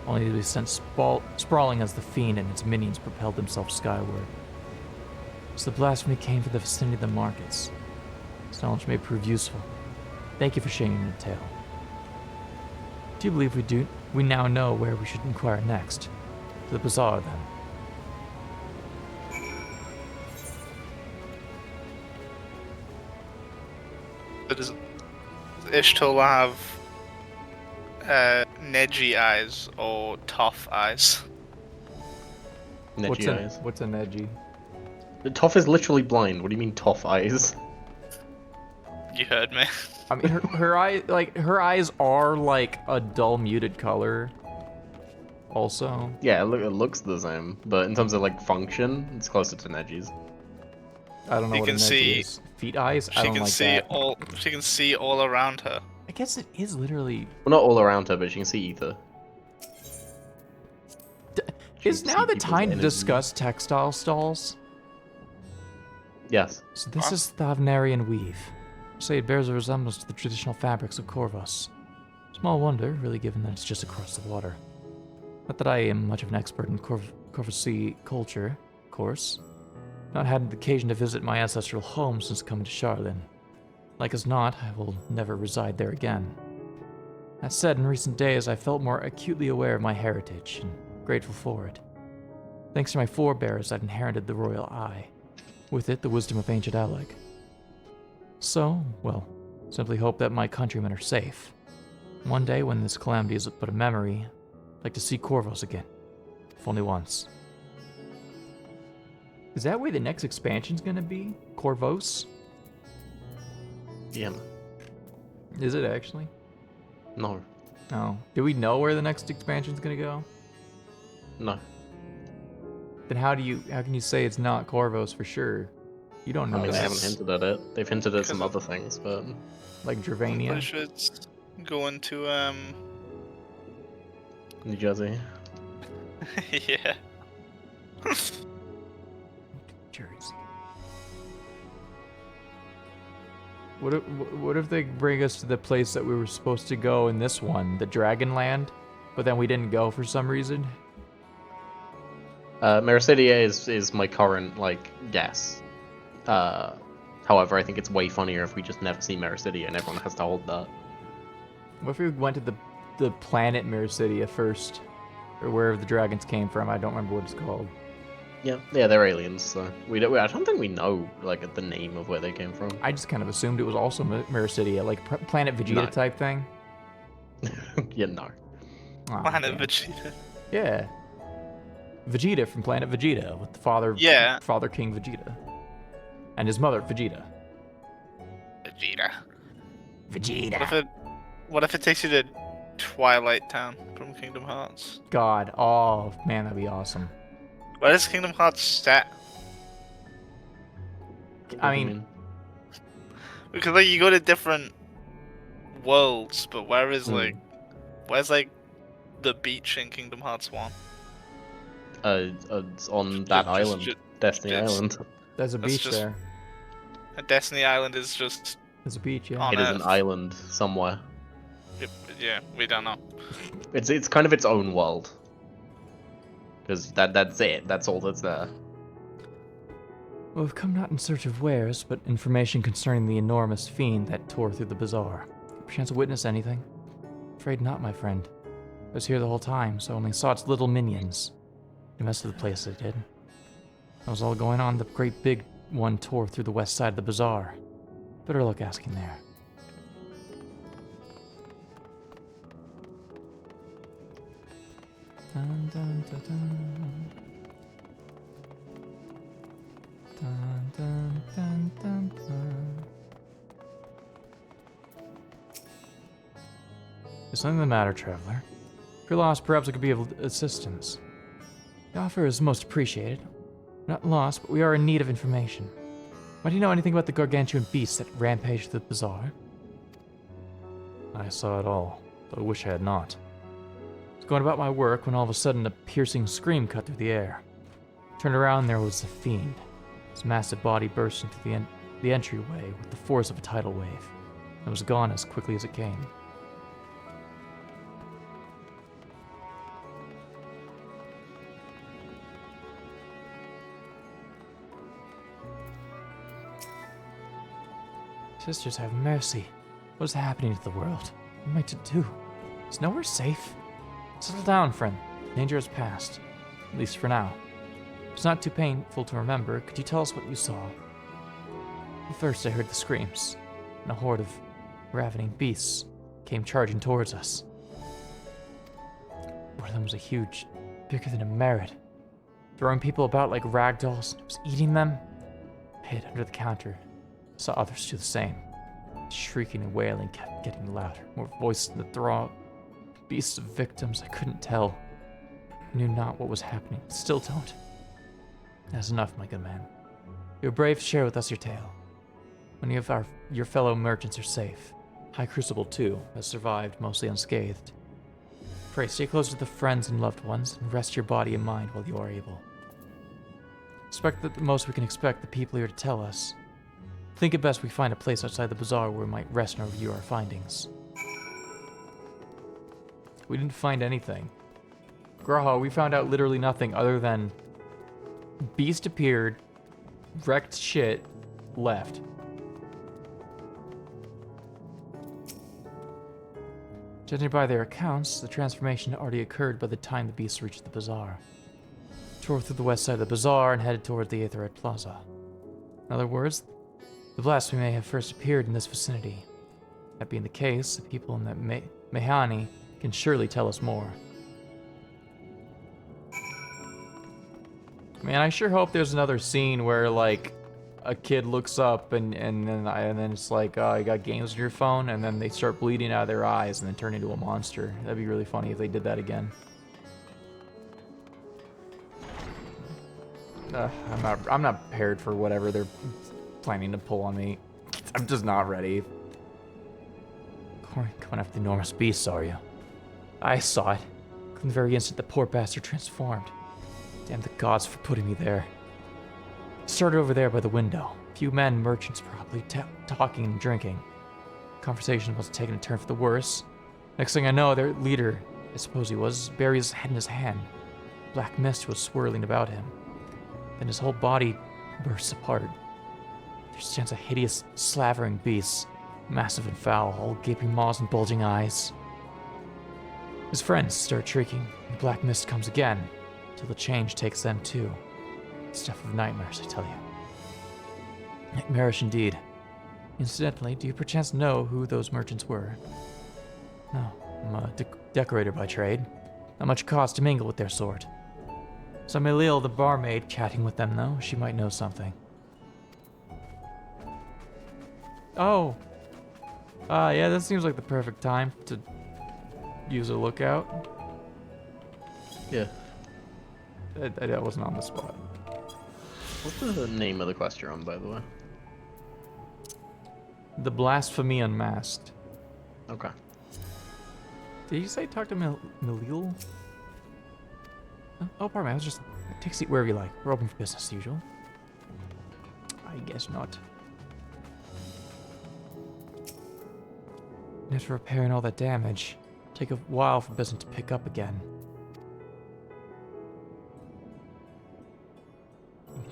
only to be sent sprawling as the fiend and its minions propelled themselves skyward. So the blasphemy came from the vicinity of the markets. This knowledge may prove useful. Thank you for sharing your tale. Do you believe we now know where we should inquire next? To the bazaar, then. Does Ishtola have Neji eyes or Toph eyes? Neji eyes. What's a Neji? Toph is literally blind. What do you mean Toph eyes? You heard me. I mean, her eyes are like a dull muted color. Also. Yeah, it looks the same, but in terms of like function, it's closer to Neji's. I don't know what a Neji is. Feet eyes? I don't like that. She can see all around her. I guess it is literally. Well, not all around her, but she can see ether. Is now the time to discuss textile stalls? Yes. So this is the Havnarian weave. Say it bears a resemblance to the traditional fabrics of Corvus. Small wonder, really, given that it's just across the water. Not that I am much of an expert in Corvusi culture, of course. Not had the occasion to visit my ancestral home since coming to Charlin. Like as not, I will never reside there again. That said, in recent days, I felt more acutely aware of my heritage, and grateful for it. Thanks to my forebears, I'd inherited the royal eye. With it, the wisdom of ancient Alec. So, well, simply hope that my countrymen are safe. One day, when this calamity is but a memory, I'd like to see Corvus again. If only once. Is that where the next expansion's gonna be? Corvus? Yeah. Is it actually? No. No. Do we know where the next expansion's gonna go? No. Then how can you say it's not Corvus for sure? You don't know. I mean, they haven't hinted at it. They've hinted at some other things, but like Dravania. Pretty sure it's going to New Jersey. Yeah. Jersey. What if they bring us to the place that we were supposed to go in this one, the Dragonland, but then we didn't go for some reason? Mericidia is my current guess. However, I think it's way funnier if we just never see Mericidia and everyone has to hold that. What if we went to the planet Mericidia first, or wherever the dragons came from? I don't remember what it's called. Yeah, they're aliens. So I don't think we know the name of where they came from. I just kind of assumed it was also Mericidia, like Planet Vegeta type thing. Yeah, no. Oh, Planet Vegeta. Yeah. Vegeta from Planet Vegeta with the Father King Vegeta. And his mother, Vegeta. Vegeta. What if it takes you to Twilight Town from Kingdom Hearts? God, oh man, that'd be awesome. Where does Kingdom Hearts set? I mean, because you go to different worlds, but where's the beach in Kingdom Hearts 1? It's on that island, Destiny Island. There's a beach there. Destiny Island is just. There's a beach, yeah. It is an island somewhere. Yeah, we don't know. It's kind of its own world. Because that's it. That's all that's there. Well, we've come not in search of wares, but information concerning the enormous fiend that tore through the bazaar. Perchance witness anything? Afraid not, my friend. I was here the whole time, so only saw its little minions. The rest of the place I did. That was all going on. The great big one tore through the west side of the bazaar. Better luck asking there. Dun, dun, dun, dun. Dun, dun, dun, dun, dun. Is something the matter, traveler? If you're lost, perhaps I could be of assistance. The offer is most appreciated. We're not lost, but we are in need of information. Why do you know anything about the gargantuan beast that rampaged through the bazaar? I saw it all, though I wish I had not. I was going about my work when all of a sudden a piercing scream cut through the air. Turned around and there was the fiend. His massive body burst into the entryway with the force of a tidal wave. It was gone as quickly as it came. Sisters, have mercy. What is happening to the world? What am I to do? Is nowhere safe? Settle down, friend. Danger has passed. At least for now. It's not too painful to remember. Could you tell us what you saw? At first I heard the screams, and a horde of ravening beasts came charging towards us. One of them was bigger than a merit, throwing people about like rag dolls. It was eating them. I hid under the counter. Saw others do the same. Shrieking and wailing kept getting louder. More voices in the throng. Beasts of victims, I couldn't tell. I knew not what was happening. Still don't. That's enough, my good man. You're brave to share with us your tale. Many of your fellow merchants are safe. High Crucible, too, has survived mostly unscathed. Pray stay close to the friends and loved ones, and rest your body and mind while you are able. Expect that the most we can expect the people here to tell us. Think it best we find a place outside the bazaar where we might rest and review our findings. We didn't find anything. Graha, we found out literally nothing other than beast appeared, wrecked shit, left. Judging by their accounts, the transformation had already occurred by the time the beasts reached the bazaar. Tore through the west side of the bazaar and headed toward the Aetherid Plaza. In other words, the blasphemy may have first appeared in this vicinity. That being the case, the people in the Mehani can surely tell us more. Man, I sure hope there's another scene where, like, a kid looks up and then it's like, oh, you got games on your phone, and then they start bleeding out of their eyes and then turn into a monster. That'd be really funny if they did that again. I'm not prepared for whatever they're planning to pull on me. I'm just not ready. Coming after the enormous beast, are you? I saw it. From the very instant the poor bastard transformed. Damn the gods for putting me there. It started over there by the window. A few men, merchants probably, talking and drinking. Conversation must have taken a turn for the worse. Next thing I know, their leader, I suppose he was, buried his head in his hand. Black mist was swirling about him. Then his whole body bursts apart. There stands a hideous, slavering beast, massive and foul, all gaping maws and bulging eyes. His friends start shrieking, and the black mist comes again, till the change takes them too. Stuff of nightmares, I tell you. Nightmarish indeed. Incidentally, do you perchance know who those merchants were? No, I'm a decorator by trade. Not much cause to mingle with their sort. Saw Melil, the barmaid, chatting with them, though. She might know something. Oh. Yeah, that seems like the perfect time to use a lookout. Yeah. That wasn't on the spot. What's the name of the quest you're on, by the way? The Blasphemy Unmasked. Okay. Did you say talk to Melil? Oh, pardon me. I was just... Take a seat wherever you like. We're open for business as usual. I guess not. After repairing all that damage, take a while for business to pick up again.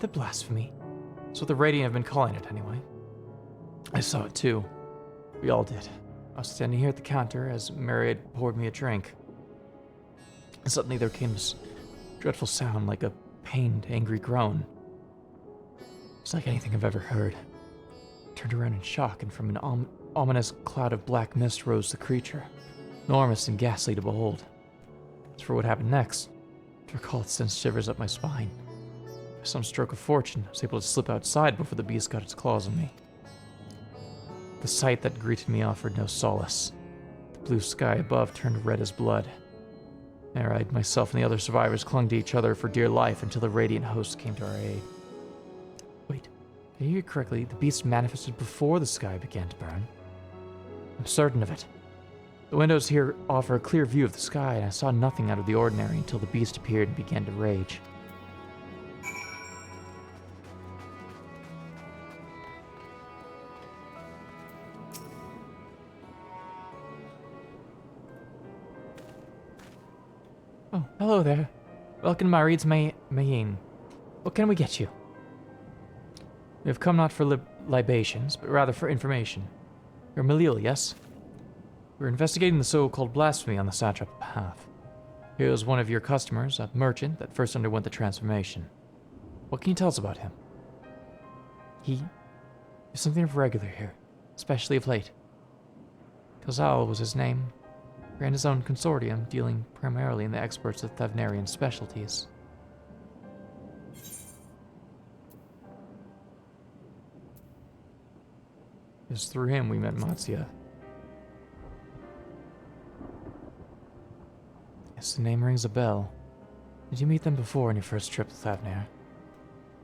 The blasphemy. That's what the Radiant have been calling it, anyway. I saw it too. We all did. I was standing here at the counter as Marriott poured me a drink. And suddenly there came this dreadful sound like a pained, angry groan. It's like anything I've ever heard. I turned around in shock, and from an ominous cloud of black mist rose the creature, enormous and ghastly to behold. As for what happened next, to recall it sends shivers up my spine. By some stroke of fortune, I was able to slip outside before the beast got its claws on me. The sight that greeted me offered no solace. The blue sky above turned red as blood. There I myself and the other survivors clung to each other for dear life until the Radiant host came to our aid. Wait, Did you hear correctly? The beast manifested before the sky began to burn. I'm certain of it. The windows here offer a clear view of the sky, and I saw nothing out of the ordinary until the beast appeared and began to rage. Oh, hello there. Welcome to Marid's Mayene. What can we get you? We have come not for libations, but rather for information. You're Malil, yes? We're investigating the so-called blasphemy on the satrap's behalf. Here is one of your customers, a merchant that first underwent the transformation. What can you tell us about him? He is something of regular here, especially of late. Kozal was his name. Ran his own consortium, dealing primarily in the exports of Thavnarian specialties. It was through him we met Matsuya. Yes, the name rings a bell. Did you meet them before on your first trip to Thavnar?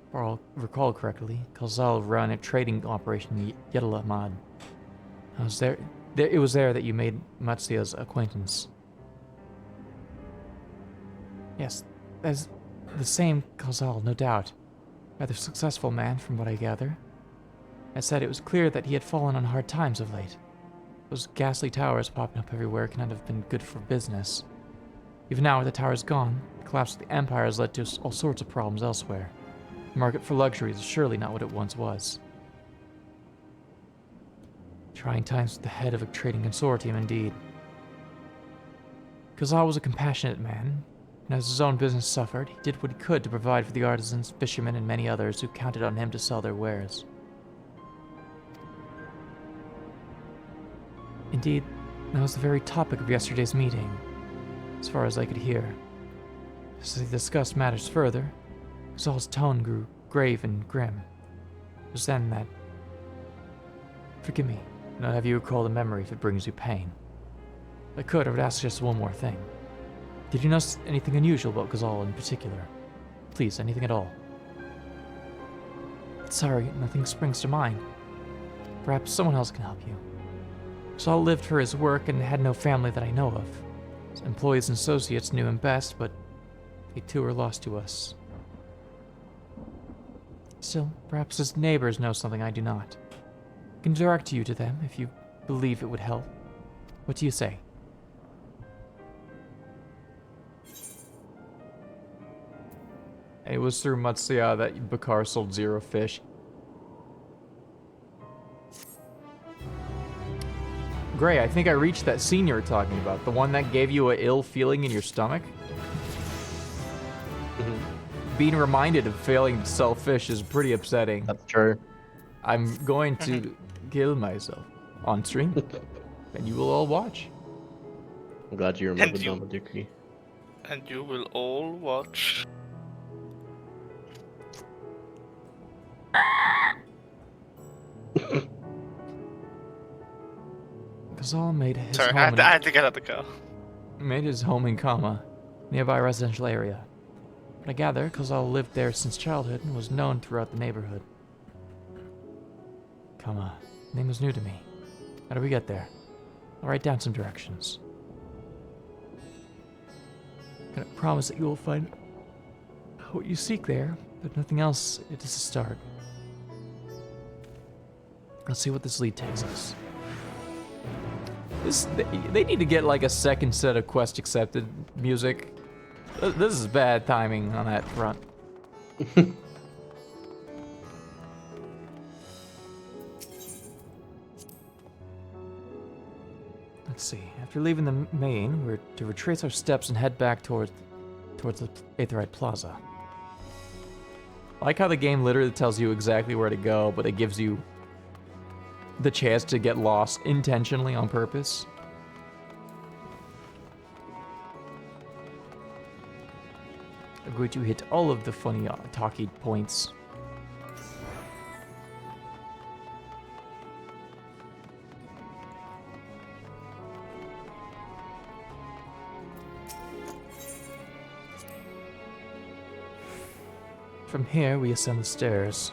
If I recall correctly, Kozal ran a trading operation in Yetalamad. I was there. It was there that you made Matsuya's acquaintance. Yes, as the same Kozal, no doubt. Rather successful man, from what I gather. I said it was clear that he had fallen on hard times of late. Those ghastly towers popping up everywhere cannot have been good for business. Even now, with the towers gone, the collapse of the Empire has led to all sorts of problems elsewhere. The market for luxuries is surely not what it once was. Trying times with the head of a trading consortium, indeed. Kozal was a compassionate man, and as his own business suffered, he did what he could to provide for the artisans, fishermen, and many others who counted on him to sell their wares. Indeed, that was the very topic of yesterday's meeting, as far as I could hear. As they discussed matters further, Kozal's tone grew grave and grim. It was then that... Forgive me. Not have you recall the memory if it brings you pain. If I would ask just one more thing. Did you notice anything unusual about Kozal in particular? Please, anything at all. Sorry, nothing springs to mind. Perhaps someone else can help you. Kozal lived for his work and had no family that I know of. His employees and associates knew him best, but they too were lost to us. Still, perhaps his neighbors know something I do not. I can direct you to them if you believe it would help. What do you say? It was through Matsuya that Bakar sold 0 fish. Gray, I think I reached that scene you were talking about. The one that gave you an ill feeling in your stomach? Being reminded of failing to sell fish is pretty upsetting. That's true. I'm going to kill myself on stream. And you will all watch. I'm glad you remembered Namaduki. And you will all watch. Kozal made his Sorry, home I had to get out the car. Made his home in Kama, nearby residential area. But I gather Kozal lived there since childhood and was known throughout the neighborhood. Kama, name was new to me. How do we get there? I'll write down some directions. I cannot promise that you will find what you seek there, but nothing else, it is a start. Let's see what this lead takes us. They need to get like a second set of quest accepted music. This is bad timing on that front. Let's see. After leaving the main, we're to retrace our steps and head back towards the Aetherite Plaza. I like how the game literally tells you exactly where to go, but it gives you the chance to get lost intentionally on purpose. I'm going to hit all of the funny talky points. From here, we ascend the stairs.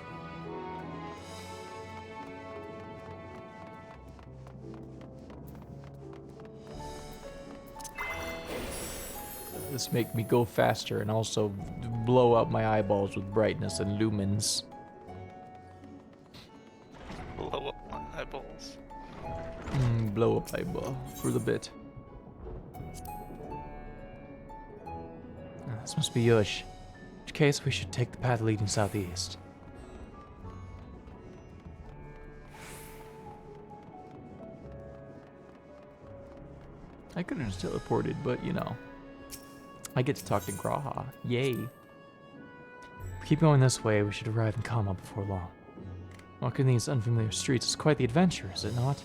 brightness make me go faster and also blow up my eyeballs with brightness and lumens. Blow up my eyeballs. Blow up eyeball for the bit. This must be Yush. In which case, we should take the path leading southeast. I could have just teleported, but you know. I get to talk to Graha. Yay. If we keep going this way, we should arrive in Kama before long. Walking these unfamiliar streets is quite the adventure, is it not?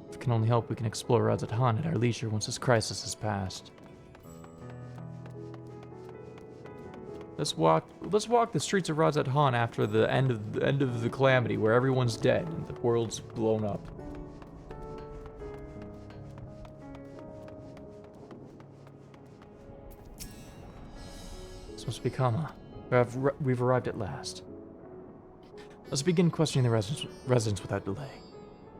If it can only help, we can explore Razat Han at our leisure once this crisis has passed. Let's walk the streets of Razat Han after the end of the calamity, where everyone's dead and the world's blown up. This must be Kama. We've arrived at last. Let's begin questioning the residents without delay.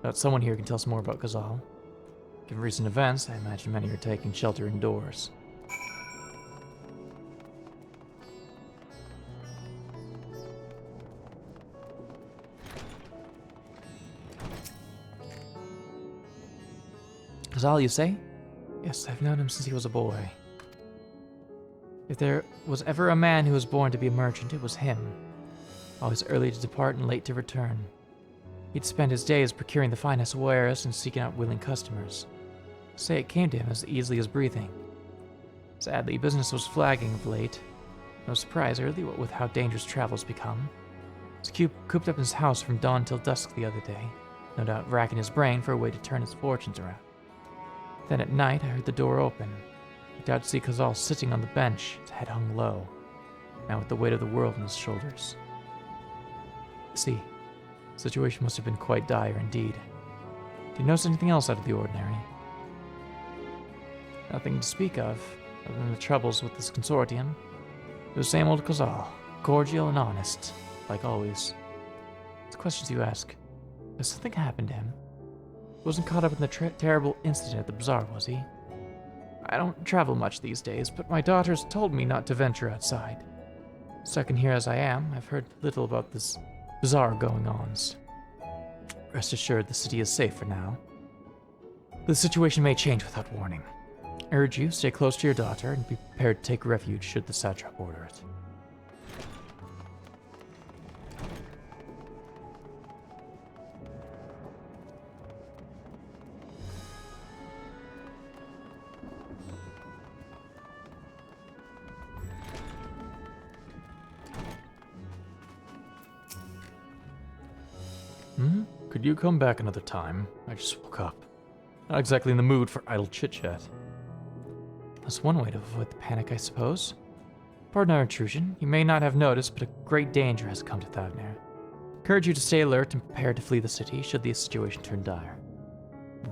That someone here can tell us more about Ghazal. Given recent events, I imagine many are taking shelter indoors. Ghazal, you say? Yes, I've known him since he was a boy. If there was ever a man who was born to be a merchant, it was him. Always early to depart and late to return. He'd spend his days procuring the finest wares and seeking out willing customers. Say it came to him as easily as breathing. Sadly, business was flagging of late. No surprise, early, what with how dangerous travel's become. He was cooped up in his house from dawn till dusk the other day, no doubt racking his brain for a way to turn his fortunes around. Then at night, I heard the door open. Looked out to see Ghazal sitting on the bench, his head hung low, now with the weight of the world on his shoulders. See, the situation must have been quite dire indeed. Do you notice anything else out of the ordinary? Nothing to speak of, other than the troubles with this consortium. The same old Ghazal, cordial and honest, like always. The questions you ask. Has something happened to him? He wasn't caught up in the terrible incident at the bazaar, was he? I don't travel much these days, but my daughters told me not to venture outside. Stuck in here as I am, I've heard little about this bazaar going-ons. Rest assured, the city is safe for now. The situation may change without warning. I urge you, stay close to your daughter and be prepared to take refuge should the satrap order it. Could you come back another time? I just woke up. Not exactly in the mood for idle chit-chat. That's one way to avoid the panic, I suppose. Pardon our intrusion. You may not have noticed, but a great danger has come to Thavnir. Encourage you to stay alert and prepared to flee the city should the situation turn dire.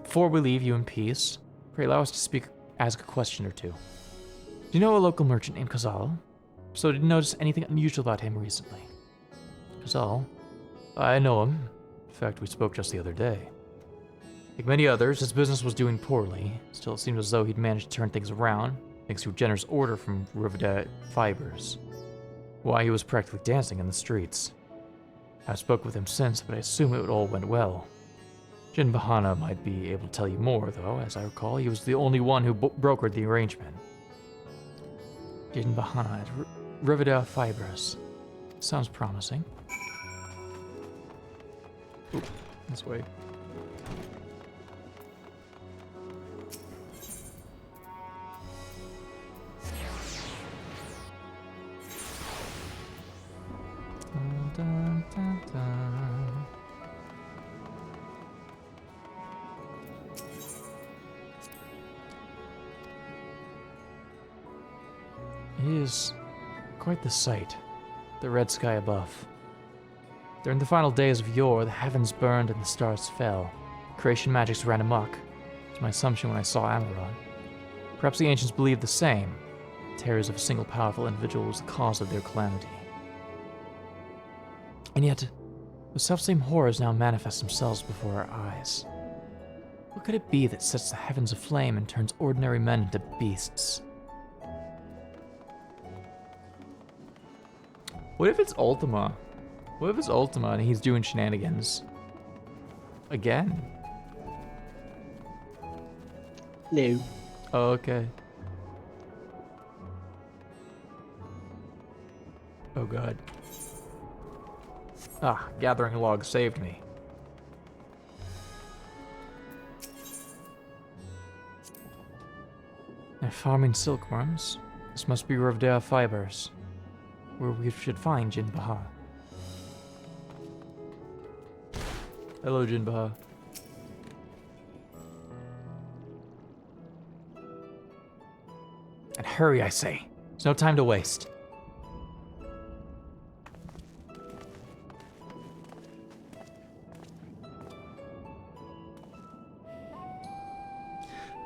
Before we leave you in peace, pray allow us to ask a question or two. Do you know a local merchant named Ghazal? So did you notice anything unusual about him recently? Ghazal? I know him. In fact, we spoke just the other day. Like many others, his business was doing poorly. Still, it seemed as though he'd managed to turn things around, thanks to a generous order from Rivada Fibers. Why, he was practically dancing in the streets. I spoke with him since, but I assume it all went well. Jin Bahana might be able to tell you more, though. As I recall, he was the only one who brokered the arrangement. Jin Bahana at Rivada Fibers. Sounds promising. Oop, this way. Dun, dun, dun, dun. It is quite the sight, the red sky above. During the final days of yore, the heavens burned and the stars fell. Creation magics ran amok. It was my assumption when I saw Amaron. Perhaps the ancients believed the same. The terrors of a single powerful individual was the cause of their calamity. And yet, the selfsame horrors now manifest themselves before our eyes. What could it be that sets the heavens aflame and turns ordinary men into beasts? What if it's Ultima? What if it's Ultima and he's doing shenanigans? Again? No. Oh, okay. Oh god. Ah, gathering logs saved me. They're farming silkworms. This must be Rovdale fibers, where we should find Jin Baha. Hello, Jin Baha. And hurry, I say. There's no time to waste.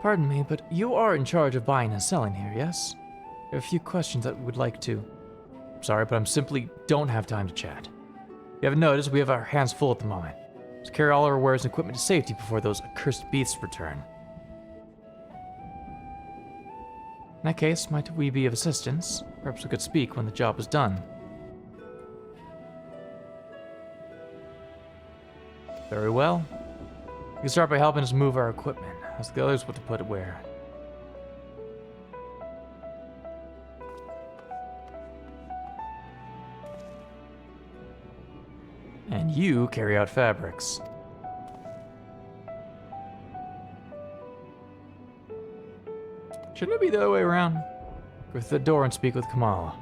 Pardon me, but you are in charge of buying and selling here, yes? There are a few questions that we would like to... Sorry, but I'm simply don't have time to chat. You haven't noticed, we have our hands full at the moment. Let's carry all our wares and equipment to safety before those accursed beasts return. In that case, might we be of assistance? Perhaps we could speak when the job is done. Very well. You can start by helping us move our equipment. Ask the others what to put where. And you carry out fabrics. Shouldn't it be the other way around? Go through the door and speak with Kamala.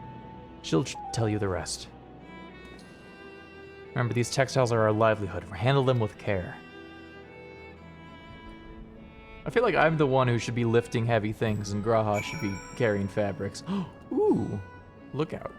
She'll tell you the rest. Remember, these textiles are our livelihood. Handle them with care. I feel like I'm the one who should be lifting heavy things and Graha should be carrying fabrics. Ooh, look out.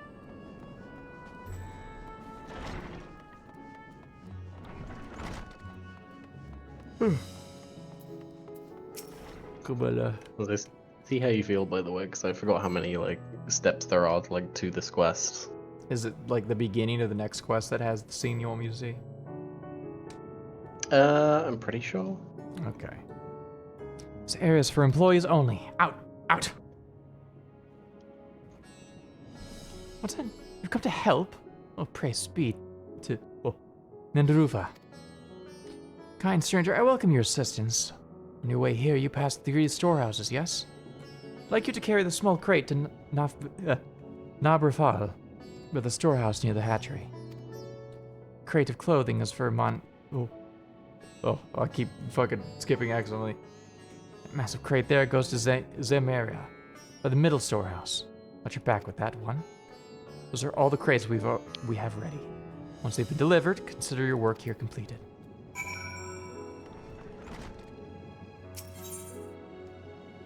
See how you feel, by the way, because I forgot how many like steps there are like to this quest. Is it like the beginning of the next quest that has the scene you want me to see? I'm pretty sure. Okay. This area is for employees only. Out! Out! What's that? You've come to help? Oh, pray speed to... Oh, Nendaruva. Kind stranger, I welcome your assistance. On your way here, you passed 3 storehouses, yes? I'd like you to carry the small crate to Nabrafal, with a storehouse near the hatchery. Crate of clothing is for Oh, I keep fucking skipping accidentally. That massive crate there goes to Zemeria, by the middle storehouse. Watch your back with that one. Those are all the crates we have ready. Once they've been delivered, consider your work here completed.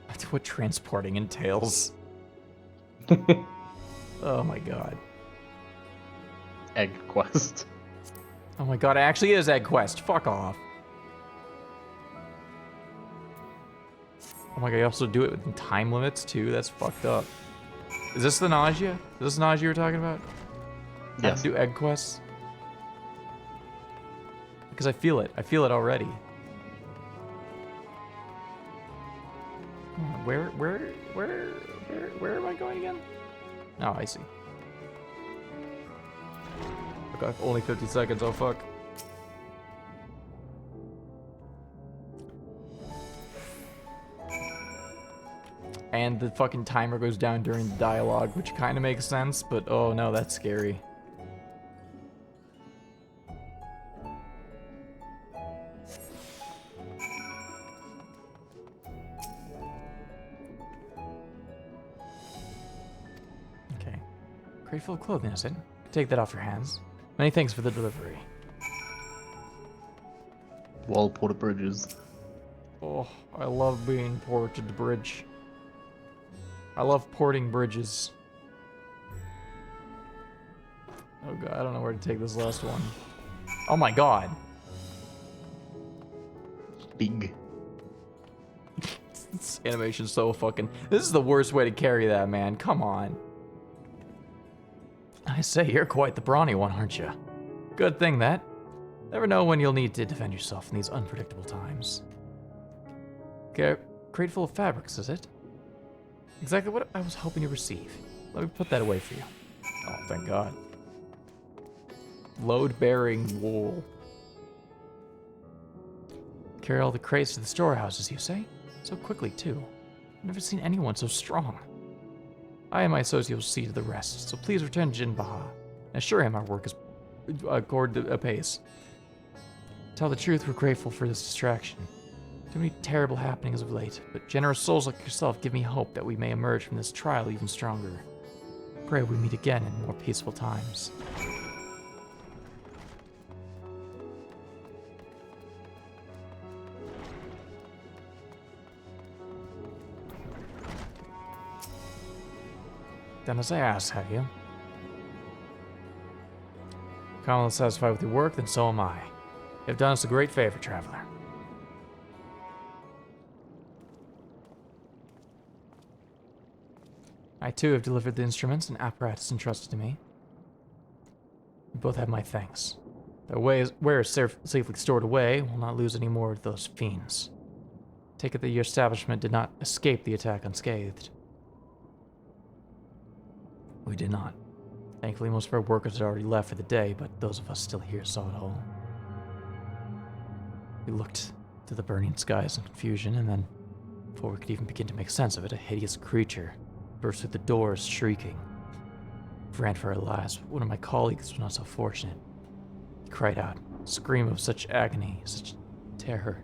That's what transporting entails. Oh my god. Egg quest. Oh my god, it actually is Egg Quest. Fuck off. Oh my god, you also do it with time limits too? That's fucked up. Is this the nausea? Is this the nausea you were talking about? I have to do Egg Quests? Because I feel it. I feel it already. Where am I going again? Oh, I see. Okay, only 50 seconds, oh fuck. And the fucking timer goes down during the dialogue, which kind of makes sense, but oh no, that's scary. Okay. Crate full of clothing, is it? Take that off your hands. Many thanks for the delivery. Wall porter bridges. Oh, I love being ported bridge. I love porting bridges. Oh god, I don't know where to take this last one. Oh my god. Big. This animation's so fucking... This is the worst way to carry that, man. Come on. I say, you're quite the brawny one, aren't you? Good thing that. Never know when you'll need to defend yourself in these unpredictable times. Okay, crate full of fabrics, is it? Exactly what I was hoping to receive. Let me put that away for you. Oh, thank God. Load-bearing wool. Carry all the crates to the storehouses, you say? So quickly, too. I've never seen anyone so strong. I and my associates will see to the rest, so please return to Jinbaha. And assure him our work is according to apace. Tell the truth, we're grateful for this distraction. Too many terrible happenings of late, but generous souls like yourself give me hope that we may emerge from this trial even stronger. Pray we meet again in more peaceful times. Done as I asked, have you? Commonly satisfied with your work, then so am I. You have done us a great favor, traveler. I too have delivered the instruments and apparatus entrusted to me. You both have my thanks. Their wares safely stored away will not lose any more of those fiends. Take it that your establishment did not escape the attack unscathed. We did not. Thankfully, most of our workers had already left for the day, but those of us still here saw it all. We looked to the burning skies in confusion, and then, before we could even begin to make sense of it, a hideous creature burst through the doors, shrieking. We ran for our lives, but one of my colleagues was not so fortunate. He cried out, a scream of such agony, such terror.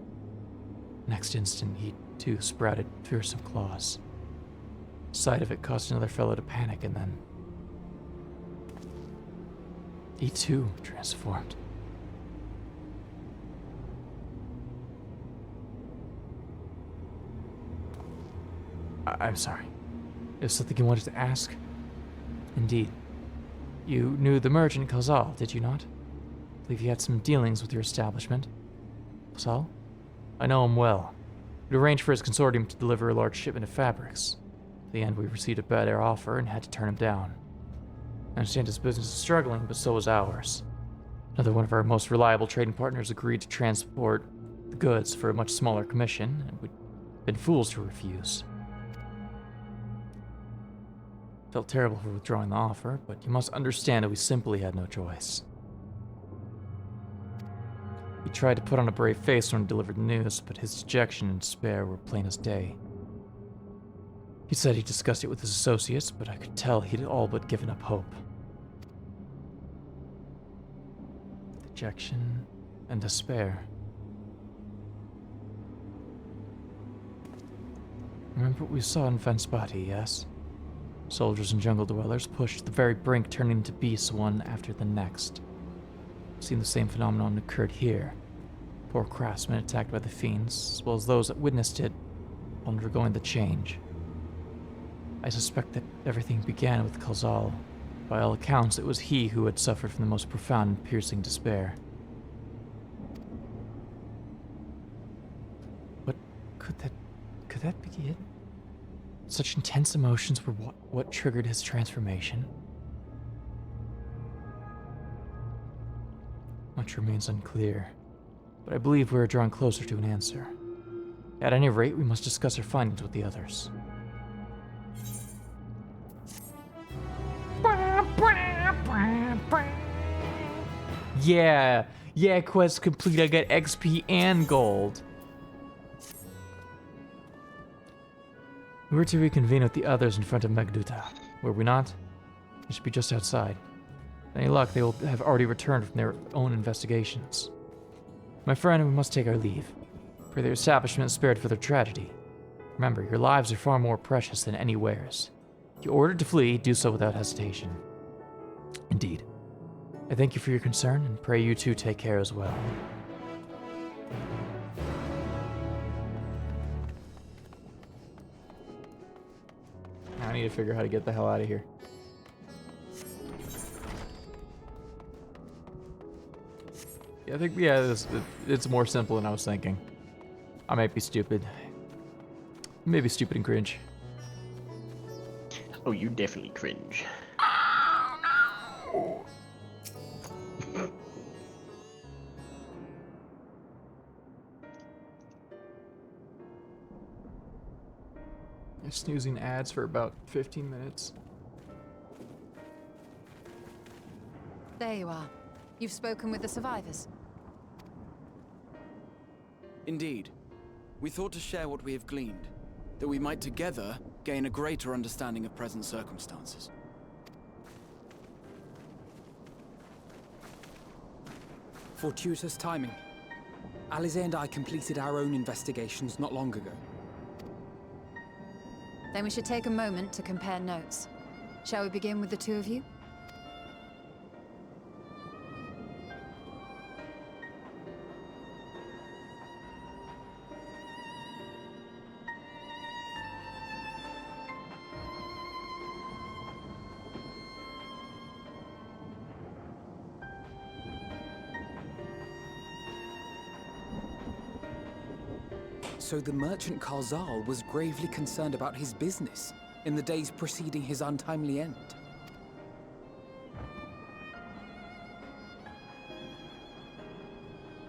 Next instant, he too sprouted fearsome claws. The sight of it caused another fellow to panic, and then he too transformed. I'm sorry. Is something you wanted to ask? Indeed. You knew the merchant Khazal, did you not? I believe you had some dealings with your establishment. Khazal? I know him well. We arranged for his consortium to deliver a large shipment of fabrics. In the end, we received a better offer and had to turn him down. I understand his business is struggling, but so is ours. Another one of our most reliable trading partners agreed to transport the goods for a much smaller commission, and we'd been fools to refuse. Felt terrible for withdrawing the offer, but you must understand that we simply had no choice. He tried to put on a brave face when he delivered the news, but his dejection and despair were plain as day. He said he discussed it with his associates, but I could tell he'd all but given up hope. Dejection and despair. Remember what we saw in Vanspati, yes? Soldiers and jungle dwellers pushed to the very brink, turning into beasts one after the next. I've seen the same phenomenon occurred here. Poor craftsmen attacked by the fiends, as well as those that witnessed it, undergoing the change. I suspect that everything began with Khazal. By all accounts, it was he who had suffered from the most profound and piercing despair. But could that be it? Such intense emotions were what triggered his transformation. Much remains unclear, but I believe we are drawing closer to an answer. At any rate, we must discuss our findings with the others. Yeah, quest complete. I got XP and gold. We were to reconvene with the others in front of Megduta, were we not? We should be just outside. With any luck, they will have already returned from their own investigations. My friend, we must take our leave. Pray their establishment is spared for their tragedy. Remember, your lives are far more precious than any wares. If you ordered to flee, do so without hesitation. Indeed. I thank you for your concern, and pray you too take care as well. I need to figure out how to get the hell out of here. Yeah, I think, it's more simple than I was thinking. I might be stupid. Maybe stupid and cringe. Oh, you definitely cringe. You're snoozing ads for about 15 minutes. There you are. You've spoken with the survivors? Indeed. We thought to share what we have gleaned, that we might together gain a greater understanding of present circumstances. Fortuitous timing. Alize and I completed our own investigations not long ago. Then we should take a moment to compare notes. Shall we begin with the two of you? So the merchant Karzal was gravely concerned about his business in the days preceding his untimely end.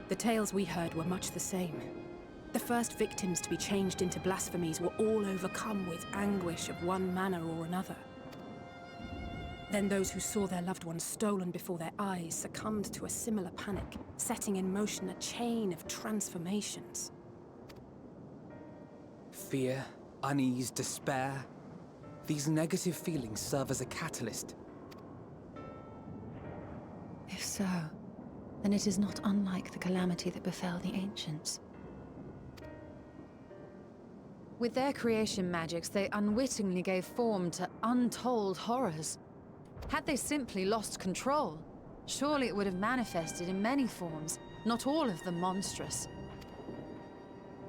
The tales we heard were much the same. The first victims to be changed into blasphemies were all overcome with anguish of one manner or another. Then those who saw their loved ones stolen before their eyes succumbed to a similar panic, setting in motion a chain of transformations. Fear, unease, despair. These negative feelings serve as a catalyst. If so, then it is not unlike the calamity that befell the ancients. With their creation magics, they unwittingly gave form to untold horrors. Had they simply lost control, surely it would have manifested in many forms, not all of them monstrous.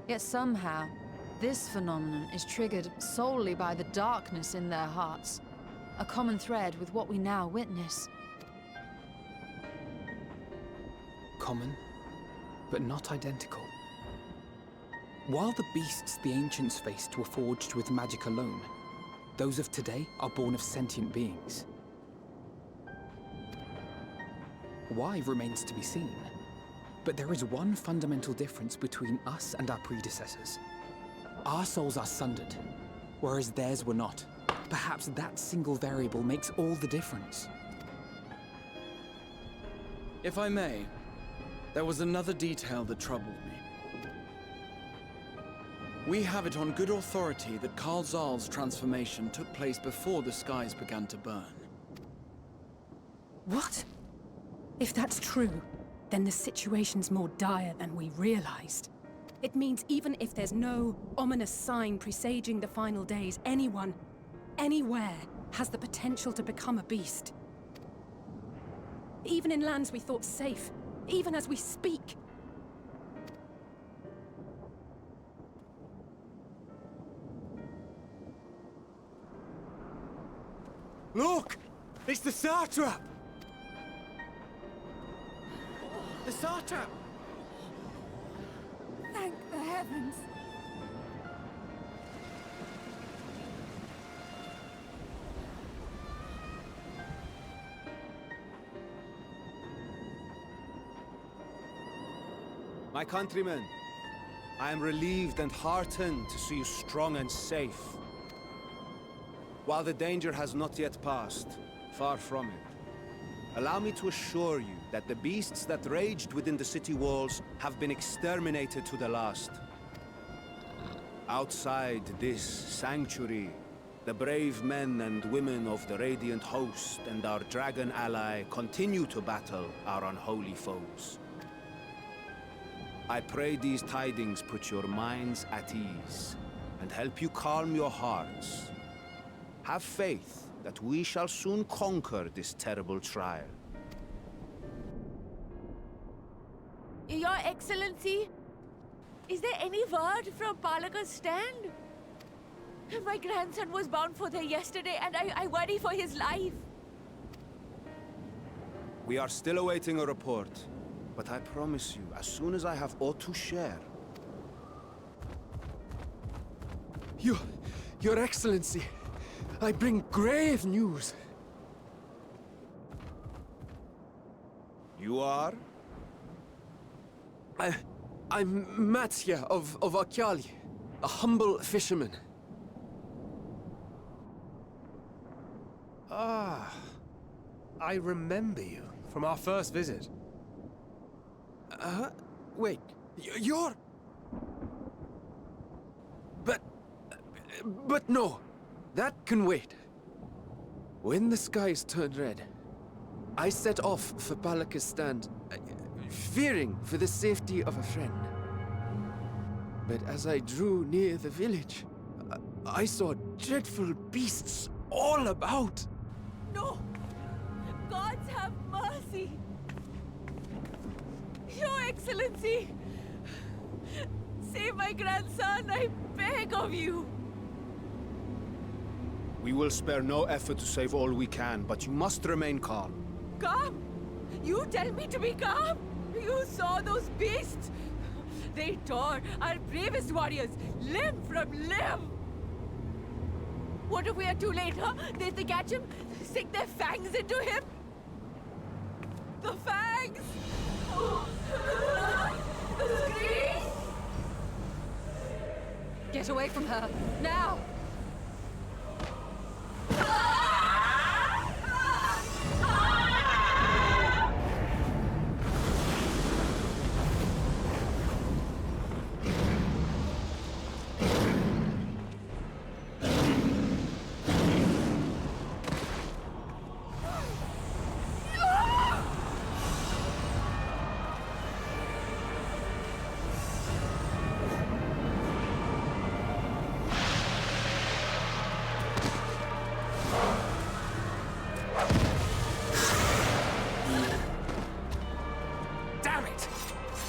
Yet somehow, this phenomenon is triggered solely by the darkness in their hearts, a common thread with what we now witness. Common, but not identical. While the beasts the ancients faced were forged with magic alone, those of today are born of sentient beings. Why remains to be seen, but there is one fundamental difference between us and our predecessors. Our souls are sundered, whereas theirs were not. Perhaps that single variable makes all the difference. If I may, there was another detail that troubled me. We have it on good authority that Karzal's transformation took place before the skies began to burn. What? If that's true, then the situation's more dire than we realized. It means even if there's no ominous sign presaging the final days, anyone, anywhere, has the potential to become a beast. Even in lands we thought safe, even as we speak. Look! It's the satrap! The satrap! Thank the heavens! My countrymen, I am relieved and heartened to see you strong and safe. While the danger has not yet passed, far from it, allow me to assure you that the beasts that raged within the city walls have been exterminated to the last. Outside this sanctuary, the brave men and women of the Radiant Host and our dragon ally continue to battle our unholy foes. I pray these tidings put your minds at ease and help you calm your hearts. Have faith that we shall soon conquer this terrible trial. Your Excellency, is there any word from Palaka's stand? My grandson was bound for there yesterday and I worry for his life. We are still awaiting a report, but I promise you, as soon as I have aught to share... Your Excellency, I bring grave news. You are? I'm Matsya of Akyali, a humble fisherman. Ah. I remember you from our first visit. Wait, you're... But no, that can wait. When the skies turned red, I set off for Balaka's stand, fearing for the safety of a friend. But as I drew near the village, I saw dreadful beasts all about. No! Gods have mercy! Your Excellency! Save my grandson, I beg of you! We will spare no effort to save all we can, but you must remain calm. Calm? You tell me to be calm? You saw those beasts? They tore our bravest warriors limb from limb! What if we are too late, huh? They catch him, sink their fangs into him? The fangs! The screams! Get away from her, now!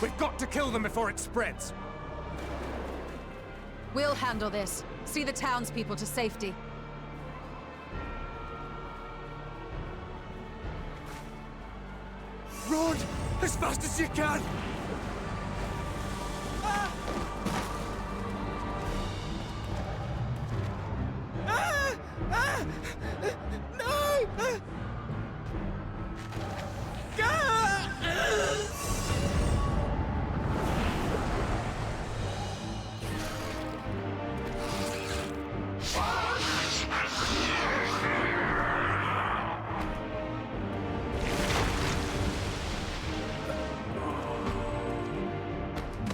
We've got to kill them before it spreads! We'll handle this. See the townspeople to safety. Run! As fast as you can! No!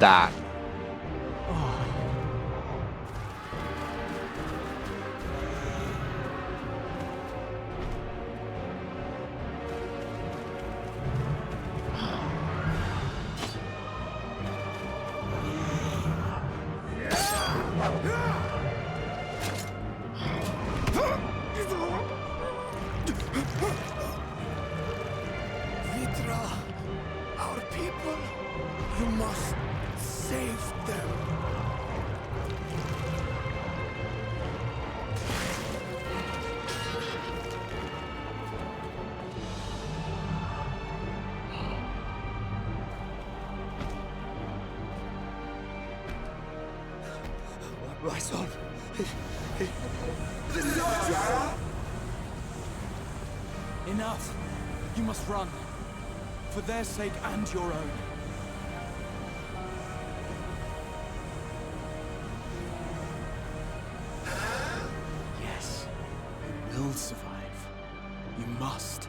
That. Vitra, our people, you must save them. My son. Enough. You must run. For their sake and your own. Yes, you will survive. You must.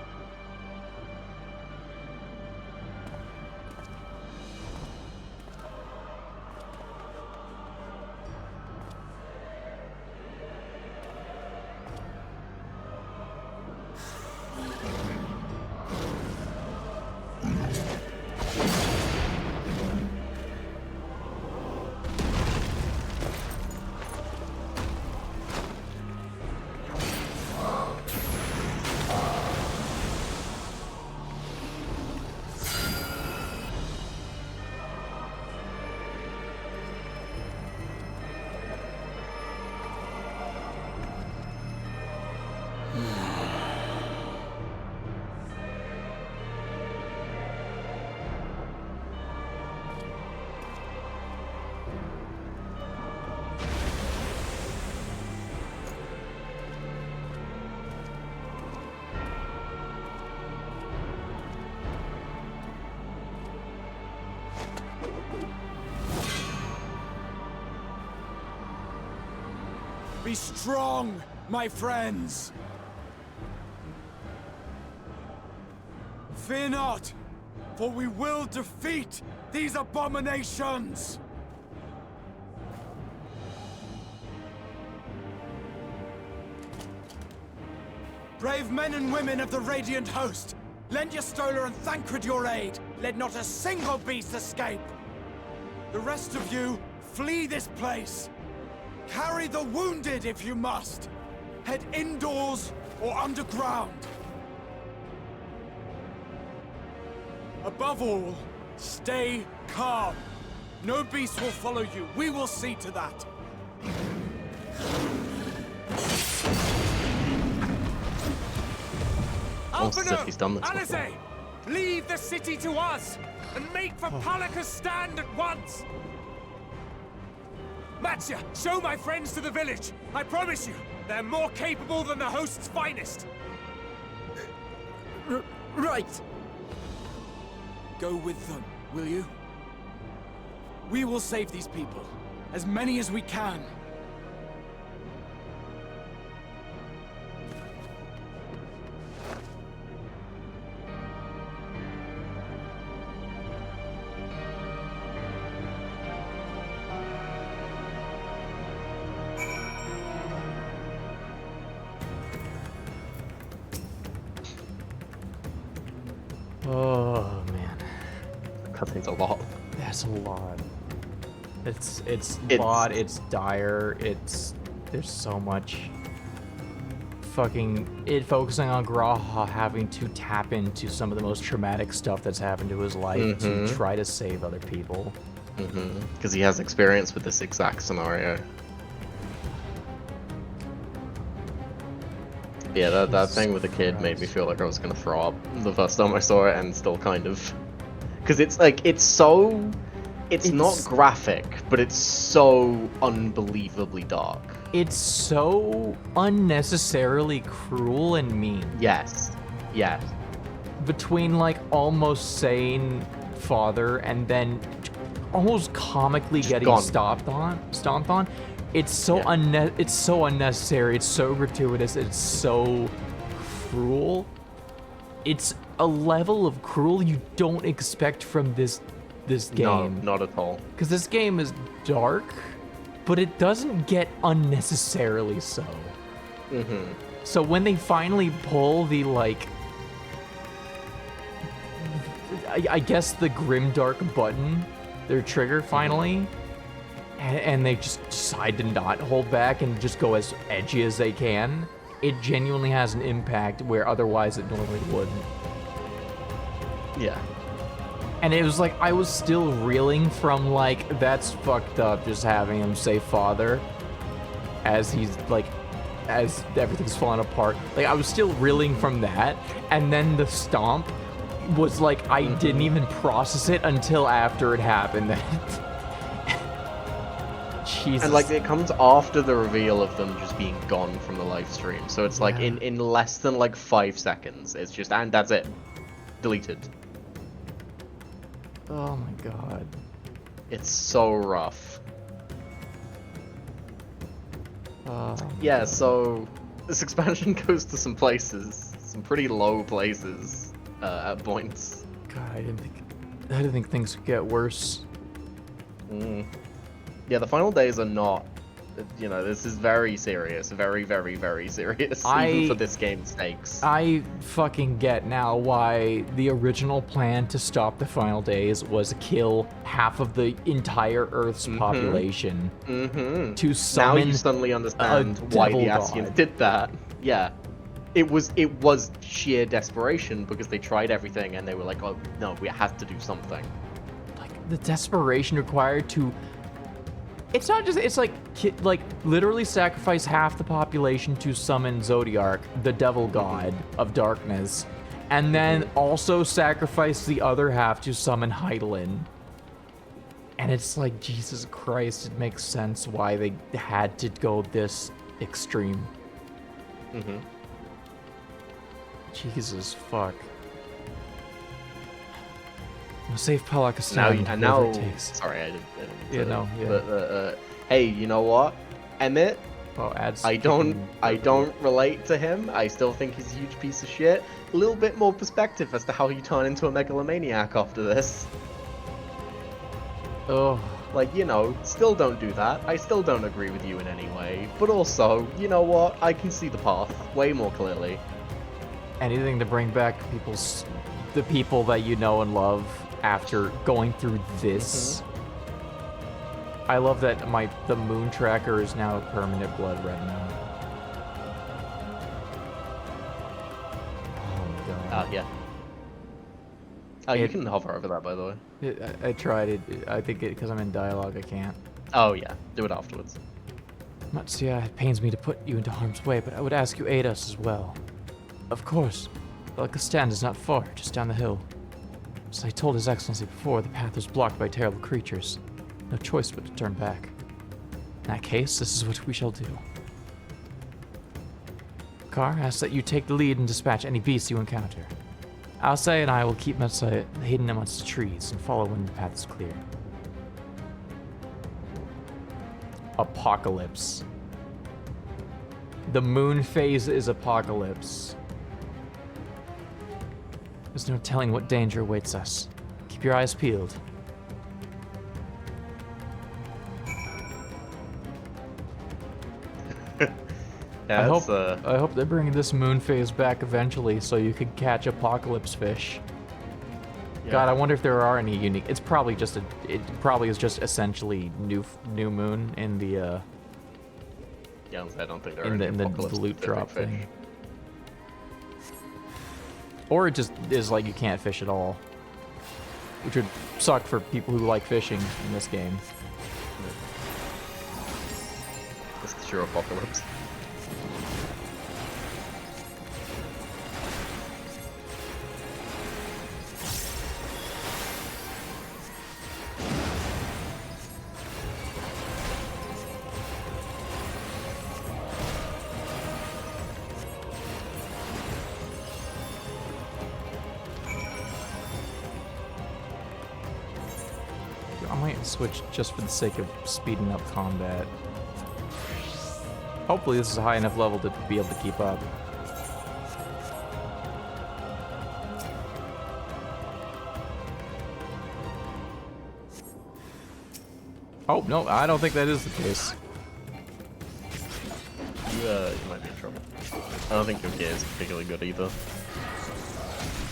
Be strong, my friends! Fear not, for we will defeat these abominations! Brave men and women of the Radiant Host, lend your Stola and Thancred your aid. Let not a single beast escape. The rest of you, flee this place. Carry the wounded if you must. Head indoors or underground. Above all, stay calm. No beast will follow you. We will see to that. Almost as if he's done this before. Alice, leave the city to us and make for Palaka's stand at once. Matsya, show my friends to the village. I promise you, they're more capable than the host's finest. Right. Go with them, will you? We will save these people. As many as we can. Oh man, cutscene's a lot. That's a lot. It's a lot. It's dire. There's so much. Fucking it focusing on Graha having to tap into some of the most traumatic stuff that's happened to his life to try to save other people. Because he has experience with this exact scenario. Yeah, that thing with the kid made me feel like I was gonna throw up the first time I saw it, and still kind of. Because it's like, it's not graphic, but it's so unbelievably dark. It's so unnecessarily cruel and mean. Yes. Yes. Between like almost sane father and then almost comically just getting stomped on. It's so it's so unnecessary. It's so gratuitous. It's so cruel. It's a level of cruel you don't expect from this game. No, not at all. Because this game is dark, but it doesn't get unnecessarily so. So when they finally pull the like, I guess the grimdark button, their trigger finally. And they just decide to not hold back and just go as edgy as they can, it genuinely has an impact where otherwise it normally wouldn't. Yeah. And it was like, I was still reeling from like, that's fucked up just having him say father as he's like, as everything's falling apart. Like, I was still reeling from that. And then the stomp was like, I didn't even process it until after it happened. Jesus. And like it comes after the reveal of them just being gone from the live stream, so it's like in less than like 5 seconds, it's just, and that's it, deleted. Oh my god, it's so rough. Yeah, so this expansion goes to some places, some pretty low places at points. God, I didn't think things would get worse. Yeah, the final days are not, you know, this is very serious, very, very, very serious, even for this game's stakes. I fucking get now why the original plan to stop the final days was kill half of the entire Earth's population. To summon now you suddenly understand why the Ascians did that. Yeah. It was sheer desperation because they tried everything and they were like, oh no, we have to do something. Like, the desperation required to... It's not just, it's like literally sacrifice half the population to summon Zodiark, the devil god of darkness, and then also sacrifice the other half to summon Hydaelyn. And it's like, Jesus Christ, it makes sense why they had to go this extreme. Jesus fuck. I'm gonna save Palakistan. Now, it takes. sorry, I didn't Yeah, no, yeah. But hey, you know what, Emmett? Well, adds. I don't relate to him. I still think he's a huge piece of shit. A little bit more perspective as to how you turn into a megalomaniac after this. Oh. Like, you know, still don't do that. I still don't agree with you in any way. But also, you know what? I can see the path way more clearly. Anything to bring back the people that you know and love after going through this. I love that the moon tracker is now permanent blood red now. Oh my god. Yeah. Oh, you can hover over that, by the way. I tried it. I think because I'm in dialogue, I can't. Oh yeah, do it afterwards. Matsuya, it pains me to put you into harm's way, but I would ask you aid us as well. Of course. The stand is not far, just down the hill. As I told His Excellency before, the path was blocked by terrible creatures. No choice but to turn back. In that case, this is what we shall do. Kar asks that you take the lead and dispatch any beasts you encounter. Alce and I will keep Matsuya hidden amongst the trees and follow when the path is clear. Apocalypse. The moon phase is apocalypse. There's no telling what danger awaits us. Keep your eyes peeled. I hope they're bringing this moon phase back eventually so you could catch apocalypse fish. Yeah. God, I wonder if there are any unique. It probably is just essentially new moon in the. Yeah, I don't think there are in any the loot drop fish. Thing. Or it just is like you can't fish at all, which would suck for people who like fishing in this game. It's the true apocalypse. Switch just for the sake of speeding up combat. Hopefully this is a high enough level to be able to keep up. Oh, no, I don't think that is the case. You might be in trouble. I don't think your gear is particularly good either.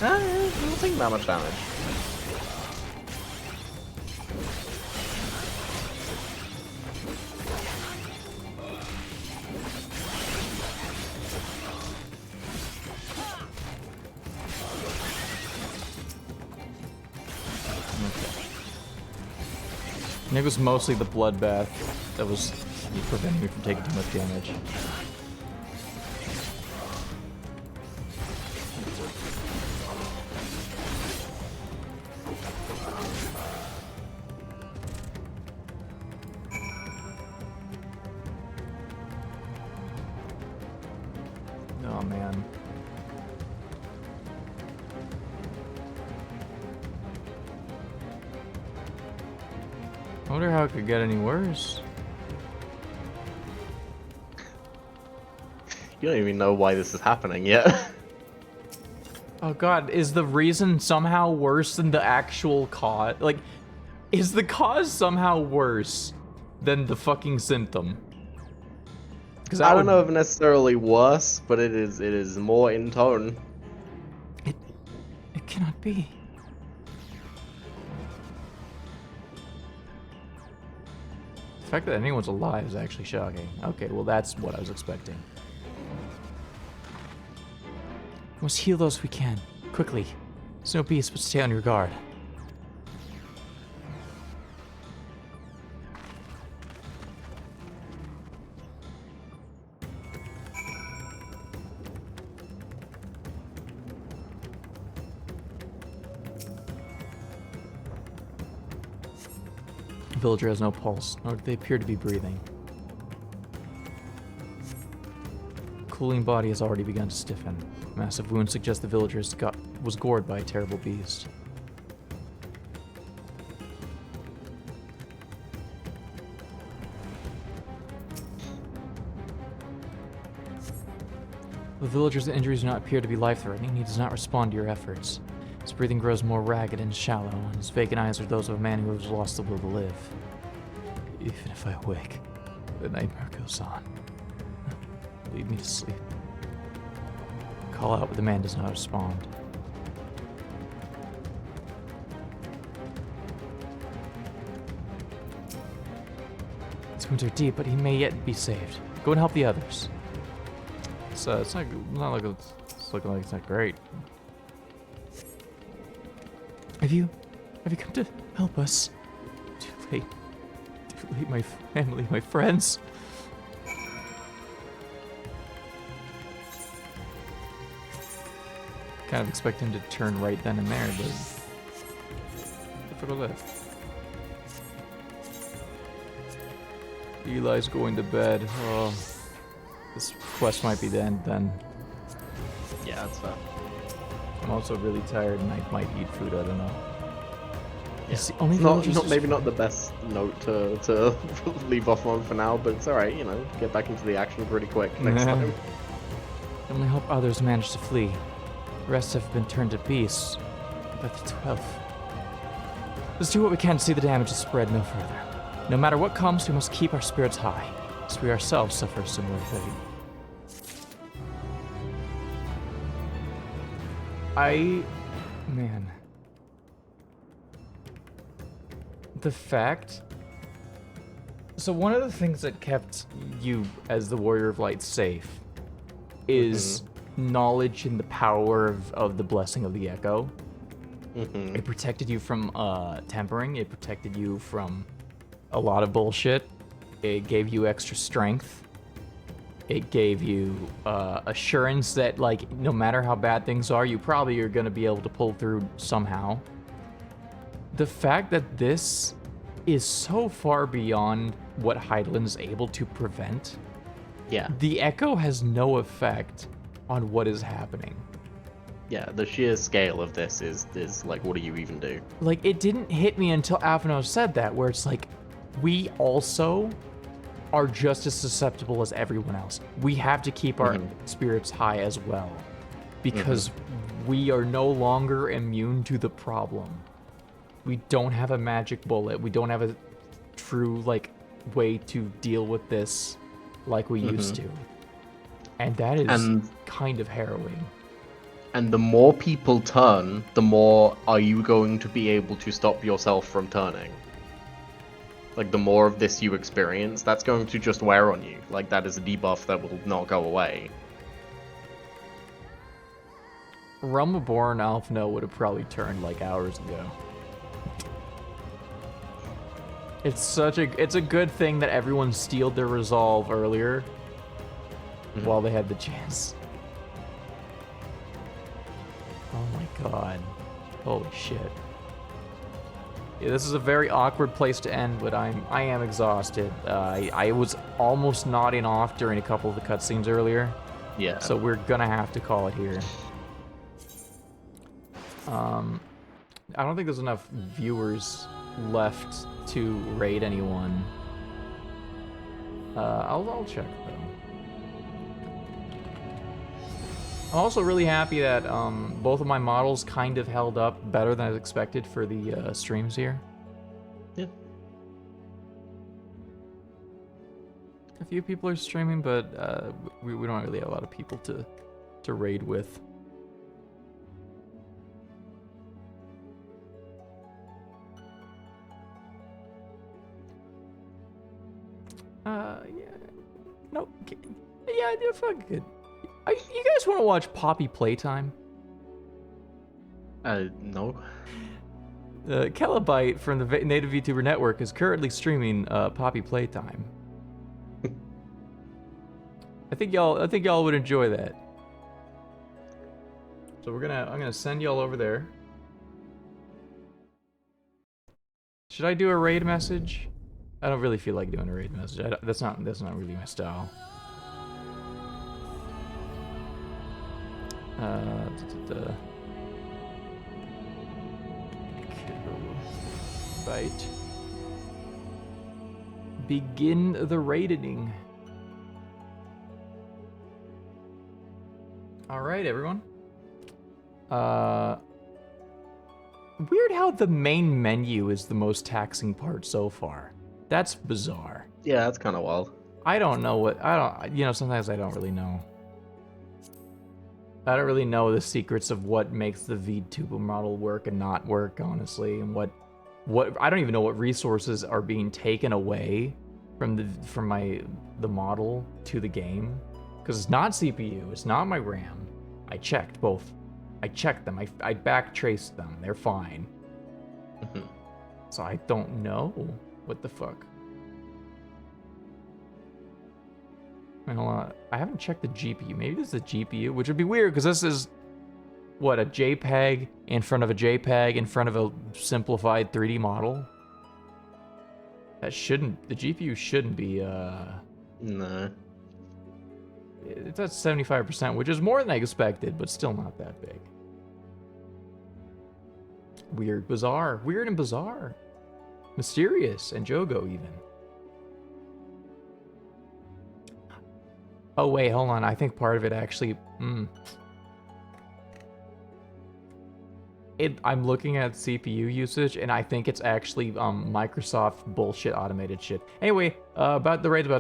I don't think that much damage. I think it was mostly the bloodbath that was preventing me from taking too much damage. Oh man. I wonder how it could get any worse. You don't even know why this is happening yet. Oh god, is the reason somehow worse than the actual cause? Like, is the cause somehow worse than the fucking symptom? Because I don't know if necessarily worse, but it is more in tone. It cannot be. The fact that anyone's alive is actually shocking. Okay, well that's what I was expecting. We must heal those we can. Quickly. There's no beast, but stay on your guard. The villager has no pulse, nor do they appear to be breathing. Cooling body has already begun to stiffen. Massive wounds suggest the villager was gored by a terrible beast. The villager's injuries do not appear to be life-threatening. He does not respond to your efforts. His breathing grows more ragged and shallow, and his vacant eyes are those of a man who has lost the will to live. Even if I awake, the nightmare goes on. Lead me to sleep. Call out, but the man does not respond. His wounds are deep, but he may yet be saved. Go and help the others. It's not like it's looking like it's not great. Have you come to help us? Too late, my family, my friends. Kind of expect him to turn right then and there, but for the left. Eli's going to bed. Oh, this quest might be the end then. Yeah, that's fair. I'm also really tired and I might eat food. I don't know. Yeah. It's the only maybe not the best note to leave off on for now, but it's alright, you know, get back into the action pretty quick next time. Only hope others manage to flee. The rest have been turned to beasts by the 12th. Let's do what we can to see the damage spread no further. No matter what comes, we must keep our spirits high, as we ourselves suffer a similar fate. Man. The fact... So one of the things that kept you, as the Warrior of Light, safe is knowledge and the power of the Blessing of the Echo. It protected you from tempering, it protected you from a lot of bullshit. It gave you extra strength. It gave you assurance that, like, no matter how bad things are, you probably are going to be able to pull through somehow. The fact that this is so far beyond what Hydaelyn is able to prevent. Yeah. The Echo has no effect on what is happening. Yeah, the sheer scale of this is like, what do you even do? Like, it didn't hit me until Avanos said that, where it's like, we also are just as susceptible as everyone else. We have to keep our spirits high as well, because we are no longer immune to the problem. We don't have a magic bullet. We don't have a true, like, way to deal with this like we used to. And that is kind of harrowing. And the more people turn, the more are you going to be able to stop yourself from turning. Like, the more of this you experience, that's going to just wear on you. Like, that is a debuff that will not go away. Realm Reborn Alphino would have probably turned, like, hours ago. It's a good thing that everyone steeled their resolve earlier while they had the chance. Oh my god. Holy shit. Yeah, this is a very awkward place to end, but I am exhausted. I was almost nodding off during a couple of the cutscenes earlier. Yeah. So we're gonna have to call it here. I don't think there's enough viewers left to raid anyone. I'll check though. I'm also really happy that both of my models kind of held up better than I expected for the streams here. Yeah. A few people are streaming, but we don't really have a lot of people to raid with. Yeah. No. Yeah, they're fucking good. You guys want to watch Poppy Playtime? No. Kelabite from the Native VTuber Network is currently streaming Poppy Playtime. I think y'all would enjoy that. So I'm gonna send y'all over there. Should I do a raid message? I don't really feel like doing a raid message. That's not really my style. Right. Begin the raiding. All right, everyone. Weird how the main menu is the most taxing part so far. That's bizarre. Yeah, that's kind of wild. Sometimes I don't really know. I don't really know the secrets of what makes the VTuber model work and not work, honestly, and what I don't even know what resources are being taken away from the model to the game, because it's not CPU, it's not my RAM. I checked both. I checked them. I backtraced them. They're fine. So I don't know what the fuck. Hold on. I haven't checked the GPU. Maybe this is the GPU, which would be weird because this is what, a JPEG in front of a JPEG in front of a simplified 3D model. The GPU shouldn't be No. It's at 75%, which is more than I expected, but still not that big. Weird, bizarre. Weird and bizarre. Mysterious and Jogo even. Oh wait, hold on. I think part of it actually... I'm looking at CPU usage, and I think it's actually Microsoft bullshit automated shit. Anyway, about the raid about